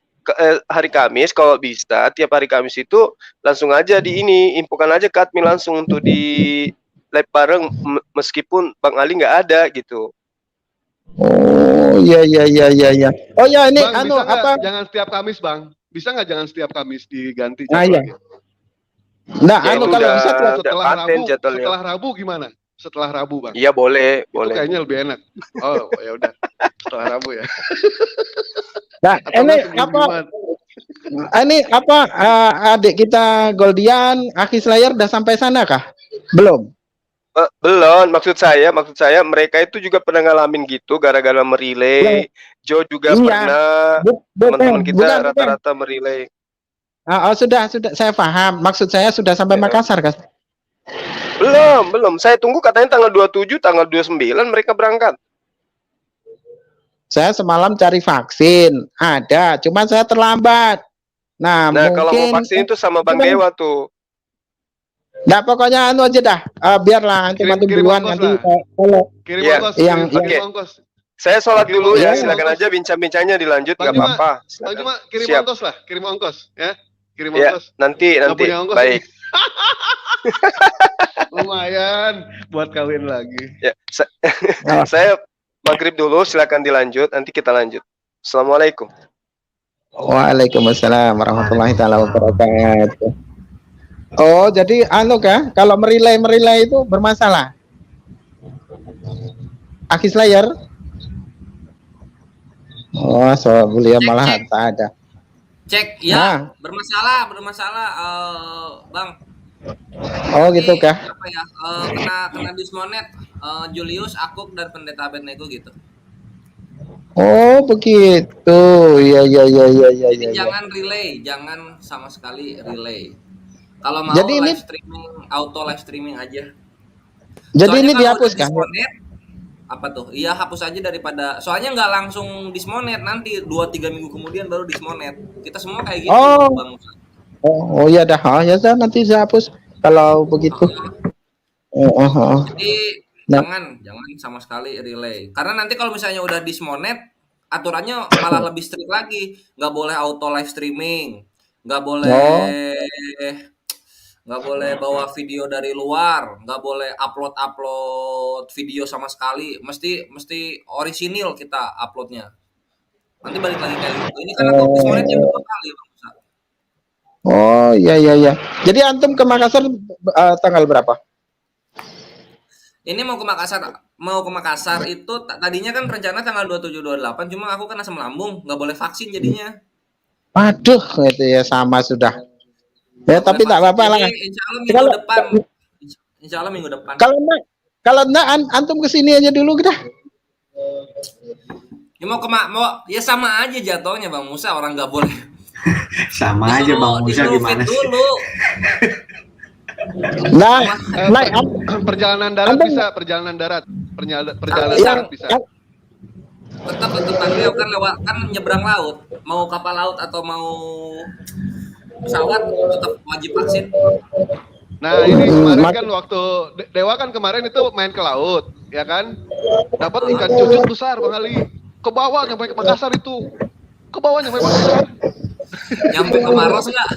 hari Kamis kalau bisa tiap hari Kamis itu langsung aja di ini infokan aja ke admin langsung untuk di live bareng meskipun Bang Ali nggak ada gitu. Oh iya. Oh ya ini Bang, anu bisa nggak apa? jangan setiap Kamis, Bang. Bisa nggak jangan setiap Kamis diganti Ah iya. jadwalnya? Nah, Ya, anu itu kalau udah- bisa tiap Setelah paten Rabu, jadwalnya. setelah Rabu gimana? Setelah Rabu, Bang. Iya boleh, Itu boleh. kayaknya lebih enak. Oh, ya udah. Setelah Rabu ya. Nah, Atau ini nggak sebelum apa? Jumat. Ini apa adik kita Goldian, Aki Slayer udah sampai sana kah? Belum. Belum, maksud saya mereka itu juga pernah ngalamin gitu gara-gara merelay. Joe juga Iya. pernah, teman-teman kita bukan. rata-rata merelay. Sudah saya paham. Maksud saya sudah sampai Makassar kan? Belum. Saya tunggu katanya tanggal 27, tanggal 29 mereka berangkat. Saya semalam cari vaksin, ada, cuma saya terlambat. Nah Kalau mau mungkin vaksin itu sama Bang Dewa tuh. Nah pokoknya anu aja dah, biarlah antum duluan ongkos nanti lah. kalau Kirim Iya. ongkos, yang kirim ongkos. Saya sholat Kirim dulu ongkos, ya, kirim silakan ongkos. aja bincang-bincangnya dilanjut, Bang nggak Juma, apa-apa. Bang Silakan. Juma kirim Siap. ongkos lah, kirim ongkos ya. Kirim Ya, ongkos. nanti, Nggak punya ongkos baik. ini. Lumayan buat kawin lagi. Ya, saya maghrib dulu, silakan dilanjut, nanti kita lanjut. Assalamualaikum. Waalaikumsalam warahmatullahi taala wabarakatuh. Oh jadi anu kah? Kalau merelay itu bermasalah. Aki Slayer. Oh so beliau malah tak ada. Cek ya, bermasalah Bang. Oh gitu kah? Apa ya? Kena dismonet Julius, Akuk dan Pendeta Abednego gitu. Oh begitu. Iya. Jadi jangan relay, jangan sama sekali relay. Kalau mau Jadi ini- live streaming, auto live streaming aja. Jadi Soalnya ini kalau dihapus udah kan? dismonet, apa tuh? Iya hapus aja daripada. Soalnya nggak langsung dismonet, nanti 2-3 minggu kemudian baru dismonet. Kita semua kayak gitu, Oh. Bang. Oh iya dah. Oh ya dah nanti saya hapus kalau begitu. Jadi Nah. jangan sama sekali relay. Karena nanti kalau misalnya udah dismonet, aturannya malah lebih strict lagi. Nggak boleh auto live streaming, nggak boleh bawa video dari luar, nggak boleh upload video sama sekali. Mesti orisinil kita uploadnya. Nanti balik lagi kayak gitu. Ini karena aku dismonetnya 2 kali, Bang. Oh iya. Jadi antum ke Makassar tanggal berapa? Ini mau ke Makassar itu tadinya kan rencana tanggal 27 28, cuma aku kena asam lambung, nggak boleh vaksin jadinya. Aduh, itu ya sama sudah. Ya tapi tak apa-apa lah. Jadi insya Allah minggu depan. Insya Allah minggu depan. Kalau enggak antum kesini aja dulu kita. Ya ya sama aja jatuhnya Bang Musa, orang nggak boleh. Sama aja Bang Musa gimana sih? Dulu. Nah, perjalanan darat bisa, perjalanan darat bisa. Tetap Bang kan kan nyebrang laut, mau kapal laut atau mau pesawat tetap wajib vaksin. Nah ini kemarin kan waktu Dewa kan kemarin itu main ke laut, ya kan? Dapat ikan cucut besar Bang Ali. Ke bawah nyampe ke Makassar itu. Ke bawah nyampe Makassar. Nyampe ke Maros enggak?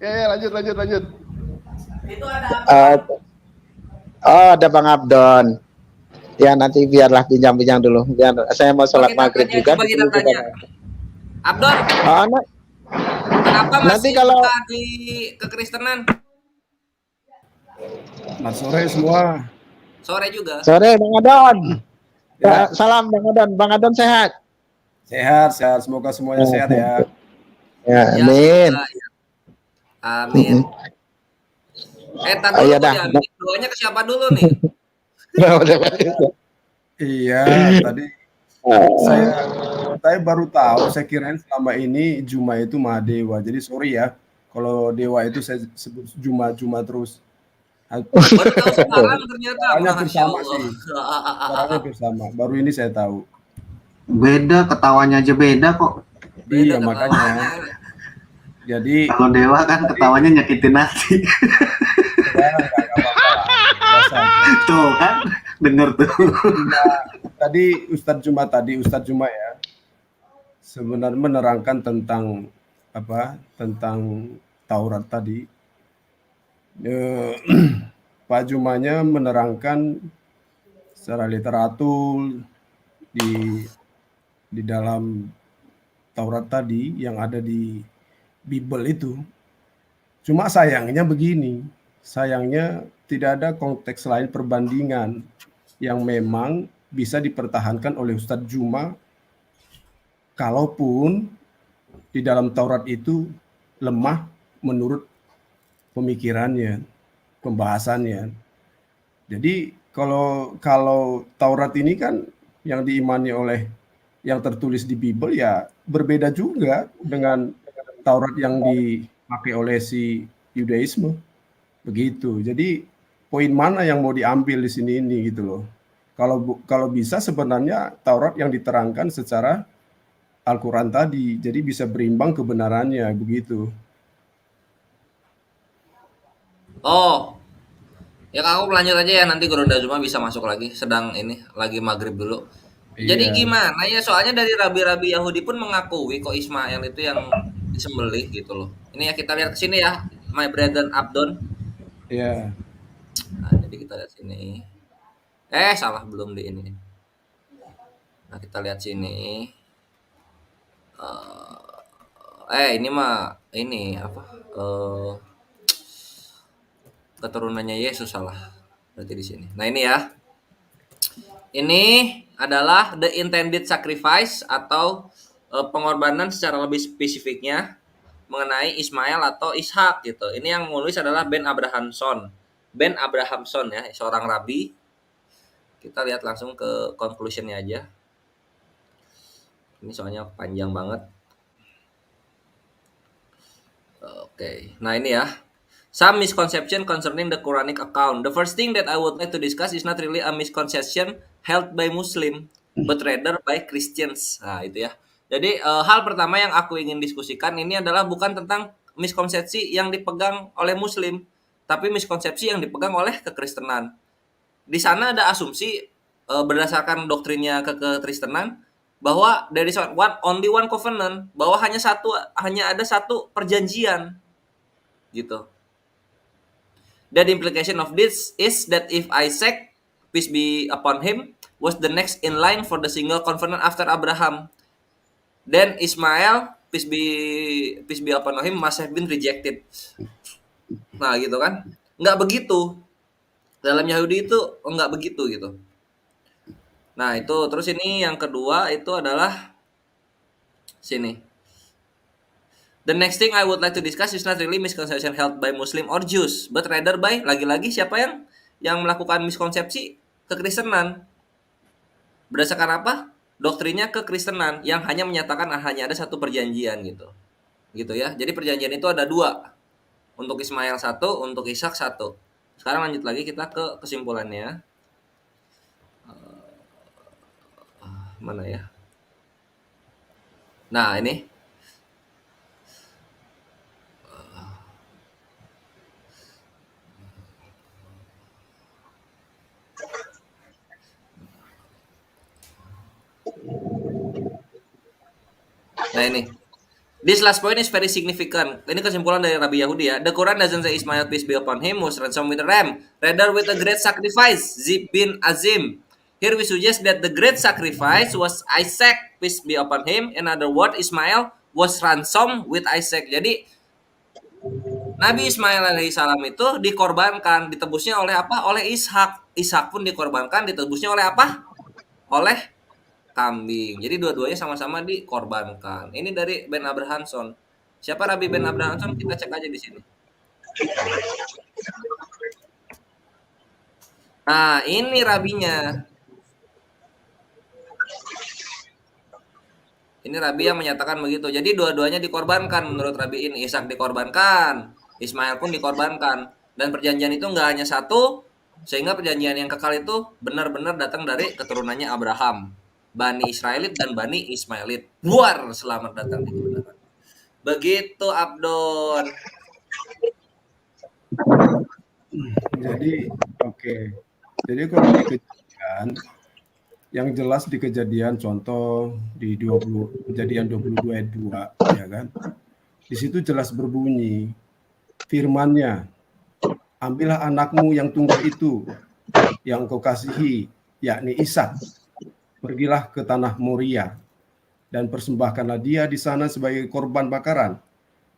Ya lanjut. Itu ada ada Bang Abdon. Ya nanti biarlah pinjam dulu. Biar saya mau sholat maghrib juga. Coba kita tanya. Abdon. Kenapa Nanti masih kalau buka di kekristenan? Selamat sore semua. Sore juga. Sore Bang Adon. Salam Bang Adon. Bang Adon sehat? Sehat. Semoga semuanya sehat ya. Ya, amin. Amin. Tadi doanya ke siapa dulu nih? Iya, tadi saya baru tahu, saya kirain selama ini Juma itu Mahadewa. Jadi sorry ya, kalau Dewa itu saya sebut Juma terus. Baru tahu sekarang ternyata. Hanya bersama sih. Orangnya bersama. Baru ini saya tahu. Beda, ketawanya aja beda kok. Iya makanya. Jadi Kalau dewa kan ketawanya nyakitin hati. Tuh kan, denger tuh. tadi Ustadz Juma ya sebenarnya menerangkan tentang tentang Taurat tadi. Pak Jumanya menerangkan secara literatur di dalam Taurat tadi yang ada di Bible itu. Cuma sayangnya begini, sayangnya tidak ada konteks lain perbandingan yang memang bisa dipertahankan oleh Ustadz Juma kalaupun di dalam Taurat itu lemah menurut pemikirannya, pembahasannya. Jadi kalau Taurat ini kan yang diimani oleh yang tertulis di Bible ya berbeda juga dengan Taurat yang dipakai oleh si Yudaisme. Begitu. Jadi poin mana yang mau diambil di sini ini gitu loh. Kalau bisa sebenarnya Taurat yang diterangkan secara Al-Quran tadi, jadi bisa berimbang kebenarannya begitu. Oh, ya aku lanjut aja ya, nanti Gurunda Zuma bisa masuk lagi, sedang ini lagi maghrib dulu. Jadi Iya. gimana ya, soalnya dari rabi-rabi Yahudi pun mengakui kok Ismail itu yang disembelih gitu loh. Ini ya kita lihat ke sini ya, my brother Abdon. Iya. Nah, jadi kita lihat sini. Salah belum di ini. Nah, kita lihat sini. Ini mah ini apa? Keturunannya Yesus salah. Berarti di sini. Nah, ini ya. Ini adalah the intended sacrifice atau pengorbanan secara lebih spesifiknya mengenai Ismail atau Ishak gitu. Ini yang menulis adalah Ben Abrahamson. Ben Abrahamson ya, seorang rabi. Kita lihat langsung ke conclusionnya aja. Ini soalnya panjang banget. Oke. Nah, ini ya. Some misconception concerning the Quranic account. The first thing that I would like to discuss is not really a misconception held by Muslim, but rather by Christians. Nah, itu ya. Jadi hal pertama yang aku ingin diskusikan ini adalah bukan tentang miskonsepsi yang dipegang oleh Muslim, tapi miskonsepsi yang dipegang oleh kekristenan. Di sana ada asumsi berdasarkan doktrinnya kekristenan bahwa there is only one covenant, bahwa hanya ada satu perjanjian gitu. The implication of this is that if Isaac, peace be upon him, was the next in line for the single covenant after Abraham, then Ismail, peace be upon him, must have been rejected. Nah, gitu kan? Nggak begitu. Dalam Yahudi itu nggak begitu gitu. Nah, itu terus ini yang kedua itu adalah sini. The next thing I would like to discuss is not really misconception held by Muslim or Jews, but rather by lagi-lagi siapa yang melakukan miskonsepsi? Kekristenan. Berdasarkan apa? Doktrinnya kekristenan yang hanya menyatakan hanya ada satu perjanjian gitu. Gitu ya. Jadi perjanjian itu ada dua. Untuk Ismail satu, untuk Ishak satu. Sekarang lanjut lagi kita ke kesimpulannya. Mana ya? Nah, ini. Nah, ini. This last point is very significant. Ini kesimpulan dari Rabi Yahudi ya. The Quran doesn't say Ismail, peace be upon him, was ransomed with a ram, rather with a great sacrifice, Zib bin Azim. Here we suggest that the great sacrifice was Isaac, peace be upon him. In other words, Ismail was ransomed with Isaac. Jadi Nabi Ismail alaihissalam itu dikorbankan, ditebusnya oleh apa? Oleh Ishak. Ishak pun dikorbankan, ditebusnya oleh apa? Oleh kambing. Jadi dua-duanya sama-sama dikorbankan. Ini dari Ben Abrahamson. Siapa Rabi Ben Abrahamson? Kita cek aja di sini. Nah, ini rabinya. Ini rabi yang menyatakan begitu. Jadi dua-duanya dikorbankan menurut rabi ini. Ishak dikorbankan, Ismail pun dikorbankan. Dan perjanjian itu nggak hanya satu, sehingga perjanjian yang kekal itu benar-benar datang dari keturunannya Abraham. Bani Israelit dan Bani Ismailit. Luar selamat datang di kebenaran. Begitu Abdon. Jadi oke. Jadi kalau di kejadian yang jelas di kejadian contoh di 20 kejadian 22 ayat 2 ya kan. Di situ jelas berbunyi firman-Nya, ambillah anakmu yang tunggal itu yang kau kasihi, yakni Ishak. Pergilah ke tanah Moria dan persembahkanlah dia di sana sebagai korban bakaran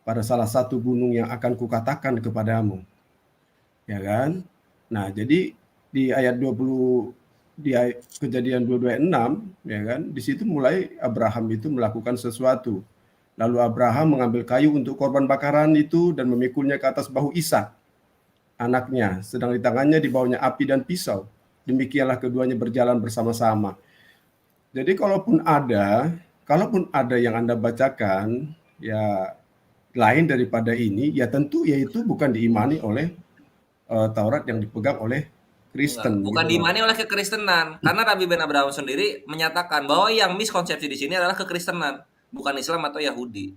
pada salah satu gunung yang akan kukatakan kepadamu. Ya kan? Nah, jadi di ayat 20 di kejadian 22 ayat 6 ya kan, di situ mulai Abraham itu melakukan sesuatu. Lalu Abraham mengambil kayu untuk korban bakaran itu dan memikulnya ke atas bahu Ishak, anaknya, sedang di tangannya dibawanya api dan pisau. Demikianlah keduanya berjalan bersama-sama. Jadi kalaupun ada yang Anda bacakan ya lain daripada ini, ya tentu yaitu bukan diimani oleh Taurat yang dipegang oleh Kristen. Bukan gitu. diimani oleh kekristenan, karena Rabbi Ben Abraham sendiri menyatakan bahwa yang miskonsepsi di sini adalah kekristenan, bukan Islam atau Yahudi.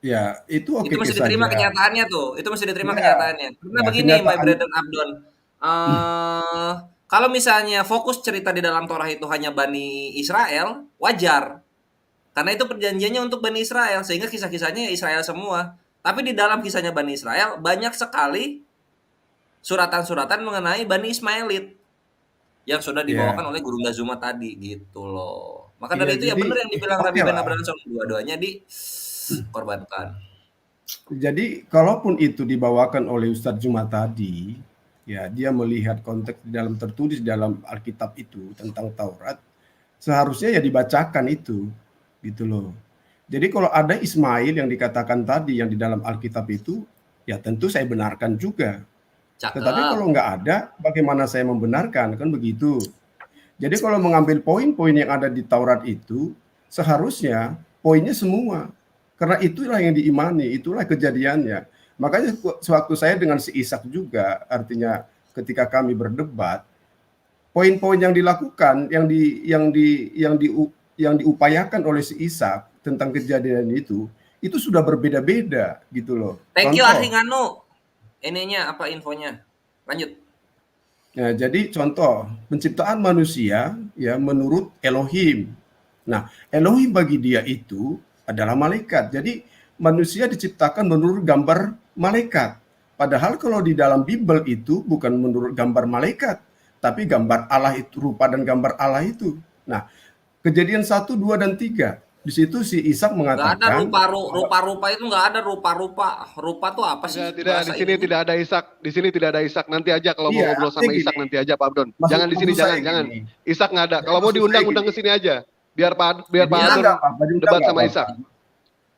Ya, itu oke Itu mesti saja. diterima kenyataannya tuh. Itu mesti diterima Ya. kenyataannya. Karena Ya, begini, my kenyataan- brother Abdon. Kalau misalnya fokus cerita di dalam Torah itu hanya Bani Israel, wajar. Karena itu perjanjiannya untuk Bani Israel, sehingga kisah-kisahnya Israel semua. Tapi di dalam kisahnya Bani Israel, banyak sekali suratan-suratan mengenai Bani Ismailit yang sudah dibawakan oleh Guru Gazuma tadi gitu loh. Maka dari itu ya jadi benar yang dibilang oke Rabbi Ben lah. Abraham, dua-duanya dikorbankan. Jadi kalaupun itu dibawakan oleh Ustadz Juma tadi, ya dia melihat konteks di dalam tertulis di dalam Alkitab itu tentang Taurat, seharusnya ya dibacakan itu, gitu loh. Jadi kalau ada Ismail yang dikatakan tadi yang di dalam Alkitab itu, ya tentu saya benarkan juga. Tetapi kalau nggak ada, bagaimana saya membenarkan? Kan begitu. Jadi kalau mengambil poin-poin yang ada di Taurat itu, seharusnya poinnya semua. Karena itulah yang diimani, itulah kejadiannya. Makanya sewaktu saya dengan si Ishak juga, artinya ketika kami berdebat, poin-poin yang dilakukan, yang diupayakan oleh si Ishak tentang kejadian itu sudah berbeda-beda gitu loh. Thank you Contoh. Arhinganu. Ininya apa infonya? Lanjut. Nah, jadi contoh penciptaan manusia ya menurut Elohim. Nah, Elohim bagi dia itu adalah malaikat. Jadi manusia diciptakan menurut gambar malaikat. Padahal kalau di dalam Bible itu bukan menurut gambar malaikat, tapi gambar Allah itu, rupa dan gambar Allah itu. Nah, Kejadian 1, 2 dan 3. Di situ si Ishak Nggak ada mengatakan rupa-rupa itu nggak ada rupa-rupa. Rupa tuh apa sih? Tidak, di sini tidak ada Ishak. Di sini tidak ada Ishak. Nanti aja kalau mau Iya, ngobrol sama artinya Ishak gini. nanti aja Pak Abdon. Maksud- Jangan di sini, maksud saya jangan. gini. Ishak nggak ada. Kalau mau Maksud saya diundang-undang ke gini. sini aja. Biar Pak Dia Abdon nggak apa-apa, diundang debat nggak sama apa-apa. Ishak.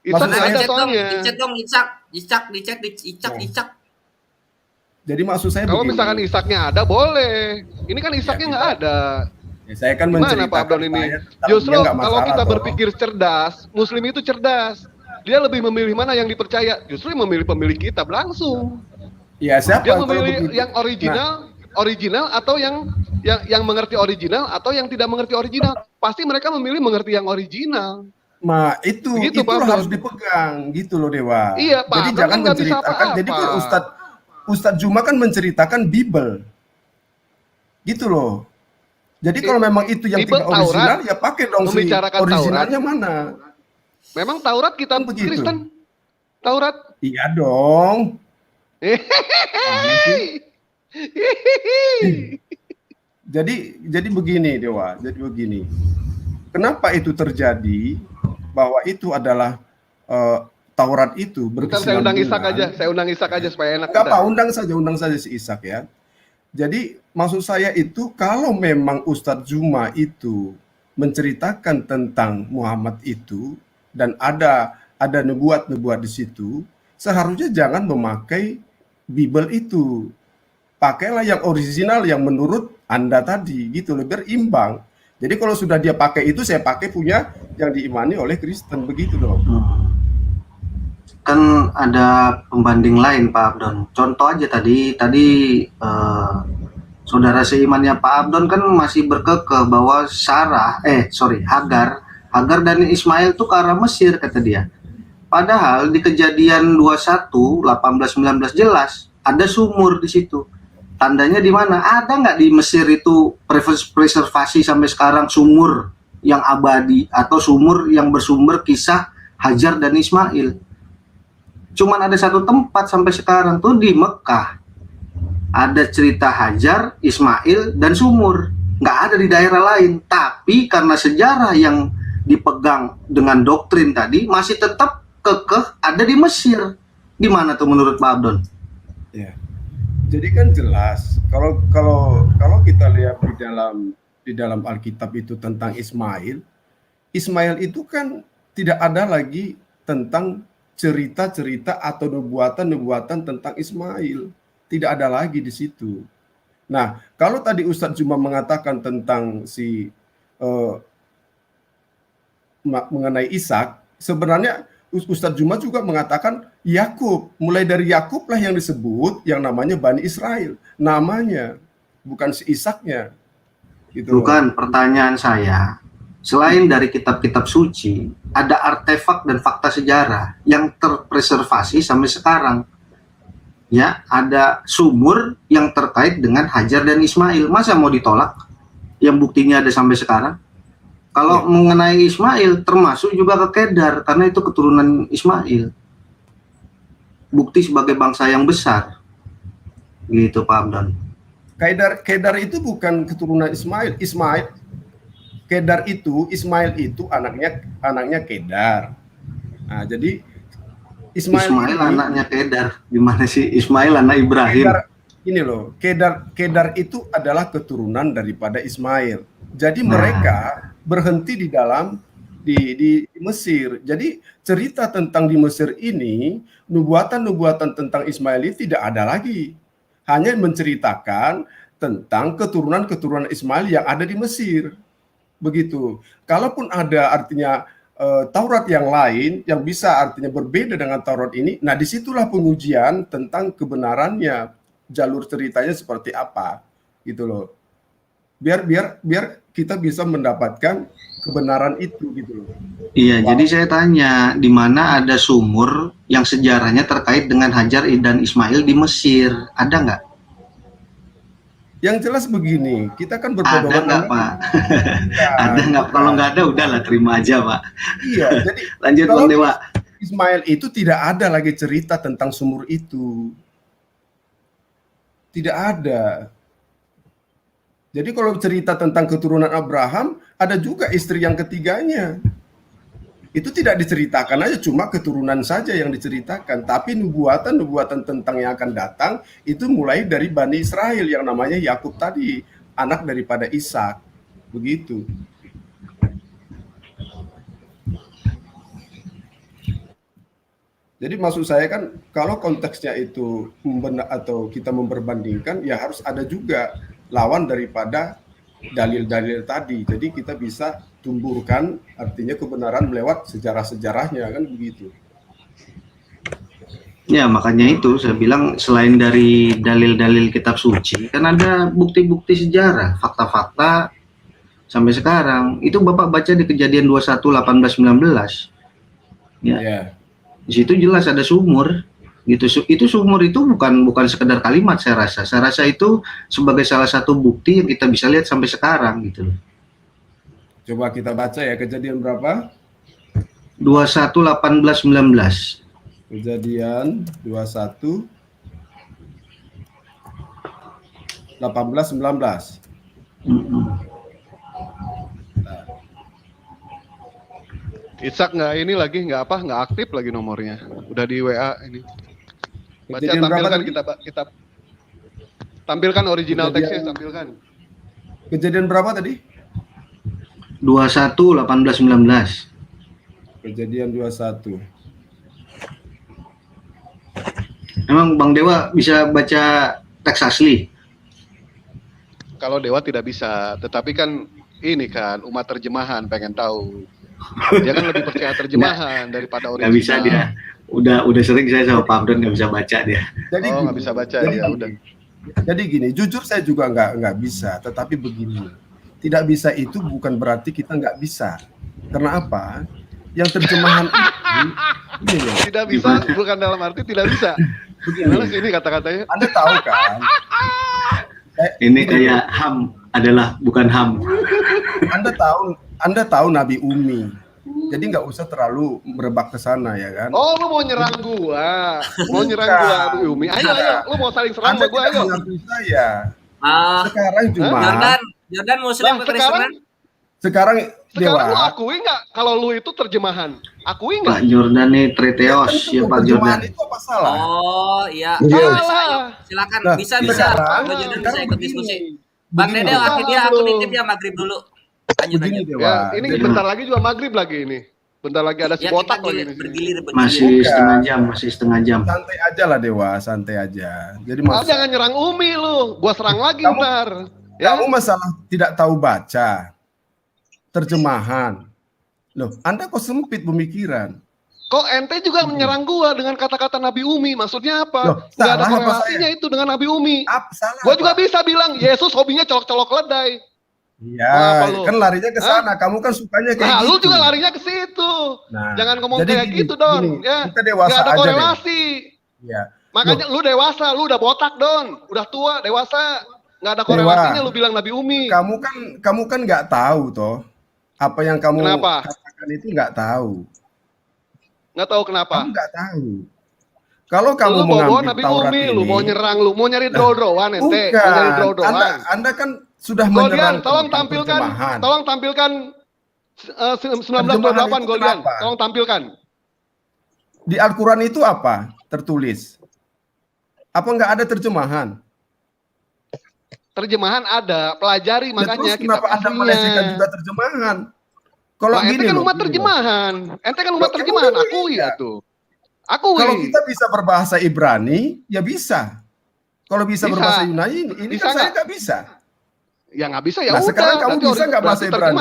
Ishak Maksud nggak ada saya- soalnya. Dicek dong Ishak, dicek. Jadi maksud saya Kalau begini. misalkan Ishaknya ada boleh. Ini kan Ishaknya nggak ada. Ya, saya kan Gimana menceritakan Pak Abdon ini? saya tentang Justru dia nggak kalau masalah kita toh. berpikir cerdas, Muslim itu cerdas. Dia lebih memilih mana yang dipercaya. Justru memilih pemilih kitab langsung. Ya siapa Dia kalau memilih begitu? yang original atau yang mengerti original atau yang tidak mengerti original. Pasti mereka memilih mengerti yang original. Nah, itu Begitu, Pak itulah Abdon. harus dipegang gitu loh Dewa. Iya, Pak Jadi Abdon jangan kan nggak bisa menceritakan. apa-apa. Jadi kan Ustadz Juma kan menceritakan Bible. Gitu loh. Jadi kalau memang itu yang Bible, tidak original Taurat, ya pakai dong si membicarakan originalnya Taurat. mana? Memang Taurat kitab Kan begitu. Kristen. Taurat. Iya dong. Jadi begini Dewa, jadi begini. Kenapa itu terjadi? Bahwa itu adalah Taurat itu Bentar saya undang Ishak berkesinambungan. aja. Saya undang Ishak aja supaya enak. Enggak Bentar. apa, undang saja si Ishak ya. Jadi maksud saya itu kalau memang Ustadz Juma itu menceritakan tentang Muhammad itu dan ada nubuat-nubuat di situ, seharusnya jangan memakai Bible itu. Pakailah yang original yang menurut Anda tadi gitu loh, biar imbang. Jadi kalau sudah dia pakai itu, saya pakai punya yang diimani oleh Kristen begitu dong. Kan ada pembanding lain Pak Abdon. Contoh aja tadi saudara seimannya Pak Abdon kan masih berkekeh bahwa Hagar dan Ismail itu ke arah Mesir kata dia. Padahal di kejadian 21, 18, 19 jelas ada sumur di situ. Tandanya di mana? Ada nggak di Mesir itu preservasi sampai sekarang sumur yang abadi atau sumur yang bersumber kisah Hajar dan Ismail? Cuman ada satu tempat sampai sekarang tuh di Mekah. Ada cerita Hajar, Ismail, dan sumur. Nggak ada di daerah lain. Tapi karena sejarah yang dipegang dengan doktrin tadi masih tetap kekeh ada di Mesir. Gimana tuh menurut Pak Abdon? Ya. Jadi kan jelas kalau kita lihat di dalam Alkitab itu tentang Ismail itu kan tidak ada lagi tentang cerita-cerita atau nubuatan-nubuatan tentang Ismail. Tidak ada lagi di situ. Nah, kalau tadi Ustadz cuma mengatakan tentang mengenai Ishak, sebenarnya Ustadz Juma juga mengatakan Yakub. Mulai dari Yakub lah yang disebut yang namanya Bani Israel. Namanya, bukan si Ishaknya. Gitu. Bukan, pertanyaan saya. Selain dari kitab-kitab suci, ada artefak dan fakta sejarah yang terpreservasi sampai sekarang. Ya, ada sumur yang terkait dengan Hajar dan Ismail. Masa mau ditolak? Yang buktinya ada sampai sekarang? Kalau mengenai Ismail, termasuk juga ke Kedar, karena itu keturunan Ismail. Bukti sebagai bangsa yang besar. Gitu, Pak Abdon. Kedar itu bukan keturunan Ismail. Kedar itu, Ismail itu anaknya Kedar. Nah, jadi Ismail ini, anaknya Kedar. Gimana sih Ismail anak Ibrahim? Ini loh, Kedar itu adalah keturunan daripada Ismail. Jadi mereka berhenti di Mesir. Jadi cerita tentang di Mesir ini, nubuatan-nubuatan tentang Ismail ini tidak ada lagi. Hanya menceritakan tentang keturunan-keturunan Ismail yang ada di Mesir. Begitu. Kalaupun ada artinya Taurat yang lain yang bisa artinya berbeda dengan Taurat ini, nah disitulah pengujian tentang kebenarannya, jalur ceritanya seperti apa, gitu loh. Biar kita bisa mendapatkan kebenaran itu, gitu loh. Iya, jadi saya tanya, di mana ada sumur yang sejarahnya terkait dengan Hajar dan Ismail di Mesir? Ada nggak? Yang jelas begini, kita kan berpedoman. Ada nggak, Pak? Ada nggak? Kalau nggak ada, udahlah terima aja, Pak. Iya, jadi lanjut, Bang Dewa. Ismail itu tidak ada lagi cerita tentang sumur itu. Tidak ada. Jadi kalau cerita tentang keturunan Abraham, ada juga istri yang ketiganya. Itu tidak diceritakan aja, cuma keturunan saja yang diceritakan. Tapi nubuatan-nubuatan tentang yang akan datang, itu mulai dari Bani Israel yang namanya Yakub tadi, anak daripada Ishak. Begitu. Jadi maksud saya kan, kalau konteksnya itu atau kita memperbandingkan, ya harus ada juga lawan daripada dalil-dalil tadi. Jadi kita bisa tumbuhkan artinya kebenaran melewat sejarah-sejarahnya, kan begitu. Ya, makanya itu saya bilang selain dari dalil-dalil kitab suci, kan ada bukti-bukti sejarah, fakta-fakta sampai sekarang. Itu Bapak baca di Kejadian 21, 18, 19. Ya. Di situ jelas ada sumur. Gitu. Itu sumur itu bukan sekedar kalimat, saya rasa. Saya rasa itu sebagai salah satu bukti yang kita bisa lihat sampai sekarang, gitu loh. Coba kita baca ya, Kejadian berapa? 21, 18, 19. Kejadian 21, 18, 19. Ishak nggak aktif lagi nomornya. Udah di WA ini. Baca, tampilkan kita tampilkan original teksnya, tampilkan. Kejadian berapa tadi? 21, 18, 19. Kejadian 21. Emang Bang Dewa bisa baca teks asli? Kalau Dewa tidak bisa, tetapi kan ini kan umat terjemahan pengen tahu. Dia kan lebih percaya terjemahan daripada original. Nggak bisa dia. Udah sering saya sama Pak Abdon nggak bisa baca dia. Jadi nggak bisa baca ya udah. Jadi gini, jujur saya juga nggak bisa, tetapi begini. Tidak bisa itu bukan berarti kita nggak bisa. Karena apa? yang terjemahan itu ini loh. Tidak bisa, bukan dalam arti tidak bisa. Bagaimana sih ini kata-katanya? Anda tahu kan? Ini kayak ham adalah bukan ham. Anda tahu Nabi Umi. Jadi nggak usah terlalu merebak ke sana ya kan? Oh, lu mau nyerang gua. Mau nyerang gua Abu Umi. Ayo, lu mau saling serang sama gua, ayo. Saya. Sekarang cuma Jordan Muslim ke Kristen. Sekarang lu akui nggak kalau lu itu terjemahan? Akui nggak? Pak Jordan nih Treteos ya Pak Jordan. Itu apa salah? Oh iya. Salah. Silakan. Nah, bisa. sekarang Pak Jordan bisa ikut diskusi. Bang Dede, akhirnya aku nitip ya maghrib dulu. Lanjut aja. Ya, ini bentar lagi juga maghrib lagi ini. Bentar lagi ada si botak lagi ini. Bergilir. Masih setengah jam. Santai aja lah Dewa, santai aja. Jadi jangan nyerang Umi lu. Gua serang lagi ntar. Ya. Kamu masalah tidak tahu baca. Terjemahan. Loh, Anda kok sempit pemikiran? Kok ente juga menyerang gua dengan kata-kata Nabi Umi? Maksudnya apa? Loh, nggak ada salah apa korelasinya itu dengan Nabi Umi. Salah Gua juga bisa bilang Yesus hobinya colok-colok keledai. Iya, kan larinya ke sana. Kamu kan sukanya kayak gitu. Lu juga larinya ke situ. Nah, jangan ngomong jadi kayak gitu, Don. Ya, kita dewasa nggak ada aja, korelasi. Iya. Makanya lu dewasa, lu udah botak, Don. Udah tua, dewasa. Nggak ada korelasinya lu bilang Nabi Umi. Kamu kan nggak tahu toh. Apa yang kamu katakan itu nggak tahu. Nggak tahu kenapa? Kamu nggak tahu. Kalau kamu lu mengambil Nabi Taurat Umi, ini, lu mau nyerang, lu mau nyari draw-drawan ente, bukan. mau nyari draw-drawan. Anda kan sudah Golian, menyerang tolong tampilkan 1928 Golian, tolong tampilkan. Di Al-Quran itu apa tertulis? Apa nggak ada terjemahan? Terjemahan ada, pelajari makanya kita Anda melesekan juga terjemahan? Kalau ente kan umat terjemahan, ente kan umat terjemahan, akui ya tuh. Kalau kita bisa berbahasa Ibrani, ya bisa. Kalau bisa berbahasa Yunani, ini kan saya nggak bisa. Ya nggak bisa ya udah. Sekarang kamu bisa nggak bahasa Ibrani?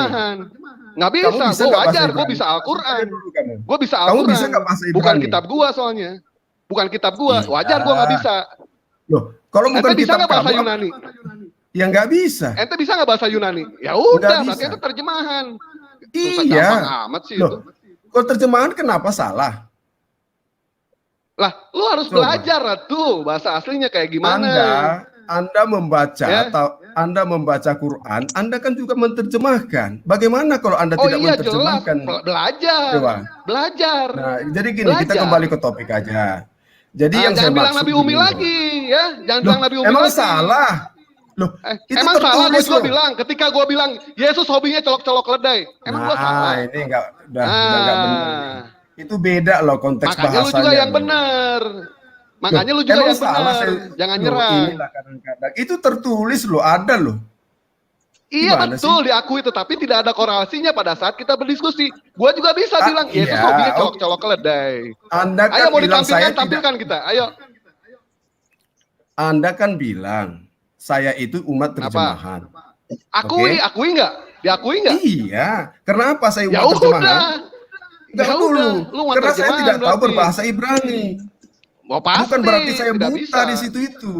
Nggak bisa, gue wajar, gue bisa Al-Quran. Gue bisa Al-Quran. Kamu bisa nggak bahasa Ibrani? Bukan kitab gua soalnya. Bukan kitab gua, wajar gue nggak bisa. Loh, kalau bukan bisa kitab nggak bahasa kamu, Yunani? Ya nggak bisa. Ente bisa nggak bahasa Yunani? Ya udah, berarti itu terjemahan. Iya. Amat sih loh, itu. Kalau terjemahan kenapa salah? Lah, lu harus belajar tuh bahasa aslinya kayak gimana. Anda membaca atau Anda membaca Quran, Anda kan juga menerjemahkan. Bagaimana kalau Anda tidak menerjemahkan? Belajar. Belajar. Nah, jadi gini, kita kembali ke topik aja. Jadi yang jangan saya bilang maksud Nabi Umi lagi, ya. Jangan bilang Nabi Umi emang lagi. salah. Loh, itu emang salah tertulis gue bilang ketika gue bilang Yesus hobinya colok-colok keledai. Emang gue salah. Ini enggak enggak benar. Itu beda loh konteks makanya bahasanya. Makanya lu juga yang benar. Makanya lu juga yang benar. Jangan nyerang. Inilah kadang-kadang. Itu tertulis loh, ada loh. Iya betul diakui, tetapi tidak ada korelasinya pada saat kita berdiskusi. Gua juga bisa bilang Yesus hobinya colok-colok keledai. Anda kan ayo mau bilang tampilkan kita. Ayo. Anda kan bilang saya itu umat terjemahan. Akui nggak? Diakui nggak? Iya. Kenapa saya umat terjemahan? Enggak dulu. Karena saya tidak tahu berbahasa Ibrani. Bukan berarti saya buta di situ itu.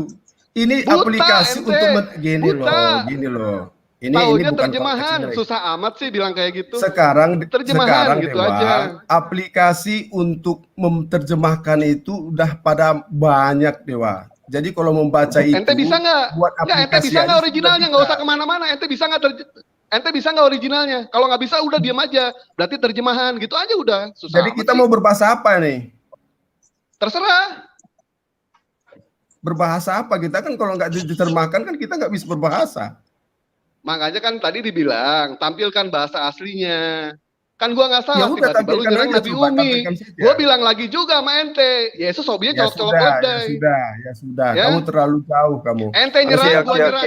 Ini buta, aplikasi untuk gini loh. Ini bukan terjemahan. Susah amat sih bilang kayak gitu. Sekarang gitu Dewa, aja. Aplikasi untuk menerjemahkan itu udah pada banyak Dewa. Jadi kalau membaca itu, ente bisa nggak? Ente bisa nggak originalnya? Nggak usah kemana-mana. Ente bisa nggak originalnya? Kalau nggak bisa, udah diam aja. Berarti terjemahan gitu aja udah. Susah. Jadi kita mau berbahasa apa nih? Terserah. Berbahasa apa? Kita kan kalau nggak diterjemahkan kan kita nggak bisa berbahasa. Makanya kan tadi dibilang tampilkan bahasa aslinya. Kan gua nggak salah, tiba-tiba lu nyerang Nabi Umi. Gua bilang lagi juga sama ente, Yesus hobinya colok-colok keledai. Ya sudah. Kamu terlalu jauh kamu. Ente nyerang, gua nyerang.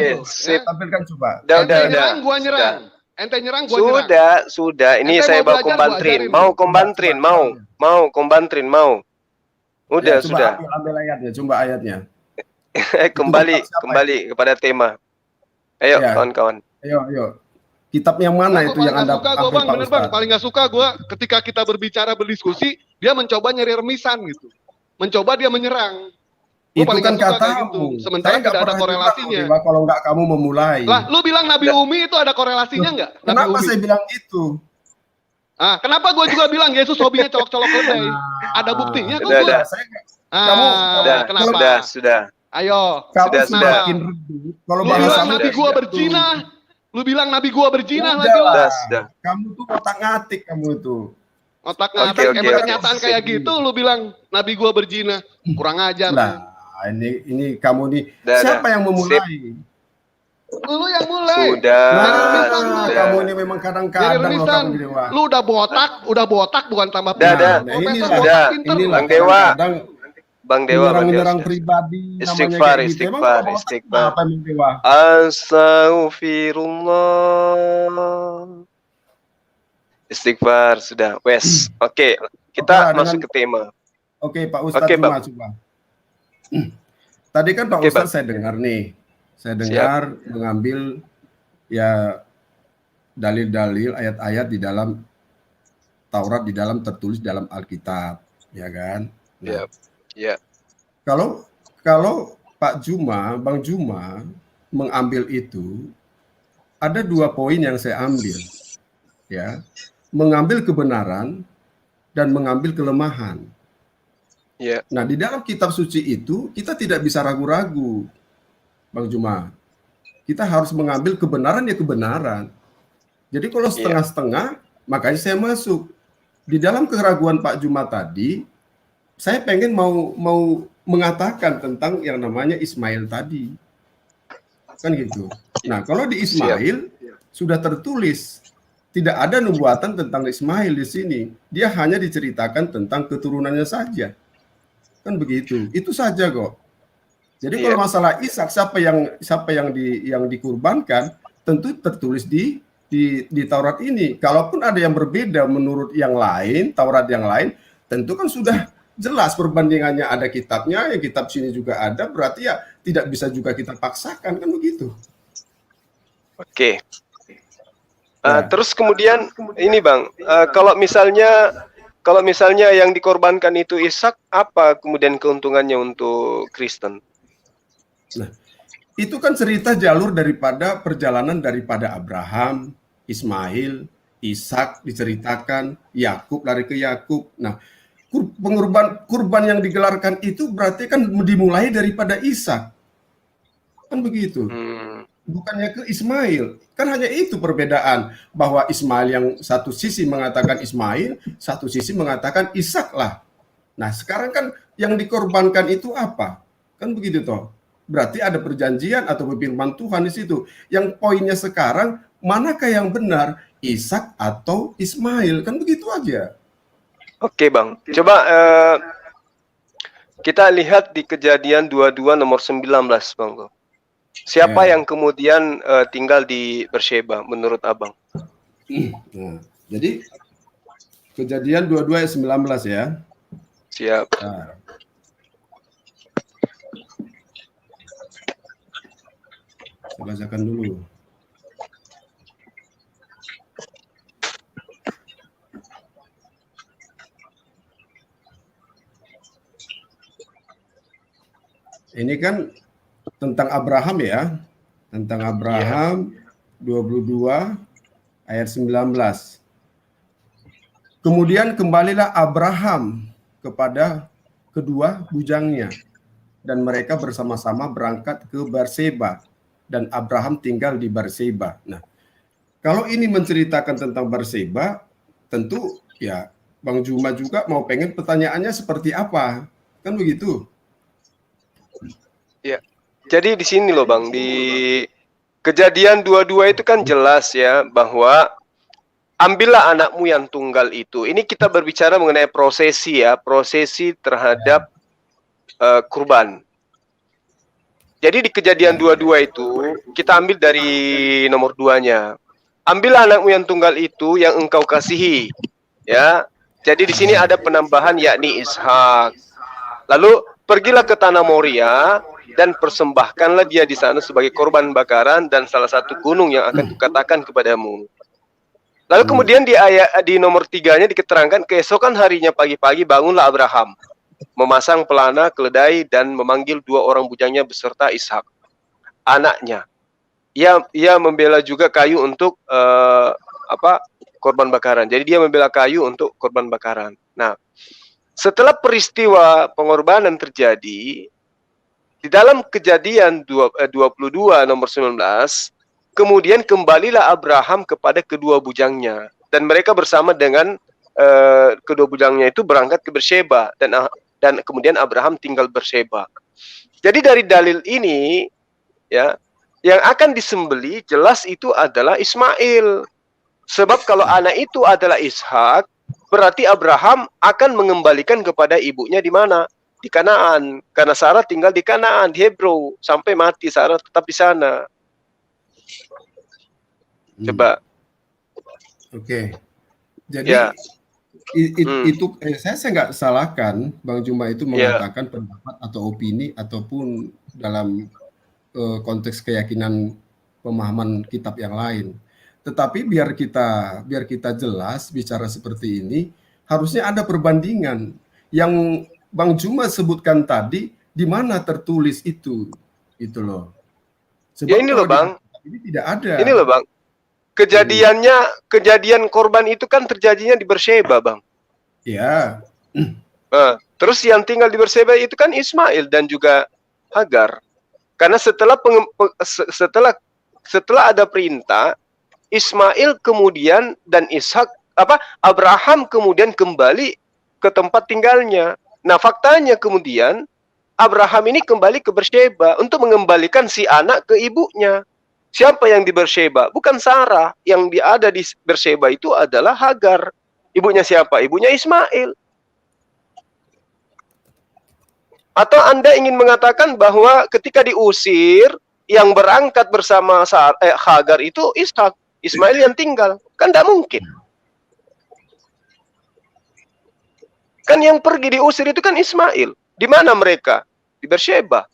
Tampilkan coba. Ente nyerang, gua nyerang. Ente nyerang, gua nyerang. Sudah. Ini saya bawa kombantrin. Mau kombantrin, mau kombantrin, mau. Udah, sudah. Ambil ayatnya, coba ayatnya. kembali kepada tema. Ayo, kawan-kawan. Ayo. Kitab yang mana itu yang Anda suka, Bang, bener Bang. Paling nggak suka gue ketika kita berbicara berdiskusi, dia mencoba nyari remisan gitu. Mencoba dia menyerang. Itu kan katamu. Gitu. Sementara tidak ada korelasinya. Kalau nggak kamu memulai. Lah, lu bilang Nabi Umi itu ada korelasinya nggak? Kenapa saya bilang itu? Kenapa gue juga bilang Yesus hobinya colok-colok keledai? Ada buktinya kok. Udah. Kenapa? Sudah. Ayo. Kamu Sudah. semakin redup. Kalau Lu bilang bahasamu nabi gua berzina. Lu bilang nabi gua berzina lagi. Sudah. Kamu tuh otak ngatik kamu itu. Otak ngatik. Emang kenyataan kayak gitu lu bilang nabi gua berzina. Kurang ajar. Nah, ini kamu nih. Siapa yang memulai? Lu yang mulai. Sudah. Kamu ini memang kadang-kadang loh kamu Dewa. Lu udah botak bukan tambah Dah. Inilah Bang Dewa. Bang Dewa, menyerang pribadi, istighfar. Apa Bang Dewa? Astaghfirullah. Istighfar sudah. Wes. Oke, kita masuk ke tema. Oke, Pak Ustadz masuk, Bang. Tadi kan Pak Ustadz saya dengar nih. Saya dengar mengambil ya dalil-dalil ayat-ayat di dalam Taurat, di dalam tertulis dalam Alkitab, ya kan? Ya. Kalau Pak Juma, Bang Juma mengambil itu, ada 2 poin yang saya ambil, ya, mengambil kebenaran dan mengambil kelemahan. Nah, di dalam kitab suci itu kita tidak bisa ragu-ragu, Bang Juma. Kita harus mengambil kebenaran ya kebenaran. Jadi kalau setengah-setengah, makanya saya masuk di dalam keraguan Pak Juma tadi. Saya pengen mau mengatakan tentang yang namanya Ismail tadi. Kan gitu. Nah, kalau di Ismail sudah tertulis tidak ada nubuatan tentang Ismail di sini. Dia hanya diceritakan tentang keturunannya saja. Kan begitu. Itu saja kok. Jadi kalau masalah Ishak siapa yang dikurbankan tentu tertulis di Taurat ini. Kalaupun ada yang berbeda menurut yang lain, Taurat yang lain, tentu kan sudah jelas perbandingannya, ada kitabnya, ya kitab sini juga ada, berarti ya tidak bisa juga kita paksakan, kan begitu. Oke. Terus kemudian ini Bang, kalau misalnya yang dikorbankan itu Ishak, apa kemudian keuntungannya untuk Kristen? Nah, itu kan cerita jalur daripada perjalanan daripada Abraham, Ismail, Ishak diceritakan, Yakub lari ke Yakub. Nah, kurban yang digelarkan itu berarti kan dimulai daripada Ishak. Kan begitu. Bukannya ke Ismail. Kan hanya itu perbedaan, bahwa Ismail yang satu sisi mengatakan Ismail, satu sisi mengatakan Ishak lah. Nah, sekarang kan yang dikorbankan itu apa? Kan begitu toh. Berarti ada perjanjian atau firman Tuhan di situ. Yang poinnya sekarang, manakah yang benar, Ishak atau Ismail? Kan begitu aja. Oke Bang, coba kita lihat di Kejadian 22 nomor 19 Bang. Siapa yang kemudian tinggal di Beersheba menurut Abang? Nah, jadi Kejadian 22 ayat 19 ya. Siap. Nah. Saya bacakan dulu. Ini kan tentang Abraham ya. Tentang Abraham 22 ayat 19. Kemudian kembalilah Abraham kepada kedua bujangnya dan mereka bersama-sama berangkat ke Beersheba dan Abraham tinggal di Beersheba. Nah, kalau ini menceritakan tentang Beersheba, tentu ya Bang Juma juga mau pengen pertanyaannya seperti apa. Kan begitu. Ya, jadi di sini loh Bang, di Kejadian 22 itu kan jelas ya bahwa ambillah anakmu yang tunggal itu. Ini kita berbicara mengenai prosesi ya, prosesi terhadap kurban. Jadi di Kejadian 22 itu kita ambil dari nomor 2-nya. Ambillah anakmu yang tunggal itu yang engkau kasihi. Ya. Jadi di sini ada penambahan yakni Ishak. Lalu pergilah ke tanah Moria dan persembahkanlah dia di sana sebagai korban bakaran dan salah satu gunung yang akan kukatakan kepadamu. Lalu kemudian di nomor 3-nya diketerangkan keesokan harinya pagi-pagi bangunlah Abraham, memasang pelana, keledai dan memanggil 2 orang bujangnya beserta Ishak, anaknya. Ia membela juga kayu untuk korban bakaran. Jadi dia membela kayu untuk korban bakaran. Nah, setelah peristiwa pengorbanan terjadi, di dalam Kejadian 22 nomor 19, kemudian kembalilah Abraham kepada kedua bujangnya, dan mereka bersama dengan kedua bujangnya itu berangkat ke Beersheba, dan kemudian Abraham tinggal Beersheba. Jadi dari dalil ini, ya, yang akan disembeli jelas itu adalah Ismail. Sebab kalau anak itu adalah Ishak, berarti Abraham akan mengembalikan kepada ibunya di mana? Di Kanaan. Karena Sarah tinggal di Kanaan, di Hebron. Sampai mati Sarah tetap di sana. Coba. Oke. Jadi Ya. itu saya nggak salahkan Bang Juma itu mengatakan pendapat atau opini ataupun dalam konteks keyakinan pemahaman kitab yang lain. Tetapi biar kita jelas bicara seperti ini, harusnya ada perbandingan. Yang Bang Juma sebutkan tadi, di mana tertulis itu loh. Sebab Ya ini loh Bang. ini tidak ada. Ini loh Bang. Kejadian korban itu kan terjadinya di Beersheba, Bang. Ya. Nah, terus yang tinggal di Beersheba itu kan Ismail dan juga Hagar. Karena setelah ada perintah, Ismail kemudian dan Abraham kemudian kembali ke tempat tinggalnya. Nah, faktanya kemudian Abraham ini kembali ke Beersheba untuk mengembalikan si anak ke ibunya. Siapa yang di Beersheba? Bukan Sarah. Yang ada di Beersheba itu adalah Hagar. Ibunya siapa? Ibunya Ismail. Atau Anda ingin mengatakan bahwa ketika diusir, yang berangkat bersama Hagar itu Ishak, Ismail yang tinggal? Kan tidak mungkin. Kan yang pergi diusir itu kan Ismail. Di mana mereka? Di Beersheba.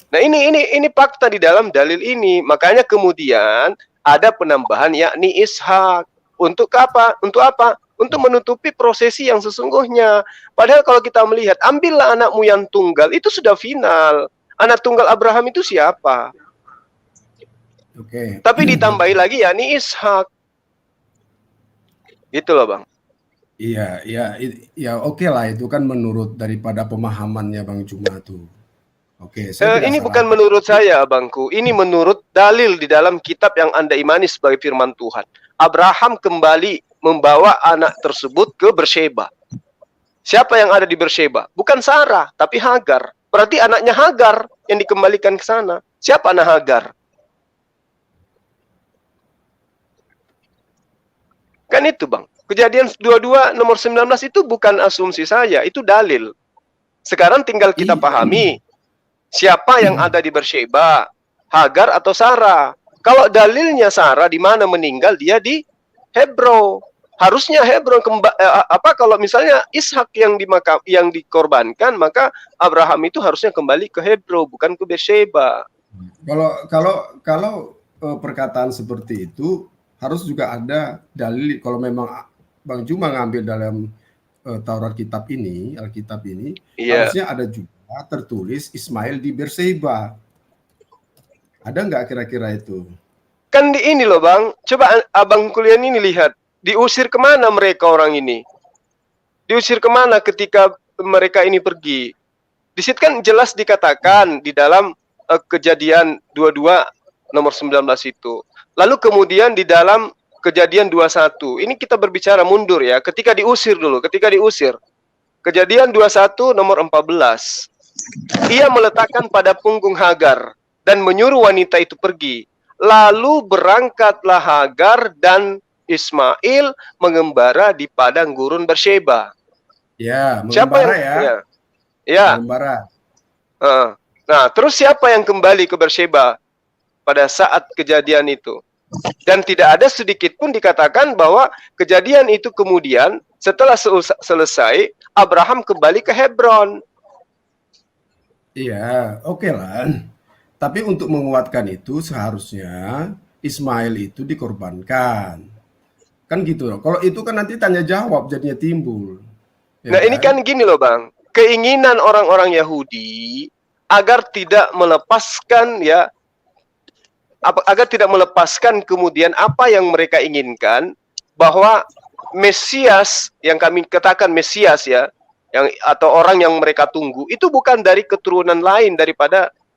Nah, ini fakta di dalam dalil ini. Makanya kemudian ada penambahan yakni Ishak. Untuk apa? Untuk apa? Untuk menutupi prosesi yang sesungguhnya. Padahal kalau kita melihat, ambillah anakmu yang tunggal, itu sudah final. Anak tunggal Abraham itu siapa? Oke. Tapi ditambahi lagi yakni Ishak. Gitu loh Bang. Iya, ya oke lah, itu kan menurut daripada pemahamannya Bang Juma tuh. Oke, Ini bukan menurut saya, Bangku. Ini menurut dalil di dalam kitab yang Anda imani sebagai firman Tuhan. Abraham kembali membawa anak tersebut ke Beersheba. Siapa yang ada di Beersheba? Bukan Sarah, tapi Hagar. Berarti anaknya Hagar yang dikembalikan ke sana. Siapa anak Hagar? Kan itu, Bang. Kejadian 22 nomor 19 itu bukan asumsi saya, itu dalil. Sekarang tinggal kita pahami siapa yang ada di Beersheba, Hagar atau Sarah. Kalau dalilnya Sarah di mana meninggal, dia di Hebron. Harusnya Hebron kalau misalnya Ishak yang dikorbankan, maka Abraham itu harusnya kembali ke Hebron, bukan ke Beersheba. Kalau perkataan seperti itu harus juga ada dalil. Kalau memang Bang Juma ngambil dalam Taurat kitab ini, Alkitab ini, harusnya ada juga tertulis Ismail di Beersheba. Ada nggak kira-kira itu? Kan di ini loh Bang, coba Abang kuliah ini lihat, diusir kemana mereka orang ini? Diusir kemana ketika mereka ini pergi? Di situ kan jelas dikatakan di dalam Kejadian 22 nomor 19 itu. Lalu kemudian di dalam Kejadian 21, ini kita berbicara mundur ya, ketika diusir dulu, Kejadian 21 nomor 14. Ia meletakkan pada punggung Hagar dan menyuruh wanita itu pergi. Lalu berangkatlah Hagar dan Ismail mengembara di padang gurun Beersheba. Ya, siapa yang ya? Mengembara. Nah, terus siapa yang kembali ke Beersheba pada saat kejadian itu? Dan tidak ada sedikit pun dikatakan bahwa kejadian itu kemudian setelah selesai Abraham kembali ke Hebron. Iya, oke lah. Tapi untuk menguatkan itu seharusnya Ismail itu dikorbankan. Kan gitu loh. Kalau itu kan nanti tanya jawab jadinya timbul. Nah, ini kan gini loh Bang. Keinginan orang-orang Yahudi agar tidak melepaskan ya agar tidak melepaskan kemudian apa yang mereka inginkan, bahwa Mesias yang kami katakan Mesias ya, yang atau orang yang mereka tunggu itu bukan dari keturunan lain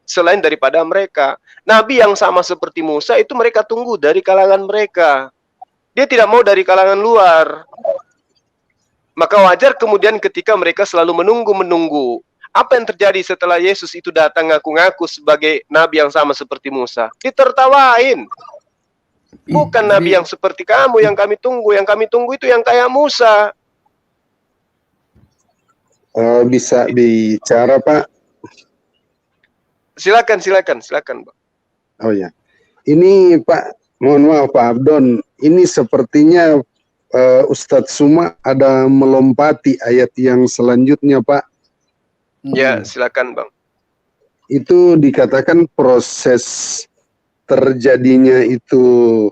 selain daripada mereka. Nabi yang sama seperti Musa itu mereka tunggu dari kalangan mereka. Dia tidak mau dari kalangan luar. Maka wajar kemudian ketika mereka selalu menunggu. Apa yang terjadi setelah Yesus itu datang ngaku-ngaku sebagai nabi yang sama seperti Musa? Ditertawain. Bukan nabi yang seperti kamu yang kami tunggu. Yang kami tunggu itu yang kayak Musa. Bisa bicara, Pak? Silakan, Pak. Oh ya. Ini Pak, mohon maaf Pak Abdon. Ini sepertinya Ustadz Suma ada melompati ayat yang selanjutnya, Pak. Ya, silakan Bang. Itu dikatakan proses terjadinya itu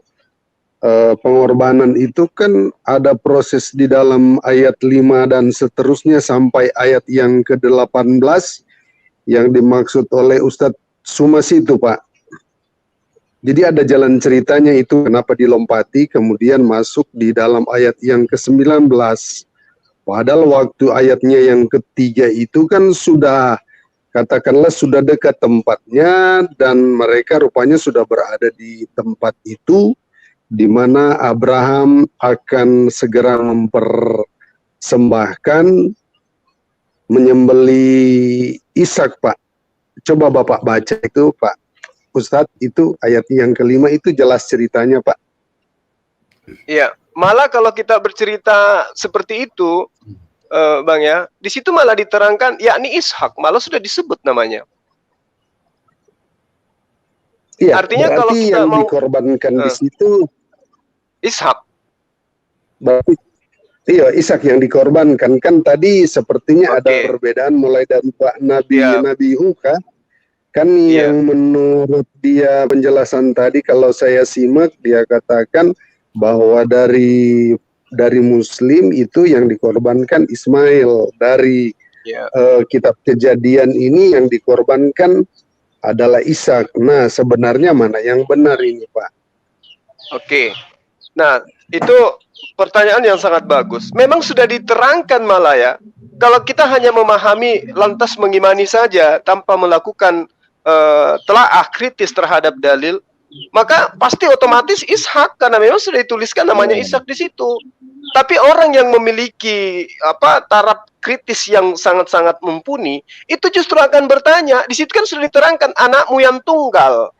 pengorbanan itu kan ada proses di dalam ayat 5 dan seterusnya sampai ayat yang ke-18 yang dimaksud oleh Ustadz Sumas itu, Pak. Jadi ada jalan ceritanya itu kenapa dilompati kemudian masuk di dalam ayat yang ke-19. Padahal waktu ayatnya yang ketiga itu kan sudah, katakanlah sudah dekat tempatnya dan mereka rupanya sudah berada di tempat itu di mana Abraham akan segera mempersembahkan menyembeli Ishak, Pak. Coba Bapak baca itu, Pak Ustadz, itu ayat yang kelima itu jelas ceritanya, Pak. Iya, malah kalau kita bercerita seperti itu, Bang ya, di situ malah diterangkan, yakni Ishak, malah sudah disebut namanya. Iya, artinya kalau kita yang mau dikorbankan di situ Ishak. Berarti iya, Ishak yang dikorbankan. Kan tadi sepertinya ada perbedaan mulai dari Pak Nabi Huka. Kan yang menurut dia penjelasan tadi kalau saya simak dia katakan bahwa dari Muslim itu yang dikorbankan Ismail, dari kitab Kejadian ini yang dikorbankan adalah Ishak. Nah, sebenarnya mana yang benar ini, Pak? Oke. Nah, itu pertanyaan yang sangat bagus. Memang sudah diterangkan malah ya. Kalau kita hanya memahami lantas mengimani saja tanpa melakukan telaah kritis terhadap dalil, maka pasti otomatis Ishak karena memang sudah dituliskan namanya Ishak di situ. Tapi orang yang memiliki taraf kritis yang sangat-sangat mumpuni, itu justru akan bertanya, di situ kan sudah diterangkan anakmu yang tunggal.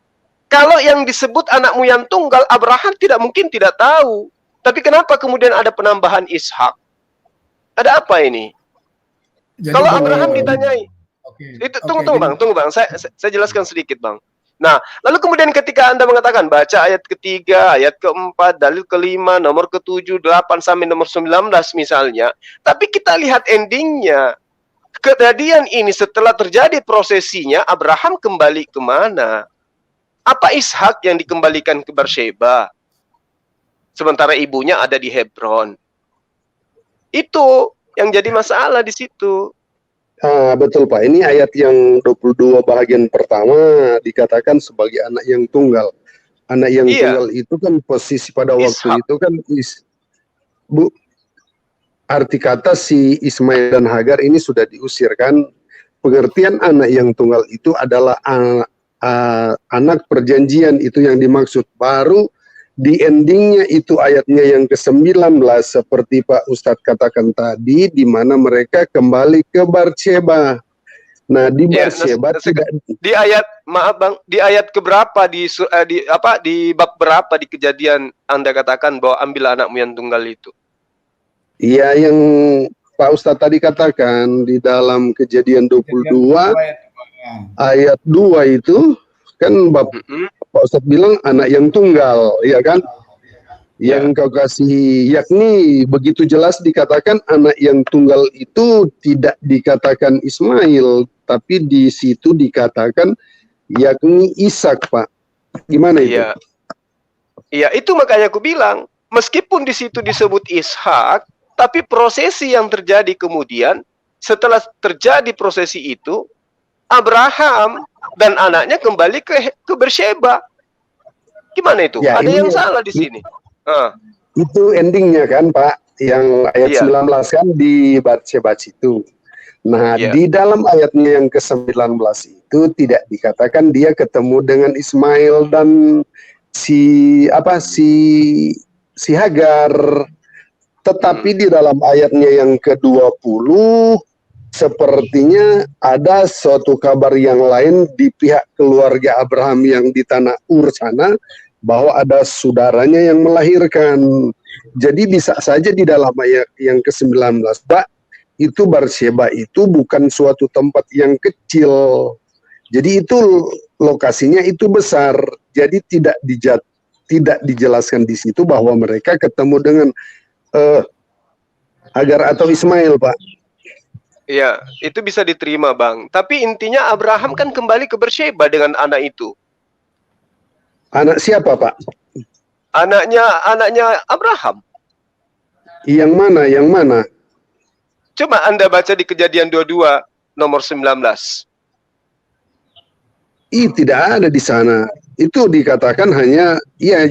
Kalau yang disebut anakmu yang tunggal, Abraham tidak mungkin tidak tahu. Tapi kenapa kemudian ada penambahan Ishak? Ada apa ini? Jadi kalau Abraham ditanyai, itu tunggu bang, saya jelaskan sedikit bang. Nah, lalu kemudian ketika Anda mengatakan baca ayat ketiga, ayat keempat, dalil kelima, nomor ke-7, 8 sampai nomor 19 misalnya, tapi kita lihat endingnya. Kejadian ini setelah terjadi prosesinya, Abraham kembali kemana? Apa Ishak yang dikembalikan ke Beersheba? Sementara ibunya ada di Hebron. Itu yang jadi masalah di situ. Betul Pak, ini ayat yang 22 bagian pertama dikatakan sebagai anak yang tunggal. Anak yang tunggal itu kan posisi pada waktu itu kan arti kata si Ismail dan Hagar ini sudah diusir kan. Pengertian anak yang tunggal itu adalah anak perjanjian, itu yang dimaksud. Baru di endingnya itu ayatnya yang ke-19 seperti Pak Ustadz katakan tadi, di mana mereka kembali ke Beersheba. Nah, di Beersheba di ayat, maaf Bang, di ayat keberapa di bab berapa di Kejadian Anda katakan bahwa ambil anakmu yang tunggal itu? Iya, yang Pak Ustadz tadi katakan di dalam Kejadian 22 ayat 2 itu kan Pak Ustadz bilang anak yang tunggal, ya kan? Yang kau kasih, yakni begitu jelas dikatakan anak yang tunggal itu tidak dikatakan Ismail, tapi di situ dikatakan yakni Ishak, Pak. Gimana itu? Iya, itu makanya aku bilang, meskipun di situ disebut Ishak, tapi prosesi yang terjadi kemudian, setelah terjadi prosesi itu, Abraham dan anaknya kembali ke Beersheba. Gimana itu? Ya, Ada ini yang salah di sini. Itu endingnya kan Pak, yang ayat Iya. 19 kan di Batsheba itu. Nah, Iya. di dalam ayatnya yang ke-19 itu tidak dikatakan dia ketemu dengan Ismail dan si Hagar. Tetapi di dalam ayatnya yang ke-20 sepertinya ada suatu kabar yang lain di pihak keluarga Abraham yang di tanah Ur sana, bahwa ada saudaranya yang melahirkan. Jadi bisa saja di dalam ayat yang ke-19, Pak, itu Berseba itu bukan suatu tempat yang kecil. Jadi itu lokasinya itu besar. Jadi tidak dijelaskan di situ bahwa mereka ketemu dengan Hagar atau Ismail, Pak. Iya, itu bisa diterima, Bang. Tapi intinya Abraham kan kembali ke Berseba dengan anak itu. Anak siapa, Pak? Anaknya Abraham. Yang mana? Yang mana? Coba Anda baca di Kejadian 22 nomor 19. Tidak ada di sana. Itu dikatakan hanya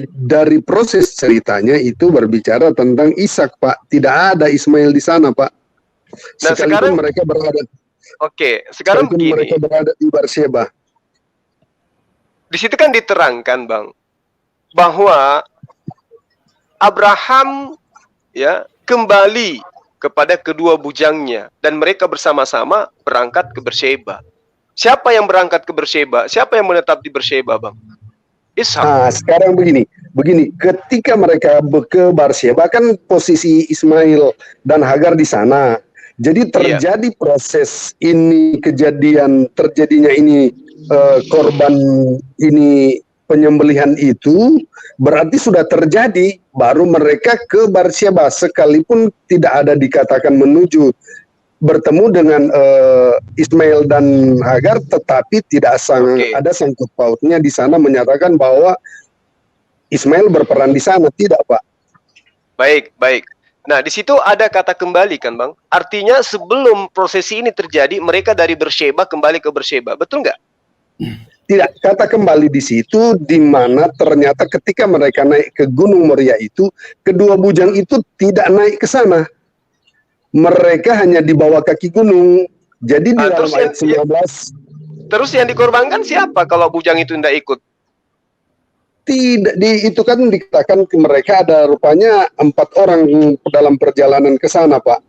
dari proses ceritanya itu berbicara tentang Ishak, Pak. Tidak ada Ismail di sana, Pak. Nah, sekarang mereka berada. Oke, sekarang begini. Mereka berada di Berseba. Di situ kan diterangkan, Bang, bahwa Abraham kembali kepada kedua bujangnya dan mereka bersama-sama berangkat ke Berseba. Siapa yang berangkat ke Berseba? Siapa yang menetap di Berseba, Bang? Ishak. Sekarang begini, ketika mereka ke Berseba kan posisi Ismail dan Hagar di sana. Jadi terjadi proses ini, kejadian terjadinya ini korban ini penyembelihan itu berarti sudah terjadi, baru mereka ke Berseba sekalipun tidak ada dikatakan menuju bertemu dengan Ismail dan Hagar, tetapi tidak ada sangkut pautnya di sana menyatakan bahwa Ismail berperan di sana, tidak, Pak. Baik. Nah, di situ ada kata kembali kan, Bang? Artinya sebelum prosesi ini terjadi, mereka dari Berseba kembali ke Berseba, betul nggak? Tidak, kata kembali di situ di mana ternyata ketika mereka naik ke Gunung Moria itu, kedua bujang itu tidak naik ke sana. Mereka hanya di bawah kaki gunung. Jadi di dalam ayat 19. Terus yang dikorbankan siapa kalau bujang itu tidak ikut? Tidak, itu kan dikatakan mereka ada rupanya 4 orang dalam perjalanan ke sana, Pak.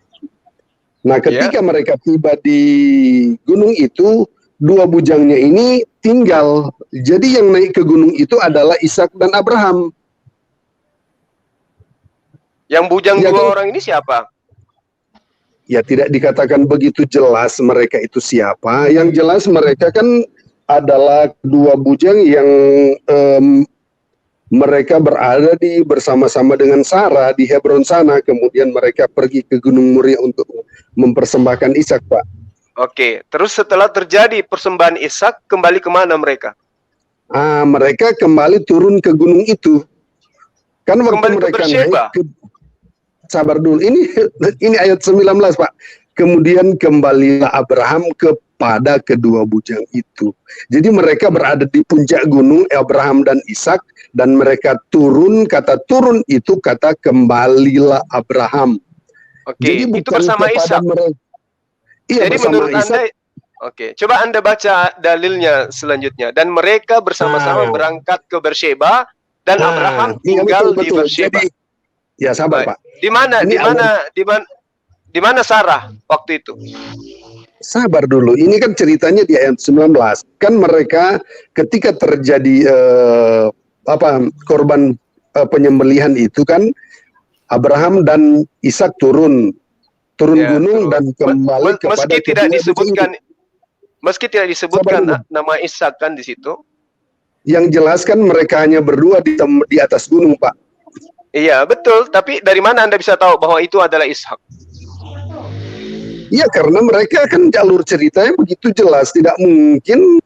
Nah, ketika mereka tiba di gunung itu, 2 bujangnya ini tinggal. Jadi yang naik ke gunung itu adalah Ishak dan Abraham. Yang bujang 2 orang ini siapa? Ya tidak dikatakan begitu jelas mereka itu siapa. Yang jelas mereka kan adalah 2 bujang yang mereka berada bersama-sama dengan Sarah di Hebron sana. Kemudian mereka pergi ke Gunung Moria untuk mempersembahkan Ishak, Pak. Oke, terus setelah terjadi persembahan Ishak, kembali kemana mereka? Mereka kembali turun ke gunung itu. Kan waktu kembali mereka ke Berseba. Sabar dulu, ini ayat 19, Pak. Kemudian kembalilah Abraham kepada kedua bujang itu. Jadi mereka berada di puncak gunung, Abraham dan Ishak, dan mereka turun, kata turun itu kata kembalilah Abraham. Oke, jadi itu bersama Ishak. Iya, jadi bersama menurut Ishak. Anda, oke, coba Anda baca dalilnya selanjutnya. Dan mereka bersama-sama berangkat ke Berseba dan Abraham tinggal di Berseba. Jadi, ya sabar, Pak. Di mana Sarah waktu itu? Sabar dulu, ini kan ceritanya di ayat 19. Kan mereka ketika terjadi korban penyembelihan itu kan Abraham dan Ishak turun gunung dan kembali kepada meski tidak disebutkan nama Ishak kan di situ. Yang jelas kan mereka hanya berdua di atas gunung, Pak. Iya, betul. Tapi dari mana Anda bisa tahu bahwa itu adalah Ishak? Iya, karena mereka kan jalur ceritanya begitu jelas. Tidak mungkin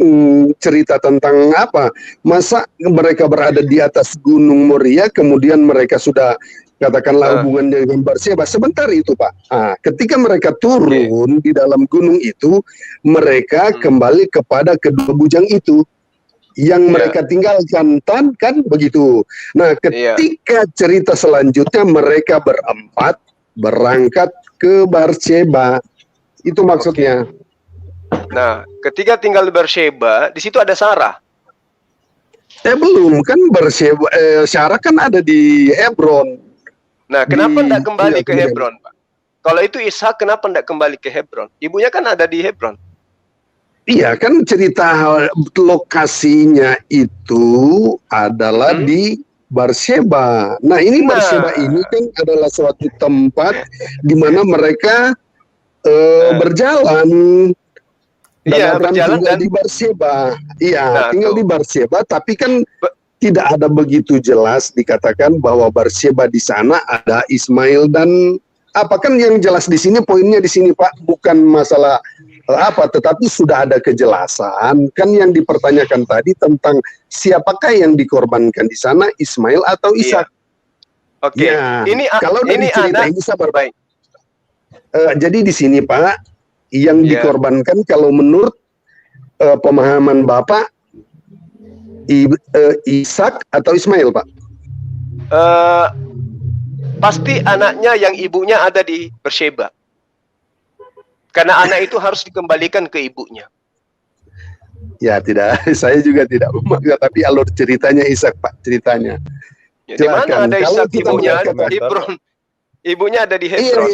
cerita tentang apa. Masa mereka berada di atas Gunung Moria, kemudian mereka sudah katakanlah hubungan dengan Berseba. Sebentar itu, Pak. Ketika mereka turun di dalam gunung itu, mereka kembali kepada kedua bujang itu. yang mereka tinggalkan kan begitu. Nah, ketika cerita selanjutnya mereka berempat berangkat ke Berseba. Itu maksudnya. Nah, ketika tinggal di Berseba, di situ ada Sarah. Belum kan Berseba, Sarah kan ada di Hebron. Nah, kenapa tidak kembali ke Hebron, Pak? Kalau itu Ishak, kenapa tidak kembali ke Hebron? Ibunya kan ada di Hebron. Iya, kan cerita lokasinya itu adalah di Berseba. Nah, ini Berseba ini kan adalah suatu tempat di mana mereka berjalan. Iya, berjalan tinggal di Berseba. Iya, tinggal di Berseba, tapi kan tidak ada begitu jelas dikatakan bahwa Berseba di sana ada Ismail dan apa, kan yang jelas di sini, poinnya di sini Pak, bukan masalah apa, tetapi sudah ada kejelasan. Kan yang dipertanyakan tadi tentang siapakah yang dikorbankan di sana, Ismail atau Ishak. Oke. Ya, Ini kalau dari cerita ini sabar baik. Jadi di sini Pak, yang dikorbankan kalau menurut pemahaman Bapak, Ishak atau Ismail, Pak? Pasti anaknya yang ibunya ada di Berseba. Karena anak itu harus dikembalikan ke ibunya. Ya, tidak. Saya juga tidak memaksa, tapi alur ceritanya Ishak, Pak, ceritanya. Ya, di mana ada Ishak, ibunya ada di Hebron. Ibunya ada di Hebron.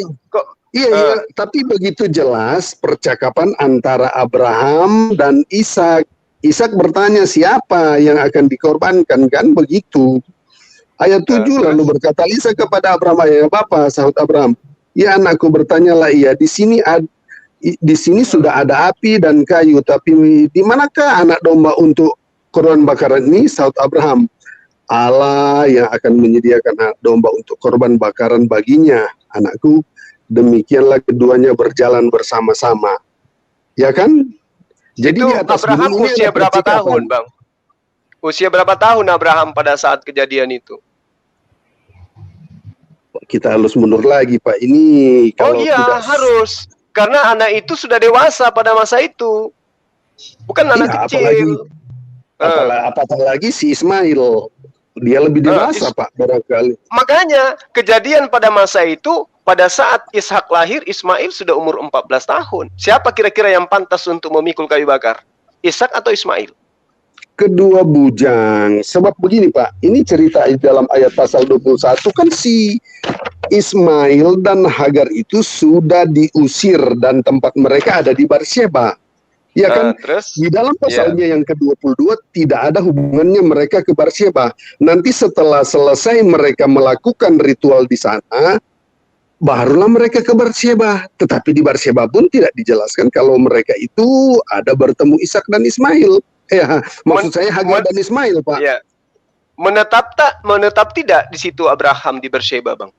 Iya, tapi begitu jelas percakapan antara Abraham dan Ishak. Ishak bertanya siapa yang akan dikorbankan, kan begitu. Ayat 7 lalu berkata Ishak kepada Abraham, "Ya Bapa," sahut Abraham, "Ya anakku, bertanyalah ia, di sini sudah ada api dan kayu, tapi di manakah anak domba untuk korban bakaran ini?" Sahut Abraham, "Allah yang akan menyediakan anak domba untuk korban bakaran baginya, anakku." Demikianlah keduanya berjalan bersama-sama. Ya kan? Jadi itu di atas Abraham gunung ini usia ada berapa percakapan. tahun, Bang? Usia berapa tahun Abraham pada saat kejadian itu? Kita harus mundur lagi, Pak. Ini kalau tidak harus. Karena anak itu sudah dewasa pada masa itu. Bukan anak kecil. Apalagi si Ismail. Dia lebih dewasa, Pak, barangkali. Makanya kejadian pada masa itu, pada saat Ishak lahir, Ismail sudah umur 14 tahun. Siapa kira-kira yang pantas untuk memikul kayu bakar? Ishak atau Ismail? Kedua bujang. Sebab begini, Pak, ini cerita dalam ayat pasal 21 kan si Ismail dan Hagar itu sudah diusir dan tempat mereka ada di Berseba. Ya kan? Di dalam pasalnya yang ke-22 tidak ada hubungannya mereka ke Berseba. Nanti setelah selesai mereka melakukan ritual di sana, barulah mereka ke Berseba. Tetapi di Berseba pun tidak dijelaskan kalau mereka itu ada bertemu Ishak dan Ismail. Maksud saya Hagar dan Ismail, Pak. Ya. Menetap tidak di situ Abraham di Berseba, Bang?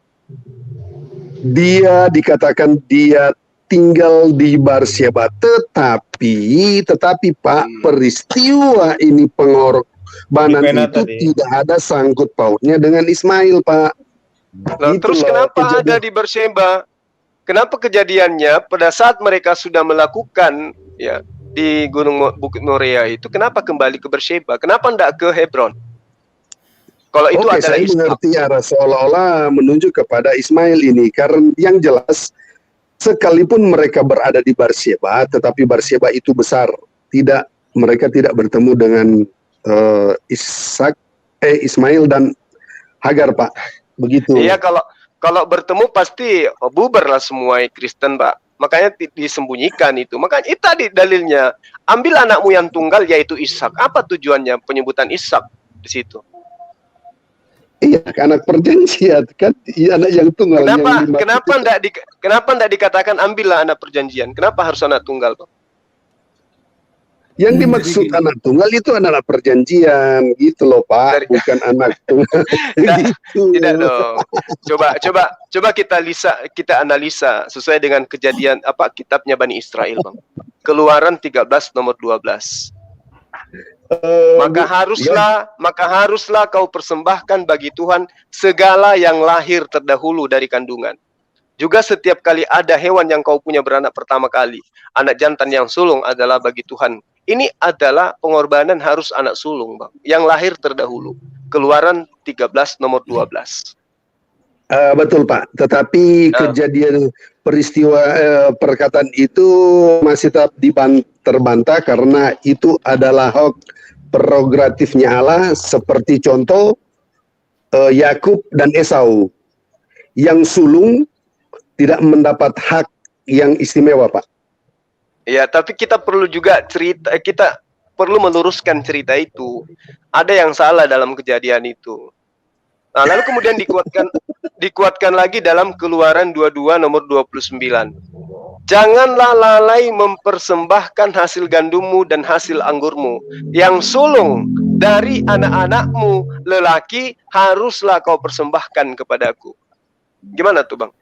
Dia dikatakan dia tinggal di Berseba, tetapi Pak, peristiwa ini pengorbanan itu tidak ada sangkut pautnya dengan Ismail, Pak. Nah, terus kenapa ada di Berseba? Kenapa kejadiannya pada saat mereka sudah melakukan di Gunung Bukit Moria itu, kenapa kembali ke Berseba? Kenapa tidak ke Hebron? Kalau itu adalah saya mengerti arah seolah-olah menunjuk kepada Ismail ini, karena yang jelas sekalipun mereka berada di Berseba, tetapi Berseba itu besar. Mereka tidak bertemu dengan Ismail dan Hagar, Pak. Begitu. Iya, kalau bertemu pasti bubarlah semua Kristen, Pak. Makanya disembunyikan itu. Makanya itu tadi dalilnya. Ambil anakmu yang tunggal yaitu Ishak. Apa tujuannya penyebutan Ishak di situ? Iya, anak perjanjian kan, anak yang tunggal. Kenapa enggak dikatakan ambillah anak perjanjian? Kenapa harus anak tunggal, Pak? Yang dimaksud anak tunggal itu anak perjanjian, gitu loh, Pak, bukan anak tunggal. Tidak dong. Coba kita analisa sesuai dengan kejadian kitabnya Bani Israel, Bang. Keluaran 13 nomor 12. Maka haruslah kau persembahkan bagi Tuhan segala yang lahir terdahulu dari kandungan. Juga setiap kali ada hewan yang kau punya beranak pertama kali, anak jantan yang sulung adalah bagi Tuhan Ini adalah pengorbanan harus anak sulung, Bang, yang lahir terdahulu. Keluaran 13 nomor 12. Betul Pak, tetapi kejadian peristiwa perkataan itu masih tetap terbantah karena itu adalah hak prerogatifnya Allah, seperti contoh Yakub dan Esau yang sulung tidak mendapat hak yang istimewa, Pak. Ya, tapi kita perlu juga kita perlu meluruskan cerita itu. Ada yang salah dalam kejadian itu. Nah, lalu kemudian dikuatkan lagi dalam Keluaran 22 nomor 29. Janganlah lalai mempersembahkan hasil gandummu dan hasil anggurmu. Yang sulung dari anak-anakmu lelaki haruslah kau persembahkan kepadaku. Gimana tuh, Bang?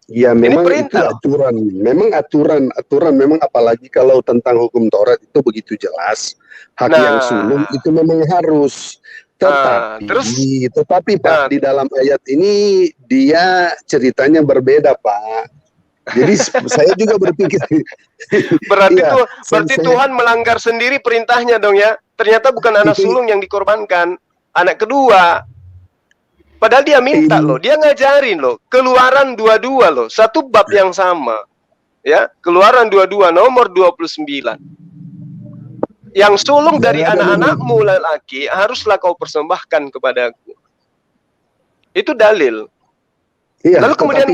Ya, memang itu aturan. Memang aturan memang, apalagi kalau tentang hukum Taurat itu begitu jelas. Hak yang sulung itu memang harus. Tetapi Pak, di dalam ayat ini dia ceritanya berbeda, Pak. Jadi saya juga berpikir berarti Tuhan melanggar sendiri perintahnya dong ya. Ternyata bukan anak sulung yang dikorbankan, anak kedua. Padahal dia minta loh, dia ngajarin loh. Keluaran 22 loh, satu bab yang sama. Ya, Keluaran 22 nomor 29. Yang sulung dari anak-anakmu lelaki haruslah kau persembahkan kepadaku. Itu dalil. Iya, lalu kemudian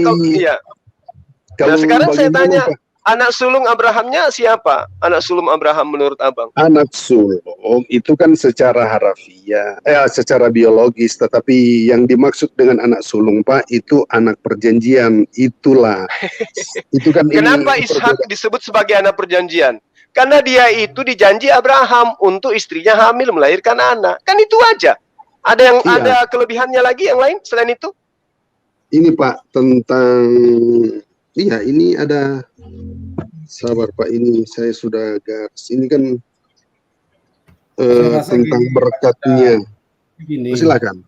Nah, sekarang saya tanya, anak sulung Abrahamnya siapa? Anak sulung Abraham menurut Abang? Anak sulung itu kan secara harafiah, secara biologis, tetapi yang dimaksud dengan anak sulung, Pak, itu anak perjanjian. Itulah. Itu kan kenapa Ishak disebut sebagai anak perjanjian? Karena dia itu dijanji Abraham untuk istrinya hamil melahirkan anak. Kan itu aja. Ada kelebihannya lagi yang lain selain itu? Ini Pak tentang ini ada, sabar Pak, ini saya sudah garis. Ini kan tentang berkatnya. Silakan.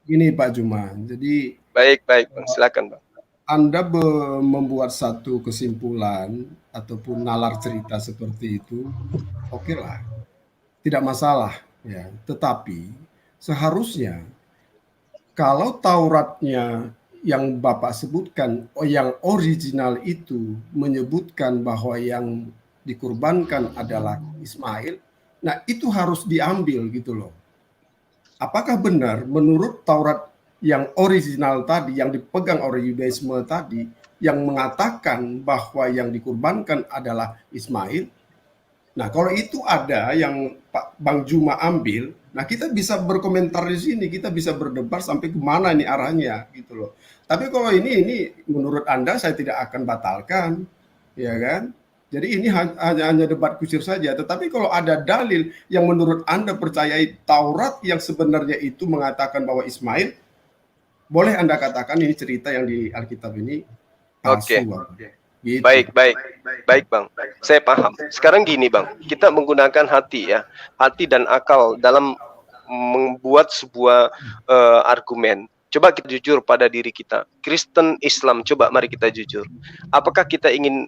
Gini Pak Juman. Jadi baik, silakan, Bang. Anda membuat satu kesimpulan ataupun nalar cerita seperti itu, oke lah, tidak masalah ya. Tetapi seharusnya kalau Tauratnya yang Bapak sebutkan, yang original itu menyebutkan bahwa yang dikurbankan adalah Ismail, nah itu harus diambil gitu loh. Apakah benar menurut Taurat yang original tadi, yang dipegang oleh Yudaisme tadi, yang mengatakan bahwa yang dikurbankan adalah Ismail? Nah, kalau itu ada yang Pak Bang Juma ambil, nah kita bisa berkomentar di sini, kita bisa berdebat sampai kemana ini arahnya gitu loh. Tapi kalau ini menurut Anda saya tidak akan batalkan, ya kan? Jadi ini hanya debat kusir saja. Tetapi kalau ada dalil yang menurut Anda percayai Taurat yang sebenarnya itu mengatakan bahwa Ismail, boleh Anda katakan ini cerita yang di Alkitab ini palsu. Gitu. Baik, Bang. Saya paham. Sekarang gini, Bang. Kita menggunakan hati ya. Hati dan akal dalam membuat sebuah argumen. Coba kita jujur pada diri kita. Kristen, Islam, coba mari kita jujur. Apakah kita ingin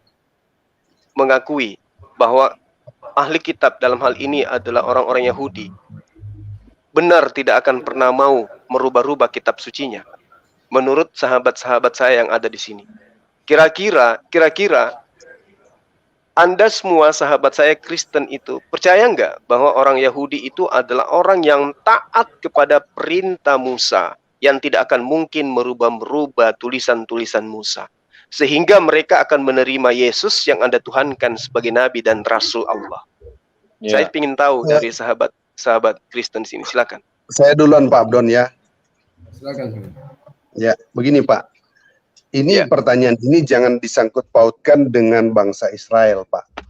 mengakui bahwa ahli kitab dalam hal ini adalah orang-orang Yahudi benar tidak akan pernah mau merubah-rubah kitab sucinya menurut sahabat-sahabat saya yang ada di sini? Kira-kira Anda semua sahabat saya Kristen itu percaya nggak bahwa orang Yahudi itu adalah orang yang taat kepada perintah Musa, yang tidak akan mungkin merubah-rubah tulisan-tulisan Musa, sehingga mereka akan menerima Yesus yang Anda tuhankan sebagai Nabi dan Rasul Allah? Saya ingin tahu dari sahabat Kristen sini. Silakan. Saya duluan Pak Abdon ya. Silakan. Ya, begini Pak. Ini pertanyaan ini jangan disangkut pautkan dengan bangsa Israel, Pak.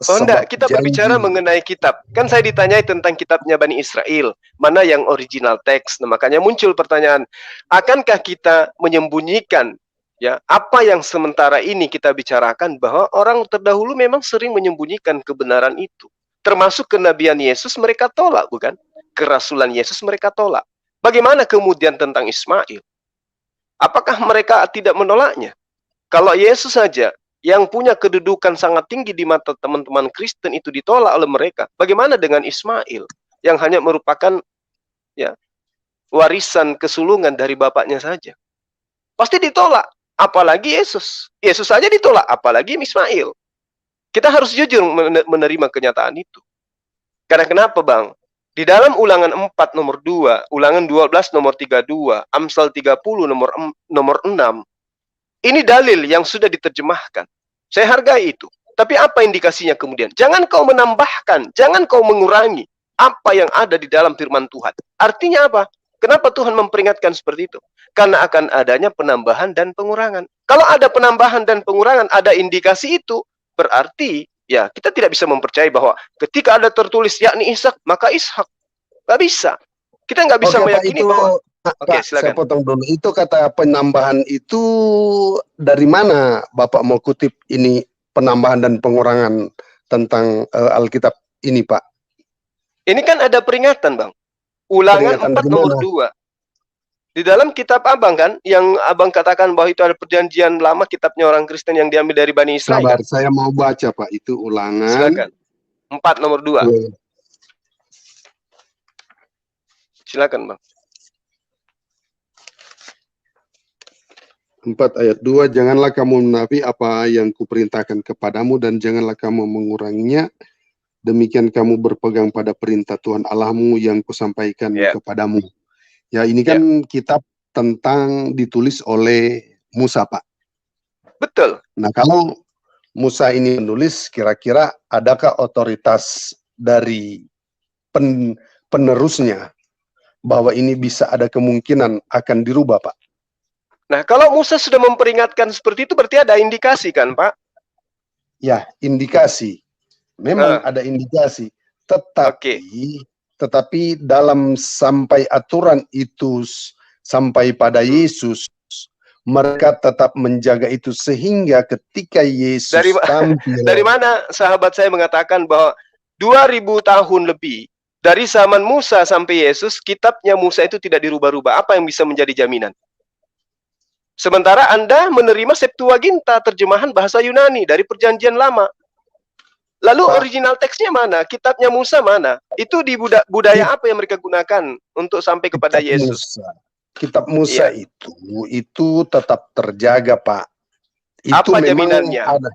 Oh enggak, kita berbicara mengenai kitab. Kan saya ditanyai tentang kitabnya Bani Israel, mana yang original teks. Nah, makanya muncul pertanyaan, akankah kita menyembunyikan ya apa yang sementara ini kita bicarakan, bahwa orang terdahulu memang sering menyembunyikan kebenaran itu. Termasuk kenabian Yesus mereka tolak, bukan? Kerasulan Yesus mereka tolak. Bagaimana kemudian tentang Ismail? Apakah mereka tidak menolaknya? Kalau Yesus saja yang punya kedudukan sangat tinggi di mata teman-teman Kristen itu ditolak oleh mereka. Bagaimana dengan Ismail yang hanya merupakan ya warisan kesulungan dari bapaknya saja? Pasti ditolak. Apalagi Yesus. Yesus saja ditolak, apalagi Ismail. Kita harus jujur menerima kenyataan itu. Karena kenapa, Bang? Di dalam Ulangan 4 nomor 2, Ulangan 12 nomor 32, Amsal 30 nomor 6, ini dalil yang sudah diterjemahkan. Saya hargai itu. Tapi apa indikasinya kemudian? Jangan kau menambahkan, jangan kau mengurangi apa yang ada di dalam firman Tuhan. Artinya apa? Kenapa Tuhan memperingatkan seperti itu? Karena akan adanya penambahan dan pengurangan. Kalau ada penambahan dan pengurangan, ada indikasi itu, berarti ya kita tidak bisa mempercayai bahwa ketika ada tertulis yakni Ishak, maka Ishak. Nggak bisa. Kita nggak bisa meyakini bahwa Pak, saya potong dulu. Itu kata penambahan itu dari mana Bapak mau kutip ini penambahan dan pengurangan tentang Alkitab ini, Pak? Ini kan ada peringatan, Bang. Ulangan 4 nomor 2. Di dalam kitab Abang kan, yang Abang katakan bahwa itu ada perjanjian lama, kitabnya orang Kristen yang diambil dari Bani Israel. Sabar, kan? saya mau baca, Pak. Itu Ulangan. Silakan. 4 nomor 2. Silakan, Bang. 4 ayat 2, janganlah kamu menafi apa yang kuperintahkan kepadamu dan janganlah kamu menguranginya. Demikian kamu berpegang pada perintah Tuhan Allahmu yang kusampaikan kepadamu. Ya, ini kan kitab tentang ditulis oleh Musa, Pak. Betul. Nah, kalau Musa ini menulis, kira-kira adakah otoritas dari penerusnya bahwa ini bisa ada kemungkinan akan dirubah, Pak? Nah, kalau Musa sudah memperingatkan seperti itu, berarti ada indikasi kan, Pak? Ya, indikasi. Memang ada indikasi. Tetapi dalam sampai aturan itu sampai pada Yesus, mereka tetap menjaga itu sehingga ketika Yesus tampil. Dari mana sahabat saya mengatakan bahwa 2000 tahun lebih dari zaman Musa sampai Yesus, kitabnya Musa itu tidak dirubah-rubah. Apa yang bisa menjadi jaminan? Sementara Anda menerima Septuaginta, terjemahan bahasa Yunani dari Perjanjian Lama. Lalu original teksnya mana? Kitabnya Musa mana? Itu di budaya apa yang mereka gunakan untuk sampai kepada Yesus? Kitab Musa itu tetap terjaga, Pak. Itu apa memang jaminannya? Ada.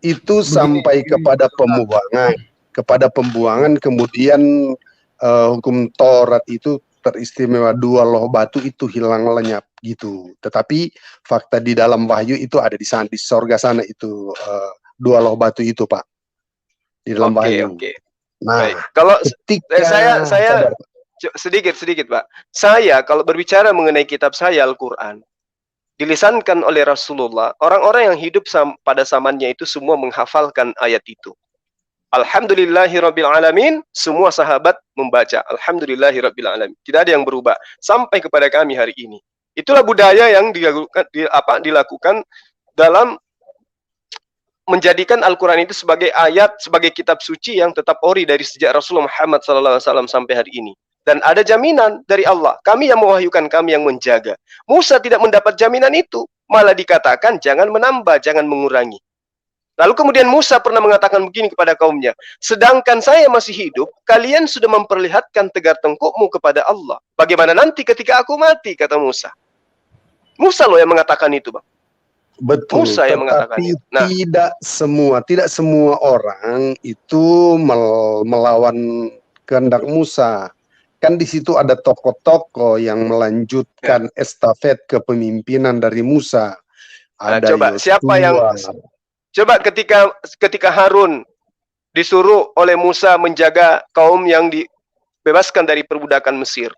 Itu sampai kepada pembuangan. Kepada pembuangan, kemudian hukum Taurat itu teristimewa, 2 loh batu itu hilang lenyap gitu. Tetapi fakta di dalam Wahyu itu ada di sana, di sorga sana itu 2 loh batu itu, Pak, di dalam Wahyu. Nah, kalau ketika saya sedikit Pak. Saya kalau berbicara mengenai kitab saya Al-Qur'an, dilisankan oleh Rasulullah, orang-orang yang hidup pada zamannya itu semua menghafalkan ayat itu. Alhamdulillahirabbil alamin, semua sahabat membaca Alhamdulillahirabbil alamin. Tidak ada yang berubah sampai kepada kami hari ini. Itulah budaya yang dilakukan dalam menjadikan Al-Quran itu sebagai ayat, sebagai kitab suci yang tetap ori dari sejak Rasulullah Muhammad SAW sampai hari ini. Dan ada jaminan dari Allah. Kami yang mewahyukan, kami yang menjaga. Musa tidak mendapat jaminan itu. Malah dikatakan jangan menambah, jangan mengurangi. Lalu kemudian Musa pernah mengatakan begini kepada kaumnya, sedangkan saya masih hidup, kalian sudah memperlihatkan tegar tengkukmu kepada Allah. Bagaimana nanti ketika aku mati, kata Musa. Musa loh yang mengatakan itu, Bang. Betul, Musa yang mengatakan itu. Nah, tidak semua orang itu melawan kehendak Musa. Kan di situ ada tokoh-tokoh yang melanjutkan estafet kepemimpinan dari Musa. Ada coba siapa yang ketika Harun disuruh oleh Musa menjaga kaum yang dibebaskan dari perbudakan Mesir.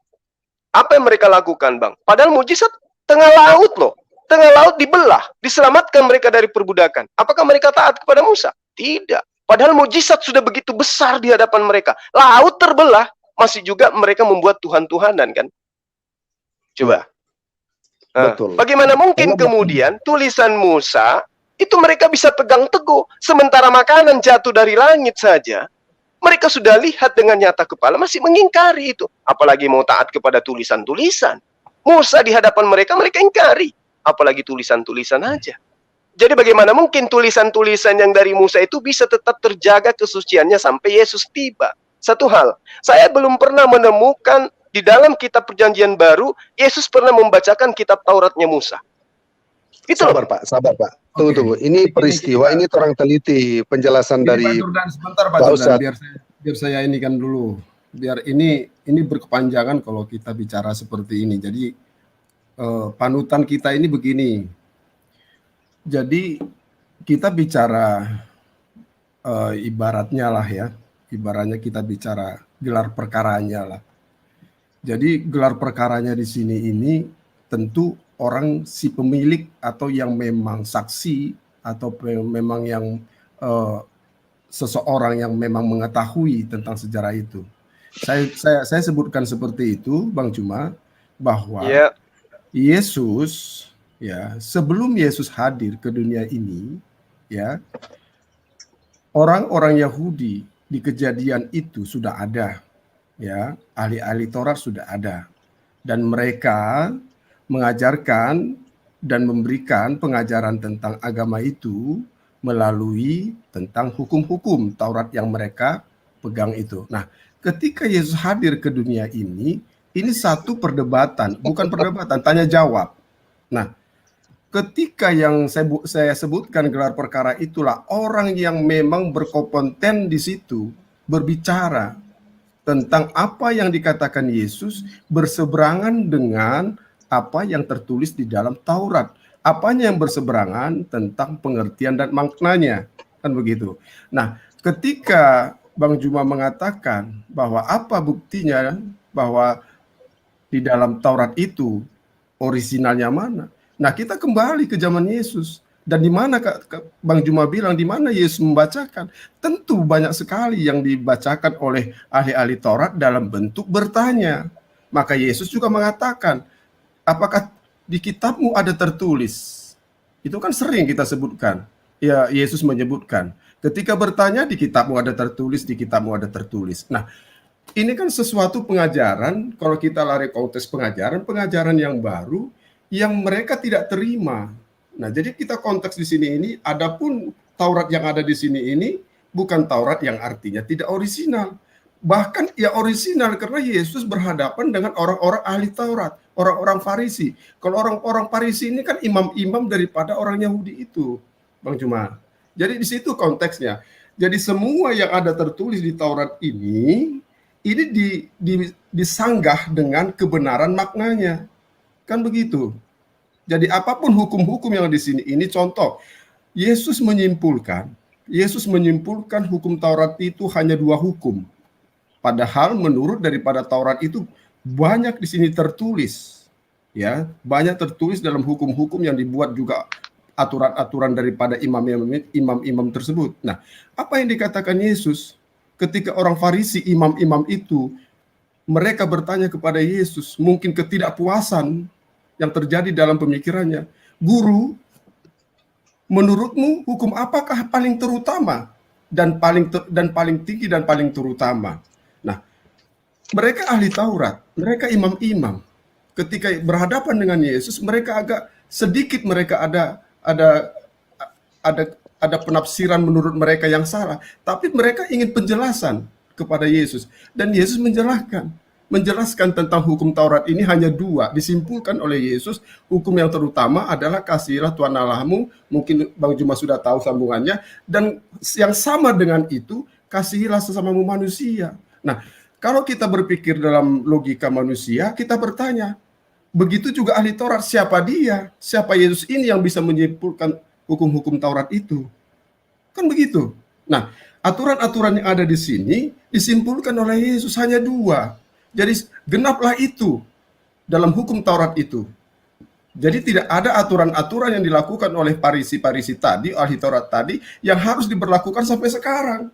Apa yang mereka lakukan, Bang? Padahal mujizat tengah laut loh. Tengah laut dibelah, diselamatkan mereka dari perbudakan. Apakah mereka taat kepada Musa? Tidak. Padahal mujizat sudah begitu besar di hadapan mereka. Laut terbelah, masih juga mereka membuat Tuhan-Tuhanan kan? Coba. Betul. Bagaimana mungkin kemudian tulisan Musa itu mereka bisa pegang teguh, sementara makanan jatuh dari langit saja, mereka sudah lihat dengan nyata kepala, masih mengingkari itu. Apalagi mau taat kepada tulisan-tulisan. Musa di hadapan mereka ingkari. Apalagi tulisan-tulisan aja. Jadi bagaimana mungkin tulisan-tulisan yang dari Musa itu bisa tetap terjaga kesuciannya sampai Yesus tiba? Satu hal, saya belum pernah menemukan di dalam kitab Perjanjian Baru, Yesus pernah membacakan kitab Tauratnya Musa. Itu sabar Pak, sabar Pak. Tunggu. Ini peristiwa, ini orang teliti penjelasan dari Pak Jordan, sebentar Pak Pak Jordan, Ustadz. biar saya ini kan dulu. Biar ini berkepanjangan kalau kita bicara seperti ini. Jadi panutan kita ini begini. Jadi kita bicara ibaratnya lah ya, ibaratnya kita bicara gelar perkaranya lah. Jadi gelar perkaranya di sini ini tentu orang si pemilik atau yang memang saksi atau memang yang seseorang yang memang mengetahui tentang sejarah itu. Saya sebutkan seperti itu, Bang Cuma, bahwa Yesus, ya, sebelum Yesus hadir ke dunia ini, ya, orang-orang Yahudi di kejadian itu sudah ada, ya, ahli-ahli Taurat sudah ada, dan mereka mengajarkan dan memberikan pengajaran tentang agama itu melalui tentang hukum-hukum Taurat yang mereka pegang itu. Nah, ketika Yesus hadir ke dunia ini satu perdebatan, bukan perdebatan, tanya jawab. Nah, ketika yang saya sebutkan gelar perkara itulah orang yang memang berkompeten di situ berbicara tentang apa yang dikatakan Yesus berseberangan dengan apa yang tertulis di dalam Taurat. Apanya yang berseberangan tentang pengertian dan maknanya, kan begitu. Nah, ketika Bang Juma mengatakan bahwa apa buktinya bahwa di dalam Taurat itu orisinalnya mana? Nah, kita kembali ke zaman Yesus. Dan di mana Bang Juma bilang di mana Yesus membacakan? Tentu banyak sekali yang dibacakan oleh ahli-ahli Taurat dalam bentuk bertanya. Maka Yesus juga mengatakan, apakah di kitabmu ada tertulis? Itu kan sering kita sebutkan. Ya, Yesus menyebutkan. Ketika bertanya, di kitabmu ada tertulis, di kitabmu ada tertulis. Nah, ini kan sesuatu pengajaran, kalau kita lari konteks pengajaran yang baru, yang mereka tidak terima. Nah, jadi kita konteks di sini ini, adapun Taurat yang ada di sini ini, bukan Taurat yang artinya tidak orisinal. Bahkan ya orisinal karena Yesus berhadapan dengan orang-orang ahli Taurat, orang-orang Farisi. Kalau orang-orang Farisi ini kan imam-imam daripada orang Yahudi itu, Bang Juma. Jadi di situ konteksnya. Jadi semua yang ada tertulis di Taurat ini disanggah dengan kebenaran maknanya. Kan begitu. Jadi apapun hukum-hukum yang di sini ini contoh, Yesus menyimpulkan hukum Taurat itu hanya 2 hukum. Padahal menurut daripada Taurat itu banyak di sini tertulis. Ya, banyak tertulis dalam hukum-hukum yang dibuat juga aturan-aturan daripada imam-imam tersebut. Nah, apa yang dikatakan Yesus ketika orang Farisi, imam-imam itu, mereka bertanya kepada Yesus, mungkin ketidakpuasan yang terjadi dalam pemikirannya. Guru, menurutmu hukum apakah paling terutama dan paling tinggi dan paling terutama? Nah, mereka ahli Taurat, mereka imam-imam. Ketika berhadapan dengan Yesus, mereka agak sedikit mereka ada penafsiran menurut mereka yang salah, tapi mereka ingin penjelasan kepada Yesus, dan Yesus menjelaskan tentang hukum Taurat ini hanya 2, disimpulkan oleh Yesus. Hukum yang terutama adalah kasihilah Tuhan Allahmu, mungkin Bang Juma sudah tahu sambungannya, dan yang sama dengan itu kasihilah sesamamu manusia. Nah, kalau kita berpikir dalam logika manusia, kita bertanya, begitu juga ahli Taurat, siapa dia? Siapa Yesus ini yang bisa menyimpulkan hukum-hukum Taurat itu? Kan begitu. Nah, aturan-aturan yang ada di sini disimpulkan oleh Yesus hanya 2. Jadi genaplah itu dalam hukum Taurat itu. Jadi tidak ada aturan-aturan yang dilakukan oleh Farisi tadi, ahli Taurat tadi, yang harus diberlakukan sampai sekarang.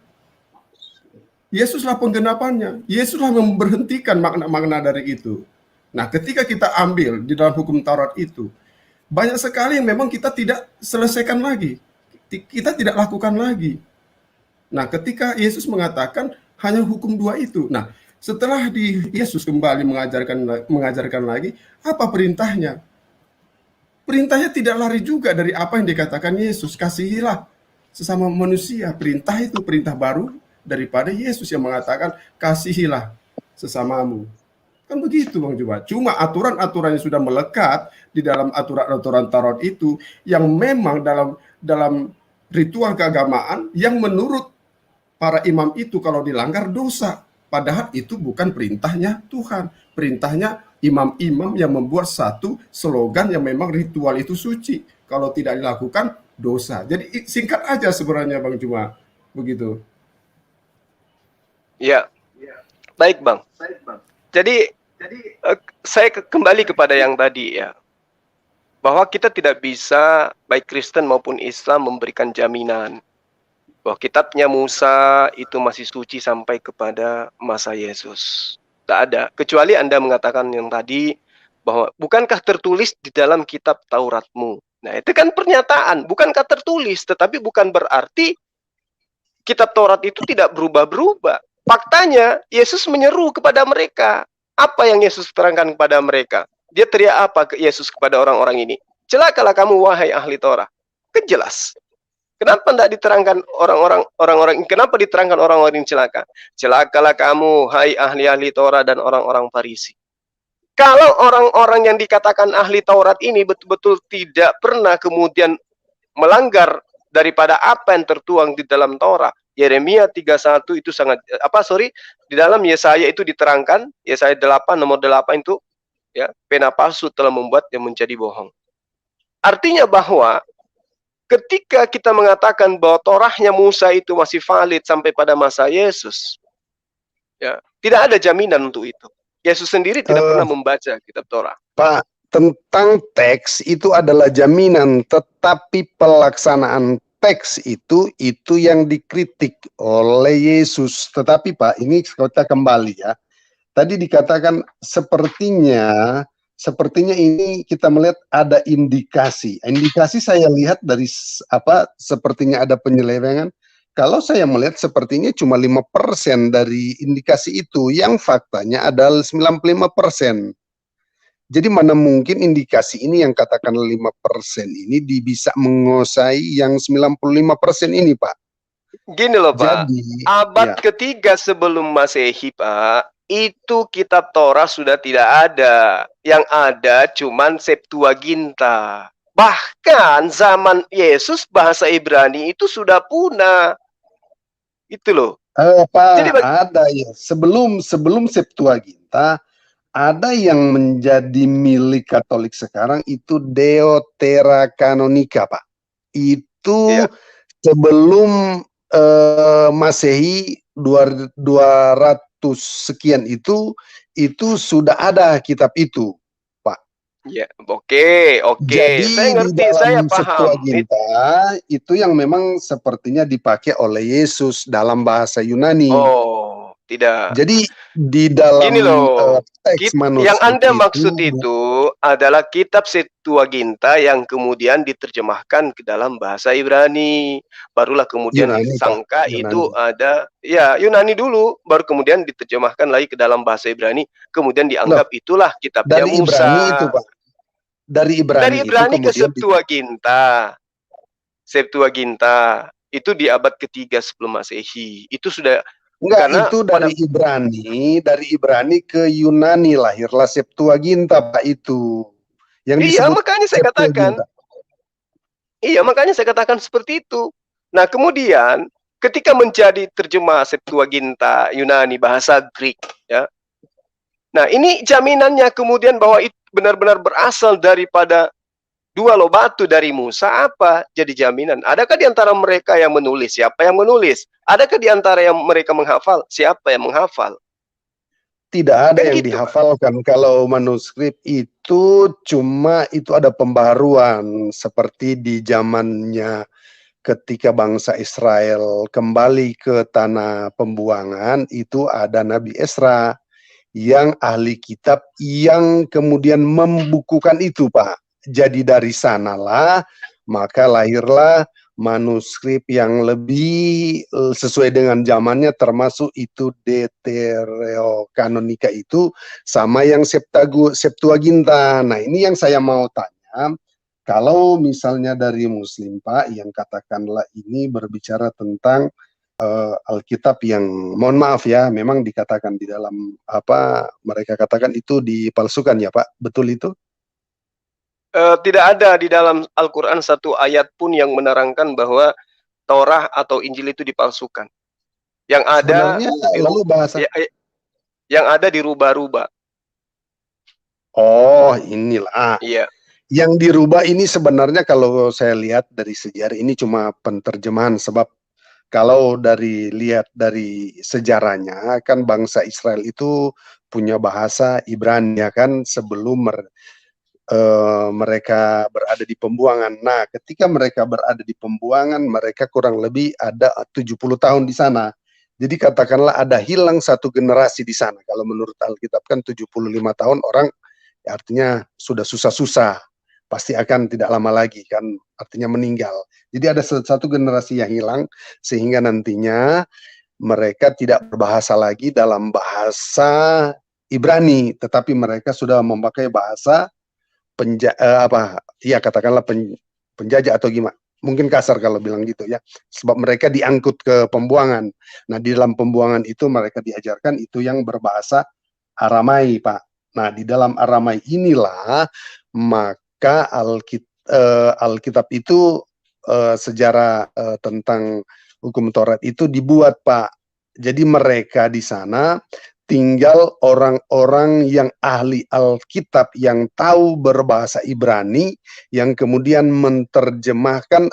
Yesuslah penggenapannya. Yesuslah memberhentikan makna-makna dari itu. Nah, ketika kita ambil di dalam hukum Taurat itu, banyak sekali yang memang kita tidak selesaikan lagi. Kita tidak lakukan lagi. Nah, ketika Yesus mengatakan hanya hukum 2 itu. Nah, setelah Yesus kembali mengajarkan lagi, apa perintahnya? perintahnya tidak lari juga dari apa yang dikatakan Yesus, kasihilah sesama manusia. Perintah itu perintah baru daripada Yesus yang mengatakan kasihilah sesamamu. Kan begitu Bang Juba. Cuma aturan-aturan yang sudah melekat di dalam aturan-aturan Taurat itu yang memang dalam ritual keagamaan yang menurut para imam itu kalau dilanggar dosa. Padahal itu bukan perintahnya Tuhan. Perintahnya imam-imam yang membuat satu slogan yang memang ritual itu suci. Kalau tidak dilakukan dosa. Jadi singkat aja sebenarnya Bang Juba. Begitu. Ya, baik Bang. Jadi saya kembali kepada yang tadi ya, bahwa kita tidak bisa baik Kristen maupun Islam memberikan jaminan bahwa kitabnya Musa itu masih suci sampai kepada masa Yesus. Tak ada, kecuali Anda mengatakan yang tadi bahwa bukankah tertulis di dalam kitab Tauratmu. Nah itu kan pernyataan, bukankah tertulis, tetapi bukan berarti kitab Taurat itu tidak berubah-berubah. Faktanya Yesus menyeru kepada mereka. Apa yang Yesus terangkan kepada mereka? Dia teriak apa ke Yesus kepada orang-orang ini? Celakalah kamu wahai ahli Taurat. Kejelas. Kenapa tidak diterangkan orang-orang? Kenapa diterangkan orang-orang ini celaka? Celakalah kamu hai ahli-ahli Taurat dan orang-orang Farisi. Kalau orang-orang yang dikatakan ahli Taurat ini betul-betul tidak pernah kemudian melanggar daripada apa yang tertuang di dalam Taurat, Yeremia 31 itu sangat di dalam Yesaya itu diterangkan, Yesaya 8 nomor 8 itu ya, pena palsu telah membuat yang menjadi bohong. Artinya bahwa ketika kita mengatakan bahwa Torahnya Musa itu masih valid sampai pada masa Yesus, ya, tidak ada jaminan untuk itu. Yesus sendiri tidak pernah membaca kitab Torah. Pak, tentang teks itu adalah jaminan, tetapi pelaksanaan teks itu yang dikritik oleh Yesus. Tetapi Pak, ini kita kembali ya. Tadi dikatakan sepertinya ini kita melihat ada indikasi. Indikasi saya lihat dari sepertinya ada penyelewengan. Kalau saya melihat sepertinya cuma 5% dari indikasi itu, yang faktanya adalah 95%. Jadi mana mungkin indikasi ini yang katakan 5% ini bisa menguasai yang 95% ini, Pak. Gini loh, Pak. Jadi, abad ketiga sebelum Masehi, Pak, itu kitab Torah sudah tidak ada. Yang ada cuman Septuaginta. Bahkan zaman Yesus bahasa Ibrani itu sudah punah. Itu loh. Pak, ada ya. Sebelum Septuaginta ada yang menjadi milik Katolik sekarang itu Deuterokanonika, Pak. Itu sebelum Masehi 200 sekian itu sudah ada kitab itu, Pak. Ya, oke. Jadi Saya ngerti, saya paham. Itu yang memang sepertinya dipakai oleh Yesus dalam bahasa Yunani. Oh, tidak. Jadi di dalam gini loh, teks manuskrip yang Anda maksud itu adalah kitab Septuaginta yang kemudian diterjemahkan ke dalam bahasa Ibrani. Barulah kemudian Yunani, disangka Pak. Yunani. itu ada, ya Yunani dulu, baru kemudian diterjemahkan lagi ke dalam bahasa Ibrani, kemudian dianggap itulah kitabnya dari Musa. Ibrani itu, Pak. Dari Ibrani ke Septuaginta. Septuaginta itu di abad ketiga sebelum Masehi. Itu sudah enggak, itu dari Ibrani ke Yunani lahirlah Septuaginta, Pak, itu. Yang disebut makanya saya katakan. Iya, makanya saya katakan seperti itu. Nah, kemudian ketika menjadi terjemah Septuaginta Yunani bahasa Greek, ya. Nah, ini jaminannya kemudian bahwa itu benar-benar berasal daripada dua loh batu dari Musa, apa jadi jaminan? Adakah di antara mereka yang menulis? Siapa yang menulis? Adakah di antara yang mereka menghafal? Siapa yang menghafal? Tidak ada yang dihafalkan. Kalau manuskrip itu cuma itu ada pembaruan seperti di zamannya ketika bangsa Israel kembali ke tanah pembuangan, itu ada Nabi Esra yang ahli kitab yang kemudian membukukan itu, Pak. Jadi dari sanalah maka lahirlah manuskrip yang lebih sesuai dengan zamannya, termasuk itu Deuterokanonika itu sama yang Septuaginta. Nah, ini yang saya mau tanya, Kalau misalnya dari Muslim Pak, yang katakanlah ini berbicara tentang Alkitab yang, mohon maaf ya, memang dikatakan di dalam apa mereka katakan itu dipalsukan ya Pak, betul itu? Tidak ada di dalam Al-Quran satu ayat pun yang menerangkan bahwa Torah atau Injil itu dipalsukan. Yang ada Sebenarnya lalu bahasa yang ada dirubah-rubah. Oh, inilah. Iya. Yang dirubah ini sebenarnya kalau saya lihat dari sejarah ini cuma penerjemahan, sebab kalau lihat dari sejarahnya kan bangsa Israel itu punya bahasa Ibrani ya kan sebelum mereka berada di pembuangan. Nah, ketika mereka berada di pembuangan, mereka kurang lebih ada 70 tahun di sana. Jadi katakanlah ada hilang satu generasi di sana. Kalau menurut Alkitab kan 75 tahun orang ya artinya sudah susah-susah. Pasti akan tidak lama lagi kan artinya meninggal. Jadi ada satu generasi yang hilang sehingga nantinya mereka tidak berbahasa lagi dalam bahasa Ibrani, tetapi mereka sudah memakai bahasa katakanlah penjajah atau gimana. Mungkin kasar kalau bilang gitu ya. Sebab mereka diangkut ke pembuangan. Nah, di dalam pembuangan itu mereka diajarkan itu yang berbahasa Aramai, Pak. Nah, di dalam Aramai inilah maka Alkitab itu sejarah tentang hukum Taurat itu dibuat, Pak. Jadi mereka di sana tinggal orang-orang yang ahli Alkitab yang tahu berbahasa Ibrani yang kemudian menerjemahkan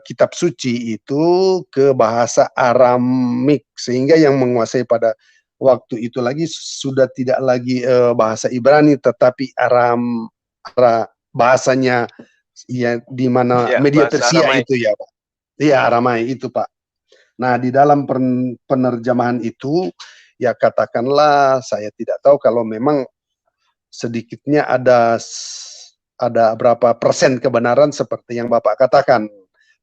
kitab suci itu ke bahasa Aramik sehingga yang menguasai pada waktu itu lagi sudah tidak lagi bahasa Ibrani tetapi bahasanya ya di mana Ya, media bahasa Persia Aramai. itu ya Pak. Iya, Aramai itu Pak. Nah, di dalam penerjemahan itu ya katakanlah saya tidak tahu kalau memang sedikitnya ada berapa persen kebenaran seperti yang Bapak katakan.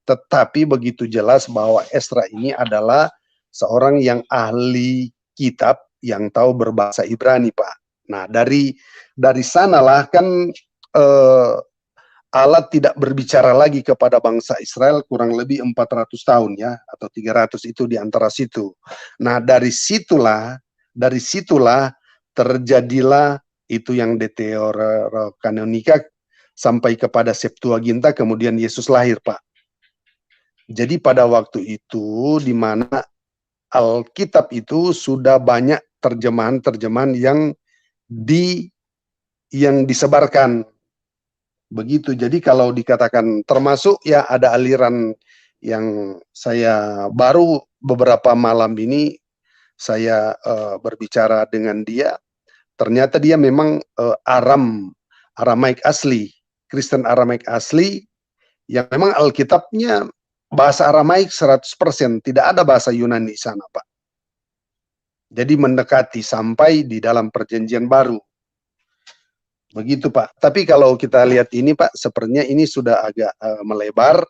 Tetapi begitu jelas bahwa Esra ini adalah seorang yang ahli kitab yang tahu berbahasa Ibrani, Pak. Nah, dari sanalah kan Allah tidak berbicara lagi kepada bangsa Israel kurang lebih 400 tahun ya, atau 300 itu di antara situ. Nah, dari situlah terjadilah itu yang Deuterokanonika sampai kepada Septuaginta, kemudian Yesus lahir, Pak. Jadi pada waktu itu di mana Alkitab itu sudah banyak terjemahan-terjemahan yang disebarkan. Begitu. Jadi kalau dikatakan termasuk ya ada aliran yang saya baru beberapa malam ini saya berbicara dengan dia, ternyata dia memang Aramaik asli, Kristen Aramaik asli yang memang Alkitabnya bahasa Aramaik 100%, tidak ada bahasa Yunani di sana, Pak. Jadi mendekati sampai di dalam perjanjian baru. Begitu Pak. Tapi kalau kita lihat ini Pak, sepertinya ini sudah agak melebar.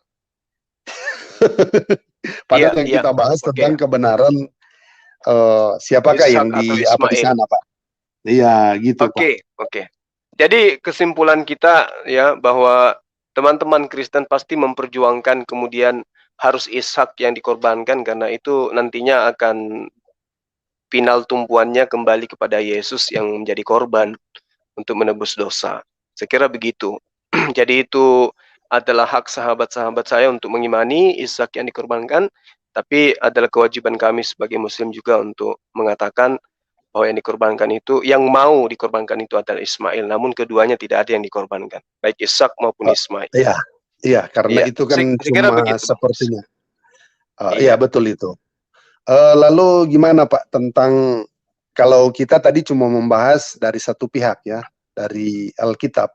Padahal yang kita bahas tentang kebenaran siapakah yang di sana Pak. Iya gitu Pak. Oke. Jadi kesimpulan kita ya bahwa teman-teman Kristen pasti memperjuangkan kemudian harus Ishak yang dikorbankan karena itu nantinya akan final tumpuannya kembali kepada Yesus yang menjadi korban untuk menebus dosa. Saya kira begitu. Jadi itu adalah hak sahabat-sahabat saya untuk mengimani Ishak yang dikorbankan, tapi adalah kewajiban kami sebagai Muslim juga untuk mengatakan bahwa yang dikorbankan itu, yang mau dikorbankan itu adalah Ismail, namun keduanya tidak ada yang dikorbankan, baik Ishak maupun Ismail. Iya, karena itu kan cuma sepertinya. Iya betul itu. Lalu gimana Pak tentang kalau kita tadi cuma membahas dari satu pihak ya, dari Alkitab.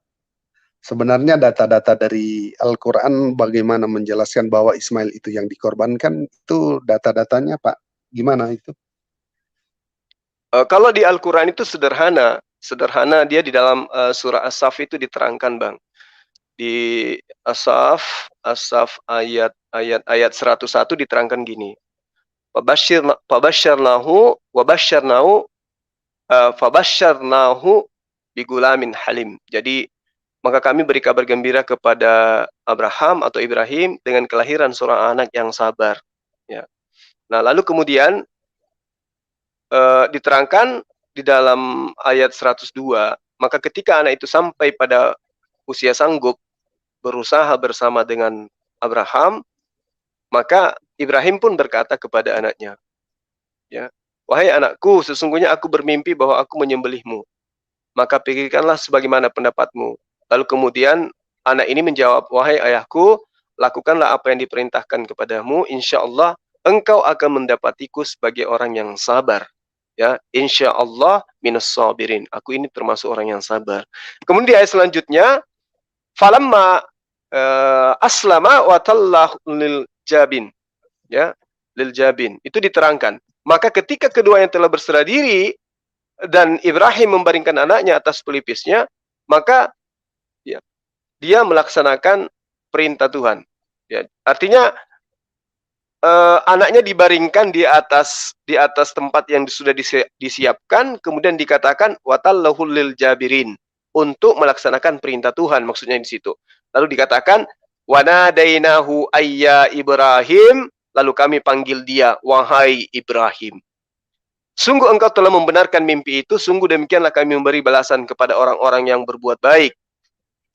Sebenarnya data-data dari Al-Quran bagaimana menjelaskan bahwa Ismail itu yang dikorbankan, itu data-datanya Pak, gimana itu? Kalau di Al-Quran itu sederhana dia di dalam surah As-Saff itu diterangkan Bang. Di As-Saff ayat 101 diterangkan gini. Fabashsharnahu bigulamin halim. Jadi maka kami beri kabar gembira kepada Abraham atau Ibrahim dengan kelahiran seorang anak yang sabar. Ya. Nah, lalu kemudian diterangkan di dalam ayat 102, maka ketika anak itu sampai pada usia sanggup berusaha bersama dengan Abraham, maka Ibrahim pun berkata kepada anaknya, ya, wahai anakku, sesungguhnya aku bermimpi bahwa aku menyembelihmu. Maka pikirkanlah sebagaimana pendapatmu. Lalu kemudian anak ini menjawab, wahai ayahku, lakukanlah apa yang diperintahkan kepadamu, insya Allah engkau akan mendapatiku sebagai orang yang sabar. Ya, insya Allah minas sabirin. Aku ini termasuk orang yang sabar. Kemudian di ayat selanjutnya, falamma aslama wa tallahu lil jabin. Ya, lil jabin. Itu diterangkan. Maka ketika keduanya telah berserah diri dan Ibrahim membaringkan anaknya atas pelipisnya, maka ya, dia melaksanakan perintah Tuhan. Ya, artinya anaknya dibaringkan di atas tempat yang sudah disiapkan, kemudian dikatakan watallahu lil jabirin, untuk melaksanakan perintah Tuhan, maksudnya di situ. Lalu dikatakan wanadainahu ayya Ibrahim, lalu kami panggil dia wahai Ibrahim. Sungguh engkau telah membenarkan mimpi itu, sungguh demikianlah kami memberi balasan kepada orang-orang yang berbuat baik.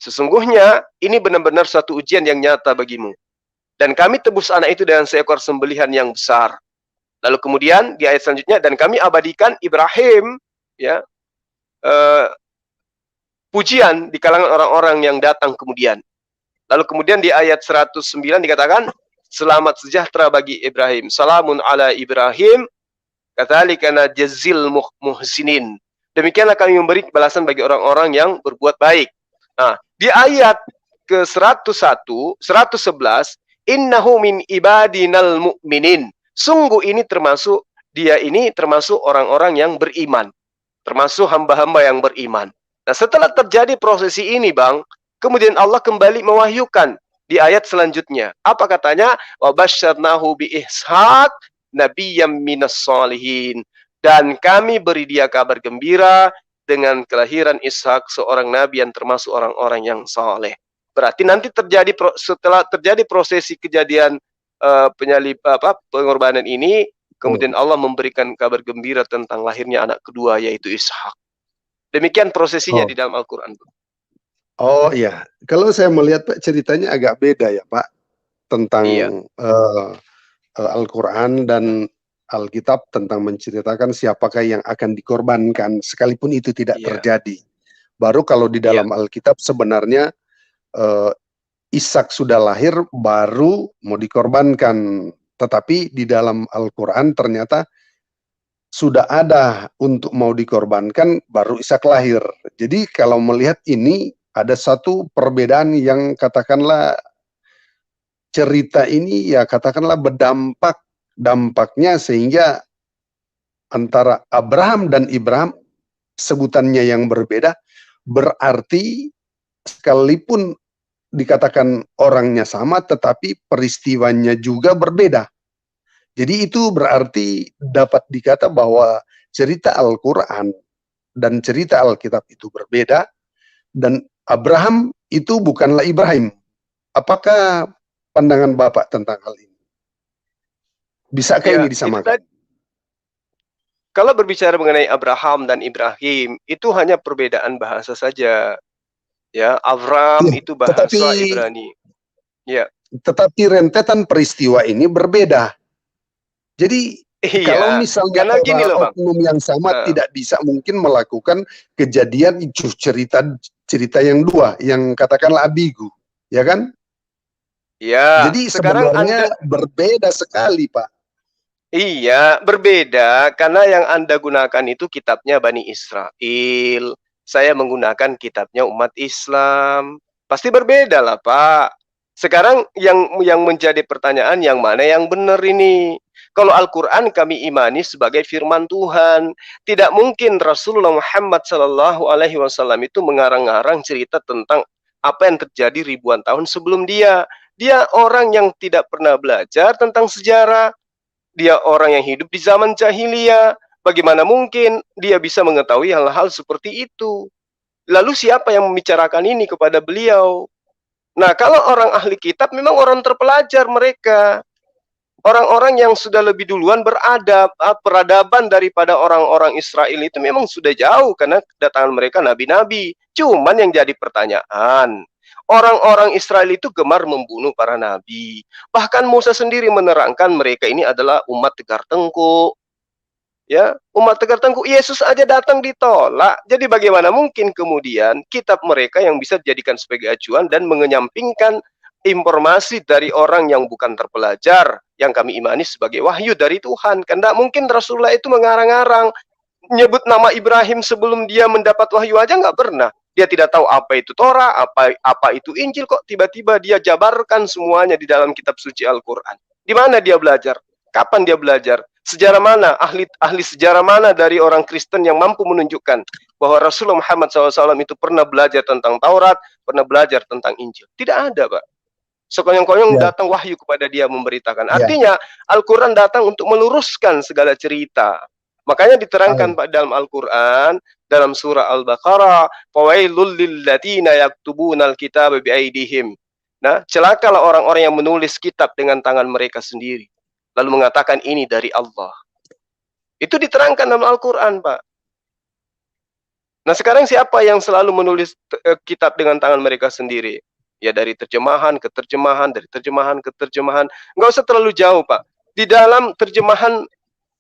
Sesungguhnya ini benar-benar suatu ujian yang nyata bagimu. Dan kami tebus anak itu dengan seekor sembelihan yang besar. Lalu kemudian di ayat selanjutnya, dan kami abadikan Ibrahim, ya, pujian di kalangan orang-orang yang datang kemudian. Lalu kemudian di ayat 109 dikatakan, selamat sejahtera bagi Ibrahim. Salamun ala Ibrahim, kadzalika najzil muhsinin. Demikianlah kami memberi balasan bagi orang-orang yang berbuat baik. Nah, di ayat ke-111, innahu min ibadinal mu'minin. Sungguh ini termasuk, dia ini termasuk orang-orang yang beriman. Termasuk hamba-hamba yang beriman. Nah, setelah terjadi prosesi ini, Bang, kemudian Allah kembali mewahyukan di ayat selanjutnya. Apa katanya? Wa basyarnahu bi Ishaq nabiyyam minas shalihin. Dan kami beri dia kabar gembira dengan kelahiran Ishak, seorang nabi yang termasuk orang-orang yang saleh. Berarti nanti setelah terjadi prosesi kejadian pengorbanan ini, kemudian Allah memberikan kabar gembira tentang lahirnya anak kedua, yaitu Ishak. Demikian prosesinya di dalam Al-Quran. Oh iya, kalau saya melihat Pak, ceritanya agak beda ya Pak, tentang Al-Quran dan Alkitab, tentang menceritakan siapakah yang akan dikorbankan, sekalipun itu tidak terjadi. Baru kalau di dalam Alkitab sebenarnya Ishak sudah lahir baru mau dikorbankan, tetapi di dalam Al-Quran ternyata sudah ada untuk mau dikorbankan baru Ishak lahir. Jadi kalau melihat ini ada satu perbedaan yang katakanlah cerita ini ya katakanlah dampaknya sehingga antara Abraham dan Ibrahim sebutannya yang berbeda, berarti sekalipun dikatakan orangnya sama, tetapi peristiwanya juga berbeda. Jadi itu berarti dapat dikata bahwa cerita Al-Quran dan cerita Alkitab itu berbeda, dan Abraham itu bukanlah Ibrahim. Apakah pandangan Bapak tentang hal ini? Bisakah ini disamakan? Kalau berbicara mengenai Abraham dan Ibrahim, itu hanya perbedaan bahasa saja. Ya, Avram itu bahasa Ibrani. Ya. Tetapi rentetan peristiwa ini berbeda. Jadi kalau misalnya oknum yang sama tidak bisa mungkin melakukan kejadian cerita yang dua, yang katakanlah ambigu, ya kan? Ya. Jadi sebenarnya berbeda sekali, Pak. Iya, berbeda karena yang Anda gunakan itu kitabnya Bani Israel. Saya menggunakan kitabnya umat Islam. Pasti berbeda lah, Pak. Sekarang yang menjadi pertanyaan, yang mana yang benar ini? Kalau Al-Quran kami imani sebagai firman Tuhan. Tidak mungkin Rasulullah Muhammad SAW itu mengarang-arang cerita tentang apa yang terjadi ribuan tahun sebelum dia. Dia orang yang tidak pernah belajar tentang sejarah. Dia orang yang hidup di zaman jahiliyah. Bagaimana mungkin dia bisa mengetahui hal-hal seperti itu? Lalu siapa yang membicarakan ini kepada beliau? Nah, kalau orang ahli kitab memang orang terpelajar mereka. Orang-orang yang sudah lebih duluan beradab, peradaban daripada orang-orang Israel itu memang sudah jauh karena kedatangan mereka nabi-nabi. Cuman yang jadi pertanyaan, orang-orang Israel itu gemar membunuh para nabi. Bahkan Musa sendiri menerangkan mereka ini adalah umat tegar tengkuk. Ya, umat tegar tengkuk. Yesus aja datang ditolak. Jadi bagaimana mungkin kemudian kitab mereka yang bisa dijadikan sebagai acuan dan mengenyampingkan informasi dari orang yang bukan terpelajar, yang kami imani sebagai wahyu dari Tuhan. Kan tidak mungkin Rasulullah itu mengarang-arang, nyebut nama Ibrahim sebelum dia mendapat wahyu aja nggak pernah. Dia tidak tahu apa itu Torah, apa itu Injil, kok tiba-tiba dia jabarkan semuanya di dalam kitab suci Al-Quran. Di mana dia belajar? Kapan dia belajar? Sejarah mana? Ahli sejarah mana dari orang Kristen yang mampu menunjukkan bahwa Rasulullah Muhammad SAW itu pernah belajar tentang Taurat, pernah belajar tentang Injil? Tidak ada, Pak. Sekonyong-konyong datang wahyu kepada dia memberitakan. Artinya Al-Quran datang untuk meluruskan segala cerita. Makanya diterangkan Pak dalam Al-Quran, dalam surah Al-Baqarah, fawailul lilladzina yaktubunal kitaba biaidihim. Nah, celakalah orang-orang yang menulis kitab dengan tangan mereka sendiri, lalu mengatakan ini dari Allah. Itu diterangkan dalam Al-Quran, Pak. Nah, sekarang siapa yang selalu menulis kitab dengan tangan mereka sendiri? Ya, dari terjemahan ke terjemahan, dari terjemahan ke terjemahan. Nggak usah terlalu jauh, Pak. Di dalam terjemahan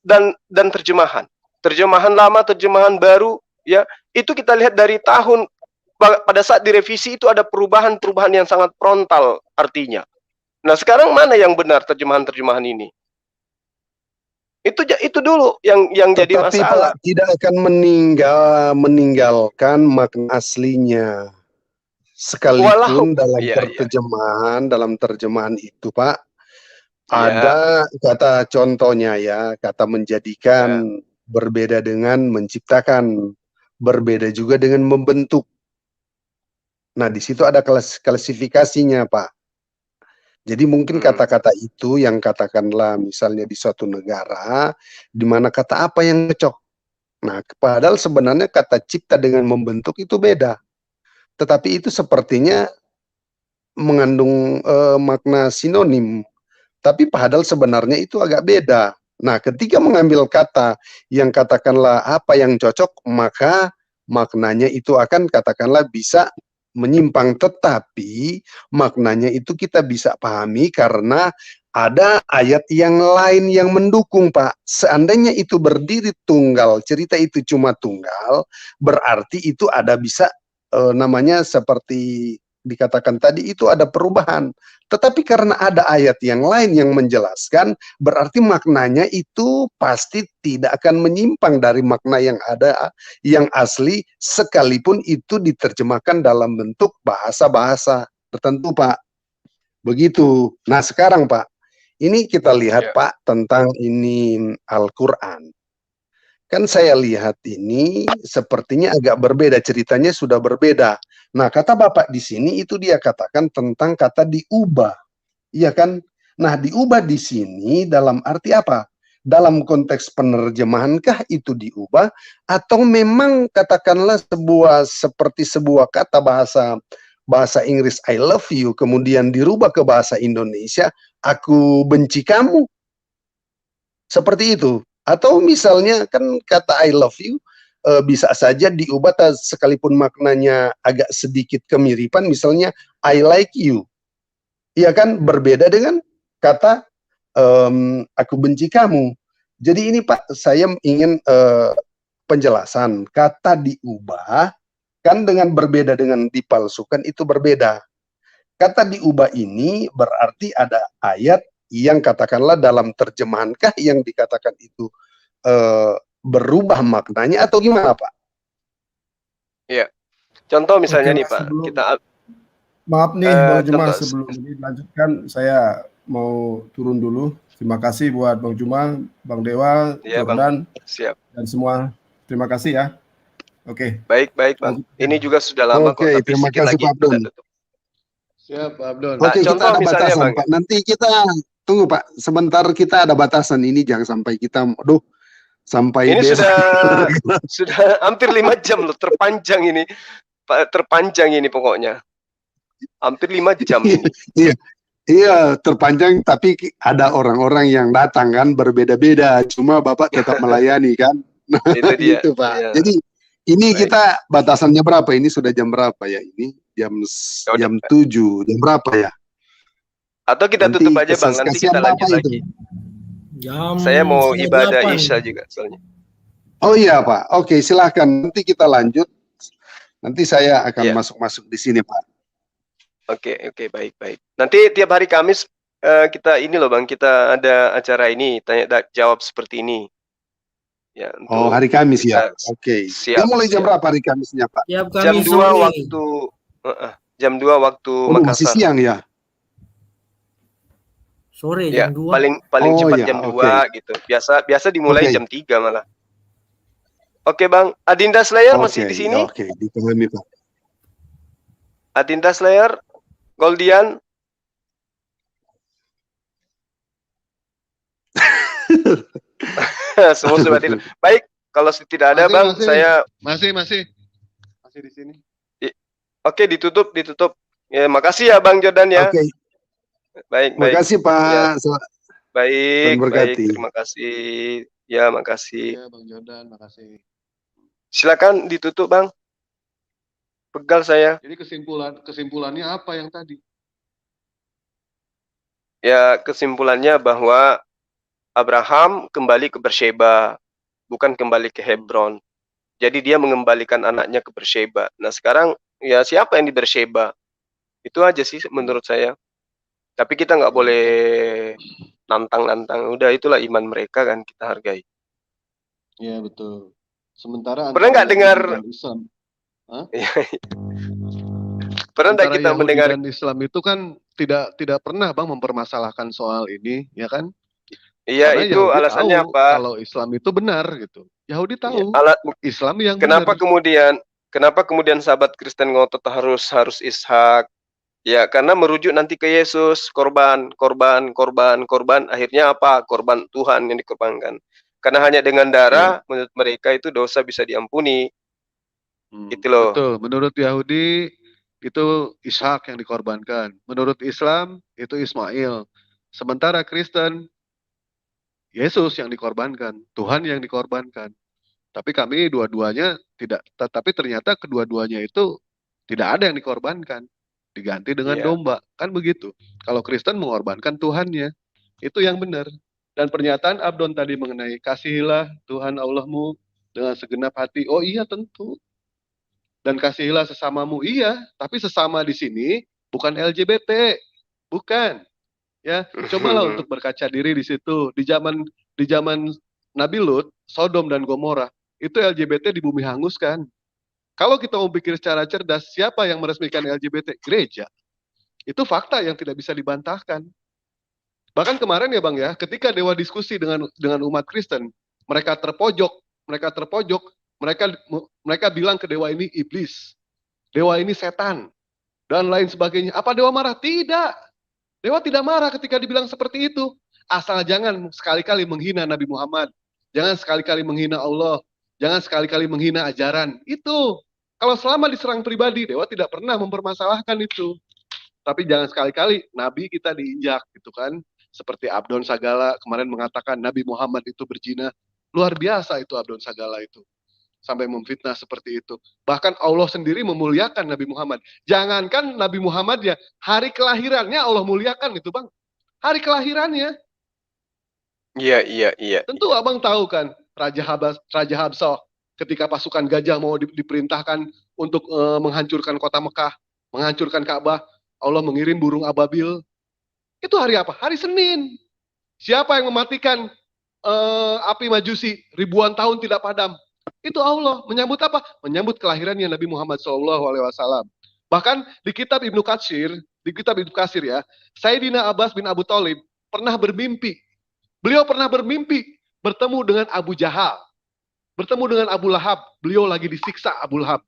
dan terjemahan. Terjemahan lama, terjemahan baru, ya, itu kita lihat dari tahun, pada saat direvisi itu ada perubahan-perubahan yang sangat frontal artinya. Nah, sekarang mana yang benar terjemahan-terjemahan ini? Itu dulu yang jadi masalah. Pak, tidak akan meninggalkan makna aslinya. Sekalipun dalam terjemahan itu, Pak, ada kata contohnya ya, kata menjadikan, berbeda dengan menciptakan, berbeda juga dengan membentuk. Nah, di situ ada klasifikasinya, Pak. Jadi mungkin kata-kata itu yang katakanlah misalnya di suatu negara, di mana kata apa yang cocok. Nah, padahal sebenarnya kata cipta dengan membentuk itu beda. Tetapi itu sepertinya mengandung makna sinonim. Tapi padahal sebenarnya itu agak beda. Nah, ketika mengambil kata yang katakanlah apa yang cocok, maka maknanya itu akan katakanlah bisa menyimpang. Tetapi maknanya itu kita bisa pahami karena ada ayat yang lain yang mendukung, Pak. Seandainya itu berdiri tunggal, cerita itu cuma tunggal, berarti itu ada bisa namanya seperti dikatakan tadi itu ada perubahan. Tetapi karena ada ayat yang lain yang menjelaskan, berarti maknanya itu pasti tidak akan menyimpang dari makna yang ada, yang asli, sekalipun itu diterjemahkan dalam bentuk bahasa-bahasa tertentu, Pak. Begitu. Nah, sekarang, Pak, ini kita lihat, Pak, tentang ini Al-Quran. Kan saya lihat ini sepertinya agak berbeda, ceritanya sudah berbeda. Nah, kata Bapak di sini itu dia katakan tentang kata diubah. Iya kan? Nah, diubah di sini dalam arti apa? Dalam konteks penerjemahankah itu diubah atau memang katakanlah seperti sebuah kata bahasa Inggris I love you kemudian dirubah ke bahasa Indonesia aku benci kamu. Seperti itu. Atau misalnya kan kata I love you bisa saja diubah sekalipun maknanya agak sedikit kemiripan, misalnya I like you. Iya kan, berbeda dengan kata aku benci kamu. Jadi ini Pak, saya ingin penjelasan. Kata diubah kan dengan berbeda dengan dipalsukan itu berbeda. Kata diubah ini berarti ada ayat yang katakanlah dalam terjemahankah yang dikatakan itu berubah maknanya atau gimana, Pak? Iya. Contoh misalnya nih, Pak, maaf nih, Bang Juma, sebelum dilanjutkan saya mau turun dulu. Terima kasih buat Bang Juma, Bang Dewa, Jordan, dan semua. Terima kasih ya. Oke. Baik, Bang. Ini juga sudah lama kok, tapi terima sedikit kasih, lagi Pak Abdul. kita tutup. Siap, Pak Abdul. Nah, Oke, kita contoh ada misalnya, batasan, Bang. Pak. Nanti kita tunggu, Pak. Sebentar, kita ada batasan ini, jangan sampai kita, sampai Ini besok. sudah hampir 5 jam loh, terpanjang ini. terpanjang ini pokoknya. Hampir 5 jam ini. Iya, iya terpanjang, tapi ada orang-orang yang datang kan berbeda-beda. Cuma Bapak tetap melayani kan. Nah, Itu dia. itu Pak. Iya. Jadi ini Baik. kita batasannya berapa? Ini sudah jam berapa ya? Ini jam 7. Jam berapa ya? Atau kita Nanti tutup aja Bang, nanti kasihan kita lanjut Bapak itu. lagi. Saya mau ibadah Isya juga soalnya. Oh iya Pak. Oke, silahkan. Nanti kita lanjut. Nanti saya akan Iya. masuk-masuk di sini Pak. Oke, baik. Nanti tiap hari Kamis kita ini loh Bang, kita ada acara ini, tanya jawab seperti ini. Ya, Oh, untuk hari Kamis ya. kita Oke. siap. Dia mulai jam berapa hari Kamisnya Pak? Tiap Jam Kamis 2 sore. waktu jam 2 waktu Oh, masih Makassar. siang ya? Sore Ya, jam 2. paling Oh, cepat ya, jam oke. 2 gitu. Biasa dimulai Oke. jam 3 malah. Oke Bang, Adinda Slayer masih di sini? Oke, dipahami Pak. Adinda Slayer, Goldian, semua sudah tidak. Baik, kalau tidak ada Bang, saya masih di sini. oke ditutup. Ya, makasih ya Bang Jordan ya. Oke. Baik. Makasih Pak. Ya. Baik, Tuhan berkati. terima kasih. Ya, makasih. Ya Bang Jordan, makasih. Silakan ditutup Bang. Pegal saya. Jadi kesimpulannya apa yang tadi? Ya, kesimpulannya bahwa Abraham kembali ke Beersheba, bukan kembali ke Hebron. Jadi dia mengembalikan anaknya ke Beersheba. Nah, sekarang ya siapa yang di Beersheba? Itu aja sih menurut saya. Tapi kita nggak boleh nantang-nantang. Udah, itulah iman mereka kan, kita hargai. Iya betul. Sementara Pernah nggak antara dengar? Yahudi dan Islam, Hah? Pernah nggak antara kita Yahudi mendengar? dan Islam itu kan tidak pernah Bang mempermasalahkan soal ini, ya kan? Iya, Karena itu Yahudi alasannya tahu apa? kalau Islam itu benar gitu. Yahudi tahu Islam yang Kenapa benar. kemudian sahabat Kristen ngotot harus Ishak? Ya, karena merujuk nanti ke Yesus, korban. Akhirnya apa? Korban Tuhan yang dikorbankan. Karena hanya dengan darah, menurut mereka itu dosa bisa diampuni. Itu loh. Betul. Menurut Yahudi itu Ishak yang dikorbankan. Menurut Islam itu Ismail. Sementara Kristen Yesus yang dikorbankan, Tuhan yang dikorbankan. Tapi kami dua-duanya tidak. Tapi ternyata kedua-duanya itu tidak ada yang dikorbankan, diganti dengan domba. Kan begitu. Kalau Kristen mengorbankan Tuhannya, itu yang benar. Dan pernyataan Abdon tadi mengenai kasihilah Tuhan Allahmu dengan segenap hati. Oh iya tentu. Dan kasihilah sesamamu. Iya, tapi sesama di sini bukan LGBT. Bukan. Ya, cobalah untuk berkaca diri di situ. Di zaman Nabi Lut, Sodom dan Gomora, itu LGBT di bumi hanguskan. Kalau kita mau pikir secara cerdas, siapa yang meresmikan LGBT? Gereja. Itu fakta yang tidak bisa dibantahkan. Bahkan kemarin ya Bang ya, ketika Dewa diskusi dengan umat Kristen, mereka terpojok, mereka bilang ke Dewa ini iblis, Dewa ini setan, dan lain sebagainya. Apa Dewa marah? Tidak. Dewa tidak marah ketika dibilang seperti itu. Asal jangan sekali-kali menghina Nabi Muhammad, jangan sekali-kali menghina Allah, jangan sekali-kali menghina ajaran. Itu. Kalau selama diserang pribadi, Dewa tidak pernah mempermasalahkan itu. Tapi jangan sekali-kali Nabi kita diinjak gitu kan. Seperti Abdon Sagala kemarin mengatakan Nabi Muhammad itu berzina. Luar biasa itu Abdon Sagala itu. Sampai memfitnah seperti itu. Bahkan Allah sendiri memuliakan Nabi Muhammad. Jangankan Nabi Muhammad ya, hari kelahirannya Allah muliakan itu Bang. Hari kelahirannya. Iya. Tentu Abang tahu kan, Raja Habsah ketika pasukan gajah mau diperintahkan untuk menghancurkan kota Mekah, menghancurkan Ka'bah, Allah mengirim burung ababil. Itu hari apa? Hari Senin. Siapa yang mematikan api Majusi ribuan tahun tidak padam? Itu Allah. Menyambut apa? Menyambut kelahirannya Nabi Muhammad SAW. Bahkan di kitab Ibnu Katsir ya, Sayyidina Abbas bin Abu Thalib pernah bermimpi. Beliau pernah bermimpi bertemu dengan Abu Jahal, bertemu dengan Abu Lahab. Beliau lagi disiksa Abu Lahab.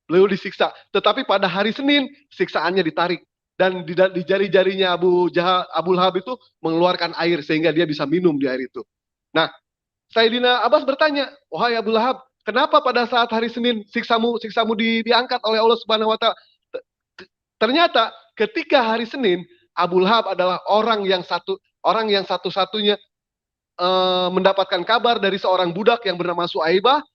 Beliau disiksa. Tetapi pada hari Senin siksaannya ditarik. Dan di jari-jarinya Abu Lahab itu mengeluarkan air sehingga dia bisa minum di air itu. Nah, Sayyidina Abbas bertanya, wahai Abu Lahab, Kenapa pada saat hari Senin siksamu diangkat oleh Allah Subhanahu wa taala? Ternyata ketika hari Senin, Abu Lahab adalah orang yang satu-satunya mendapatkan kabar dari seorang budak yang bernama Suaibah,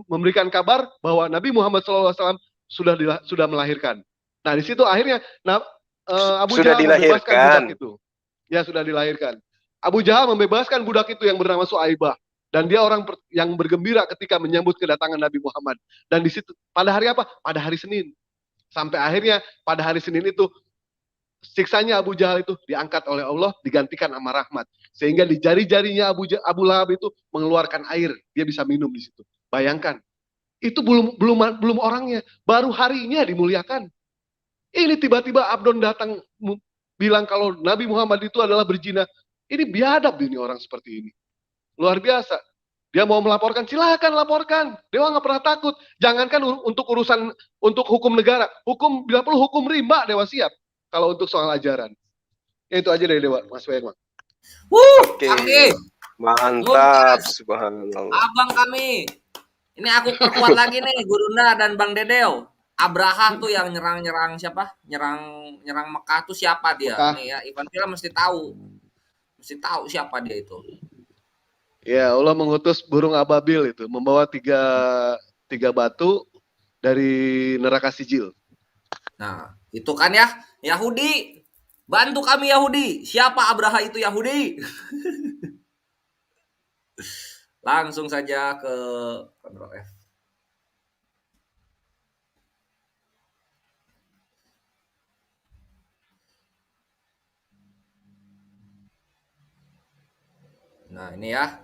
memberikan kabar bahwa Nabi Muhammad SAW sudah melahirkan. Nah, di situ akhirnya Abu Sudah Jahal membebaskan dilahirkan. budak itu. Ya, sudah dilahirkan. Abu Jahal membebaskan budak itu yang bernama Suaibah. Dan dia orang yang bergembira ketika menyambut kedatangan Nabi Muhammad. Dan di situ pada hari apa? Pada hari Senin. Sampai akhirnya pada hari Senin itu siksanya Abu Jahal itu diangkat oleh Allah, digantikan sama rahmat. Sehingga di jari-jarinya Abu Lahab itu mengeluarkan air, dia bisa minum di situ. Bayangkan, itu belum orangnya, baru harinya dimuliakan. Ini tiba-tiba Abdon datang bilang kalau Nabi Muhammad itu adalah berzina. Ini biadab ini orang seperti ini. Luar biasa. Dia mau melaporkan, silakan laporkan. Dewa nggak pernah takut. Jangankan untuk hukum negara, bila perlu hukum rimba Dewa siap. Kalau untuk soal ajaran. Ya, itu aja dari Dewa, Mas Wayang. Oke. Kami. Mantap, Tuntas. subhanallah. Abang kami. Ini aku perkuat lagi nih, Gurunda dan Bang Dedeo. Abraha tuh yang nyerang siapa? Nyerang Mekah tuh siapa dia? Mekah. Nih ya, Ivan Villa mesti tahu. Mesti tahu siapa dia itu. Ya, Allah mengutus burung ababil itu, membawa tiga batu dari neraka sijil. Nah, itu kan ya, Yahudi. Bantu kami Yahudi. Siapa Abraha itu Yahudi? Langsung saja ke Ctrl F. Nah, ini ya.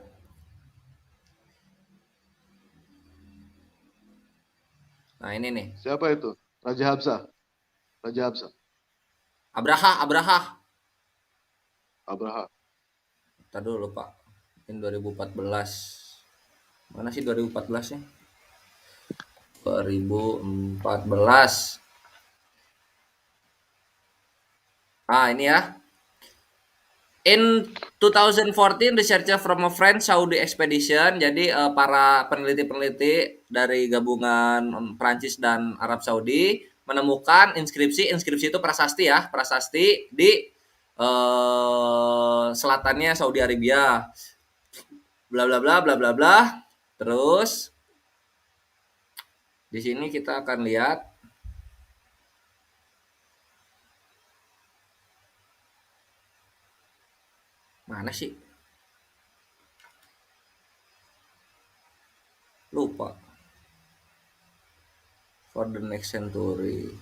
Nah, ini nih. Siapa itu? Raja Habsah. Abraha. Ntar dulu, Pak. Ini 2014. Mana sih 2014-nya? 2014. Ah, ini ya. In 2014, researcher from a French Saudi expedition, jadi para peneliti-peneliti dari gabungan Prancis dan Arab Saudi menemukan inskripsi itu prasasti ya, prasasti di selatannya Saudi Arabia. Bla bla bla bla bla bla. Terus di sini kita akan lihat mana sih? Lupa. For the next century.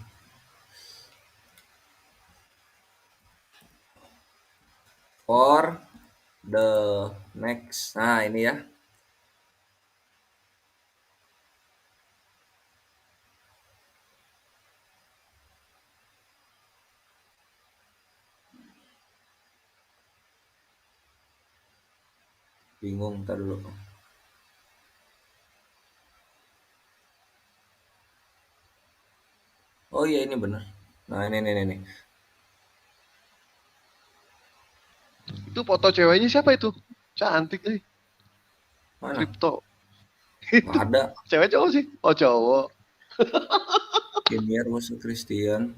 For the next. Nah, ini ya. Bingung, ntar dulu. Oh iya, ini benar. Nah, ini. Itu foto ceweknya siapa itu? Cantik nih. Mana? Kripto. Nggak ada. Cewek cowok sih? Oh, cowok. Premier was a Christian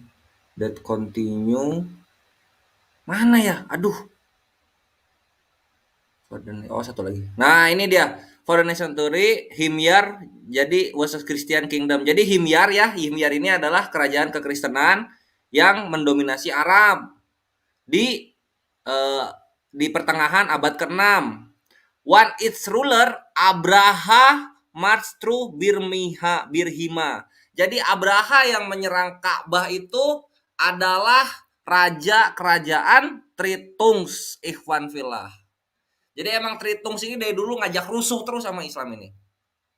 that continue. Mana ya? Aduh. Oh, satu lagi. Nah, ini dia. For the next century, Himyar jadi was a Christian kingdom. Jadi Himyar ya, Himyar ini adalah kerajaan kekristenan yang mendominasi Arab di pertengahan abad ke-6. One its ruler Abraha marched through Birhima. Jadi Abraha yang menyerang Ka'bah itu adalah raja kerajaan Tritungs, Ikhwan Fillah. Jadi emang Tritungs ini dari dulu ngajak rusuh terus sama Islam ini.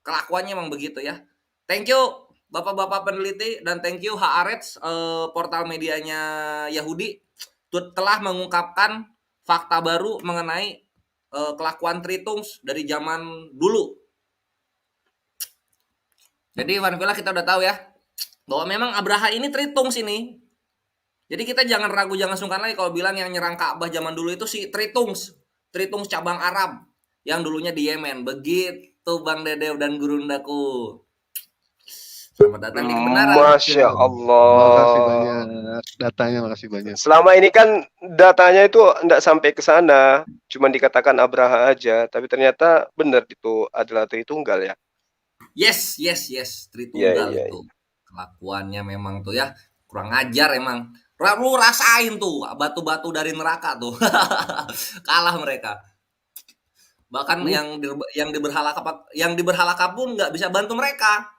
Kelakuannya emang begitu ya. Thank you Bapak-bapak peneliti dan thank you Haaretz, portal medianya Yahudi telah mengungkapkan fakta baru mengenai kelakuan Tritungs dari zaman dulu. Jadi Ikhwan Fillah kita udah tahu ya bahwa memang Abraha ini Tritungs ini. Jadi kita jangan ragu, jangan sungkan lagi kalau bilang yang nyerang Ka'bah zaman dulu itu si Tritungs cabang Arab yang dulunya di Yemen. Begitu Tuh Bang Dede dan Gurundaku. Selamat datang di kebenaran. Masya Allah. Makasih banyak datanya, makasih banyak. Selama ini kan datanya itu enggak sampai ke sana, cuma dikatakan Abraha aja, tapi ternyata benar itu adalah Tritunggal ya. Yes, Tritunggal itu. Kelakuannya memang tuh ya kurang ajar emang. Lu rasain tuh batu-batu dari neraka tuh. Kalah mereka. Bahkan yang diberhalaka pun nggak bisa bantu mereka.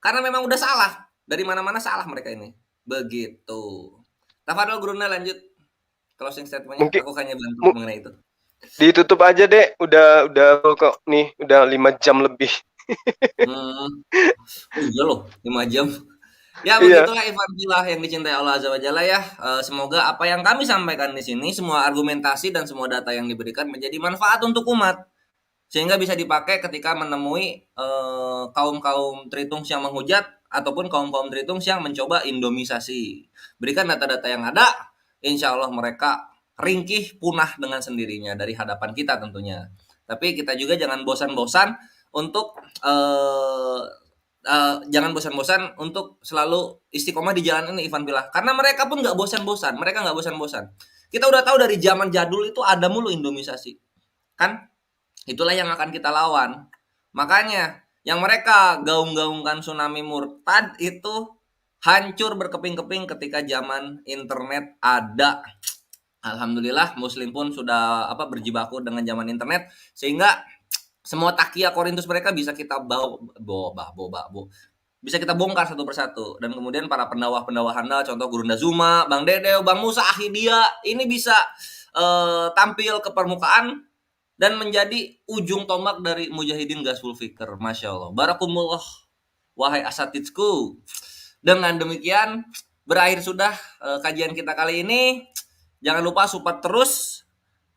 Karena memang udah salah. Dari mana-mana salah mereka ini. Begitu. Tafadhol Gurunda lanjut. Closing statement-nya. Aku hanya bantu mengenai itu. Ditutup aja, Dek. Udah kok nih, udah 5 jam lebih. Iya loh, 5 jam. Ya begitulah Ikhwan Fillah yang dicintai Allah Azza wa Jalla ya. Semoga apa yang kami sampaikan di sini, semua argumentasi dan semua data yang diberikan menjadi manfaat untuk umat. Sehingga bisa dipakai ketika menemui kaum-kaum Tritungs yang menghujat ataupun kaum-kaum Tritungs yang mencoba indomisasi. Berikan data-data yang ada, insya Allah mereka ringkih, punah dengan sendirinya dari hadapan kita tentunya. Tapi kita juga jangan bosan-bosan untuk selalu istiqomah di jalan ini Ikhwan Fillah. Karena mereka pun nggak bosan-bosan. Kita udah tahu dari zaman jadul itu ada mulu indomisasi. Kan? Itulah yang akan kita lawan. Makanya yang mereka gaung-gaungkan tsunami murtad itu hancur berkeping-keping ketika zaman internet ada. Alhamdulillah Muslim pun sudah berjibaku dengan zaman internet sehingga semua takia Korintus mereka bisa kita bisa kita bongkar satu persatu. Dan kemudian para pendawah-pendawah handal, contoh Gurunda Zuma, Bang Dede, Bang Musa Ahidia, ini bisa tampil ke permukaan dan menjadi ujung tombak dari Mujahidin Ghazwul Fikr. Masya Allah. Barakumullah, wahai asatidku. Dengan demikian, berakhir sudah kajian kita kali ini. Jangan lupa support terus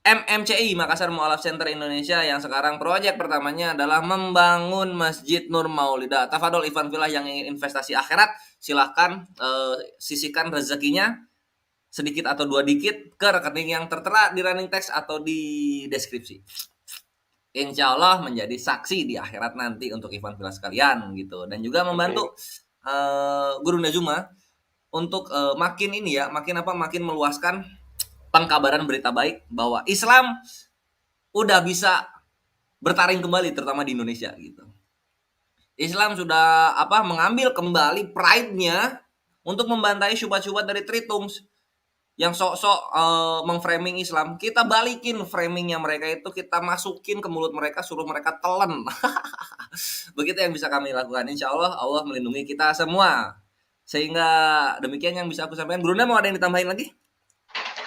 MMCI, Makassar Mu'alaf Center Indonesia, yang sekarang proyek pertamanya adalah membangun Masjid Nur Maulidah. Tafadhol Ikhwan Fillah yang ingin investasi akhirat, silahkan sisihkan rezekinya sedikit atau dua dikit ke rekening yang tertera di running text atau di deskripsi. Insya Allah menjadi saksi di akhirat nanti untuk Ikhwan Fillah sekalian gitu. Dan juga membantu Gurunda Zuma untuk makin meluaskan pengkabaran berita baik bahwa Islam udah bisa bertaring kembali terutama di Indonesia gitu. Islam sudah mengambil kembali pride-nya untuk membantai syubhat-syubhat dari Tritungs yang sok-sok memframing Islam. Kita balikin framingnya mereka itu, kita masukin ke mulut mereka, suruh mereka telan. Begitu yang bisa kami lakukan. Insya Allah Allah melindungi kita semua. Sehingga demikian yang bisa aku sampaikan. Gurunda mau ada yang ditambahin lagi?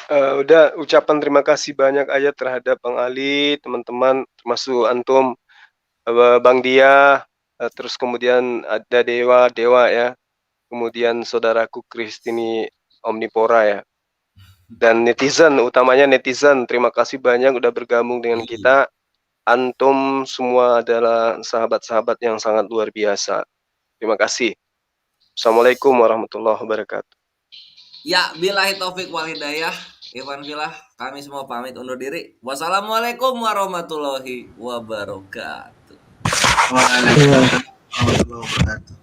Udah, ucapan terima kasih banyak aja terhadap Bang Ali, teman-teman, termasuk antum, Bang Dia, terus kemudian ada Dewa ya, kemudian saudaraku Kristini Omnipora ya, dan netizen, utamanya netizen, terima kasih banyak udah bergabung dengan kita. Antum semua adalah sahabat-sahabat yang sangat luar biasa. Terima kasih. Assalamualaikum warahmatullahi wabarakatuh. Ya, billahi taufik wal hidayah. Ikhwan Fillah, kami semua pamit undur diri. Wassalamualaikum warahmatullahi wabarakatuh. Waalaikumsalam warahmatullahi wabarakatuh.